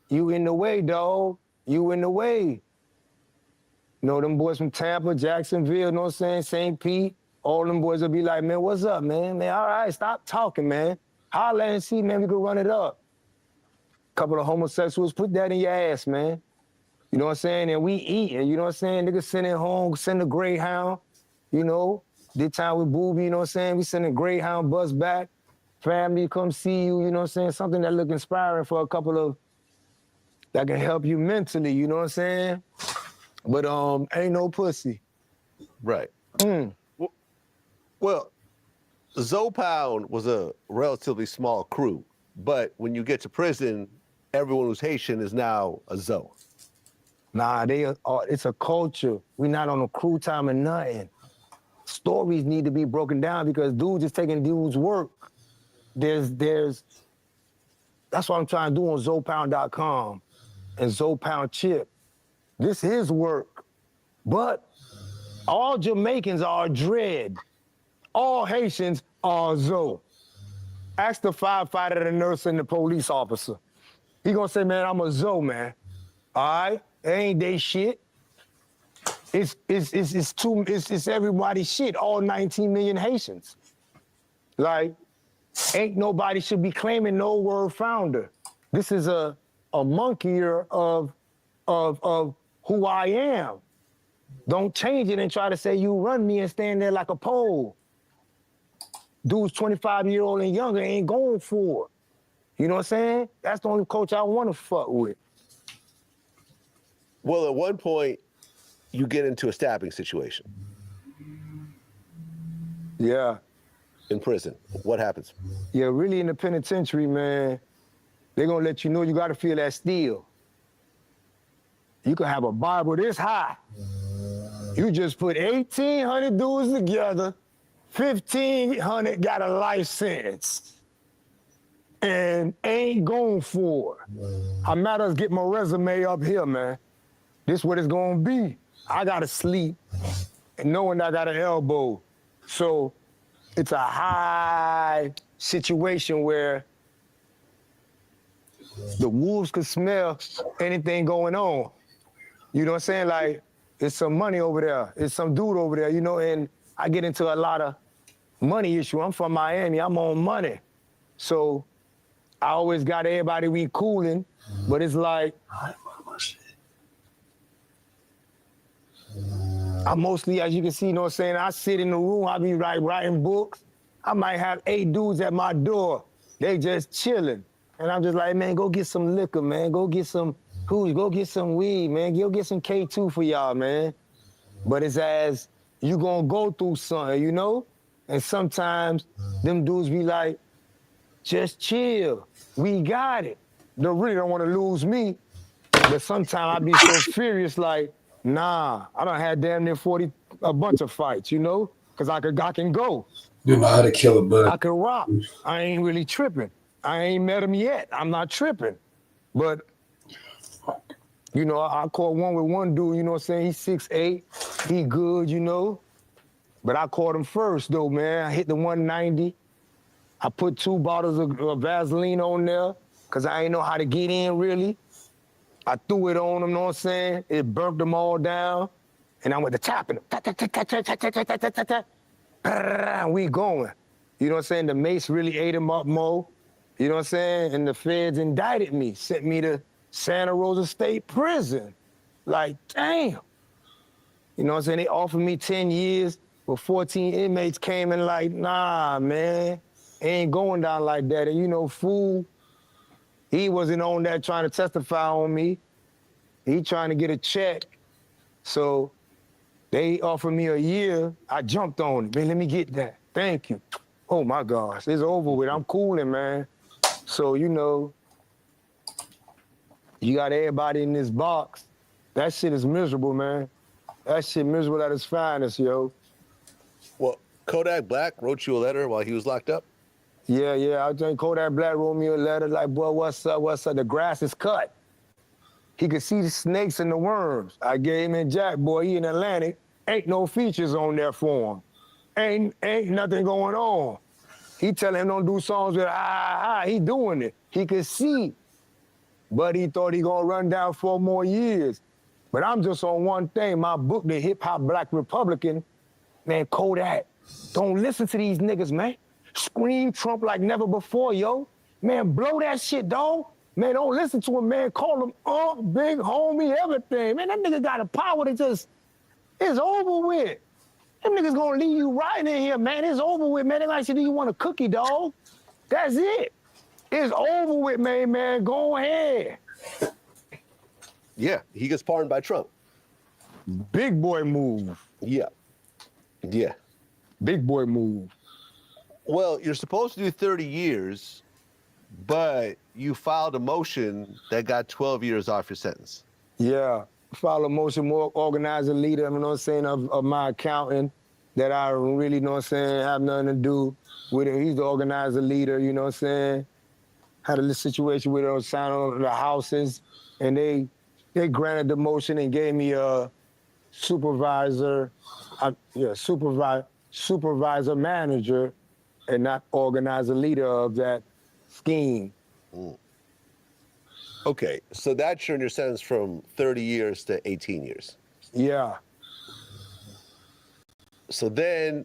you in the way, dog. You in the way. Them boys from Tampa, Jacksonville, you know what I'm saying? St. Pete, all them boys will be like, man, what's up, man? Man, all right, stop talking, man. Holla and see, man, we can run it up. Couple of homosexuals, put that in your ass, man. You know what I'm saying? And we eating, you know what I'm saying? Niggas sending home, send a Greyhound, did time with Booby, you know what I'm saying? We send a Greyhound bus back. Family come see you, you know what I'm saying? Something that look inspiring for a couple of, that can help you mentally, you know what I'm saying? But ain't no pussy. Right. Well, Zopound was a relatively small crew, but when you get to prison, everyone who's Haitian is now a Zo. Nah, it's a culture. We not on a crew time or nothing. Stories need to be broken down because dudes is taking dudes' work. That's what I'm trying to do on Zopound.com and Zopound Chip. This is work. But all Jamaicans are dread. All Haitians are Zo. Ask the firefighter, the nurse, and the police officer. He gonna say, man, I'm a Zo, man. All right? It ain't they shit. It's everybody's shit, all 19 million Haitians. Like, ain't nobody should be claiming no word founder. This is a monkeyer of who I am. Don't change it and try to say you run me and stand there like a pole. Dudes 25-year-old and younger ain't going for it. You know what I'm saying? That's the only coach I want to fuck with. Well, at one point, you get into a stabbing situation. Yeah. In prison. What happens? Yeah, really in the penitentiary, man, they're going to let you know you got to feel that steel. You can have a Bible this high. You just put 1,800 dudes together, 1,500 got a life sentence and ain't going for it. I might as get my resume up here, man. This what it's going to be. I got to sleep and knowing I got an elbow. So it's a high situation where the wolves could smell anything going on. You know what I'm saying? Like, it's some money over there. It's some dude over there, you know, and I get into a lot of money issue. I'm from Miami. I'm on money. So I always got everybody we cooling, but it's like, I mostly, as you can see, you know what I'm saying, I sit in the room, I be like writing books. I might have 8 dudes at my door. They just chilling. And I'm just like, man, go get some liquor, man. Go get some go get some weed, man. Go get some K2 for y'all, man. But it's as you gonna go through something, you know? And sometimes them dudes be like, just chill. We got it. They really don't want to lose me. But sometimes I be so furious, like, nah, I done had damn near a bunch of fights, you know? Because I can go. You know how to kill a bud. I can rock. I ain't really tripping. I ain't met him yet. I'm not tripping. But, you know, I caught one with one dude, you know what I'm saying? He's 6'8". He good, you know? But I caught him first, though, man. I hit the 190. I put 2 bottles of Vaseline on there because I ain't know how to get in, really. I threw it on him, you know what I'm saying? It burnt them all down. And I went to tapping them. We going. You know what I'm saying? The mace really ate him up, Mo. You know what I'm saying? And the feds indicted me, sent me to Santa Rosa State Prison. Like, damn. You know what I'm saying? They offered me 10 years, but 14 inmates came and like, nah, man, it ain't going down like that. And you know, fool, he wasn't on that trying to testify on me. He trying to get a check. So they offered me a year. I jumped on it. Man, let me get that. Thank you. Oh my gosh, it's over with. I'm cooling, man. So, you know, you got everybody in this box. That shit is miserable, man. That shit miserable at its finest, yo. Well, Kodak Black wrote you a letter while he was locked up? Yeah. I think Kodak Black wrote me a letter like, boy, what's up? The grass is cut. He could see the snakes and the worms. I gave him and Jack, boy, he in Atlantic. Ain't no features on there for him. Ain't nothing going on. He telling him don't do songs with he doing it. He could see. But he thought he gonna run down 4 more years. But I'm just on one thing. My book, The Hip Hop Black Republican, man, Kodak, don't listen to these niggas, man. Scream Trump like never before, yo. Man, blow that shit, dog. Man, don't listen to him, man. Call him big homie, everything. Man, that nigga got the power to just, it's over with. Them niggas gonna leave you right in here, man. It's over with, man. They like, do you want a cookie, dog? That's it. It's over with, man. Go ahead. Yeah, he gets pardoned by Trump. Big boy move. Yeah. Big boy move. Well, you're supposed to do 30 years, but you filed a motion that got 12 years off your sentence. Yeah, filed a motion, more organizer leader, you know what I'm saying, of my accountant that I really, you know what I'm saying, have nothing to do with it. He's the organizer leader, you know what I'm saying. Had a little situation with him, signed on the houses, and they granted the motion and gave me a supervisor manager and not organizer leader of that scheme. Okay, so that turned your sentence from 30 years to 18 years. Yeah. So then,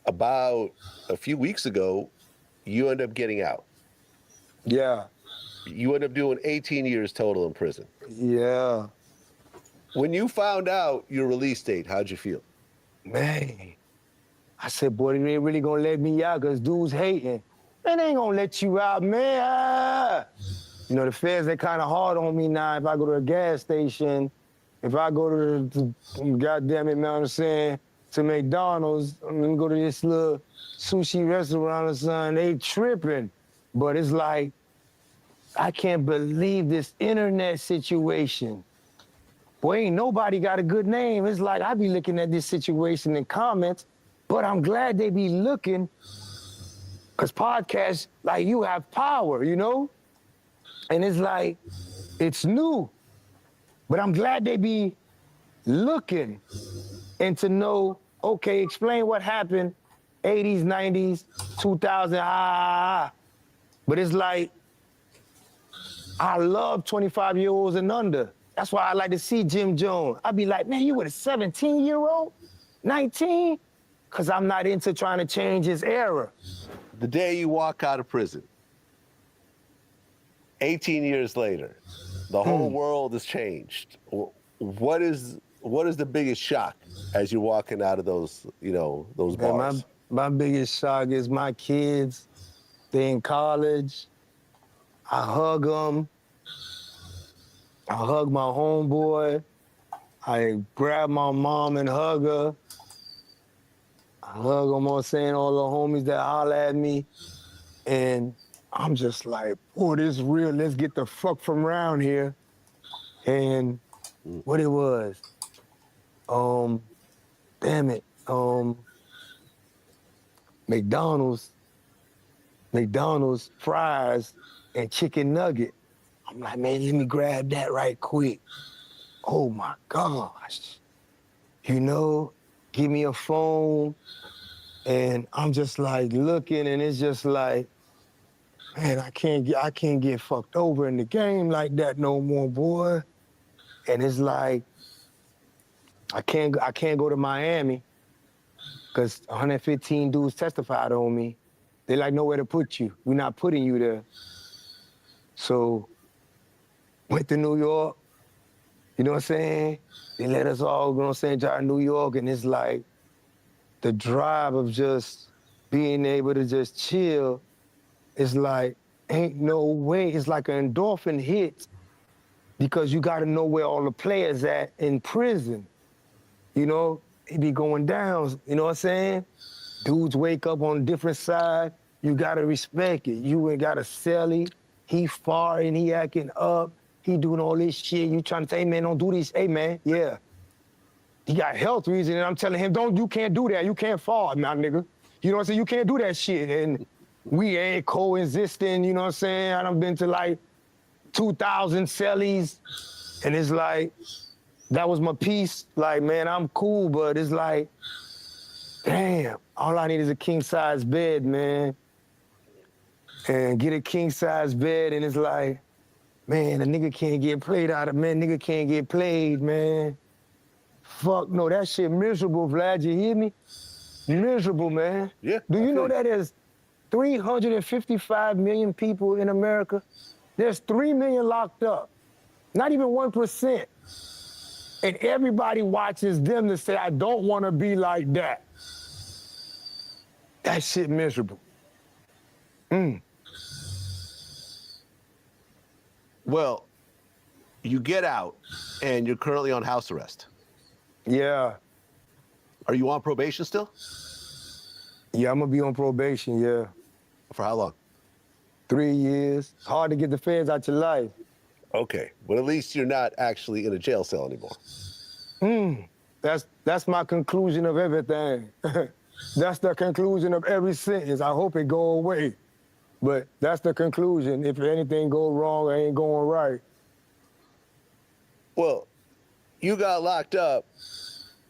about a few weeks ago, you end up getting out. Yeah. You end up doing 18 years total in prison. Yeah. When you found out your release date, how'd you feel? Man, I said, boy, they ain't really gonna let me out because dudes hating. Man, they ain't gonna let you out, man. You know, the feds, they kind of hard on me now. If I go to a gas station, if I go to goddamn it, man, I'm saying, to McDonald's, I'm gonna go to this little sushi restaurant or something, they tripping. But it's like, I can't believe this internet situation. Boy, ain't nobody got a good name. It's like, I be looking at this situation in comments, but I'm glad they be looking, because podcasts, like, you have power, you know? And it's like, it's new. But I'm glad they be looking and to know, okay, explain what happened, 80s, 90s, 2000, But it's like, I love 25-year-olds and under. That's why I like to see Jim Jones. I'd be like, man, you with a 17-year-old? 19? Because I'm not into trying to change his era. The day you walk out of prison, 18 years later, the whole world has changed. What is the biggest shock as you're walking out of those, those Man, bars? my biggest shock is my kids. They're in college. I hug them. I hug my homeboy. I grab my mom and hug her. I hug them all, saying all the homies that holler at me. And I'm just like, boy, this is real. Let's get the fuck from around here. And what it was, damn it, McDonald's fries and chicken nugget. I'm like, man, let me grab that right quick. Oh my gosh. Give me a phone. And I'm just like looking, and it's just like, man, I can't get fucked over in the game like that no more, boy. And it's like, I can't go to Miami because 115 dudes testified on me. They like nowhere to put you. We're not putting you there. So went to New York, you know what I'm saying? They let us all, you know what I'm saying, drive to New York, and it's like the drive of just being able to just chill. It's like, ain't no way. It's like an endorphin hit because you got to know where all the players at in prison. It be going down, you know what I'm saying? Dudes wake up on a different side. You got to respect it. You ain't got to sell it. He farting, he acting up. He doing all this shit. You trying to say, hey, man, don't do this. Hey, man, yeah. He got health reasons, and I'm telling him, you can't do that. You can't fart, my nigga. You know what I'm saying? You can't do that shit. And we ain't coexisting, you know what I'm saying? I done been to like 2,000 cellies, and it's like, that was my piece. Like, man, I'm cool, but it's like, damn, all I need is a king-size bed, man. And get a king-size bed, and it's like, man, a nigga can't get played out of, man, nigga can't get played, man. Fuck no, that shit miserable, Vlad, you hear me? Miserable, man. Yeah. Do you know that there's 355 million people in America? There's 3 million locked up. Not even 1%. And everybody watches them to say, I don't want to be like that. That shit miserable. Well, you get out, and you're currently on house arrest. Yeah. Are you on probation still? Yeah, I'm going to be on probation, yeah. For how long? 3 years. Hard to get the feds out your life. Okay, but at least you're not actually in a jail cell anymore. That's my conclusion of everything. That's the conclusion of every sentence. I hope it go away. But that's the conclusion. If anything go wrong, it ain't going right. Well, you got locked up.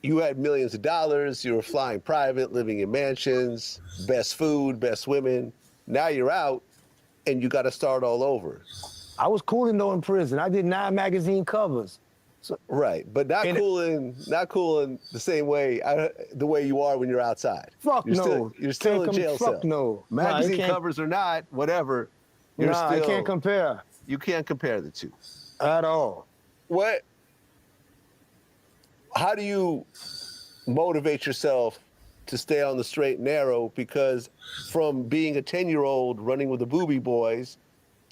You had millions of dollars. You were flying private, living in mansions, best food, best women. Now you're out, and you got to start all over. I was cooling though in prison. I did 9 magazine covers. So, right, but not cooling the same way, the way you are when you're outside. Fuck no. You're still in jail cell. Fuck no. Magazine covers or not, whatever. I can't compare. You can't compare the two. At all. How do you motivate yourself to stay on the straight and narrow? Because from being a 10-year-old running with the Boobie Boys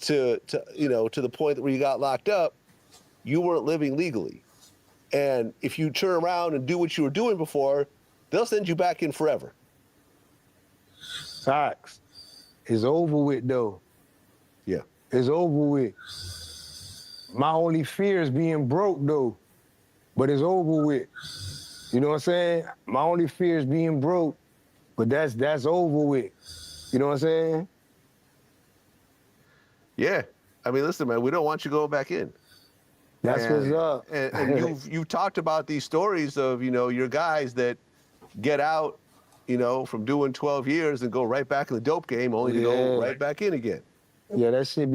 to the point where you got locked up, you weren't living legally. And if you turn around and do what you were doing before, they'll send you back in forever. Facts. It's over with, though. Yeah. It's over with. My only fear is being broke, though. But it's over with. You know what I'm saying? My only fear is being broke. But that's over with. You know what I'm saying? Yeah. I mean, listen, man, we don't want you going back in. That's what's up. And you've talked about these stories of, your guys that get out, from doing 12 years and go right back in the dope game, only to go right back in again. Yeah, that should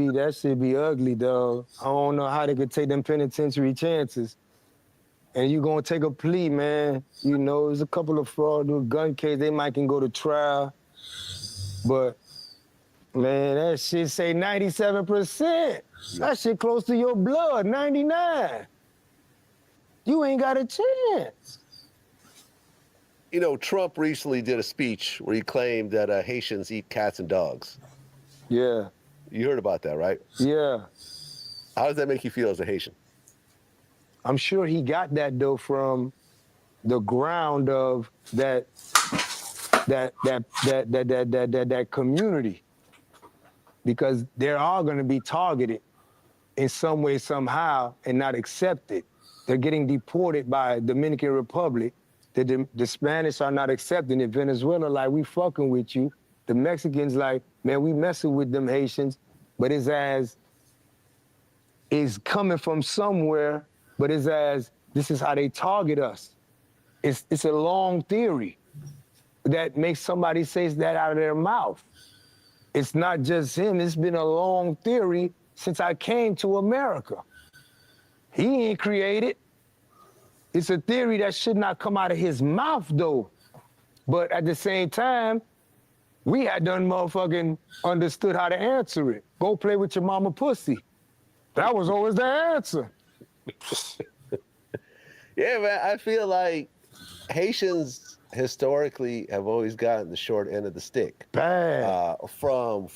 be ugly, dog. I don't know how they could take them penitentiary chances. And you gonna take a plea, man. You know, there's a couple of fraud with gun case. They might can go to trial. But, man, that shit say 97%. That shit close to your blood, 99. You ain't got a chance. You know, Trump recently did a speech where he claimed that Haitians eat cats and dogs. Yeah. You heard about that, right? Yeah. How does that make you feel as a Haitian? I'm sure he got that though from the ground of that community, because they are going to be targeted in some way, somehow, and not accepted. They're getting deported by Dominican Republic. The Spanish are not accepting it. Venezuela, like, we fucking with you. The Mexicans, like, man, we messing with them Haitians, but it's coming from somewhere. But it's as, this is how they target us. It's a long theory that makes somebody say that out of their mouth. It's not just him. It's been a long theory since I came to America. He ain't created. It's a theory that should not come out of his mouth, though. But at the same time, we had done motherfucking understood how to answer it. Go play with your mama pussy. That was always the answer. Yeah, man, I feel like Haitians historically have always gotten the short end of the stick. Bad. From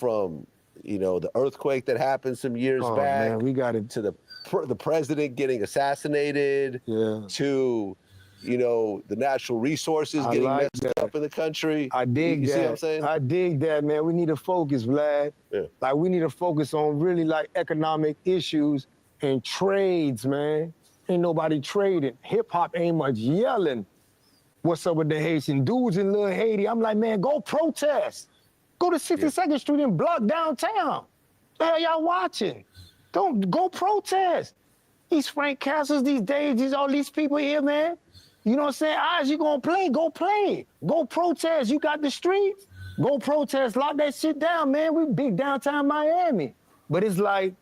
you know, the earthquake that happened some years back. Man, we got it. To the president getting assassinated. Yeah. To, you know, the natural resources getting messed up in the country. I dig you that. See what I'm saying? I dig that, man. We need to focus, Vlad. Yeah. Like, we need to focus on really, like, economic issues and trades, man. Ain't nobody trading. Hip-hop ain't much yelling. What's up with the Haitian dudes in Little Haiti? I'm like, man, go protest. Go to 62nd Street and block downtown. The hell y'all watching? Don't go protest. These Frank Castles these days, all these people here, man. You know what I'm saying? Eyes, you gonna play, go play. Go protest. You got the streets. Go protest. Lock that shit down, man. We big downtown Miami. But it's like,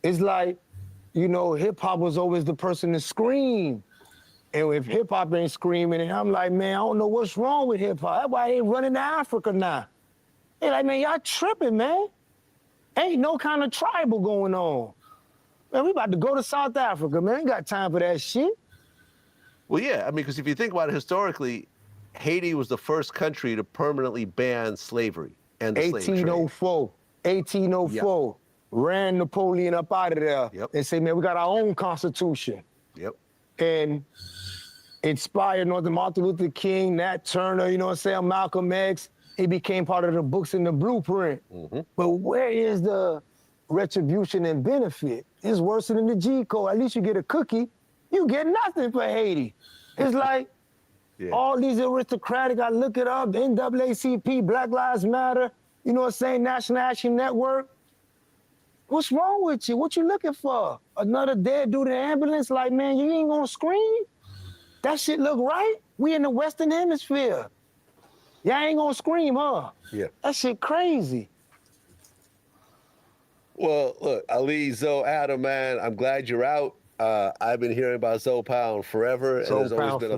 you know, hip-hop was always the person to scream. And if hip-hop ain't screaming, and I'm like, man, I don't know what's wrong with hip-hop. That's why they running to Africa now. They like, man, y'all tripping, man. Ain't no kind of tribal going on. Man, we about to go to South Africa, man. Ain't got time for that shit. Well, yeah, I mean, because if you think about it historically, Haiti was the first country to permanently ban slavery and the slave trade. 1804. Ran Napoleon up out of there and say, man, we got our own constitution. Yep. And inspired Martin Luther King, Nat Turner, you know what I'm saying, Malcolm X. It became part of the books in the blueprint. Mm-hmm. But where is the retribution and benefit? It's worse than the G code. At least you get a cookie. You get nothing for Haiti. It's like all these aristocratic, I look it up, the NAACP, Black Lives Matter, you know what I'm saying, National Action Network. What's wrong with you? What you looking for? Another dead dude in the ambulance? Like, man, you ain't gonna scream? That shit look right? We in the Western Hemisphere. Y'all ain't gonna scream, huh? Yeah. That shit crazy. Well, look, Ali, Zoe, Adam, man, I'm glad you're out. I've been hearing about Zoe Pound forever, and there's always been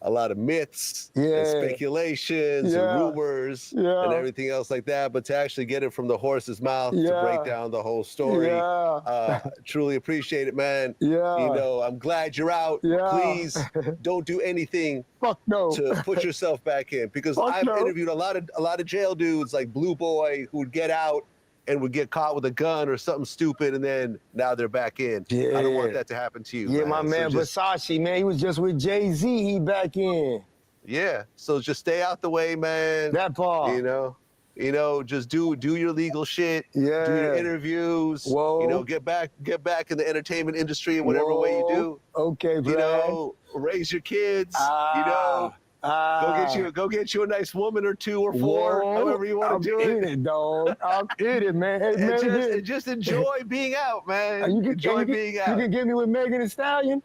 a lot of myths and speculations and rumors and everything else like that. But to actually get it from the horse's mouth to break down the whole story, truly appreciate it, man. Yeah. You know, I'm glad you're out. Yeah. Please don't do anything to put yourself back in, because I've interviewed a lot of jail dudes like Blue Boy who would get out and would get caught with a gun or something stupid, and then now they're back in. Yeah. I don't want that to happen to you. Yeah, man. my man Versace, man, he was just with Jay-Z, he back in. Yeah, so just stay out the way, man. That part. You know, just do your legal shit. Yeah. Do your interviews. Whoa. You know, get back in the entertainment industry in whatever way you do. Okay, you know, raise your kids. You know. Go get you a nice woman or two or four, however you want to do it. I'm in it, dog. I'm in it, man. Hey, and just enjoy being out, man. Enjoy being out. You can get me with Megan Thee Stallion?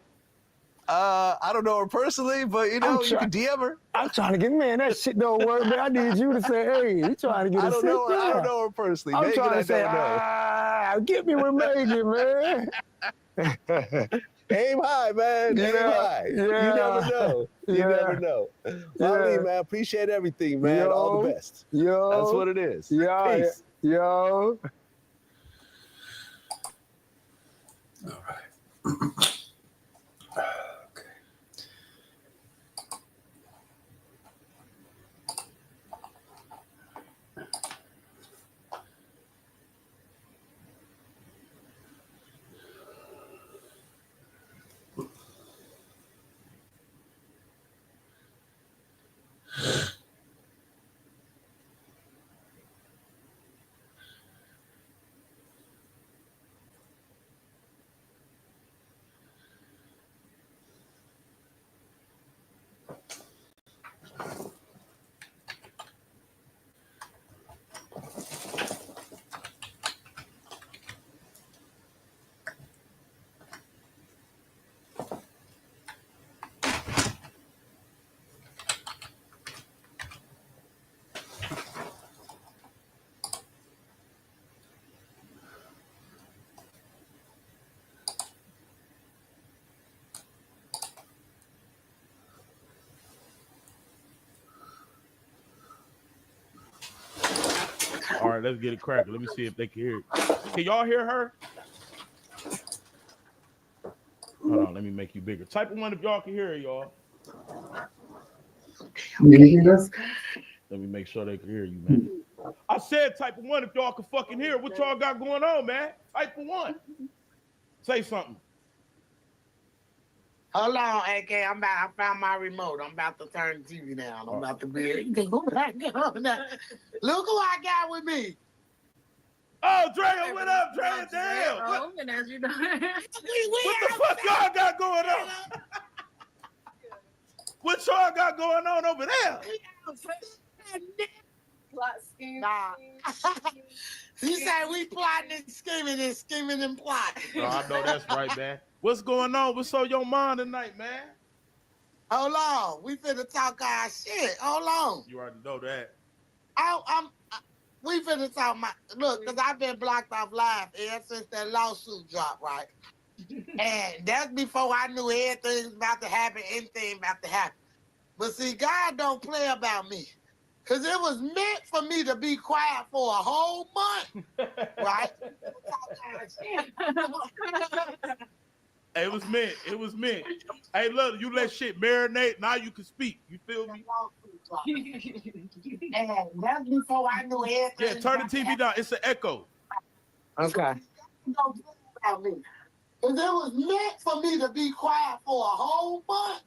I don't know her personally, but you know, you can DM her. I'm trying to get, man, that shit don't work, man. I need you to say, hey, you trying to get I a don't know her. I sister? don't know her personally. I'm Megan, trying to I say, don't know. get me with Megan, man. Aim high, man. Aim high. You never know. You never know. Wally, man, appreciate everything, man. All the best. That's what it is. Peace. Yo. All right. All right, let's get it cracking. Let me see if they can hear it. Can y'all hear her? Hold on, let me make you bigger. Type of one if y'all can hear it, y'all. Let me make sure they can hear you, man. I said type of one if y'all can fucking hear it. What y'all got going on, man? Type of one. Say something. Hold on, AK. I found my remote. I'm about to turn the TV down. I'm about to be. Look who I got with me. Oh, Drea, what up, Drea? Damn. What the fuck y'all got going on? What y'all got going on over there? Plot scheme. Nah. He said we plotting and scheming and plotting. Oh, I know that's right, man. What's going on? What's on your mind tonight, man? Hold on. We finna talk our shit. Hold on. You already know that. We finna talk my look, because I've been blocked off live ever since that lawsuit dropped, right? And that's before I knew everything was about to happen, anything about to happen. But see, God don't play about me. Because it was meant for me to be quiet for a whole month, right? Hey, it was meant. It was meant. Hey, look, you let shit marinate. Now you can speak. You feel me? And that's before I knew everything. Yeah, turn the TV down. It's an echo. Okay. Don't play about me. Because it was meant for me to be quiet for a whole month.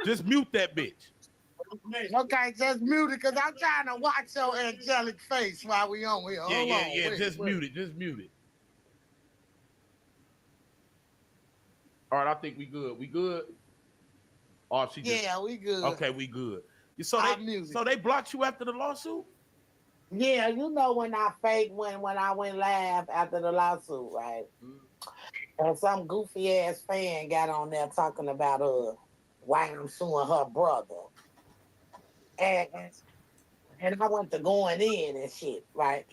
Just mute that bitch. Okay, just mute it because I'm trying to watch your angelic face while we on here. Yeah. Just mute it. Just mute it. All right, I think we good. We good? Oh, she just... Yeah, we good. Okay, we good. So they blocked you after the lawsuit? Yeah, you know when I faked when I went live after the lawsuit, right? And some goofy ass fan got on there talking about why I'm suing her brother. And I went to going in and shit, right?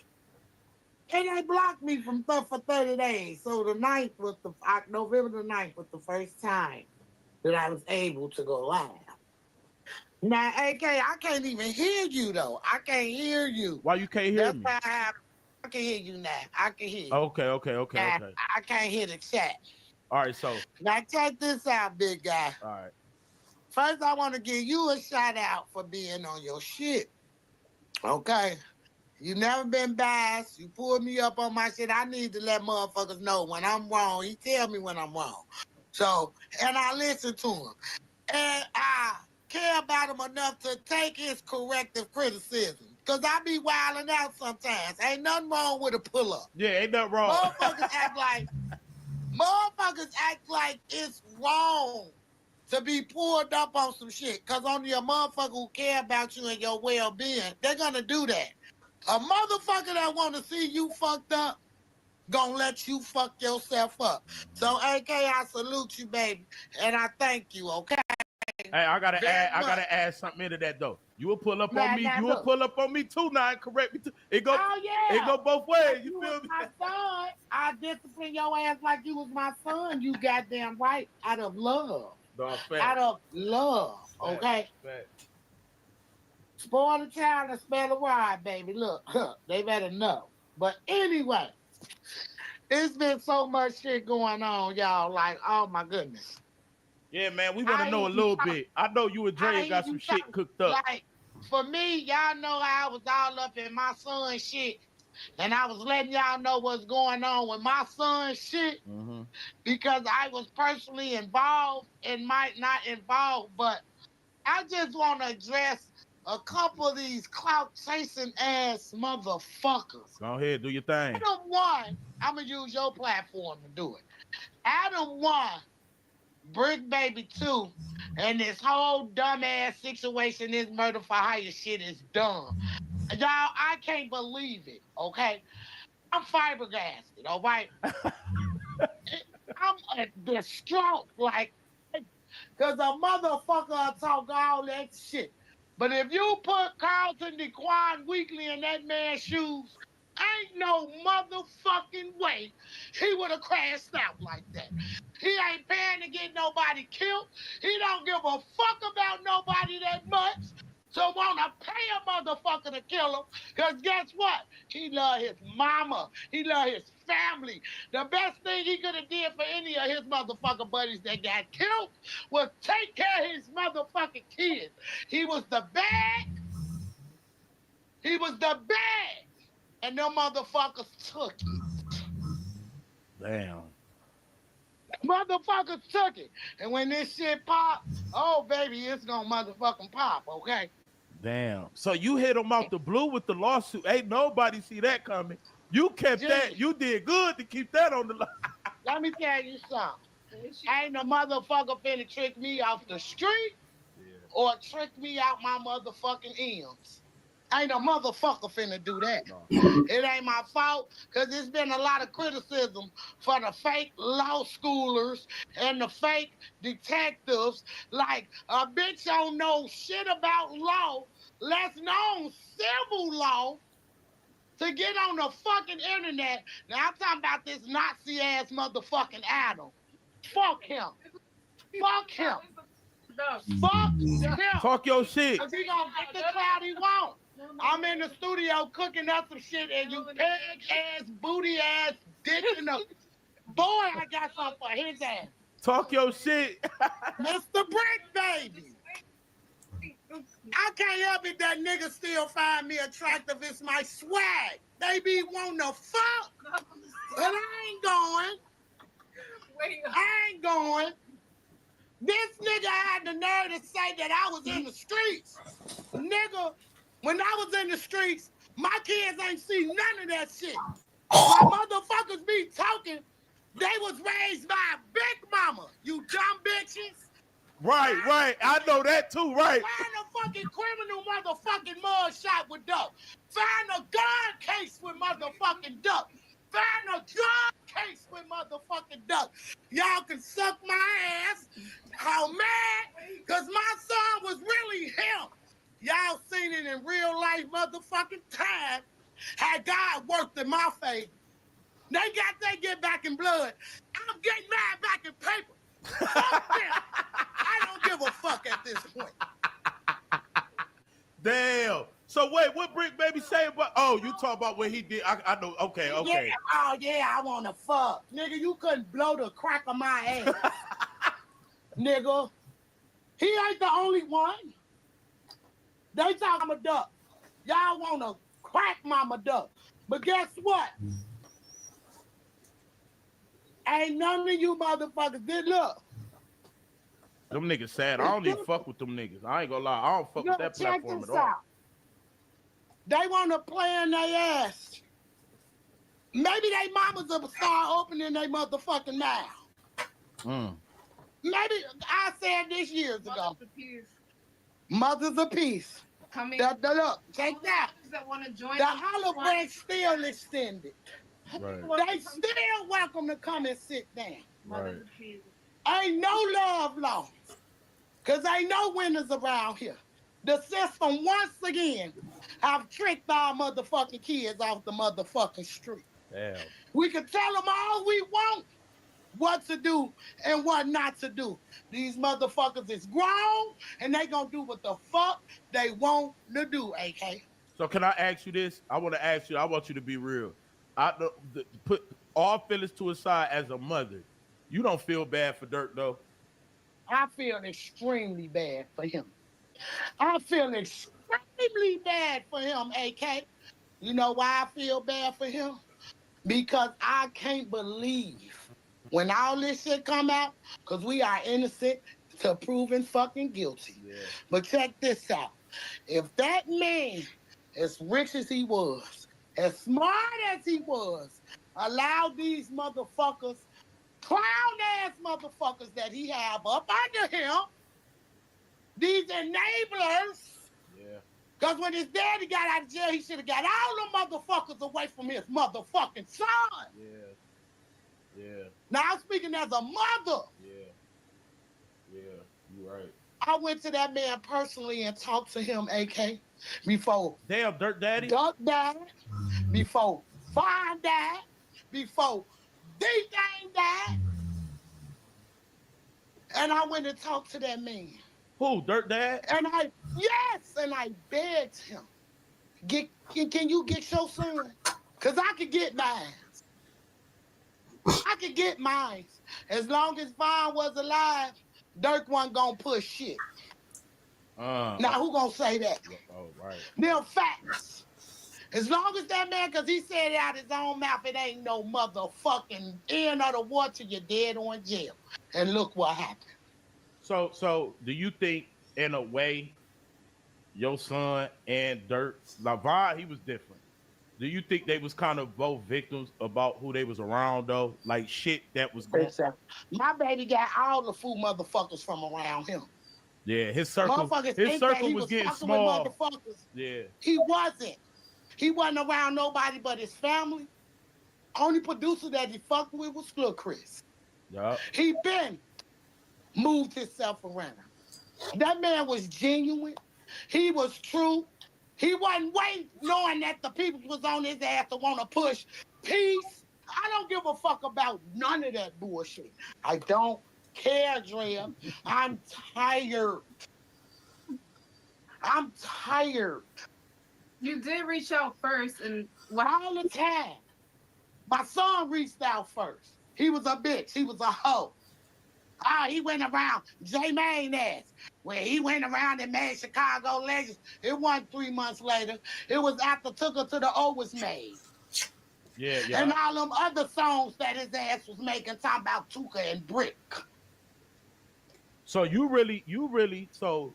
And they blocked me from stuff for 30 days. So the 9th was November the 9th was the first time that I was able to go live. Now, AK, I can't even hear you though. I can't hear you. Why you can't hear me? That's why I can hear you now. I can hear you. Okay. Now, I can't hear the chat. All right, so. Now check this out, big guy. All right. First, I want to give you a shout out for being on your shit. Okay? You never been biased. You pulled me up on my shit. I need to let motherfuckers know when I'm wrong. He tell me when I'm wrong. So, and I listen to him. And I care about him enough to take his corrective criticism. Because I be wilding out sometimes. Ain't nothing wrong with a pull-up. Yeah, ain't nothing wrong. Motherfuckers act like it's wrong to be pulled up on some shit. Because only a motherfucker who care about you and your well-being, they're going to do that. A motherfucker that want to see you fucked up, gonna let you fuck yourself up. So, AK, I salute you, baby, and I thank you, okay? Hey, I gotta Very add. I much. gotta add something into that though. You will pull up Now, on me. now, You will look. pull up on me too. Now and correct me too. It go. Oh, yeah. It go both ways. Like You you feel was me? my son. I discipline your ass like you was my son. You goddamn right. Out of love. No, Out of love. Okay. Spoil the child and spare the ride, baby. Look, they better know. But anyway, it's been so much shit going on, y'all. Like, oh my goodness. Yeah, man. We want to know a little bit. I know you and Dre got some shit cooked up. Like, for me, y'all know how I was all up in my son's shit. And I was letting y'all know what's going on with my son's shit because I was personally involved and might not involved, but I just want to address a couple of these clout chasing ass motherfuckers. Go ahead, do your thing. Adam 1, I'm going to use your platform to do it. Adam 1, Brick Baby 2, and this whole dumbass situation, this murder for hire shit is dumb. Y'all, I can't believe it, okay? I'm fiberglassed, all right? I'm distraught, like, because a motherfucker talk all that shit. But if you put Carlton DeQuan Weekly in that man's shoes, ain't no motherfucking way he would have crashed out like that. He ain't paying to get nobody killed. He don't give a fuck about nobody that much. So wanna pay a motherfucker to kill him, because guess what? He love his mama. He love his family. The best thing he could have did for any of his motherfucking buddies that got killed was take care of his motherfucking kids. He was the bag. He was the bag. And them motherfuckers took it. Damn. Motherfuckers took it. And when this shit pop, oh baby, it's gonna motherfucking pop, okay? Damn. So you hit him out the blue with the lawsuit. Ain't nobody see that coming. You kept that. You did good to keep that on the line. Let me tell you something. Ain't no motherfucker finna trick me off the street or trick me out my motherfucking M's. Ain't no motherfucker finna do that. It ain't my fault, because there's been a lot of criticism for the fake law schoolers and the fake detectives. Like, a bitch don't know shit about law, less known civil law, to get on the fucking internet. Now, I'm talking about this Nazi-ass motherfucking Adam. Fuck him. Fuck him. Fuck him. Talk your shit. Because he gonna get the clout he want. I'm in the studio cooking up some shit, and you pig-ass, booty-ass, dick in the... Boy, I got something for his ass. Talk your shit. Mr. Brick Baby. I can't help it that niggas still find me attractive. It's my swag. They be wanting to fuck, but I ain't going. I ain't going. This nigga had the nerve to say that I was in the streets. Nigga, when I was in the streets, my kids ain't seen none of that shit. My motherfuckers be talking, they was raised by a big mama, you dumb bitches. Right. I know that too, right. Find a fucking criminal motherfucking mugshot with dope. Find a gun case with motherfucking dope. Find a gun case with motherfucking dope. Y'all can suck my ass. How mad? Because my son was really him. Y'all seen it in real life motherfucking time. Had God worked in my favor. They got their get back in blood. I'm getting mad back in paper. Fuck them. I don't give a fuck at this point. Damn. So wait, what Brick Baby say about? Oh, you talk about what he did. I know. Okay. Yeah, oh yeah, I want to fuck. Nigga, you couldn't blow the crack of my ass. Nigga, he ain't the only one. They talk I'm a duck. Y'all want to crack mama duck. But guess what? Ain't none of you motherfuckers did look. Them niggas sad. I don't even fuck with them niggas. I ain't gonna lie. I don't fuck with that Check platform this at all. out. They want to play in their ass. Maybe they mamas will start opening their motherfucking mouth. Maybe I said this years ago. Mothers of Peace. Look, take that. That want to join the hologram still extended. Right. They still welcome to come and sit down. Right. Ain't no love lost. Because ain't no winners around here. The system, once again, have tricked our motherfucking kids off the motherfucking street. Damn. We can tell them all we want what to do and what not to do. These motherfuckers is grown and they gonna do what the fuck they want to do, AK. So can I ask you this? I want you to be real. Put all feelings to aside as a mother. You don't feel bad for Dirk though? I feel extremely bad for him. I feel extremely bad for him, AK. You know why I feel bad for him? Because I can't believe when all this shit come out, because we are innocent to proven fucking guilty. Yeah. But check this out. If that man, as rich as he was, as smart as he was, allowed these motherfuckers, clown-ass motherfuckers that he have up under him, these enablers, because when his daddy got out of jail, he should have got all the motherfuckers away from his motherfucking son. Yeah. Now I'm speaking as a mother. Yeah, you're right. I went to that man personally and talked to him, AK, before. Damn, Dirk Daddy? Dirk died, before Vaughn died, before D-Thing died. And I went and talked to that man. Who, Dirk Dad? And I begged him, can you get your son? Because I could get mine. I could get mine. As long as Vaughn was alive, Dirk wasn't going to push shit. Now, who going to say that? Oh, right. Them facts. As long as that man, because he said it out his own mouth, it ain't no motherfucking end of the war till you're dead or in jail. And look what happened. So do you think, in a way, your son and Dirk, like Vaughn, he was different. Do you think they was kind of both victims about who they was around, though? Like, shit that was going on? My baby got all the fool motherfuckers from around him. Yeah, his circle was getting small. Yeah. He wasn't. He wasn't around nobody but his family. Only producer that he fucked with was Lil Chris. Yeah. He been moved himself around. That man was genuine. He was true. He wasn't waiting knowing that the people was on his ass to want to push peace. I don't give a fuck about none of that bullshit. I don't care, Drea. I'm tired. I'm tired. You did reach out first, and all the time. My son reached out first. He was a bitch. He was a hoe. He went around J-Main ass. Where he went around and made Chicago legends. It wasn't 3 months later. It was after Took Her to the O was made. Yeah. And all them other songs that his ass was making, talking about Tuka and Brick. So you really, so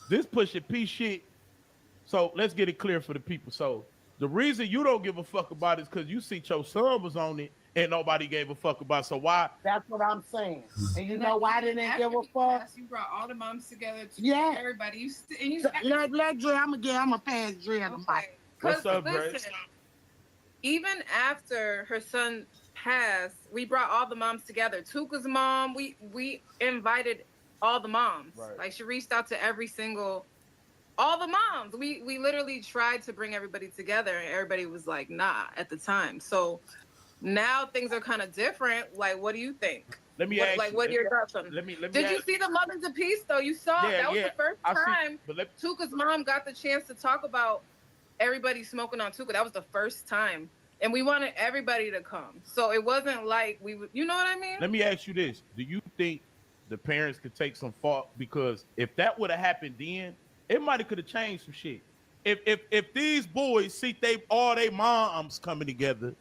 this Pusha P shit, so let's get it clear for the people. So the reason you don't give a fuck about it is because you see your son was on it and nobody gave a fuck about it. So why? That's what I'm saying. And you know why they didn't give a fuck? You brought all the moms together. Everybody. Let Dre, I'm gonna pass Dre the mic. What's up, Dre? Even after her son passed, we brought all the moms together. Tuka's mom, we invited all the moms. Right. Like, she reached out to all the moms. We literally tried to bring everybody together, and everybody was like, nah, at the time. So now things are kind of different. Like, what do you think? Let me ask you. What are your thoughts on? Did you see the Mothers of Peace though? You saw that was the first time Tuka's mom got the chance to talk about everybody smoking on Tuka. That was the first time, and we wanted everybody to come. So it wasn't like we would, you know what I mean? Let me ask you this: do you think the parents could take some fault? Because if that would have happened then, it might have could have changed some shit. If these boys see all they moms coming together,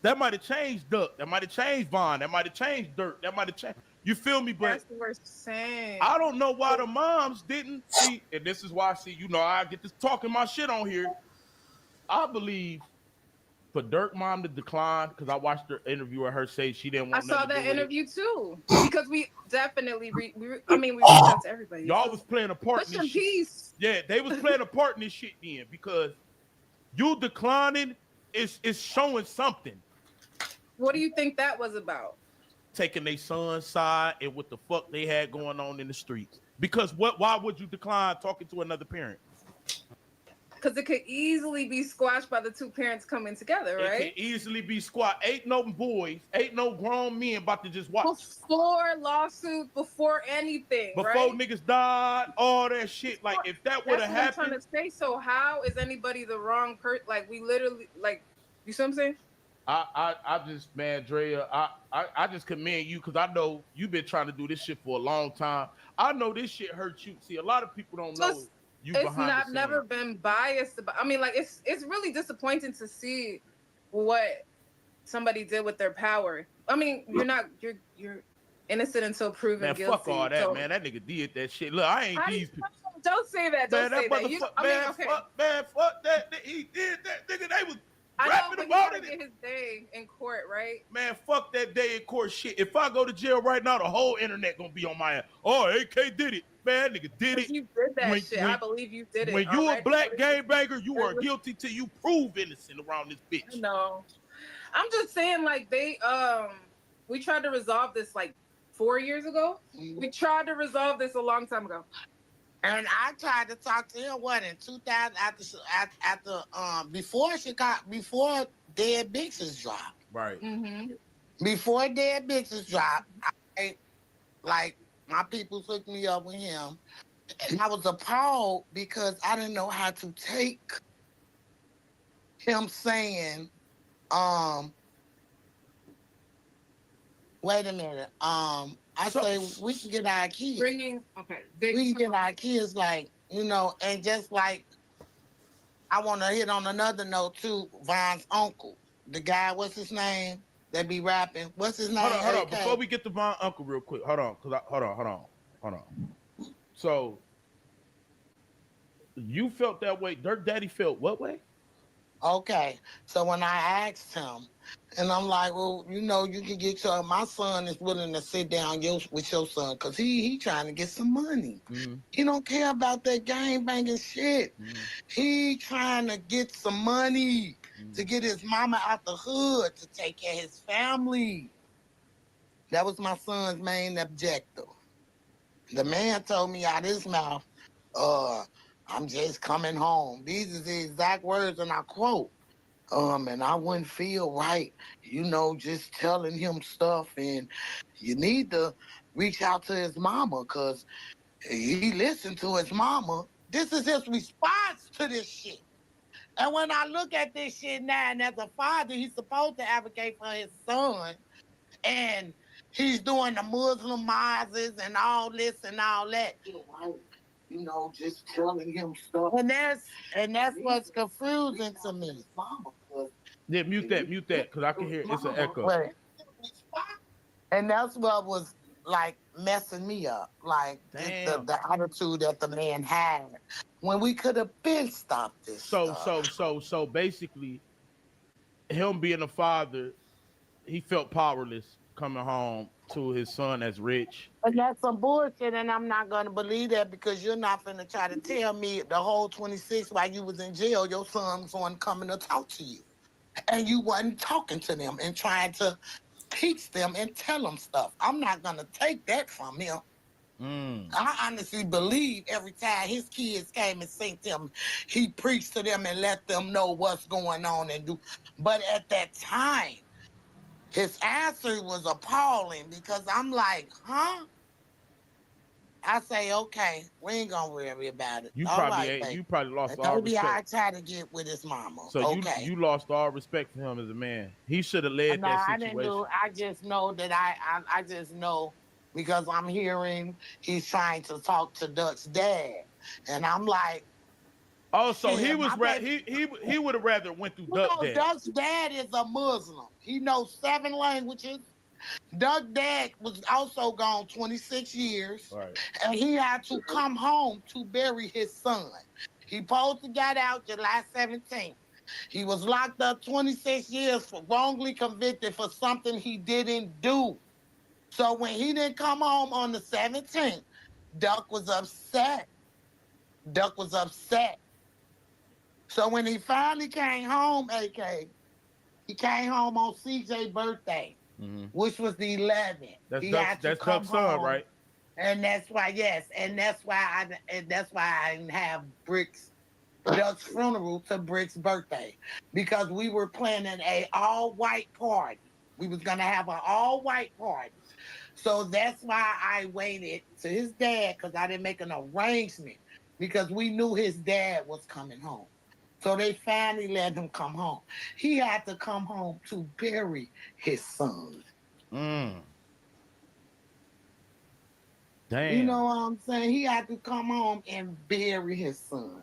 that might have changed Duck. That might have changed Vaughn. That might have changed Dirk. That might have changed. You feel me? But that's what we're saying. I don't know why the moms didn't see, and this is why I see, I get this talking my shit on here. I believe for Dirk mom to decline, because I watched her interview with her say she didn't want. I saw that interview too, because we definitely we reached out to everybody. Y'all was playing a part in this shit. Yeah, they was playing a part in this shit then, because you declining is showing something. What do you think that was about? Taking their son's side and what the fuck they had going on in the streets. Because why would you decline talking to another parent? Because it could easily be squashed by the two parents coming together, right? It can easily be squashed. Ain't no boys, ain't no grown men about to just watch. Before lawsuit, before anything, before right? niggas died, all that shit. Like, if that would have happened. I'm trying to say. So how is anybody the wrong person? Like, we literally, like, you see what I'm saying? I just, man, Drea, I just commend you because I know you've been trying to do this shit for a long time. I know this shit hurt you. See, a lot of people don't know you behind the scenes. I've never been biased about. I mean, like, it's really disappointing to see what somebody did with their power. I mean, you're innocent until proven man, guilty. Fuck all that, man. That nigga did that shit. Look, I ain't these people. Don't say that. Don't say that. Fuck that. He did that. Nigga, they was I rapping know, about it. Get his day in court, right? Man, fuck that day in court shit. If I go to jail right now, the whole internet gonna be on my ass. Oh, AK did it. Man, nigga did it. You did that shit. I believe you did it. When you a black gangbanger, you are guilty till you prove innocent around this bitch. No. I'm just saying, like, we tried to resolve this like 4 years ago. We tried to resolve this a long time ago. And I tried to talk to him, in 2000, before Dead Bitches dropped. Right. Mm-hmm. Before Dead Bitches dropped, my people hooked me up with him. And I was appalled because I didn't know how to take him saying, wait a minute, say we can get our kids. We can get our kids, and just like, I want to hit on another note too. Von's uncle, the guy, what's his name? That be rapping. What's his name? Hold on. Before we get to Von uncle, real quick, hold on. So you felt that way. Dirt Daddy felt what way? Okay, so when I asked him, and I'm like, well, you can get my son is willing to sit down with your son because he trying to get some money. Mm-hmm. He don't care about that gang banging shit. Mm-hmm. He trying to get some money to get his mama out the hood to take care of his family. That was my son's main objective. The man told me out his mouth, I'm just coming home. These are the exact words, and I quote. And I wouldn't feel right, just telling him stuff. And you need to reach out to his mama because he listened to his mama. This is his response to this shit. And when I look at this shit now, and as a father, he's supposed to advocate for his son. And he's doing the Muslim mazes and all this and all that. Just telling him stuff. And that's what's confusing to me. Yeah, mute that, because I can hear it's an echo. And that's what was like messing me up. Like the attitude that the man had when we could have been stopped this. So basically, him being a father, he felt powerless coming home to his son that's rich. And that's some bullshit, and I'm not going to believe that because you're not going to try to tell me the whole 26 while you was in jail, your son's one coming to talk to you. And you wasn't talking to them and trying to teach them and tell them stuff. I'm not going to take that from him. I honestly believe every time his kids came and seen him, he preached to them and let them know what's going on and do. But at that time, his answer was appalling because I'm like, huh? I say, okay, we ain't gonna worry about it. You probably lost all respect. Maybe I try to get with his mama. So you lost all respect for him as a man. He should have led that situation. I just know that I just know because I'm hearing he's trying to talk to Duck's dad, and I'm like, oh, so he would have rather went through Duck's dad. Duck's dad is a Muslim. He knows 7 languages. Duck's dad was also gone 26 years, right. And he had to come home to bury his son. He supposed to got out July 17th. He was locked up 26 years for wrongly convicted for something he didn't do. So when he didn't come home on the 17th, Duck was upset. So when he finally came home, AK, He came home on CJ's birthday, which was the 11th. That's Duck's son, right? And that's why, yes, and that's why I didn't have Duck's funeral to Brick's birthday, because we were planning a all-white party. We was gonna have an all-white party. So that's why I waited to his dad, because I didn't make an arrangement, because we knew his dad was coming home. So they finally let him come home. He had to come home to bury his son. Damn. You know what I'm saying? He had to come home and bury his son.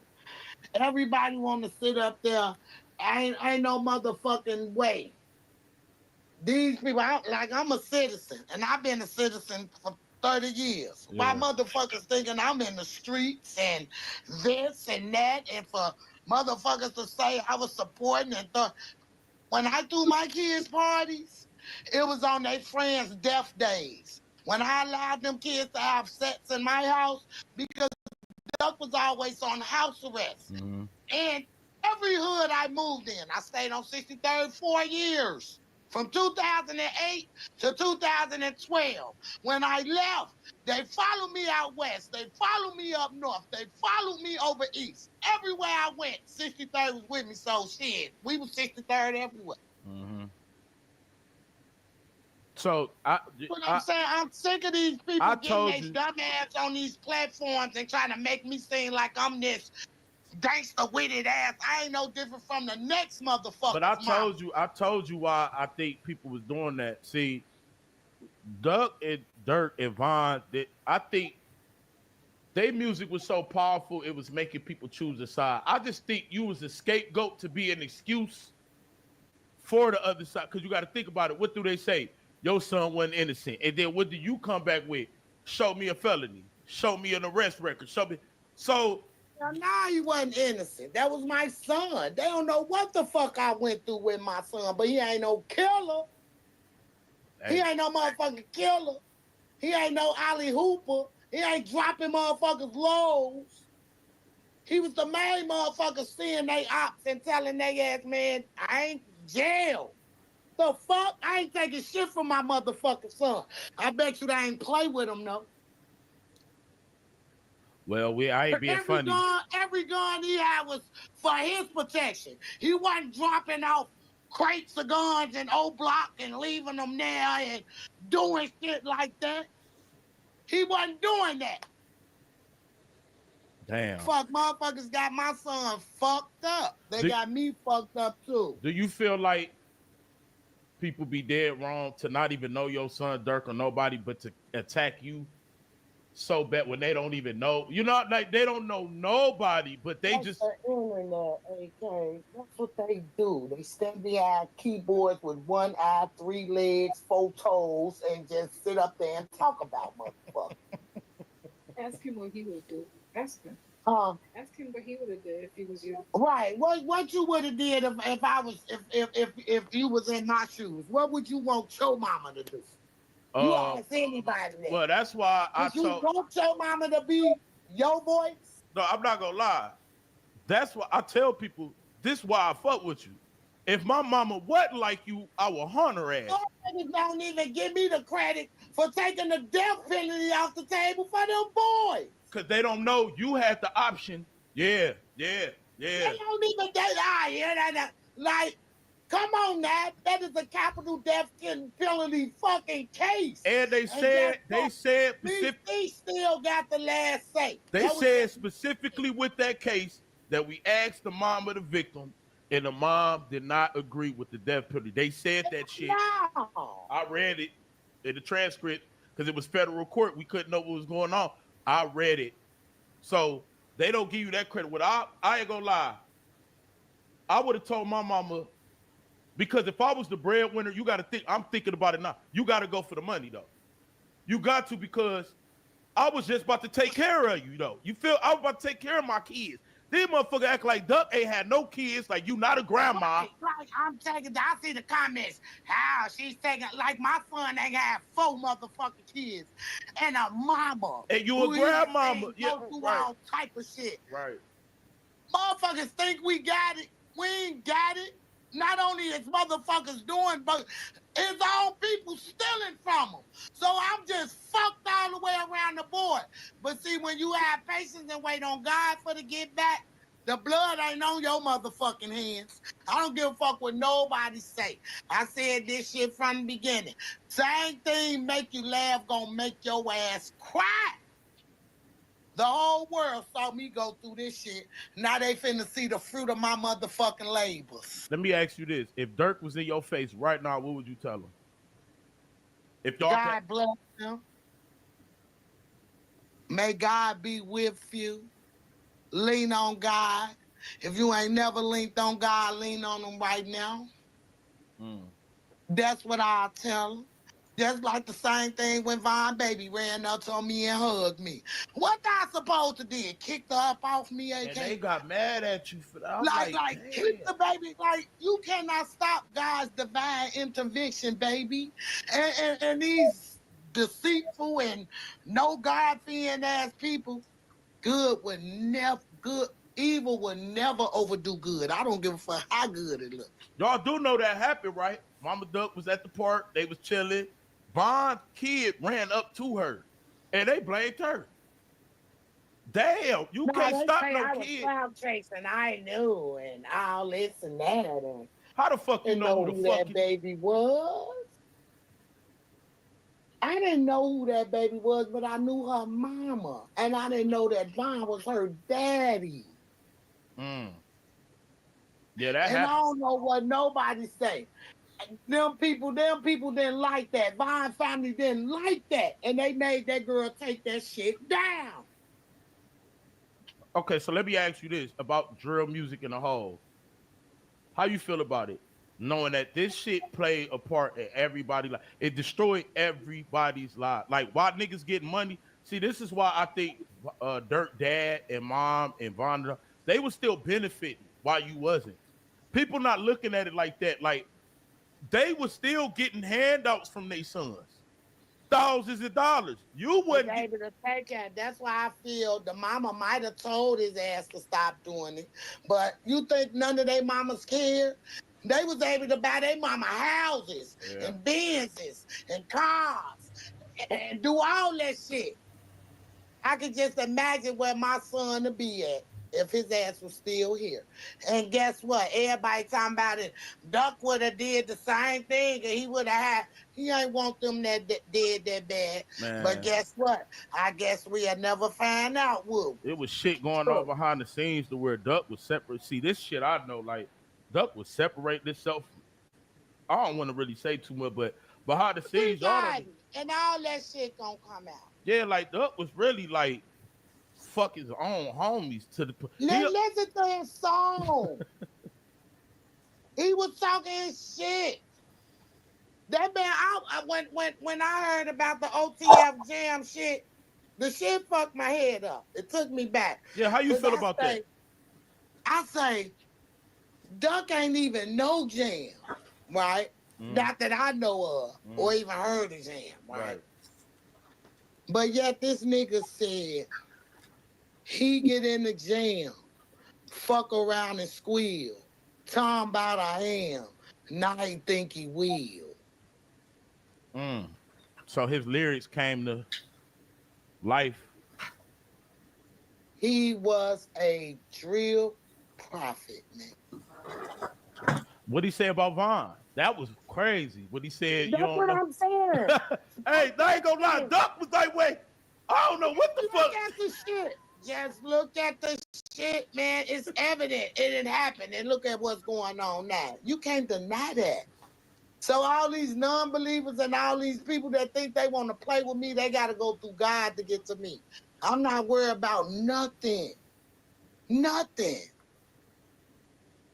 Everybody want to sit up there. Ain't no motherfucking way. These people, I'm a citizen, and I've been a citizen for 30 years. Yeah. Why motherfuckers thinking I'm in the streets and this and that, and for motherfuckers to say I was supporting and when I threw my kids' parties, it was on their friends' death days. When I allowed them kids to have sex in my house, because Duck was always on house arrest. And every hood I moved in, I stayed on 63rd 4 years. From 2008 to 2012. When I left, they followed me out west. They followed me up north. They followed me over east. Everywhere I went, 63rd was with me, so shit. We was 63rd everywhere. So I'm saying, I'm sick of these people getting their dumb ass on these platforms and trying to make me seem like I'm this gangster witted ass. I ain't no different from the next motherfucker. But I told you why I think people was doing that. See, Duck and Dirk and Von, I think their music was so powerful, it was making people choose a side. I just think you was a scapegoat to be an excuse for the other side. Because you got to think about it. What do they say? Your son wasn't innocent. And then what do you come back with? Show me a felony. Show me an arrest record. Show me. So now he wasn't innocent. That was my son. They don't know what the fuck I went through with my son, but he ain't no killer. He ain't no motherfucking killer. He ain't no Ollie Hooper. He ain't dropping motherfuckers' lows. He was the main motherfucker seeing they ops and telling they ass, man, I ain't jail. The fuck? I ain't taking shit from my motherfucking son. I bet you they ain't play with him, though. Well, I ain't being funny. Every gun he had was for his protection. He wasn't dropping off crates of guns in O-Block and leaving them there and doing shit like that. He wasn't doing that. Damn. Fuck, motherfuckers got my son fucked up. They got me fucked up, too. Do you feel like people be dead wrong to not even know your son, Dirk, or nobody, but to attack you so bad when they don't even know? You know, like they don't know nobody, but they just the internet, AK. That's what they do. They stand behind keyboards with one eye, 3 legs, 4 toes, and just sit up there and talk about motherfuckers. Ask him what he would do. Ask him. Ask him what he would have did if he was you. Right. What you would have did if you was in my shoes? What would you want your mama to do? You ask anybody that. Well, that's why you want your mama to be your voice? No, I'm not gonna lie. That's why I tell people, this is why I fuck with you. If my mama wasn't like you, I would hunt her ass. Nobody don't even give me the credit for taking the death penalty off the table for them boys. Because they don't know you had the option. Yeah. They don't even like, come on now. That is a capital death penalty fucking case. And they said he still got the last say. They said specifically with that case that we asked the mom of the victim, and the mom did not agree with the death penalty. They said that shit. No. I read it in the transcript because it was federal court. We couldn't know what was going on. I read it. So they don't give you that credit. I ain't gonna lie. I would have told my mama, because if I was the breadwinner, you got to think, I'm thinking about it now. You got to go for the money, though. You got to, because I was just about to take care of you, though. You feel? I was about to take care of my kids. These motherfuckers act like Duck ain't had no kids, like you not a grandma. Right. I see the comments. How she's taking, like my son ain't had 4 motherfucking kids and a mama. And you a grandmama. Yeah, do all type of shit. Right. Motherfuckers think we got it. We ain't got it. not only is motherfuckers doing, but his own people stealing from him. So I'm just fucked all the way around the board. But see, when you have patience and wait on God for the get back, the blood ain't on your motherfucking hands. I don't give a fuck what nobody say. I said this shit from the beginning. Same thing make you laugh gonna make your ass cry. The whole world saw me go through this shit. Now they finna see the fruit of my motherfucking labors. Let me ask you this. If Dirk was in your face right now, what would you tell him? If y'all God bless him. May God be with you. Lean on God. If you ain't never leaned on God, lean on him right now. That's what I'll tell him. Just like the same thing when Von Baby ran up to me and hugged me. What I supposed to do? Kick her up off me, AK? And they got mad at you for that. Like keep the baby. Like, you cannot stop God's divine intervention, baby. And these deceitful and no God-fearing ass people, evil would never overdo good. I don't give a fuck how good it looks. Y'all do know that happened, right? Mama Duck was at the park. They was chilling. Von's kid ran up to her, and they blamed her. Damn, you can't stop no kid. I was chasing. I knew, and all this and that. And how the fuck you know who the fuck that baby was? I didn't know who that baby was, but I knew her mama, and I didn't know that Von was her daddy. Yeah, that and happened. I don't know what nobody say. Them people didn't like that. Von family didn't like that. And they made that girl take that shit down. Okay, so let me ask you this about drill music in a whole. How you feel about it? Knowing that this shit played a part in everybody's life. It destroyed everybody's life. Like, why niggas getting money? See, this is why I think Dirk dad and mom and Von, they were still benefiting while you wasn't. People not looking at it like that. Like, they were still getting handouts from their sons. Thousands of dollars. You wouldn't be able to take it. That's why I feel the mama might have told his ass to stop doing it. But you think none of their mamas cared? They was able to buy their mama houses and Benzes and cars and do all that shit. I could just imagine where my son would be at if his ass was still here. And guess what? Everybody talking about it. Duck would have did the same thing, and he would have had. He ain't want them that did that bad. Man. But guess what? I guess we'll never find out, will we? It was shit going on behind the scenes to where Duck was separate. See, this shit I know, like, Duck was separating itself. I don't want to really say too much, but behind the scenes, and all that shit gonna come out. Yeah, like Duck was really like fuck his own homies to the. Listen to his song. He was talking his shit. That man, when I heard about the OTF Jam shit, the shit fucked my head up. It took me back. Yeah, how you feel about that? I say, Duck ain't even no Jam, right? Not that I know of, or even heard of Jam, right? But yet this nigga said he get in the jam, fuck around and squeal, talking about I am, now he think he will. So his lyrics came to life. He was a drill prophet, man. What'd he say about Von? That was crazy. What he said. That's what I'm saying. Hey, I ain't gonna lie. Duck was like, wait, I don't know what the fuck. Look at the shit. Just look at the shit, man. It's evident it didn't happen. And look at what's going on now. You can't deny that. So all these non-believers and all these people that think they want to play with me, they got to go through God to get to me. I'm not worried about nothing. Nothing.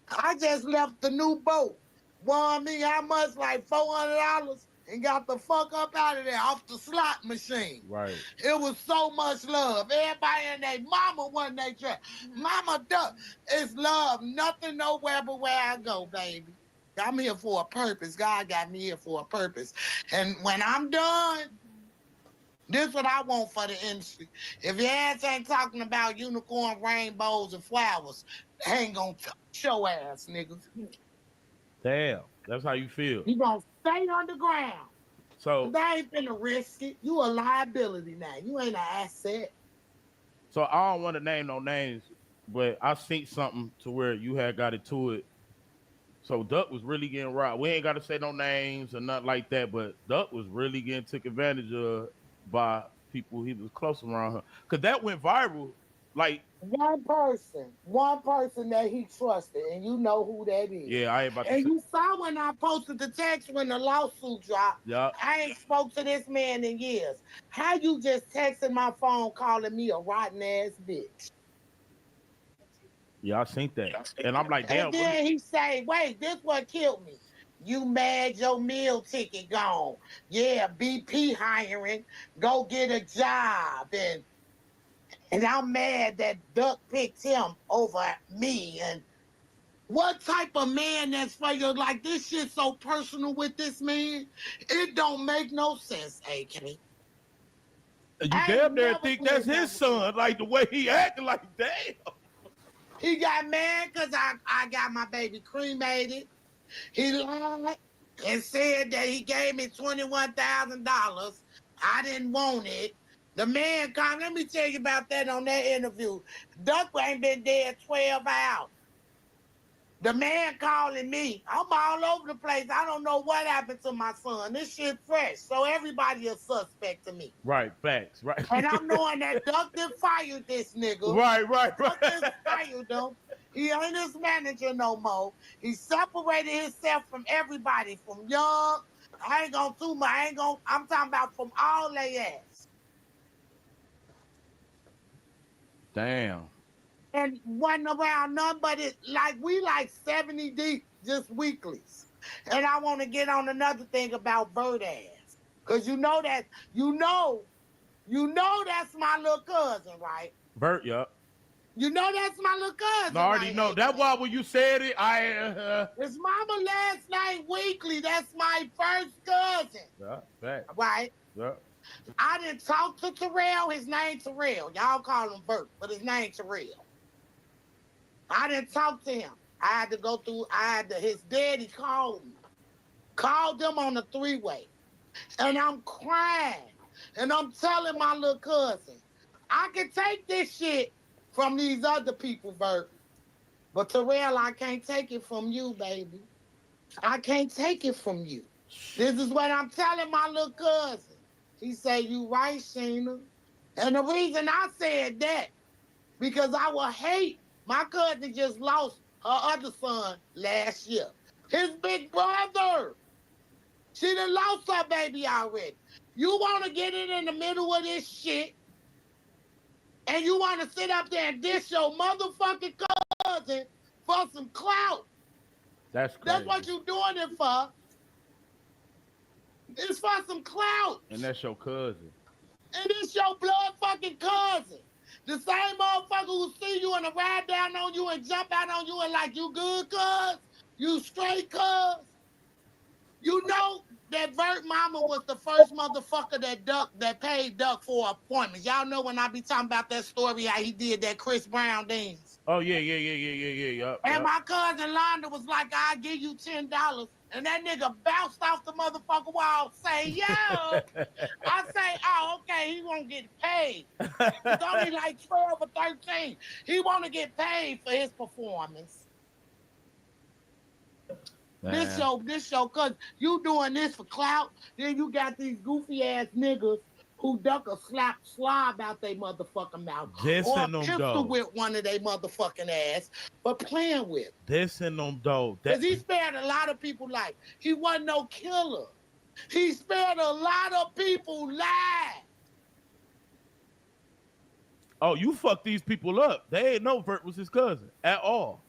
I just left the new boat. Won me how much? Like $400 and got the fuck up out of there off the slot machine. Right. It was so much love. Everybody and their mama wasn't they trap. Mama Duck, it's love. Nothing nowhere but where I go, baby. I'm here for a purpose. God got me here for a purpose. And when I'm done, this is what I want for the industry. If your ass ain't talking about unicorn, rainbows, and flowers, ain't gonna show ass, niggas. Damn, that's how you feel. You gonna stay underground. So they ain't finna risk it. You a liability now. You ain't an asset. So I don't want to name no names, but I seen something to where you had got into it. So Duck was really getting robbed. We ain't got to say no names or nothing like that, but Duck was really getting took advantage of by people he was close around her. Cause that went viral. Like one person that he trusted, and you know who that is. Yeah, I ain't about to And say. you saw when I posted the text when the lawsuit dropped. Yeah. I ain't spoke to this man in years. How you just texting my phone calling me a rotten ass bitch? Yeah, I seen that. And I'm like, damn. And then he say, wait, this what killed me. You mad your meal ticket gone. Yeah, BP hiring. Go get a job. And I'm mad that Duck picked him over me. And what type of man that's for you? Like, this shit so personal with this man. It don't make no sense, AK. You damn near think that's his son, like the way he acting, like, damn. He got mad because I got my baby cremated. He lied and said that he gave me $21,000. I didn't want it. The man come, let me tell you about that on that interview. Duck ain't been dead 12 hours. The man calling me. I'm all over the place. I don't know what happened to my son. This shit fresh. So everybody a suspect to me. Right, facts, right. And I'm knowing that Duck done fired this nigga. Right. Duck done fired him. He ain't his manager no more. He separated himself from everybody, from Young. I ain't gonna too much. I'm talking about from all they ass. Damn. And wasn't around none but it, like we like 70 deep just weeklies. And I want to get on another thing about Bird ass. Cause you know that's my little cousin, right? Bert, yup. You know that's my little cousin. I already right? know. That's why when you said it, It's mama last name Weekly. That's my first cousin. Yeah, fact. Right? Yeah. I didn't talk to Terrell. His name Terrell. Y'all call him Bert, but his name Terrell. I didn't talk to him. His daddy called me. Called them on the three-way. And I'm crying. And I'm telling my little cousin, I can take this shit from these other people, Bert. But Terrell, I can't take it from you, baby. I can't take it from you. This is what I'm telling my little cousin. He said, you right, Sheena. And the reason I said that, because I will hate, my cousin just lost her other son last year. His big brother. She done lost her baby already. You want to get in the middle of this shit, and you want to sit up there and diss your motherfucking cousin for some clout. That's crazy. That's what you doing it for. It's for some clout. And that's your cousin. And it's your blood fucking cousin. The same motherfucker who see you and ride down on you and jump out on you and like, you good, cuz? You straight, cuz? You know that Vert Mama was the first motherfucker that paid Duck for appointments. Y'all know when I be talking about that story, how he did that Chris Brown dance. Oh, yeah. And my cousin Londa was like, I'll give you $10. And that nigga bounced off the motherfucker wall, say, yo. I say, oh, okay, he won't get paid. It's only like 12 or 13. He want to get paid for his performance. This show, cause you doing this for clout, then you got these goofy ass niggas who Duck a slob out they motherfucking mouth. Or pistol whip one of they motherfucking ass, but playing with. This and them though. Cause he spared a lot of people life. He wasn't no killer. He spared a lot of people life. Oh, you fucked these people up. They ain't know Vert was his cousin at all.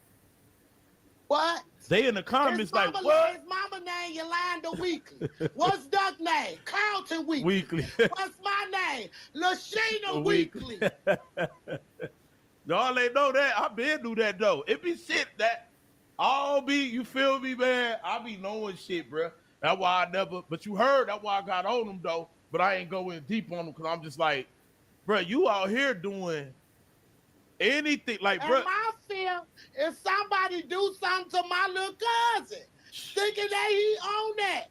What? They in the comments like, what? His mama name Yolanda Weekly. What's Duck name? Carlton Weekly. What's my name? Lashina Weekly. Y'all ain't know that. I been knew that though. It be shit that all be, you feel me, man? I be knowing shit, bro. That's why I never, but you heard, that's why I got on them though. But I ain't going deep on them because I'm just like, bro, you out here doing anything like, bro. And my fear, if somebody do something to my little cousin, thinking that he owned that.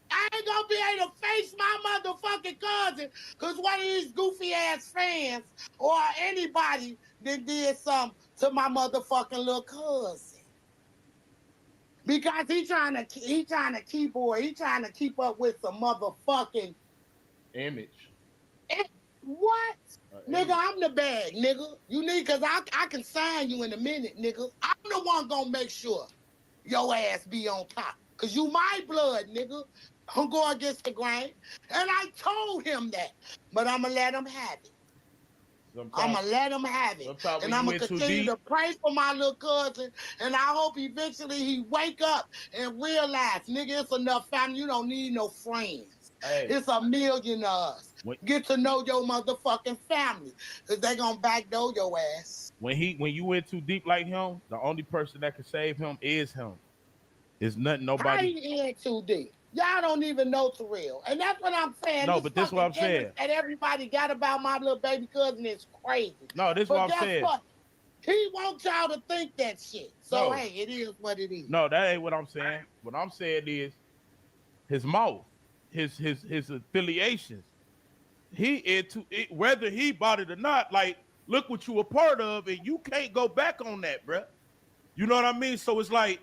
I ain't gonna be able to face my motherfucking cousin because one of these goofy ass fans or anybody that did something to my motherfucking little cousin. Because he trying to keep up with some motherfucking image. What? Nigga, I'm the bag, nigga. You need, cause I can sign you in a minute, nigga. I'm the one gonna make sure your ass be on top. Cause you my blood, nigga. I'm going against the grain. And I told him that. But I'ma let him have it. I'ma let him have it. And I'm gonna continue to pray for my little cousin. And I hope eventually he wake up and realize, nigga, it's enough family. You don't need no friends. Hey. It's a million of us. Get to know your motherfucking family. Cause they gonna backdoor your ass. When you went too deep like him, the only person that can save him is him. It's nothing nobody. I ain't in too deep. Y'all don't even know Terrell. And that's what I'm saying. No, but this is what I'm saying. That everybody got about my little baby cousin is crazy. No, this is what I'm saying. What? He wants y'all to think that shit. So, hey, it is what it is. No, that ain't what I'm saying. What I'm saying is his mouth, his affiliations. He into it, whether he bought it or not, like, look what you a part of, and you can't go back on that, bruh. You know what I mean? So it's like,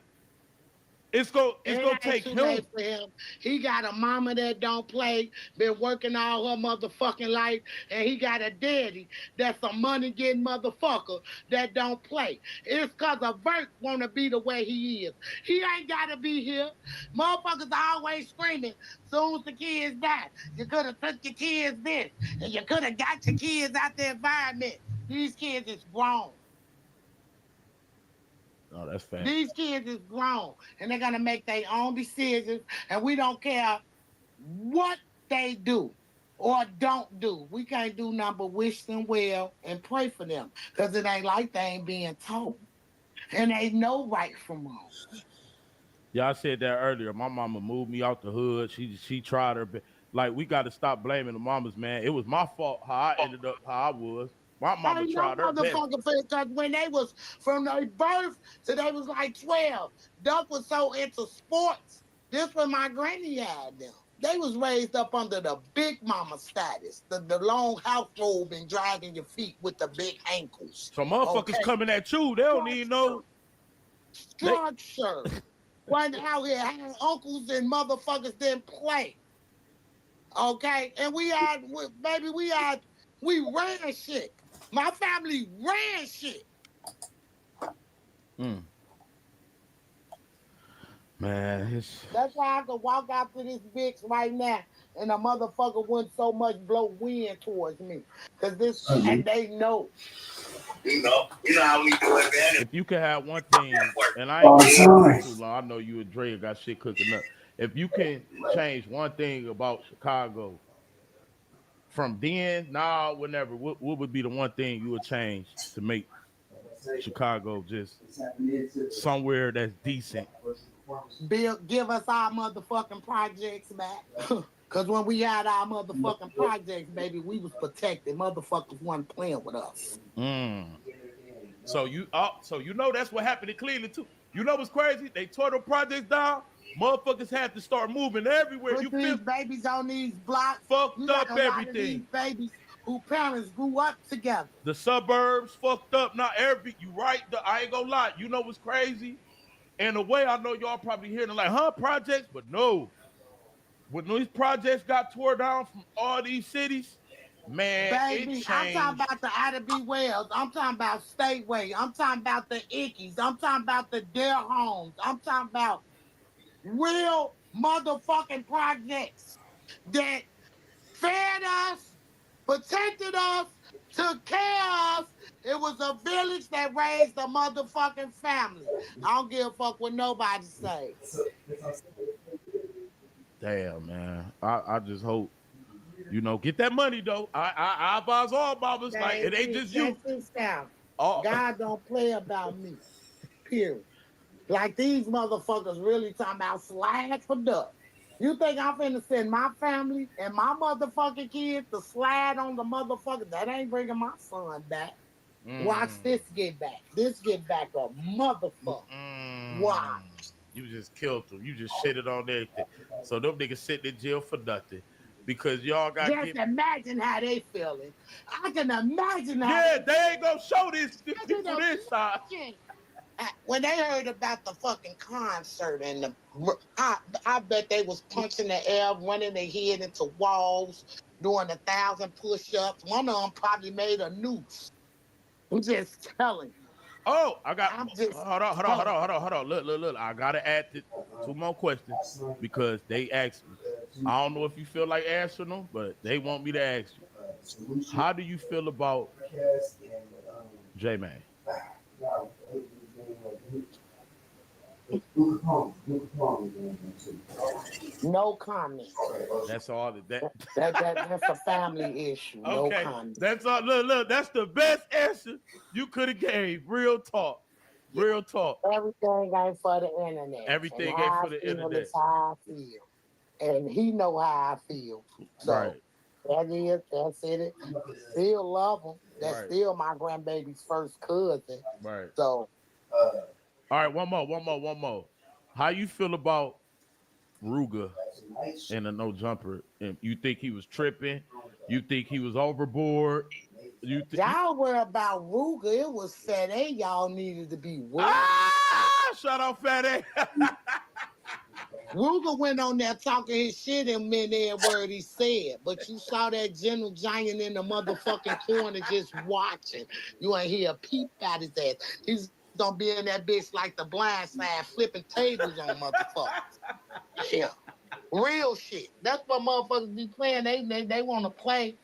It's gonna take him. For him. He got a mama that don't play, been working all her motherfucking life, and he got a daddy that's a money-getting motherfucker that don't play. It's because a Vert want to be the way he is. He ain't got to be here. Motherfuckers always screaming, soon as the kids die, you could have took your kids this, and you could have got your kids out the environment. These kids is grown. Oh, that's fact. These kids is grown, and they're gonna make their own decisions, and we don't care what they do or don't do. We can't do nothing but wish them well and pray for them, because it ain't like they ain't being told, and they know right from wrong. Yeah, I said that earlier. My mama moved me out the hood. She tried her best. Like, we got to stop blaming the mamas, man. It was my fault how I ended up how I was. My mama tried her best. Because when they was from their birth to they was like 12, Duck was so into sports. This was my granny had them. They was raised up under the big mama status, the long house robe and dragging your feet with the big ankles. So motherfuckers coming at you, they don't need no structure. When out here, uncles and motherfuckers didn't play. Okay, and we ran shit. My family ran shit. Man, that's why I could walk out to this bitch right now and a motherfucker wouldn't so much blow wind towards me. Cause this and they know. You know how we do it, man. If you could have one thing, and I ain't too long, I know you and Dre got shit cooking up. If you can change one thing about Chicago from then, now, whenever, what would be the one thing you would change to make Chicago just somewhere that's decent? Give us our motherfucking projects back. Because when we had our motherfucking projects, baby, we was protected. Motherfuckers wasn't playing with us. So you know that's what happened in Cleveland too. You know what's crazy? They tore the projects down. Motherfuckers had to start moving everywhere. Put these babies on these blocks. Fucked up everything. These babies whose parents grew up together. The suburbs fucked up. Not every. You right? I ain't gonna lie. You know what's crazy? In a way, I know y'all probably hearing it like, projects, but no. When these projects got tore down from all these cities, man, baby, I'm talking about the Ida B. Wells. I'm talking about Stateway. I'm talking about the Ickies. I'm talking about the Dare Homes. I'm talking about real motherfucking projects that fed us, protected us, took care of us. It was a village that raised a motherfucking family. I don't give a fuck what nobody says. Damn, man. I just hope, get that money though. I advise all mamas, like, it ain't just you. God don't play about me. Period. Like, these motherfuckers really talking about slide for duck. You think I'm finna send my family and my motherfucking kids to slide on the motherfucker? That ain't bringing my son back. Watch this get back. This get back a motherfucker. Watch. You just killed them. You just shitted on everything. So them niggas sitting in jail for nothing because y'all got. Just imagine how they feeling. I can imagine how. Yeah, they ain't gonna show this people this side. When they heard about the fucking concert and I bet they was punching the air, running their head into walls, doing 1,000 push-ups. One of them probably made a noose. I'm just telling you. Oh, hold on. Look. I gotta add 2 more questions because they asked me. I don't know if you feel like answering them, but they want me to ask you. How do you feel about J-Man? No comment. That's all. That's a family issue. No Okay, comment. that's all. Look. That's the best answer you could have gave. Real talk. Everything ain't for the internet. Everything and ain't for the internet. Is how I feel, and he know how I feel. So Right. That's it. Still love him. That's Right. still my grandbaby's first cousin. Right. So. All right, one more. How you feel about Ruger and a no jumper? And you think he was tripping? You think he was overboard? Y'all were about Ruger. It was Fat A. Y'all needed to be with. Shout out Fat A. Ruger went on there talking his shit and meant every word he said. But you saw that gentle giant in the motherfucking corner just watching. You ain't hear a peep out his ass. He's gonna be in that bitch like the Blind Side, flipping tables on motherfuckers. Yeah, real shit. That's what motherfuckers be playing. They want to play.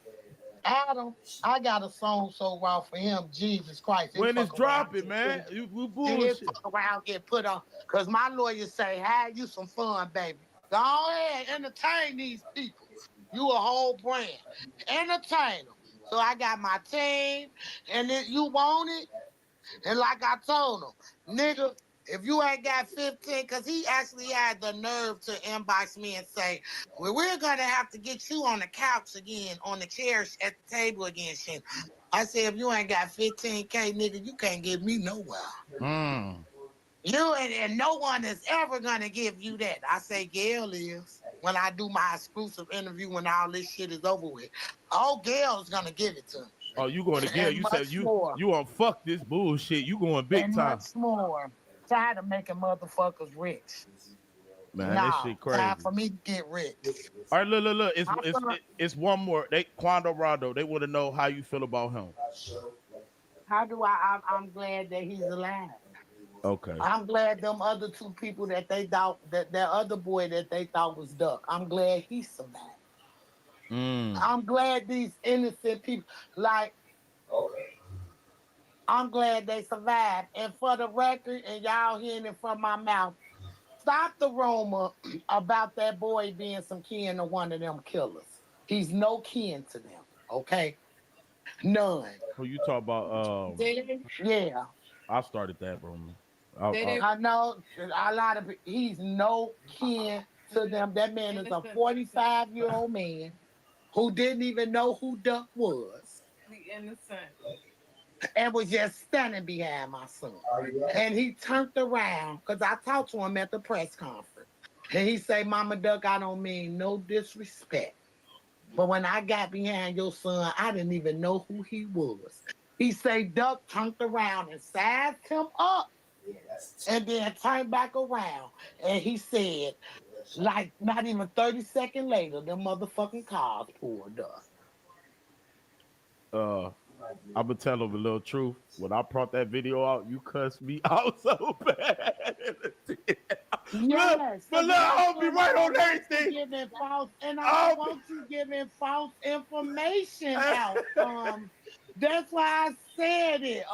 Adam, I got a song so raw for him. Jesus Christ! When it's dropping, man, you bullshit. Fuck around, get put on. Cause my lawyer say, "Have you some fun, baby? Go ahead, entertain these people. You a whole brand, entertain them." So I got my team, and then you want it. And like I told him, nigga, if you ain't got 15, because he actually had the nerve to inbox me and say, well, we're going to have to get you on the couch again, on the chair at the table again, shit. I said, if you ain't got 15K, nigga, you can't get me nowhere. You and no one is ever going to give you that. I say, Gail is. When I do my exclusive interview when all this shit is over with. Oh, Gail's going to give it to me. Oh, you going to Gail? You said you want to fuck this bullshit. You going big and time. Much more. Tired of making motherfuckers rich. Man, this shit crazy. Time for me to get rich. All right, look. It's one more. Quando Rondo. They want to know how you feel about him. How do I'm glad that he's alive. Okay. I'm glad them other 2 people that they thought that other boy that they thought was Duck. I'm glad he survived. I'm glad these innocent people, I'm glad they survived. And for the record, and y'all hearing it from my mouth, stop the rumor about that boy being some kin to one of them killers. He's no kin to them, okay? None. Who you talk about? Yeah. I started that rumor. I know a lot of he's no kin to them. That man is a 45-year-old man who didn't even know who Duck was. The innocent. And was just standing behind my son. And he turned around, because I talked to him at the press conference. And he said, Mama Duck, I don't mean no disrespect. But when I got behind your son, I didn't even know who he was. He said, Duck turned around and sized him up. And then turned back around. And he said, like not even 30 seconds later, the motherfucking cars pulled up. I'm gonna tell him a little truth. When I brought that video out, you cussed me out so bad. Yes, but look, I'll be right on everything. And I don't want you giving false information out. That's why I said it.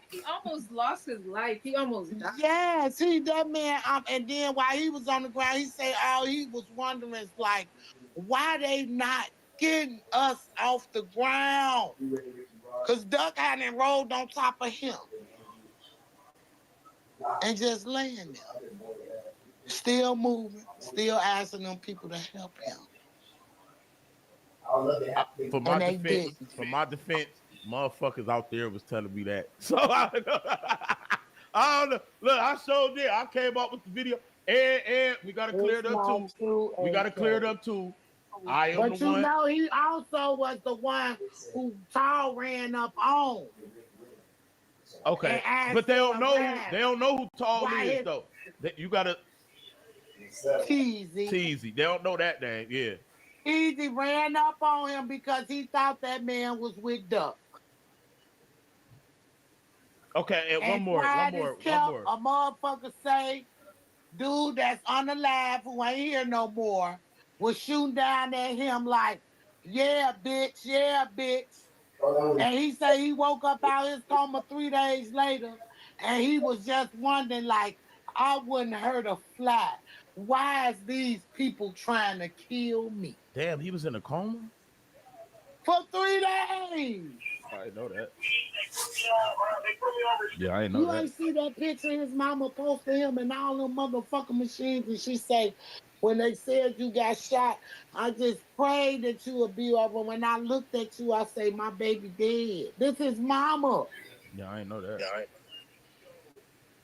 He almost lost his life. He almost died. Yes, that man. And then while he was on the ground, he said all he was wondering is like, why they not getting us off the ground? Because Duck hadn't rolled on top of him and just laying there, still moving, still asking them people to help him. For my defense, motherfuckers out there was telling me that. So I don't know. Look, I showed it. I came up with the video. And we gotta clear it up too. We gotta clear it up too. I am but the you one. know, he also was the one who Tall ran up on. Okay, but they don't know. They don't know who Tall is though. You gotta Teasy. They don't know that name. Yeah. Easy ran up on him because he thought that man was with Duck. Okay, and one more. A motherfucker say, dude that's on the live who ain't here no more was shooting down at him like, yeah, bitch. And he said he woke up out his coma 3 days later, and he was just wondering, like, I wouldn't hurt a fly. Why is these people trying to kill me? Damn, he was in a coma? For 3 days. I didn't know that. Yeah, I didn't know You that. ain't see that picture his mama posted him and all them motherfucking machines, and she say, when they said you got shot, I just prayed that you would be over. When I looked at you, I say, my baby dead. This is mama. Yeah, I didn't know that.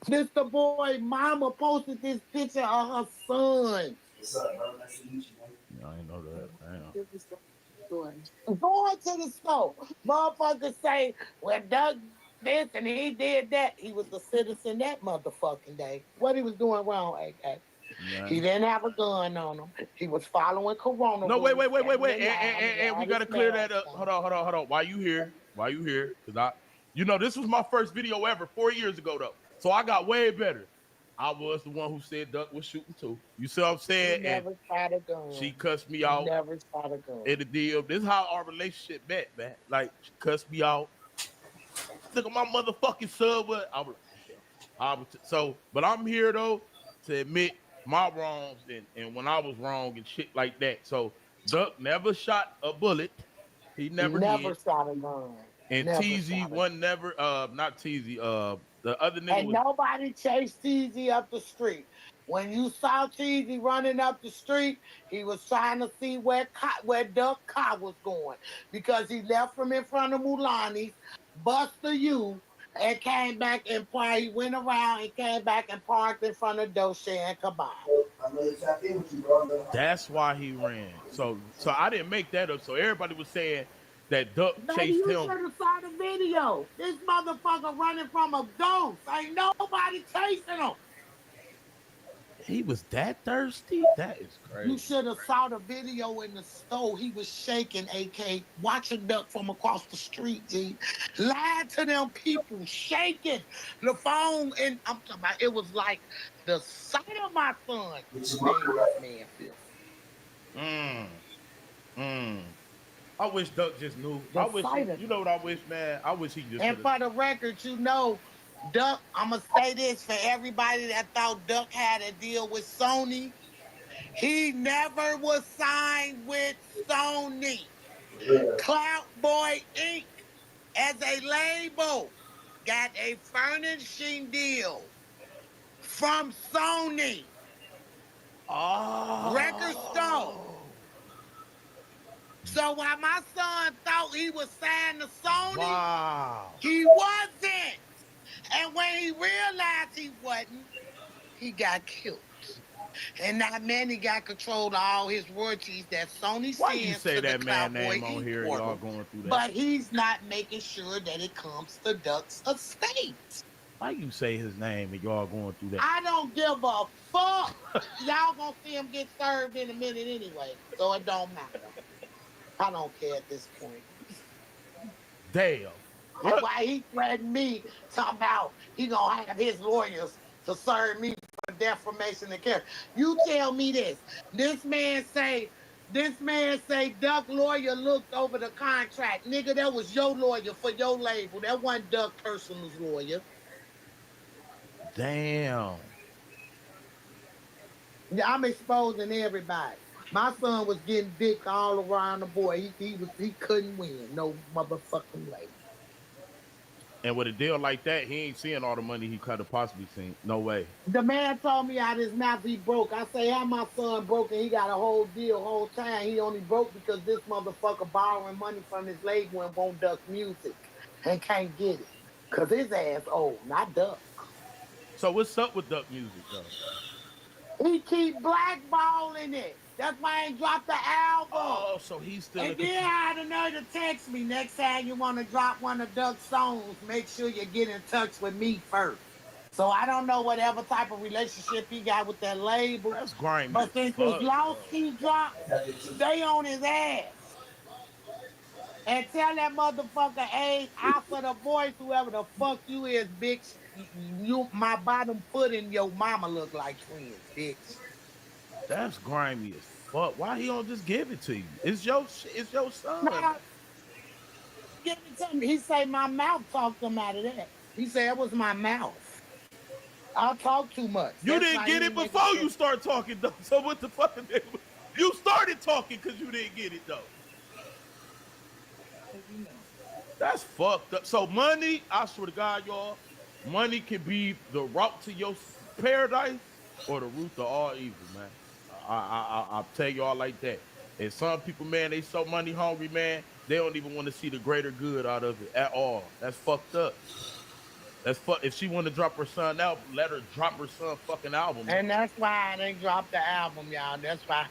This the boy mama posted this picture of her son. What's up, bro? Nice to meet you. Yeah, I didn't know that. Going to the store. Motherfuckers say, well, Doug this and he did that. He was a citizen that motherfucking day. What he was doing wrong, AK? Yeah. He didn't have a gun on him. He was following Corona. No, wait. And we gotta clear that up. Hold on. Why you here? Because this was my first video ever 4 years ago though. So I got way better. I was the one who said Duck was shooting too. You see what I'm saying? He never shot a gun. She cussed me out. He never shot a gun. In the deal. This is how our relationship met, man. Like, she cussed me out. Look at my motherfucking son. But I'm here though to admit my wrongs and when I was wrong and shit like that. So Duck never shot a bullet. He never shot a gun. And TZ one never not TZ the other nigga and nobody chased TZ up the street. When you saw TZ running up the street, he was trying to see where Duck car was going because he left from in front of Mulani's, Buster U, and came back and parked. He went around and came back and parked in front of Doche and Kabam. That's why he ran. So I didn't make that up. So everybody was saying that Duck chased him. You should have saw the video. This motherfucker running from a ghost. Ain't nobody chasing him. He was that thirsty? That is crazy. You should have saw the video in the store. He was shaking, AK, watching Duck from across the street, G. Lied to them people, shaking the phone. And I'm talking about, it was like the sight of my son. I wish Duck just knew. You know what I wish, man? I wish he just. And for the record, Duck, I'm going to say this for everybody that thought Duck had a deal with Sony. He never was signed with Sony. Clout Boy Inc. as a label got a furnishing deal from Sony. Record store. So while my son thought he was signed to Sony, he wasn't. And when he realized he wasn't, he got killed. And now Manny got control of all his royalties that Sony sends. Why you say to that the man Cowboy name on here? Y'all going through that? But he's not making sure that it comes to Duck's estate. Why you say his name and y'all going through that? I don't give a fuck. Y'all gonna see him get served in a minute anyway, so it don't matter. I don't care at this point. Damn. That's why he threatened me, talking about he gonna have his lawyers to serve me for defamation of character. You tell me this. This man say Duck lawyer looked over the contract. Nigga, that was your lawyer for your label. That wasn't Duck Personal's lawyer. Damn. Yeah, I'm exposing everybody. My son was getting dick all around the boy. He couldn't win. No motherfucking way. And with a deal like that, he ain't seeing all the money he could have possibly seen. No way. The man told me out his mouth he broke. I say, how my son broke and he got a whole deal whole time. He only broke because this motherfucker borrowing money from his label and won't Duck music and can't get it. Because his ass old, not Duck. So what's up with Duck music, though? He keep blackballing it. That's why I ain't dropped the album. Oh, so he's still. And then I had another text me. Next time you want to drop one of Duck's songs, make sure you get in touch with me first. So I don't know whatever type of relationship he got with that label. That's grimy. But since his lawsuit dropped, stay on his ass. And tell that motherfucker, hey, after the voice, whoever the fuck you is, bitch, you my bottom foot and your mama look like twins, bitch. That's grimy as fuck. Why he don't just give it to you? It's your son. Nah, give it to me. He say my mouth talked him out of that. He said it was my mouth. I talk too much. You didn't get it before you start talking, though. So what the fuck? You started talking because you didn't get it, though. That's fucked up. So money, I swear to God, y'all, money can be the route to your paradise or the root to all evil, man. I'll tell y'all like that. And some people, man, they so money hungry, man, they don't even want to see the greater good out of it at all. That's fucked up. If she want to drop her son out, let her drop her son fucking album. And that's why I didn't drop the album, y'all. That's why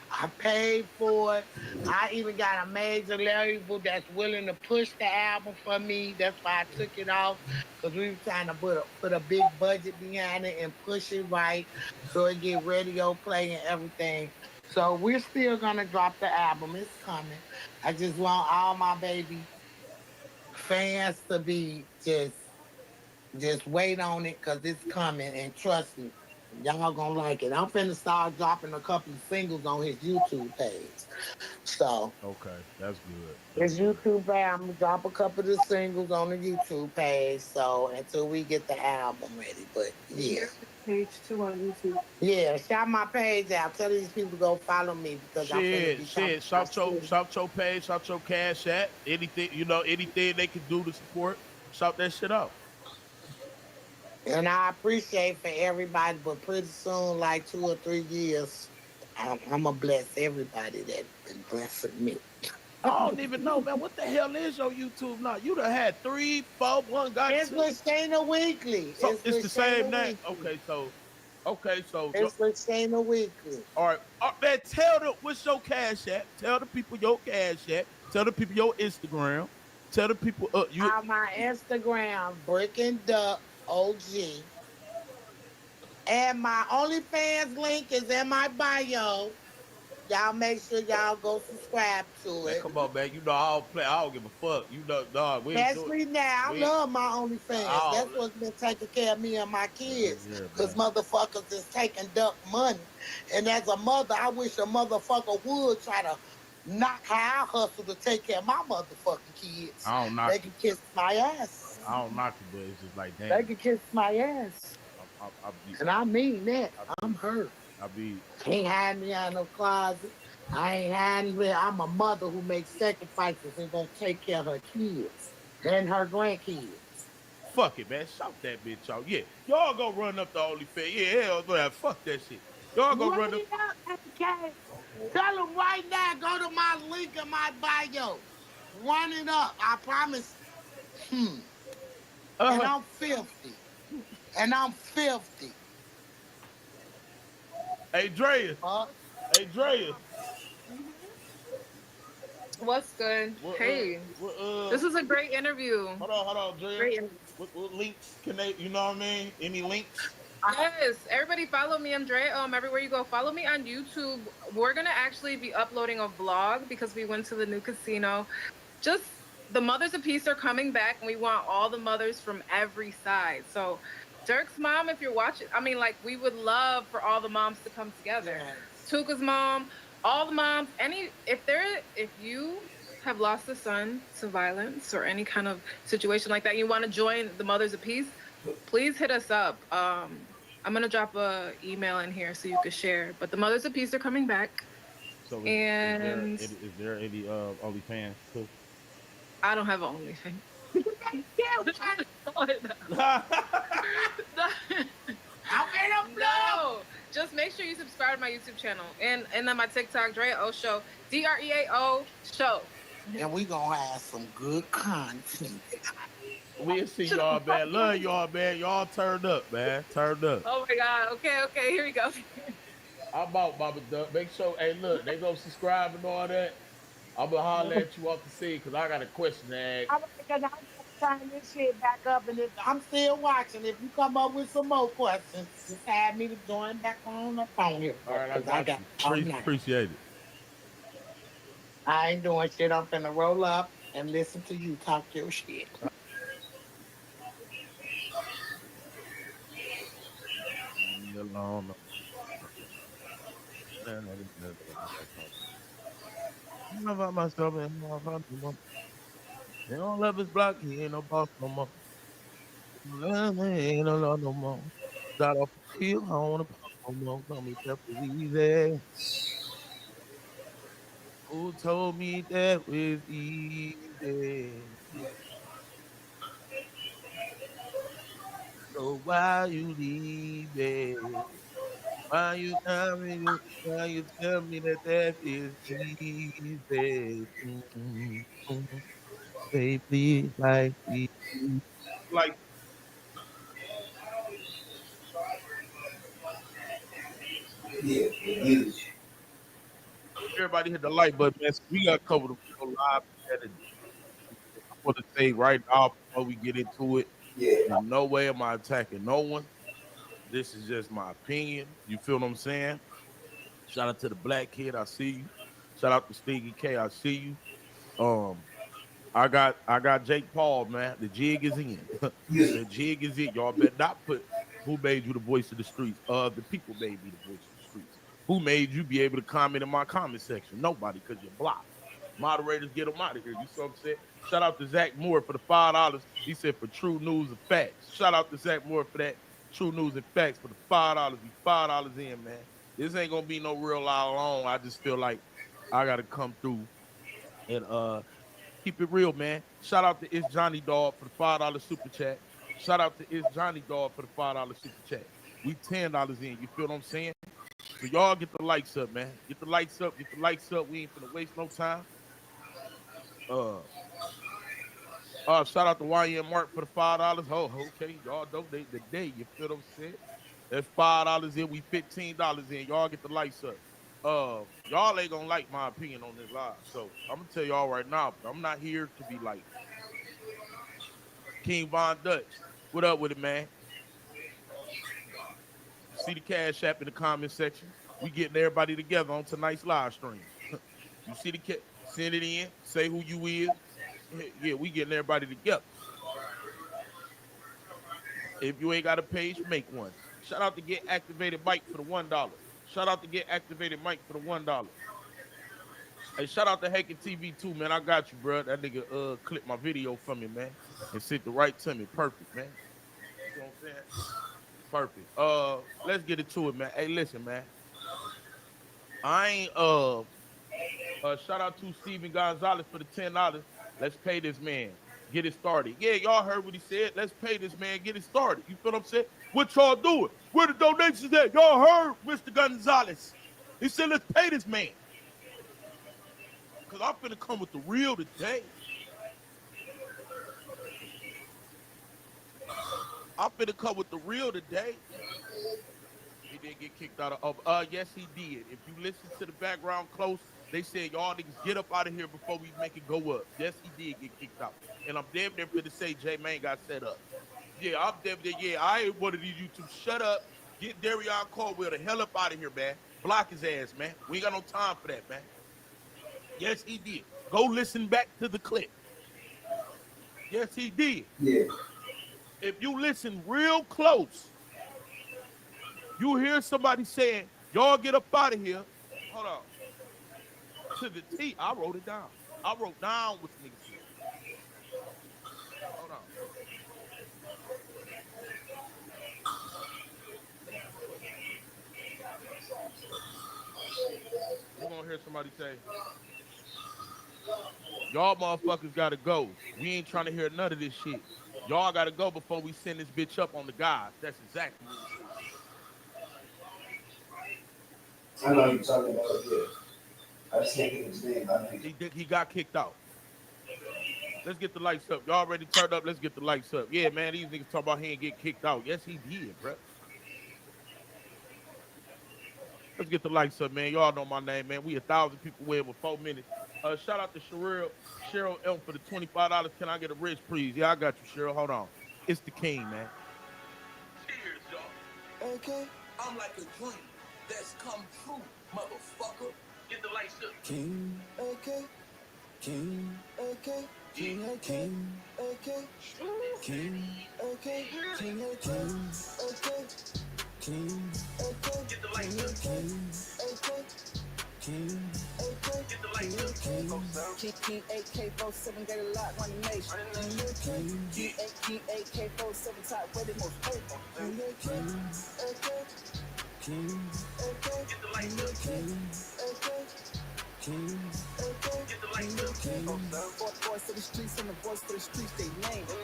I paid for it. I even got a major label that's willing to push the album for me. That's why I took it off, because we were trying to put a big budget behind it and push it right so it get radio play and everything. So we're still gonna drop the album. It's coming. I just want all my baby fans to be just wait on it, because it's coming, and trust me, y'all gonna like it. I'm finna start dropping a couple of singles on his YouTube page. So okay, that's good. His YouTube page, I'm gonna drop a couple of the singles on the YouTube page. So until we get the album ready, but yeah. Page 2 on YouTube. Yeah, shout my page out. Tell these people to go follow me, because I'm finna be shout your page, shout your Cash App, anything they can do to support, shout that shit out. And I appreciate for everybody, but pretty soon, like 2 or 3 years, I'm gonna bless everybody that been blessing me. I don't even know, man. What the hell is your YouTube now? You done had 3, 4, 1 got It's Lashana Weekly. So it's the same name. Okay, so it's Lashana Weekly. All right, man. Tell them what's your Cash App. Tell the people your Cash App. Tell the people your Instagram. Tell the people On my Instagram, Brick and Duck OG. And my OnlyFans link is in my bio. Y'all make sure y'all go subscribe to it. Man, come on, man. You know I don't give a fuck. You know, dog. Especially now, I love my OnlyFans. That's what's been taking care of me and my kids. Because motherfuckers is taking Duck money. And as a mother, I wish a motherfucker would try to knock how I hustle to take care of my motherfucking kids. I don't knock They can kiss my ass. I don't knock it, but it's just like, damn. They can kiss my ass. And I mean that. I'm hurt. Can't hide me out of no closet. I ain't hiding me. I'm a mother who makes sacrifices and gonna take care of her kids and her grandkids. Fuck it, man. Shout that bitch out. Yeah. Y'all go run up the OnlyFans. Yeah, hell no. Fuck that shit. Y'all go run up. Tell them right now, go to my link in my bio. Run it up. I promise. And I'm 50. And I'm 50. Hey, Drea. Hey, Drea. What's good? Hey. This is a great interview. Hold on, Drea. What links can they, you know what I mean? Any links? Yes, everybody follow me. I'm Drea. Everywhere you go, follow me on YouTube. We're gonna actually be uploading a vlog because we went to the new casino. Just the Mothers of Peace are coming back, and we want all the mothers from every side. So Dirk's mom, if you're watching, we would love for all the moms to come together. Tuka's mom, all the moms, if you have lost a son to violence or any kind of situation like that, you want to join the Mothers of Peace, please hit us up. I'm going to drop a email in here so you can share. But the Mothers of Peace are coming back. So is there any OnlyFans too? I don't have an OnlyFans. No, just make sure you subscribe to my YouTube channel and then my TikTok, Drea O Show, DREAO Show. And we gonna have some good content. We'll see y'all, man. Love y'all, man. Y'all turned up, man. Turned up. Oh my God. Okay, here we go. I'm out, Baba Duck. Make sure, hey, look, they go subscribe and all that. I'm gonna holler at you off the scene because I got a question to ask. Because I gotta turn this shit back up, and I'm still watching. If you come up with some more questions, just add me to join back on the phone here. All right, I got you. Appreciate it. I ain't doing shit. I'm finna roll up and listen to you talk your shit. About myself and they don't love his block. He ain't no boss no more. Ain't no law no more. Got off the field. I don't wanna pop no more. Tell me that was easy. Who told me that was easy? So why you leaving? Why you tell me? Why you tell me that is easy? Say please, like please. Like everybody hit the like button, man. So we got covered the real live. I want to say right now before we get into it, in no way am I attacking no one. This is just my opinion. You feel what I'm saying? Shout out to the Black Kid, I see you. Shout out to Stingy K, I see you. I got Jake Paul, man. The jig is in. The jig is in. Y'all better not put who made you the voice of the streets. The people made me the voice of the streets. Who made you be able to comment in my comment section? Nobody, because you're blocked. Moderators, get them out of here. You see what I'm saying? Shout out to Zach Moore for the $5. He said for true news and facts. Shout out to Zach Moore for that. True news and facts for the $5. Be $5 in, man. This ain't gonna be no real hour long. I just feel like I gotta come through and keep it real, man. Shout out to It's Johnny Dog for the $5 super chat. Shout out to It's Johnny Dog for the $5 super chat. We $10 in. You feel what I'm saying? So y'all get the likes up, man. Get the likes up. Get the likes up. We ain't finna waste no time. Shout out to YN Mark for the $5. Oh, okay. Y'all donate the day. You feel what I'm saying? That's $5 in. We $15 in. Y'all get the likes up. Y'all ain't gonna like my opinion on this live. So I'm gonna tell y'all right now, but I'm not here to be like King Von Dutch. What up with it, man? See the Cash App in the comment section. We getting everybody together on tonight's live stream. You see the send it in, say who you is. Yeah, we getting everybody together. If you ain't got a page, make one. Shout out to Get Activated Mike for the $1. Shout out to Get Activated Mike for the $1. Hey, shout out to Haken TV too, man. I got you, bro. That nigga clipped my video for me, man, and sent the right to me. Perfect, man. You know what I'm saying? Perfect. Let's get into it, man. Hey, listen, man. I ain't shout out to Steven Gonzalez for the $10. Let's pay this man. Get it started. Yeah, y'all heard what he said. Let's pay this man. Get it started. You feel what I'm saying? What y'all doing? Where the donations at? Y'all heard Mr. Gonzalez. He said, let's pay this man. Because I'm finna come with the real today. I'm finna come with the real today. He didn't get kicked out of. Yes, he did. If you listen to the background close, they said y'all niggas get up out of here before we make it go up. Yes, he did get kicked out. And I'm damn near finna say J-Man got set up. Yeah, I'm damn near. Yeah, I ain't one of these YouTube. Shut up. Get Darion Caldwell the hell up out of here, man. Block his ass, man. We ain't got no time for that, man. Yes, he did. Go listen back to the clip. Yes, he did. Yeah. If you listen real close, you hear somebody saying, y'all get up out of here. Hold on. To the T. I wrote it down. I wrote down what the nigga said. Hold on. We're gonna hear somebody say, y'all motherfuckers gotta go. We ain't trying to hear none of this shit. Y'all gotta go before we send this bitch up on the guys. That's exactly what it is. I know you're talking about it, yeah. I just can't get his name. He got kicked out. Let's get the lights up. Y'all ready turned up? Let's get the lights up. Yeah, man, these niggas talking about he ain't get kicked out. Yes, he did, bro. Let's get the lights up, man. Y'all know my name, man. We 1,000 people win with 4 minutes. Shout out to Cheryl Elm for the $25. Can I get a rich, please? Yeah, I got you, Cheryl. Hold on. It's the king, man. Cheers, y'all. Okay, I'm like a dream that's come true, motherfucker. Get the lights up. King, okay. King, okay. King, okay. Okay. King, okay. King, okay. Okay. King, okay. Get the lights up. King, okay. King, okay. Get the lights up. King, AK-47 got a lot, one nation. King, AK-47 top, ready, most paper. King, okay. King, okay. Get the lights up. King, okay. King, okay. Get the lights up. King, voice of the streets and the voice of the streets, they name it.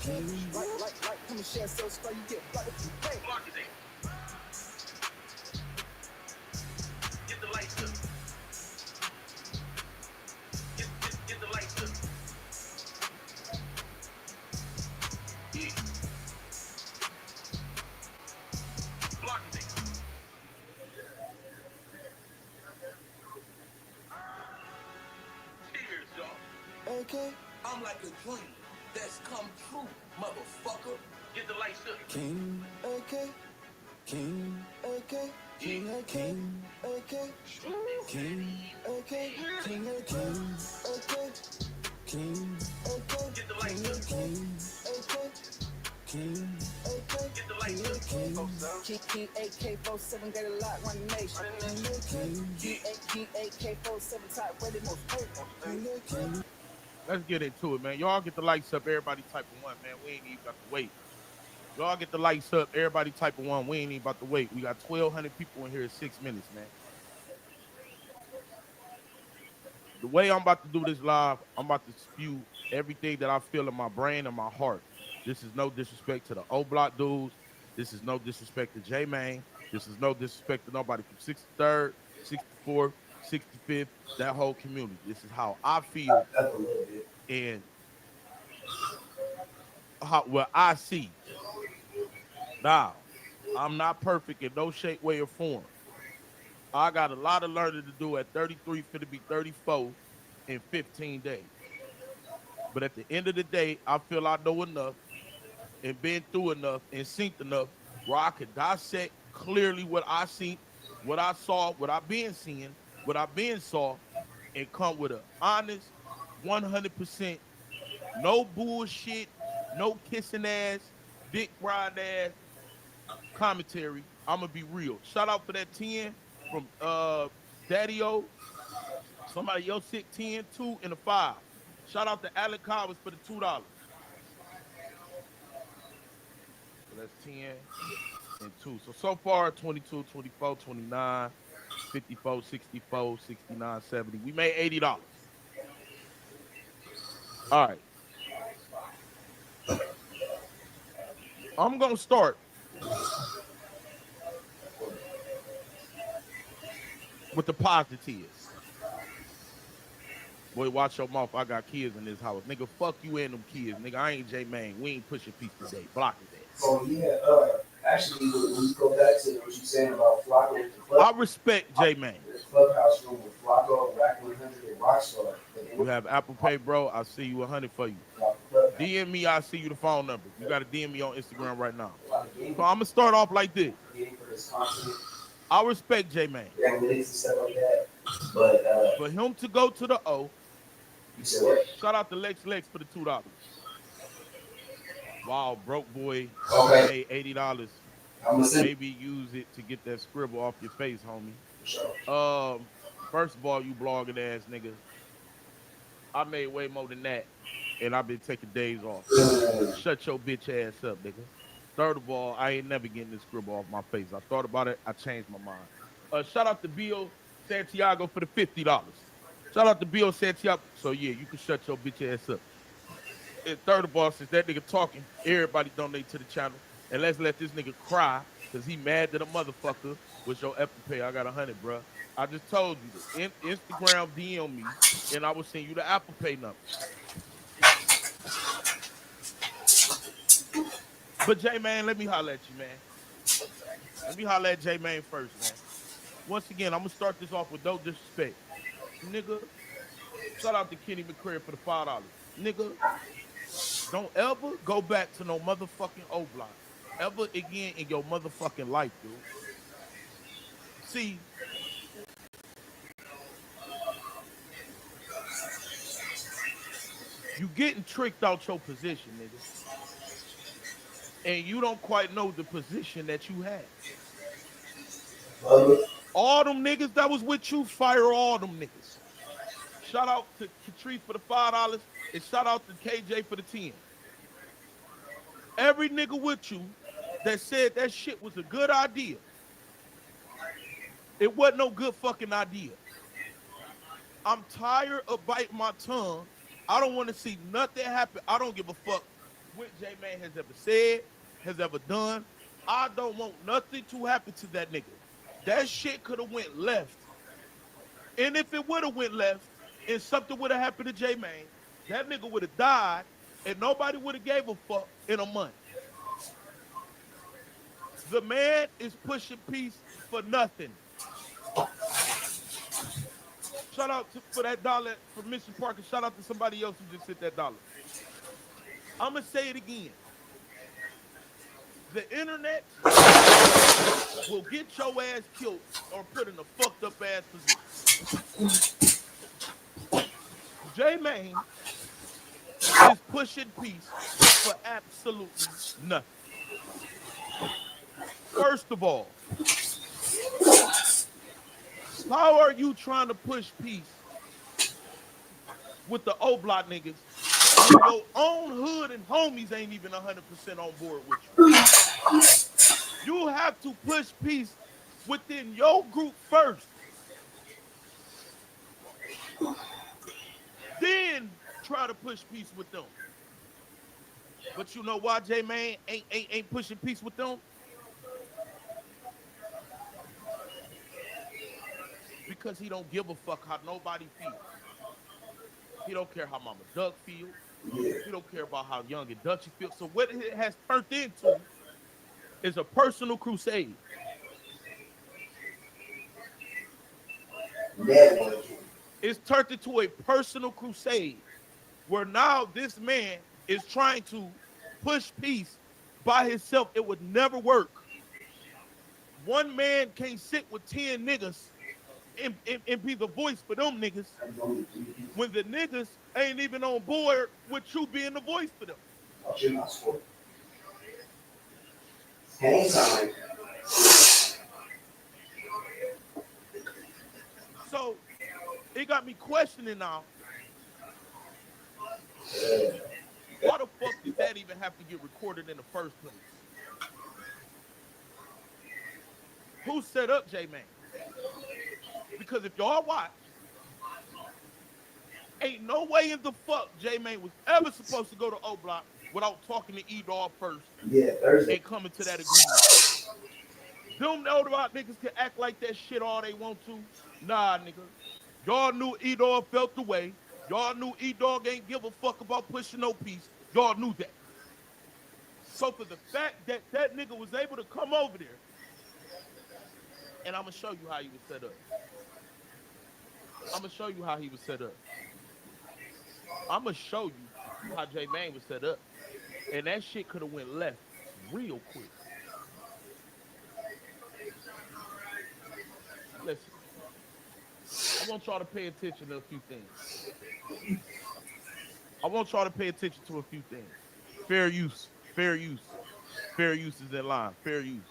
King, like, come and share, so star, you get blocked if you pay. Block it. Get the lights up. Get the lights up. Yeah. Block it. Cheers, y'all. Okay, I'm like a dream that's come true, motherfucker. Get the lights up. King, okay. King, okay. King, okay. Okay. King, okay. King, okay. Okay. King, okay. Get the lights up. King, okay. King, okay. Get the lights up. King, AK-47 got a lot, one nation. King, AK-47 top, ready, most paper. Let's get into it, man. Y'all get the lights up. Everybody type of 1, man. We ain't even got to wait. Y'all get the lights up. Everybody type of 1. We ain't even about to wait. We got 1,200 people in here in 6 minutes, man. The way I'm about to do this live, I'm about to spew everything that I feel in my brain and my heart. This is no disrespect to the O-Block dudes. This is no disrespect to J-Mane. This is no disrespect to nobody from 63rd, 64th, 65th, that whole community. This is how I feel and what I see. Now, I'm not perfect in no shape, way, or form. I got a lot of learning to do at 33, finna be 34 in 15 days. But at the end of the day, I feel I know enough and been through enough and synced enough where I could dissect clearly what I seen, what I saw, what I've been seeing, what I've been saw, and come with an honest, 100%, no bullshit, no kissing ass, dick riding ass commentary. I'm gonna be real. Shout out for that 10 from Daddy-O. Somebody else hit 10, 2, and a 5. Shout out to Alec Cowers for the $2. So that's 10 and 2. So far, 22, 24, 29, 54, 64, 69, 70. We made $80. All right. I'm going to start with the positives. Boy, watch your mouth. I got kids in this house. Nigga, fuck you and them kids. Nigga, I ain't J-Mane. We ain't pushing peace today. Block it there. Oh, yeah. Actually, when you go back to what you're saying about Flocko with the club, I respect J-Mane. The clubhouse room with Flocko, Rack 100, and Rockstar. You have Apple Pay, bro. I see you 100 for you. DM me. I see you the phone number. You got to DM me on Instagram right now. So I'm going to start off like this. I respect J-Mane. But for him to go to the O, shout out to Lex for the $2. Wow, broke boy, okay. Paid $80. Maybe use it to get that scribble off your face, homie. First of all, you blogging ass nigga. I made way more than that, and I've been taking days off. Shut your bitch ass up, nigga. Third of all, I ain't never getting this scribble off my face. I thought about it. I changed my mind. Shout out to Bill Santiago for the $50. Shout out to Bill Santiago. So, yeah, you can shut your bitch ass up. And third of all, since that nigga talking, everybody donate to the channel. And let's let this nigga cry because he mad that a motherfucker was your Apple Pay. I got 100, bro. I just told you. Instagram DM me, and I will send you the Apple Pay number. But J-Mane, let me holler at you, man. Let me holler at J-Mane first, man. Once again, I'm gonna start this off with no disrespect. Nigga, shout out to Kenny McCray for the $5. Nigga, don't ever go back to no motherfucking O-Block ever again in your motherfucking life, dude. See, you getting tricked out your position, nigga. And you don't quite know the position that you had. All them niggas that was with you, fire all them niggas. Shout out to Catrice for the $5 and shout out to KJ for the 10. Every nigga with you that said that shit was a good idea, it wasn't no good fucking idea. I'm tired of biting my tongue. I don't want to see nothing happen. I don't give a fuck what J-Man has ever said, has ever done. I don't want nothing to happen to that nigga. That shit could have went left. And if it would have went left and something would have happened to J-Man, that nigga would have died and nobody would have gave a fuck in a month. The man is pushing peace for nothing. Shout out for that dollar from Mr. Parker. Shout out to somebody else who just hit that dollar. I'm going to say it again. The internet will get your ass killed or put in a fucked up ass position. J-Man is pushing peace for absolutely nothing. First of all, how are you trying to push peace with the O-Block niggas when your own hood and homies ain't even 100% on board with you? You have to push peace within your group first. Then try to push peace with them. But you know why J-Man ain't pushing peace with them? Because he don't give a fuck how nobody feels. He don't care how Mama Duck feels. He don't care about how Young and Dutchy feels. So what it has turned into is a personal crusade. It's turned into a personal crusade where now this man is trying to push peace by himself. It would never work. One man can't sit with 10 niggas and be the voice for them niggas when the niggas ain't even on board with you being the voice for them. So it got me questioning now. Why the fuck did that even have to get recorded in the first place? Who set up J-Man? Because if y'all watch, ain't no way in the fuck J-Man was ever supposed to go to O-Block without talking to E-Dog first and coming to that agreement. Them O-Block niggas can act like that shit all they want to. Nah, nigga. Y'all knew E-Dog felt the way. Y'all knew E-Dog ain't give a fuck about pushing no peace. Y'all knew that. So for the fact that that nigga was able to come over there, and I'm going to show you how he was set up. I'm going to show you how he was set up. I'm going to show you how J-Man was set up. And that shit could have went left real quick. Listen. I want y'all to pay attention to a few things. I want y'all to pay attention to a few things. Fair use. Fair use. Fair use is in line. Fair use.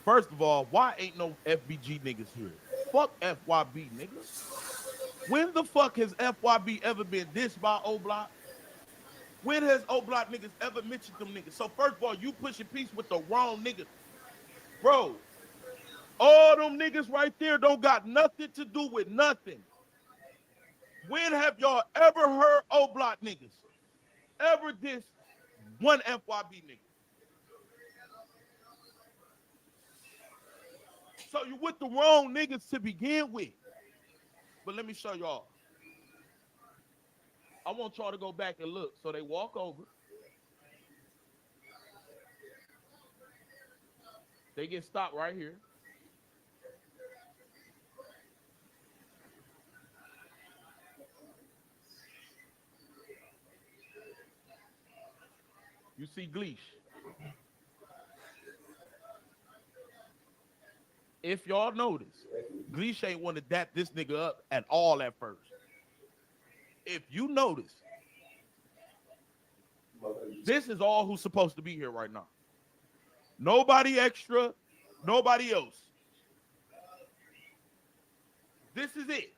First of all, why ain't no FBG niggas here? Fuck FYB, niggas. When the fuck has FYB ever been dissed by O-Block? When has O-Block niggas ever mentioned them niggas? So first of all, you pushing peace with the wrong niggas. Bro, all them niggas right there don't got nothing to do with nothing. When have y'all ever heard O-Block niggas ever diss one FYB nigga? So you with the wrong niggas to begin with. But let me show y'all. I want y'all to go back and look. So they walk over. They get stopped right here. You see Gleesh. If y'all notice, Gleesh ain't want to dap this nigga up at all at first. If you notice, this is all who's supposed to be here right now. Nobody extra, nobody else. This is it.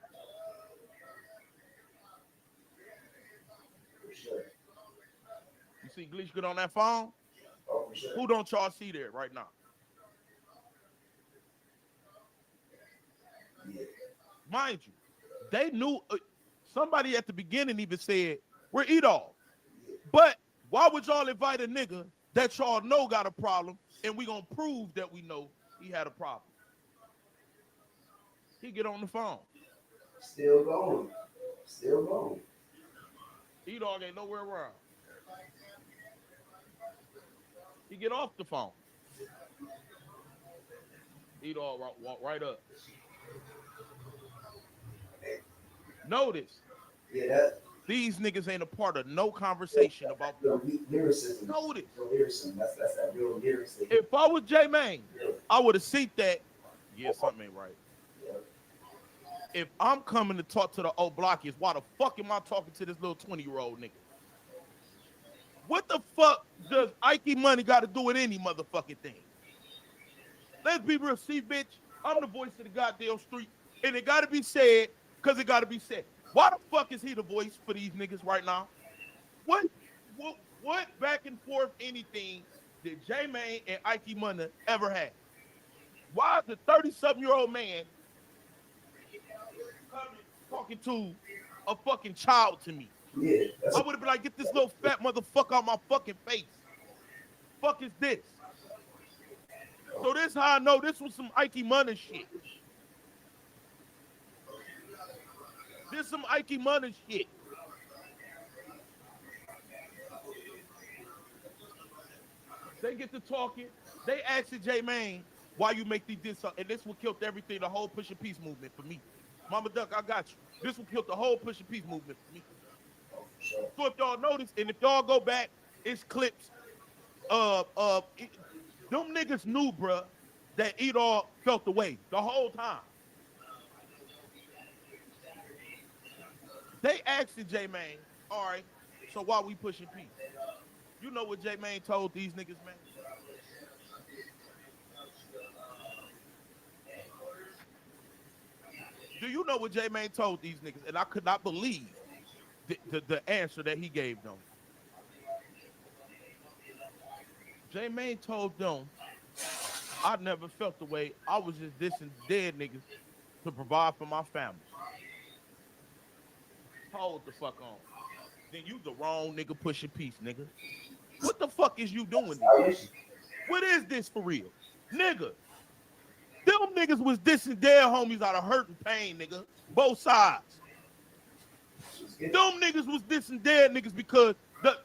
You see Gleesh get on that phone? Who don't y'all see there right now? Mind you, they knew somebody at the beginning even said, we're Edall. But why would y'all invite a nigga that y'all know got a problem and we gonna prove that we know he had a problem? He get on the phone. Still going. Still going. Edall ain't nowhere around. He get off the phone. Edall walk right up. Notice, these niggas ain't a part of no conversation about lyricism. Notice. That's that real lyricism. If I was J-Mane, I would have seen that. Yeah, something ain't right. If I'm coming to talk to the old blockies, why the fuck am I talking to this little 20-year-old nigga? What the fuck does Ike Money got to do with any motherfucking thing? Let's be real. See, bitch, I'm the voice of the goddamn street, and it got to be said because it got to be said. Why the fuck is he the voice for these niggas right now? What back and forth anything did J-Mane and Ike Money ever have? Why is the 30-something-year-old man talking to a fucking child to me? Yeah, I would have been like, get this little fat motherfucker out my fucking face. Fuck is this? So this how I know this was some Ike Money shit. This some Ike Money shit. They get to talking. They asked J-Mane, why you make these diss? And this will kill everything, the whole Push and Peace movement for me. Mama Duck, I got you. This will kill the whole Push and Peace movement for me. So if y'all notice, and if y'all go back, it's clips. Them niggas knew, bruh, that Edall felt the way the whole time. They asked J-Mane, all right, so why we pushing peace? You know what J-Mane told these niggas, man? Do you know what J-Mane told these niggas? And I could not believe the answer that he gave them. J-Mane told them, I never felt the way. I was just dissing dead niggas to provide for my family. Hold the fuck on. Then you the wrong nigga pushing peace, nigga. What the fuck is you doing this? What is this for real? Nigga. Them niggas was dissing dead homies out of hurt and pain, nigga. Both sides. Them niggas was dissing dead niggas because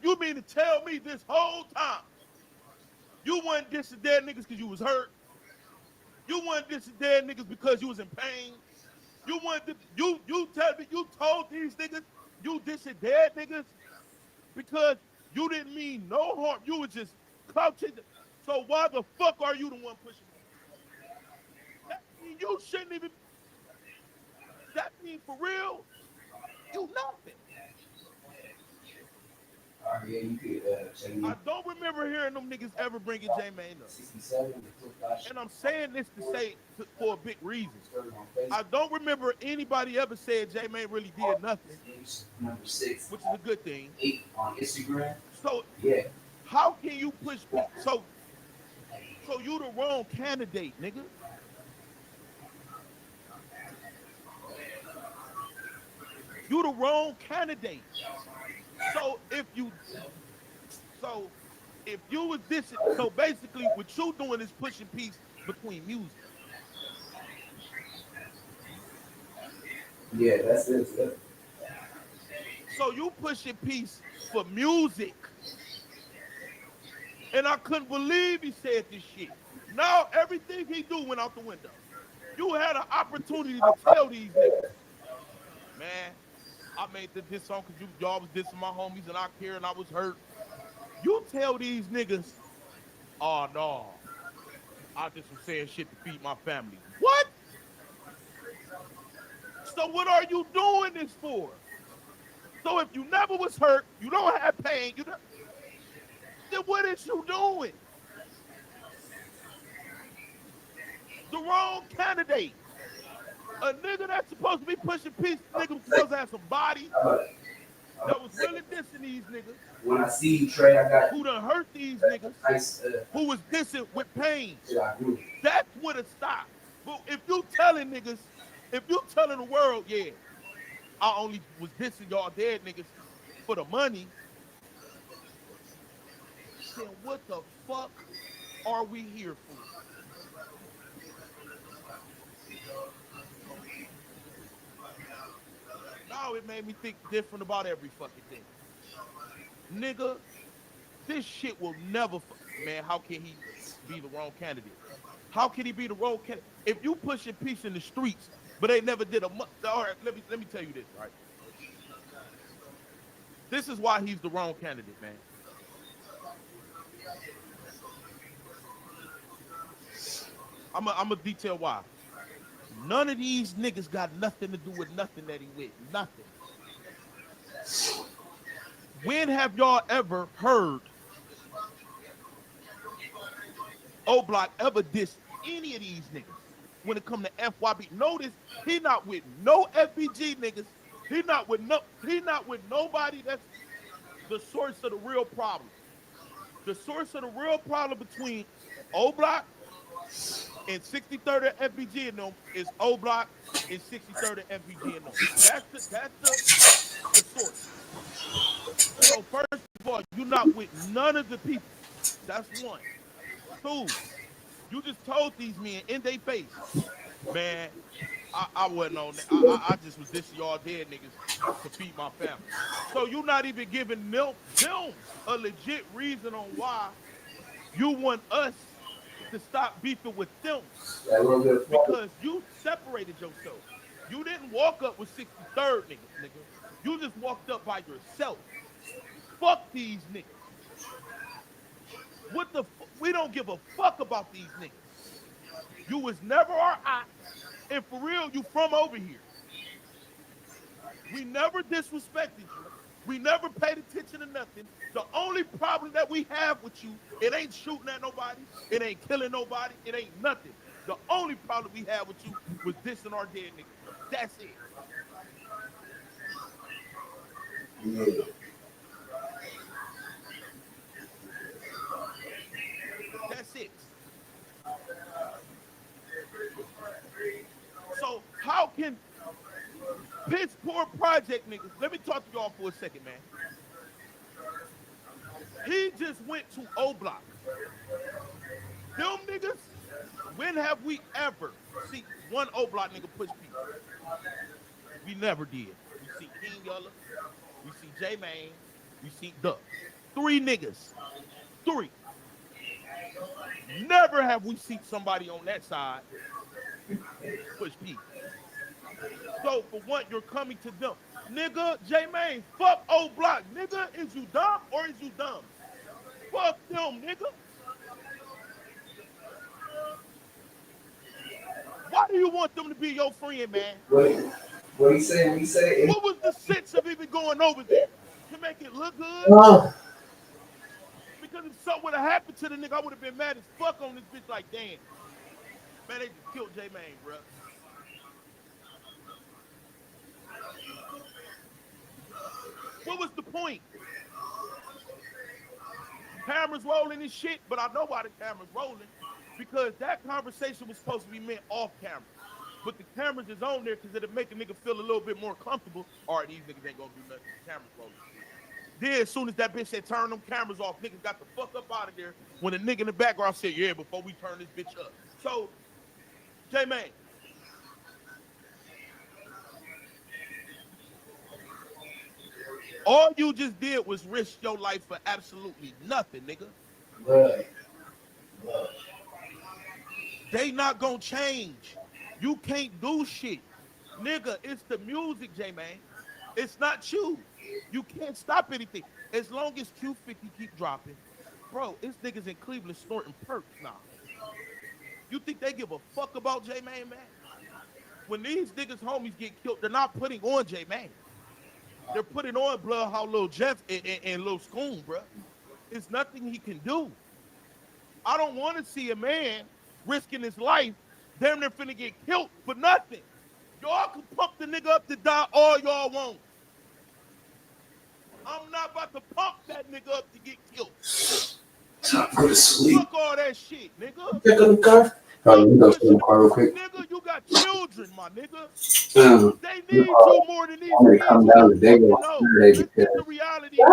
you mean to tell me this whole time you wasn't dissing dead niggas because you was hurt? You wasn't dissing dead niggas because you was in pain? You wanted you tell me you told these niggas you dissing dead niggas because you didn't mean no harm. You was just crouching. So why the fuck are you the one pushing me? That mean you shouldn't even. That mean for real? You nothing. Yeah, you could, I don't remember hearing them niggas ever bringing J-Mane up. And I'm saying this to say for a big reason. I don't remember anybody ever said J-Mane really did nothing, number 6, which is a good thing. 8 on Instagram. So yeah, how can you push people? So you the wrong candidate, nigga. You the wrong candidate. So if you was dissing, so basically what you doing is pushing peace between music. Yeah, that's it. So you pushing peace for music. And I couldn't believe he said this shit. Now everything he do went out the window. You had an opportunity to tell these niggas, man, I made this song because y'all was dissing my homies and I care and I was hurt. You tell these niggas, oh no, I just was saying shit to feed my family. What? So what are you doing this for? So if you never was hurt, you don't have pain, then what is you doing? The wrong candidate. A nigga that's supposed to be pushing peace, nigga was supposed to have some body that was really dissing these niggas. When I see you, Trey, I got who done hurt these niggas, who was dissing with pain. That's what it stopped. But if you telling niggas, if you telling the world, yeah, I only was dissing y'all dead niggas for the money, then what the fuck are we here for? Now it made me think different about every fucking thing. Nigga, this shit will never, man, how can he be the wrong candidate? How can he be the wrong candidate? If you pushing peace in the streets, but they never did all right, let me tell you this, right? This is why he's the wrong candidate, man. I'm a detail why. None of these niggas got nothing to do with nothing that he with. Nothing. When have y'all ever heard O-Block ever diss any of these niggas when it come to FYB? Notice he not with no FBG niggas. He not with nobody that's the source of the real problem. The source of the real problem between O-Block and 63rd and FBG and them is O-Block and 63rd and FBG and them. That's the source. So first of all, you're not with none of the people. That's one. Two, you just told these men in their face, man, I wasn't on that. I just was dissing y'all dead niggas to feed my family. So you're not even giving them a legit reason on why you want us to stop beefing with them, because you separated yourself. You didn't walk up with 63rd nigga. You just walked up by yourself. Fuck these niggas. What the we don't give a fuck about these niggas. You was never our eye, and for real, you from over here. We never disrespected you. We never paid attention to nothing. The only problem that we have with you, it ain't shooting at nobody. It ain't killing nobody. It ain't nothing. The only problem we have with you was dissing our dead niggas. That's it. Yeah. That's it. So how can Piss Poor Project niggas, let me talk to y'all for a second, man. He just went to O-Block. Them niggas, when have we ever seen one O-Block nigga push people? We never did. We see King Yella, we see J-Mane, we see Duck. 3 niggas. 3. Never have we seen somebody on that side push people. So for one, you're coming to them. Nigga, J-Mane, fuck O-Block. Nigga, is you dumb or is you dumb? Fuck them, nigga. Why do you want them to be your friend, man? What he say? What was the sense of even going over there? To make it look good? Because if something would have happened to the nigga, I would have been mad as fuck on this bitch like, damn. Man, they just killed J-Mane, bro. What was the point? Cameras rolling and shit, but I know why the camera's rolling. Because that conversation was supposed to be meant off camera. But the cameras is on there because it'll make a nigga feel a little bit more comfortable. All right, these niggas ain't gonna do nothing. The cameras rolling. Then as soon as that bitch said turn them cameras off, niggas got the fuck up out of there. When the nigga in the background said, yeah, before we turn this bitch up. So, J-Mane. All you just did was risk your life for absolutely nothing, nigga. Right. They not gonna change. You can't do shit. Nigga, it's the music, J-Man. It's not you. You can't stop anything. As long as Q50 keep dropping. Bro, it's niggas in Cleveland snorting perks now. You think they give a fuck about J-Man, man? When these niggas homies get killed, they're not putting on J-Man. They're putting on Bloodhound Lil Jeff and Lil Scoon, bro. There's nothing he can do. I don't want to see a man risking his life, damn near finna get killed for nothing. Y'all can pump the nigga up to die all y'all want. I'm not about to pump that nigga up to get killed. Time to go to sleep. Fuck all that shit, nigga. Check on the car. Oh, let me go to the car real quick. Nigga, you got children, my nigga. They need you more than these I'm gonna come down today on Saturday because the reality. We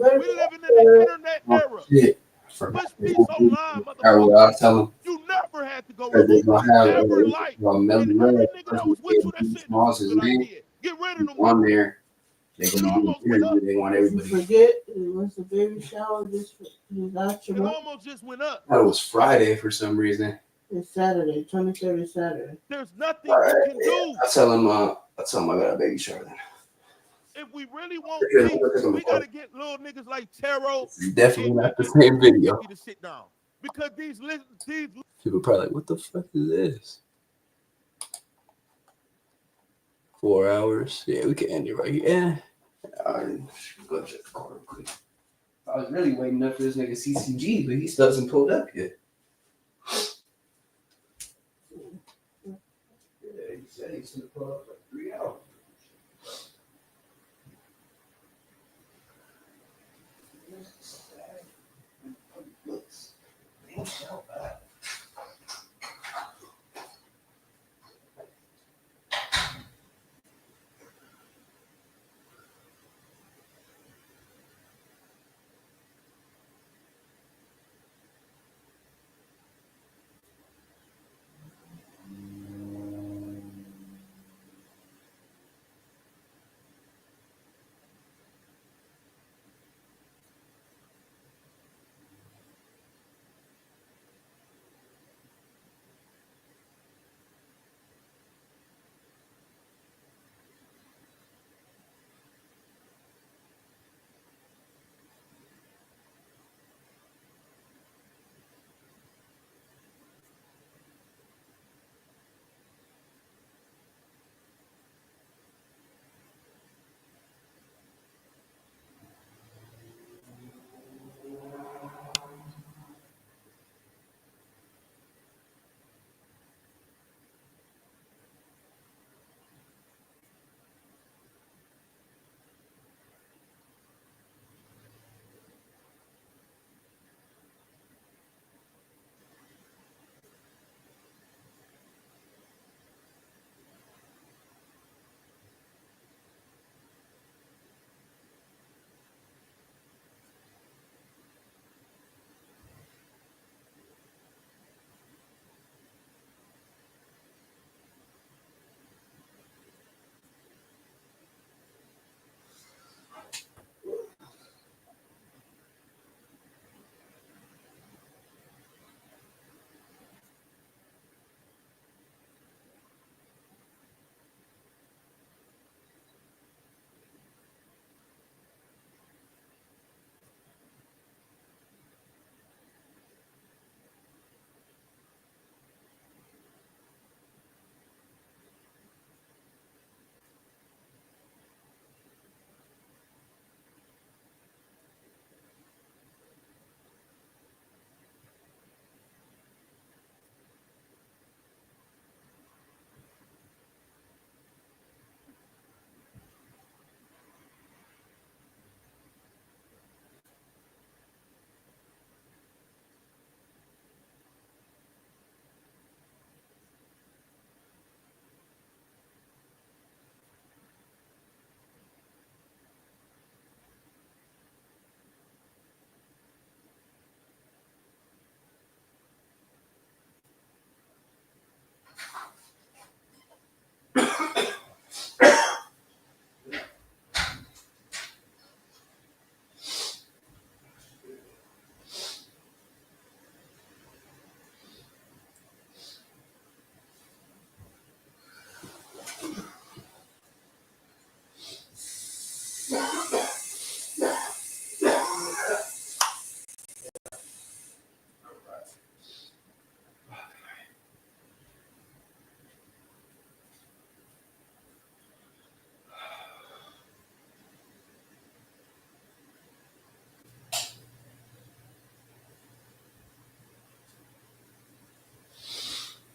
living in the internet era. shit. Push peace online, I will tell them. You never had to go They're remove gonna have ever life. Melody Red. Get rid of them. On there. They're gonna they want everybody. Forget it was the baby shower. It almost just went up. That was Friday for some reason. It's Saturday, 23rd is Saturday. There's nothing you can do. I tell him I got a baby shower then. If we really want peace, we gotta get little niggas like Taro. Definitely not the same video. To sit down. Because these People probably like, what the fuck is this? 4 hours. Yeah, we can end it right here. Yeah. Go check the car real quick. I was really waiting up for this nigga CCG, but he still hasn't pulled up yet. Yeah, he said he's gonna pull up for 3 hours.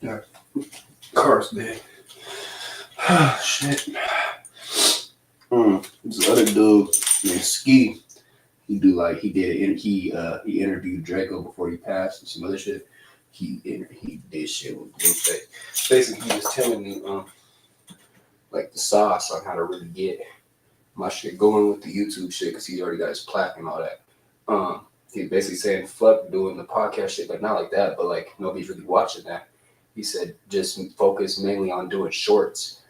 Yeah. Car's dead. Shit. This other dude named Ski. He interviewed Draco before he passed and some other shit. He did shit with Blueface. Basically, he was telling me like the sauce on how to really get my shit going with the YouTube shit because he already got his plaque and all that. He basically saying fuck doing the podcast shit, but not like that. But like nobody's really watching that. He said just focus mainly on doing shorts.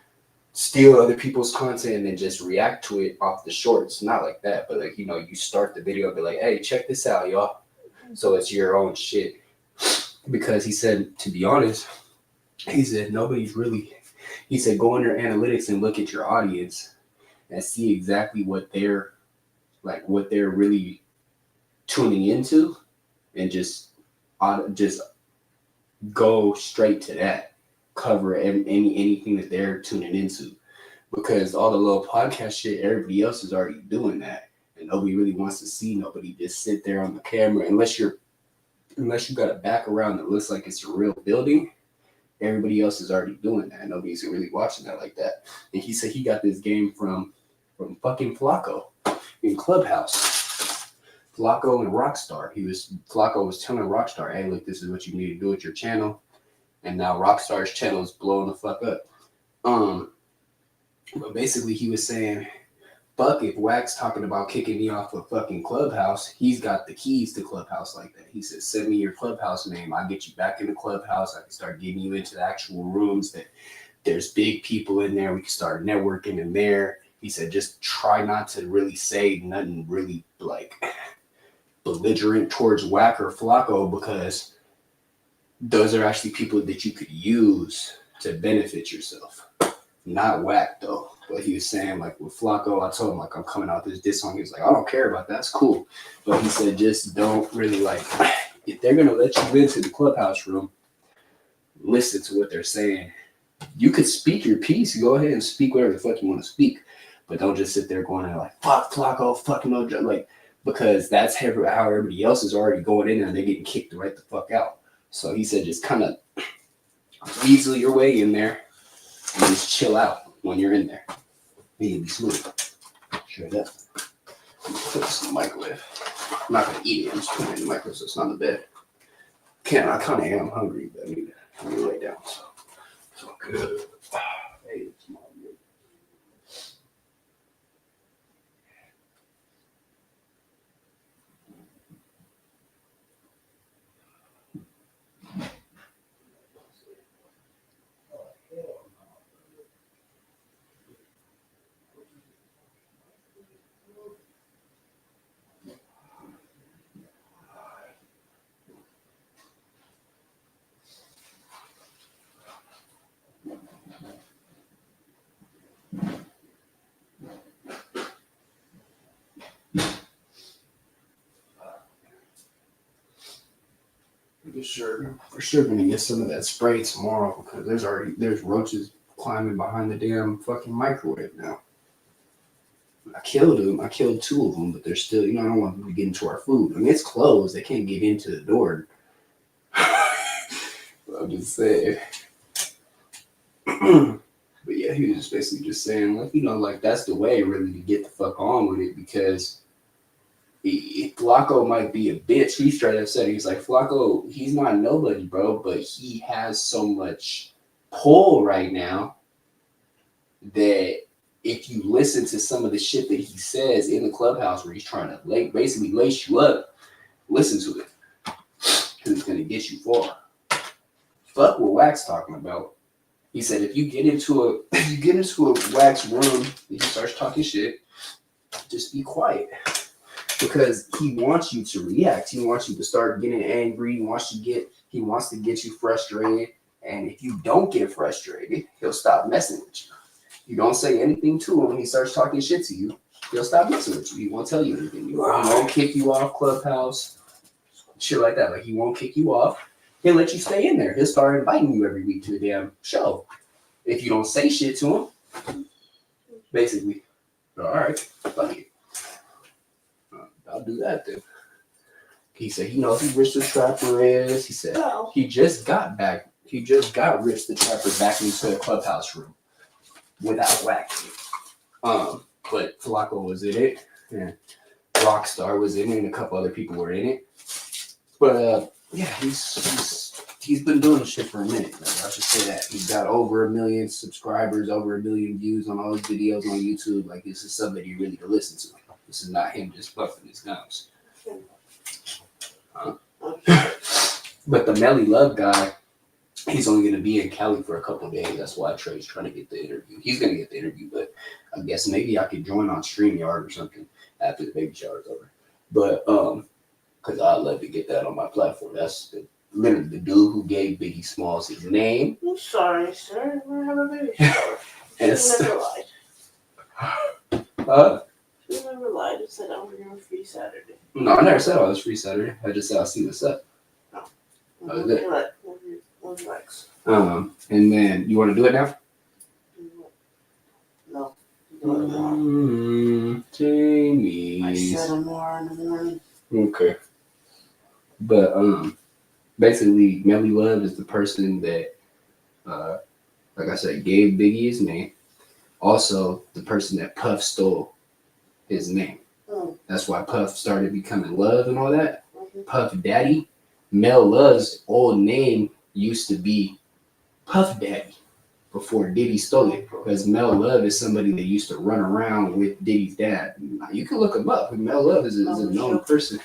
Steal other people's content and just react to it off the shorts. Not like that, but like, you start the video and be like, hey, check this out, y'all. So it's your own shit. Because he said, to be honest, he said, he said, go in your analytics and look at your audience and see exactly what they're really tuning into and just go straight to that. Cover anything that they're tuning into, because all the little podcast shit, everybody else is already doing that, and nobody really wants to see nobody just sit there on the camera unless you got a background that looks like it's a real building. Everybody else is already doing that. Nobody's really watching that like that. And he said he got this game from fucking Flacco in Clubhouse. Flacco and Rockstar. Flacco was telling Rockstar, hey, look, this is what you need to do with your channel. And now Rockstar's channel is blowing the fuck up. But basically he was saying, fuck, if Wax talking about kicking me off of fucking Clubhouse, he's got the keys to Clubhouse like that. He said, send me your Clubhouse name. I'll get you back in the Clubhouse. I can start getting you into the actual rooms that there's big people in there. We can start networking in there. He said, just try not to really say nothing really like belligerent towards Wack or Flacco, because those are actually people that you could use to benefit yourself. Not Wack though. But he was saying like with Flacco, I told him like I'm coming out this diss song. He was like, I don't care about that. That's cool. But he said just don't really like, if they're gonna let you into the Clubhouse room, listen to what they're saying. You could speak your piece. Go ahead and speak whatever the fuck you want to speak. But don't just sit there going and like fuck Flacco, fuck no, like, because that's how everybody else is already going in there and they're getting kicked right the fuck out. So he said just kind of weasel your way in there and just chill out when you're in there. Be smooth. Straight up. Put this in the microwave. I'm not going to eat it. I'm just putting it in the microwave so it's not in the bed. I kind of am hungry, but I need to lay down. So good. Hey, it's my good. For sure gonna get some of that spray tomorrow, because there's roaches climbing behind the damn fucking microwave now. I killed them. I killed 2 of them, but they're still, I don't want them to get into our food. I mean, it's closed. They can't get into the door. I'm just saying. But yeah, he was just basically just saying, like, like that's the way really to get the fuck on with it, because Flacco might be a bitch. He straight up said, he's like, Flacco, he's not nobody, bro, but he has so much pull right now that if you listen to some of the shit that he says in the Clubhouse where he's trying to basically lace you up, listen to it, because it's going to get you far. Fuck what Wax talking about. He said if you get into a Wax room and he starts talking shit, just be quiet. Because he wants you to react. He wants you to start getting angry. He wants to get you frustrated. And if you don't get frustrated, he'll stop messing with you. You don't say anything to him when he starts talking shit to you, he'll stop messing with you. He won't tell you anything. He won't kick you off Clubhouse, shit like that. Like, he won't kick you off. He'll let you stay in there. He'll start inviting you every week to the damn show. If you don't say shit to him, basically, all right, fuck it. I'll do that then. He said he knows who Rich the Trapper is. He said he just got back. He just got Rich the Trapper back into the clubhouse room without whacking. But Flacco was in it, and Rockstar was in it, and a couple other people were in it. But yeah, he's been doing this shit for a minute. Like, I'll just say that he's got over 1 million subscribers, over 1 million views on all his videos on YouTube. Like, this is somebody you really to listen to. This is not him just buffing his gums. But the Melly Love guy, he's only going to be in Cali for a couple of days. That's why Trey's trying to get the interview. He's going to get the interview, but I guess maybe I could join on StreamYard or something after the baby shower's over. But because I'd love to get that on my platform. That's literally the dude who gave Biggie Smalls his name. I'm sorry, sir. We're having a baby shower. She never lied. She never lied and said I was going free Saturday. No, I never said I was free Saturday. I just said I'll see what's up. That was it. And then you want to do it now? No. Jamie. I said tomorrow in the morning. Okay. But basically, Melly Love is the person that, like I said, gave Biggie his name. Also, the person that Puff stole his name. That's why Puff started becoming Love and all that. Puff Daddy. Mel Love's old name used to be Puff Daddy before Diddy stole it. Because Mel Love is somebody that used to run around with Diddy's dad. You can look him up. Mel Love is a known person.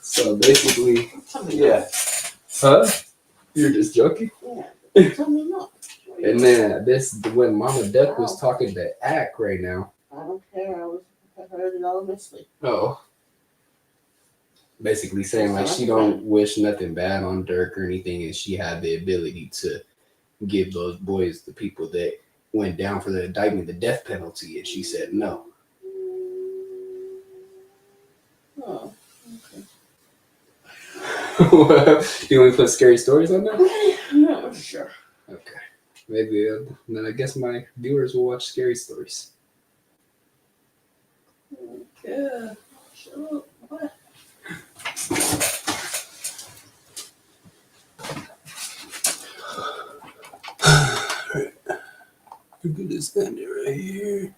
So basically, yeah. Huh? You're just joking? Yeah. Tell me no. And then when Mama Duck was talking to Ack right now. I don't care. I heard it all in my sleep. Oh. Basically saying like she don't wish nothing bad on Dirk or anything, and she had the ability to give those boys, the people that went down for the indictment, the death penalty, and she said no. Oh, okay. You want to put scary stories on that? No, sure. Okay. Maybe then I guess my viewers will watch scary stories. Yeah. Sure. What? We're gonna stand it right here.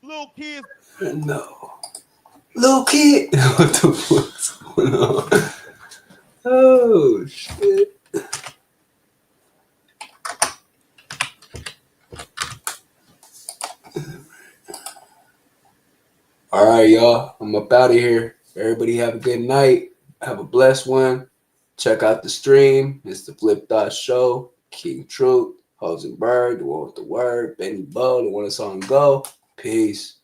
Little kids. No. Little kid. What the fuck's going on? Oh shit. All right, y'all. I'm up out of here. Everybody have a good night. Have a blessed one. Check out the stream. It's the Flip Dot Show. King Truth, Hosenberg, the one with the word, Benny Bo, the one that's on go. Peace.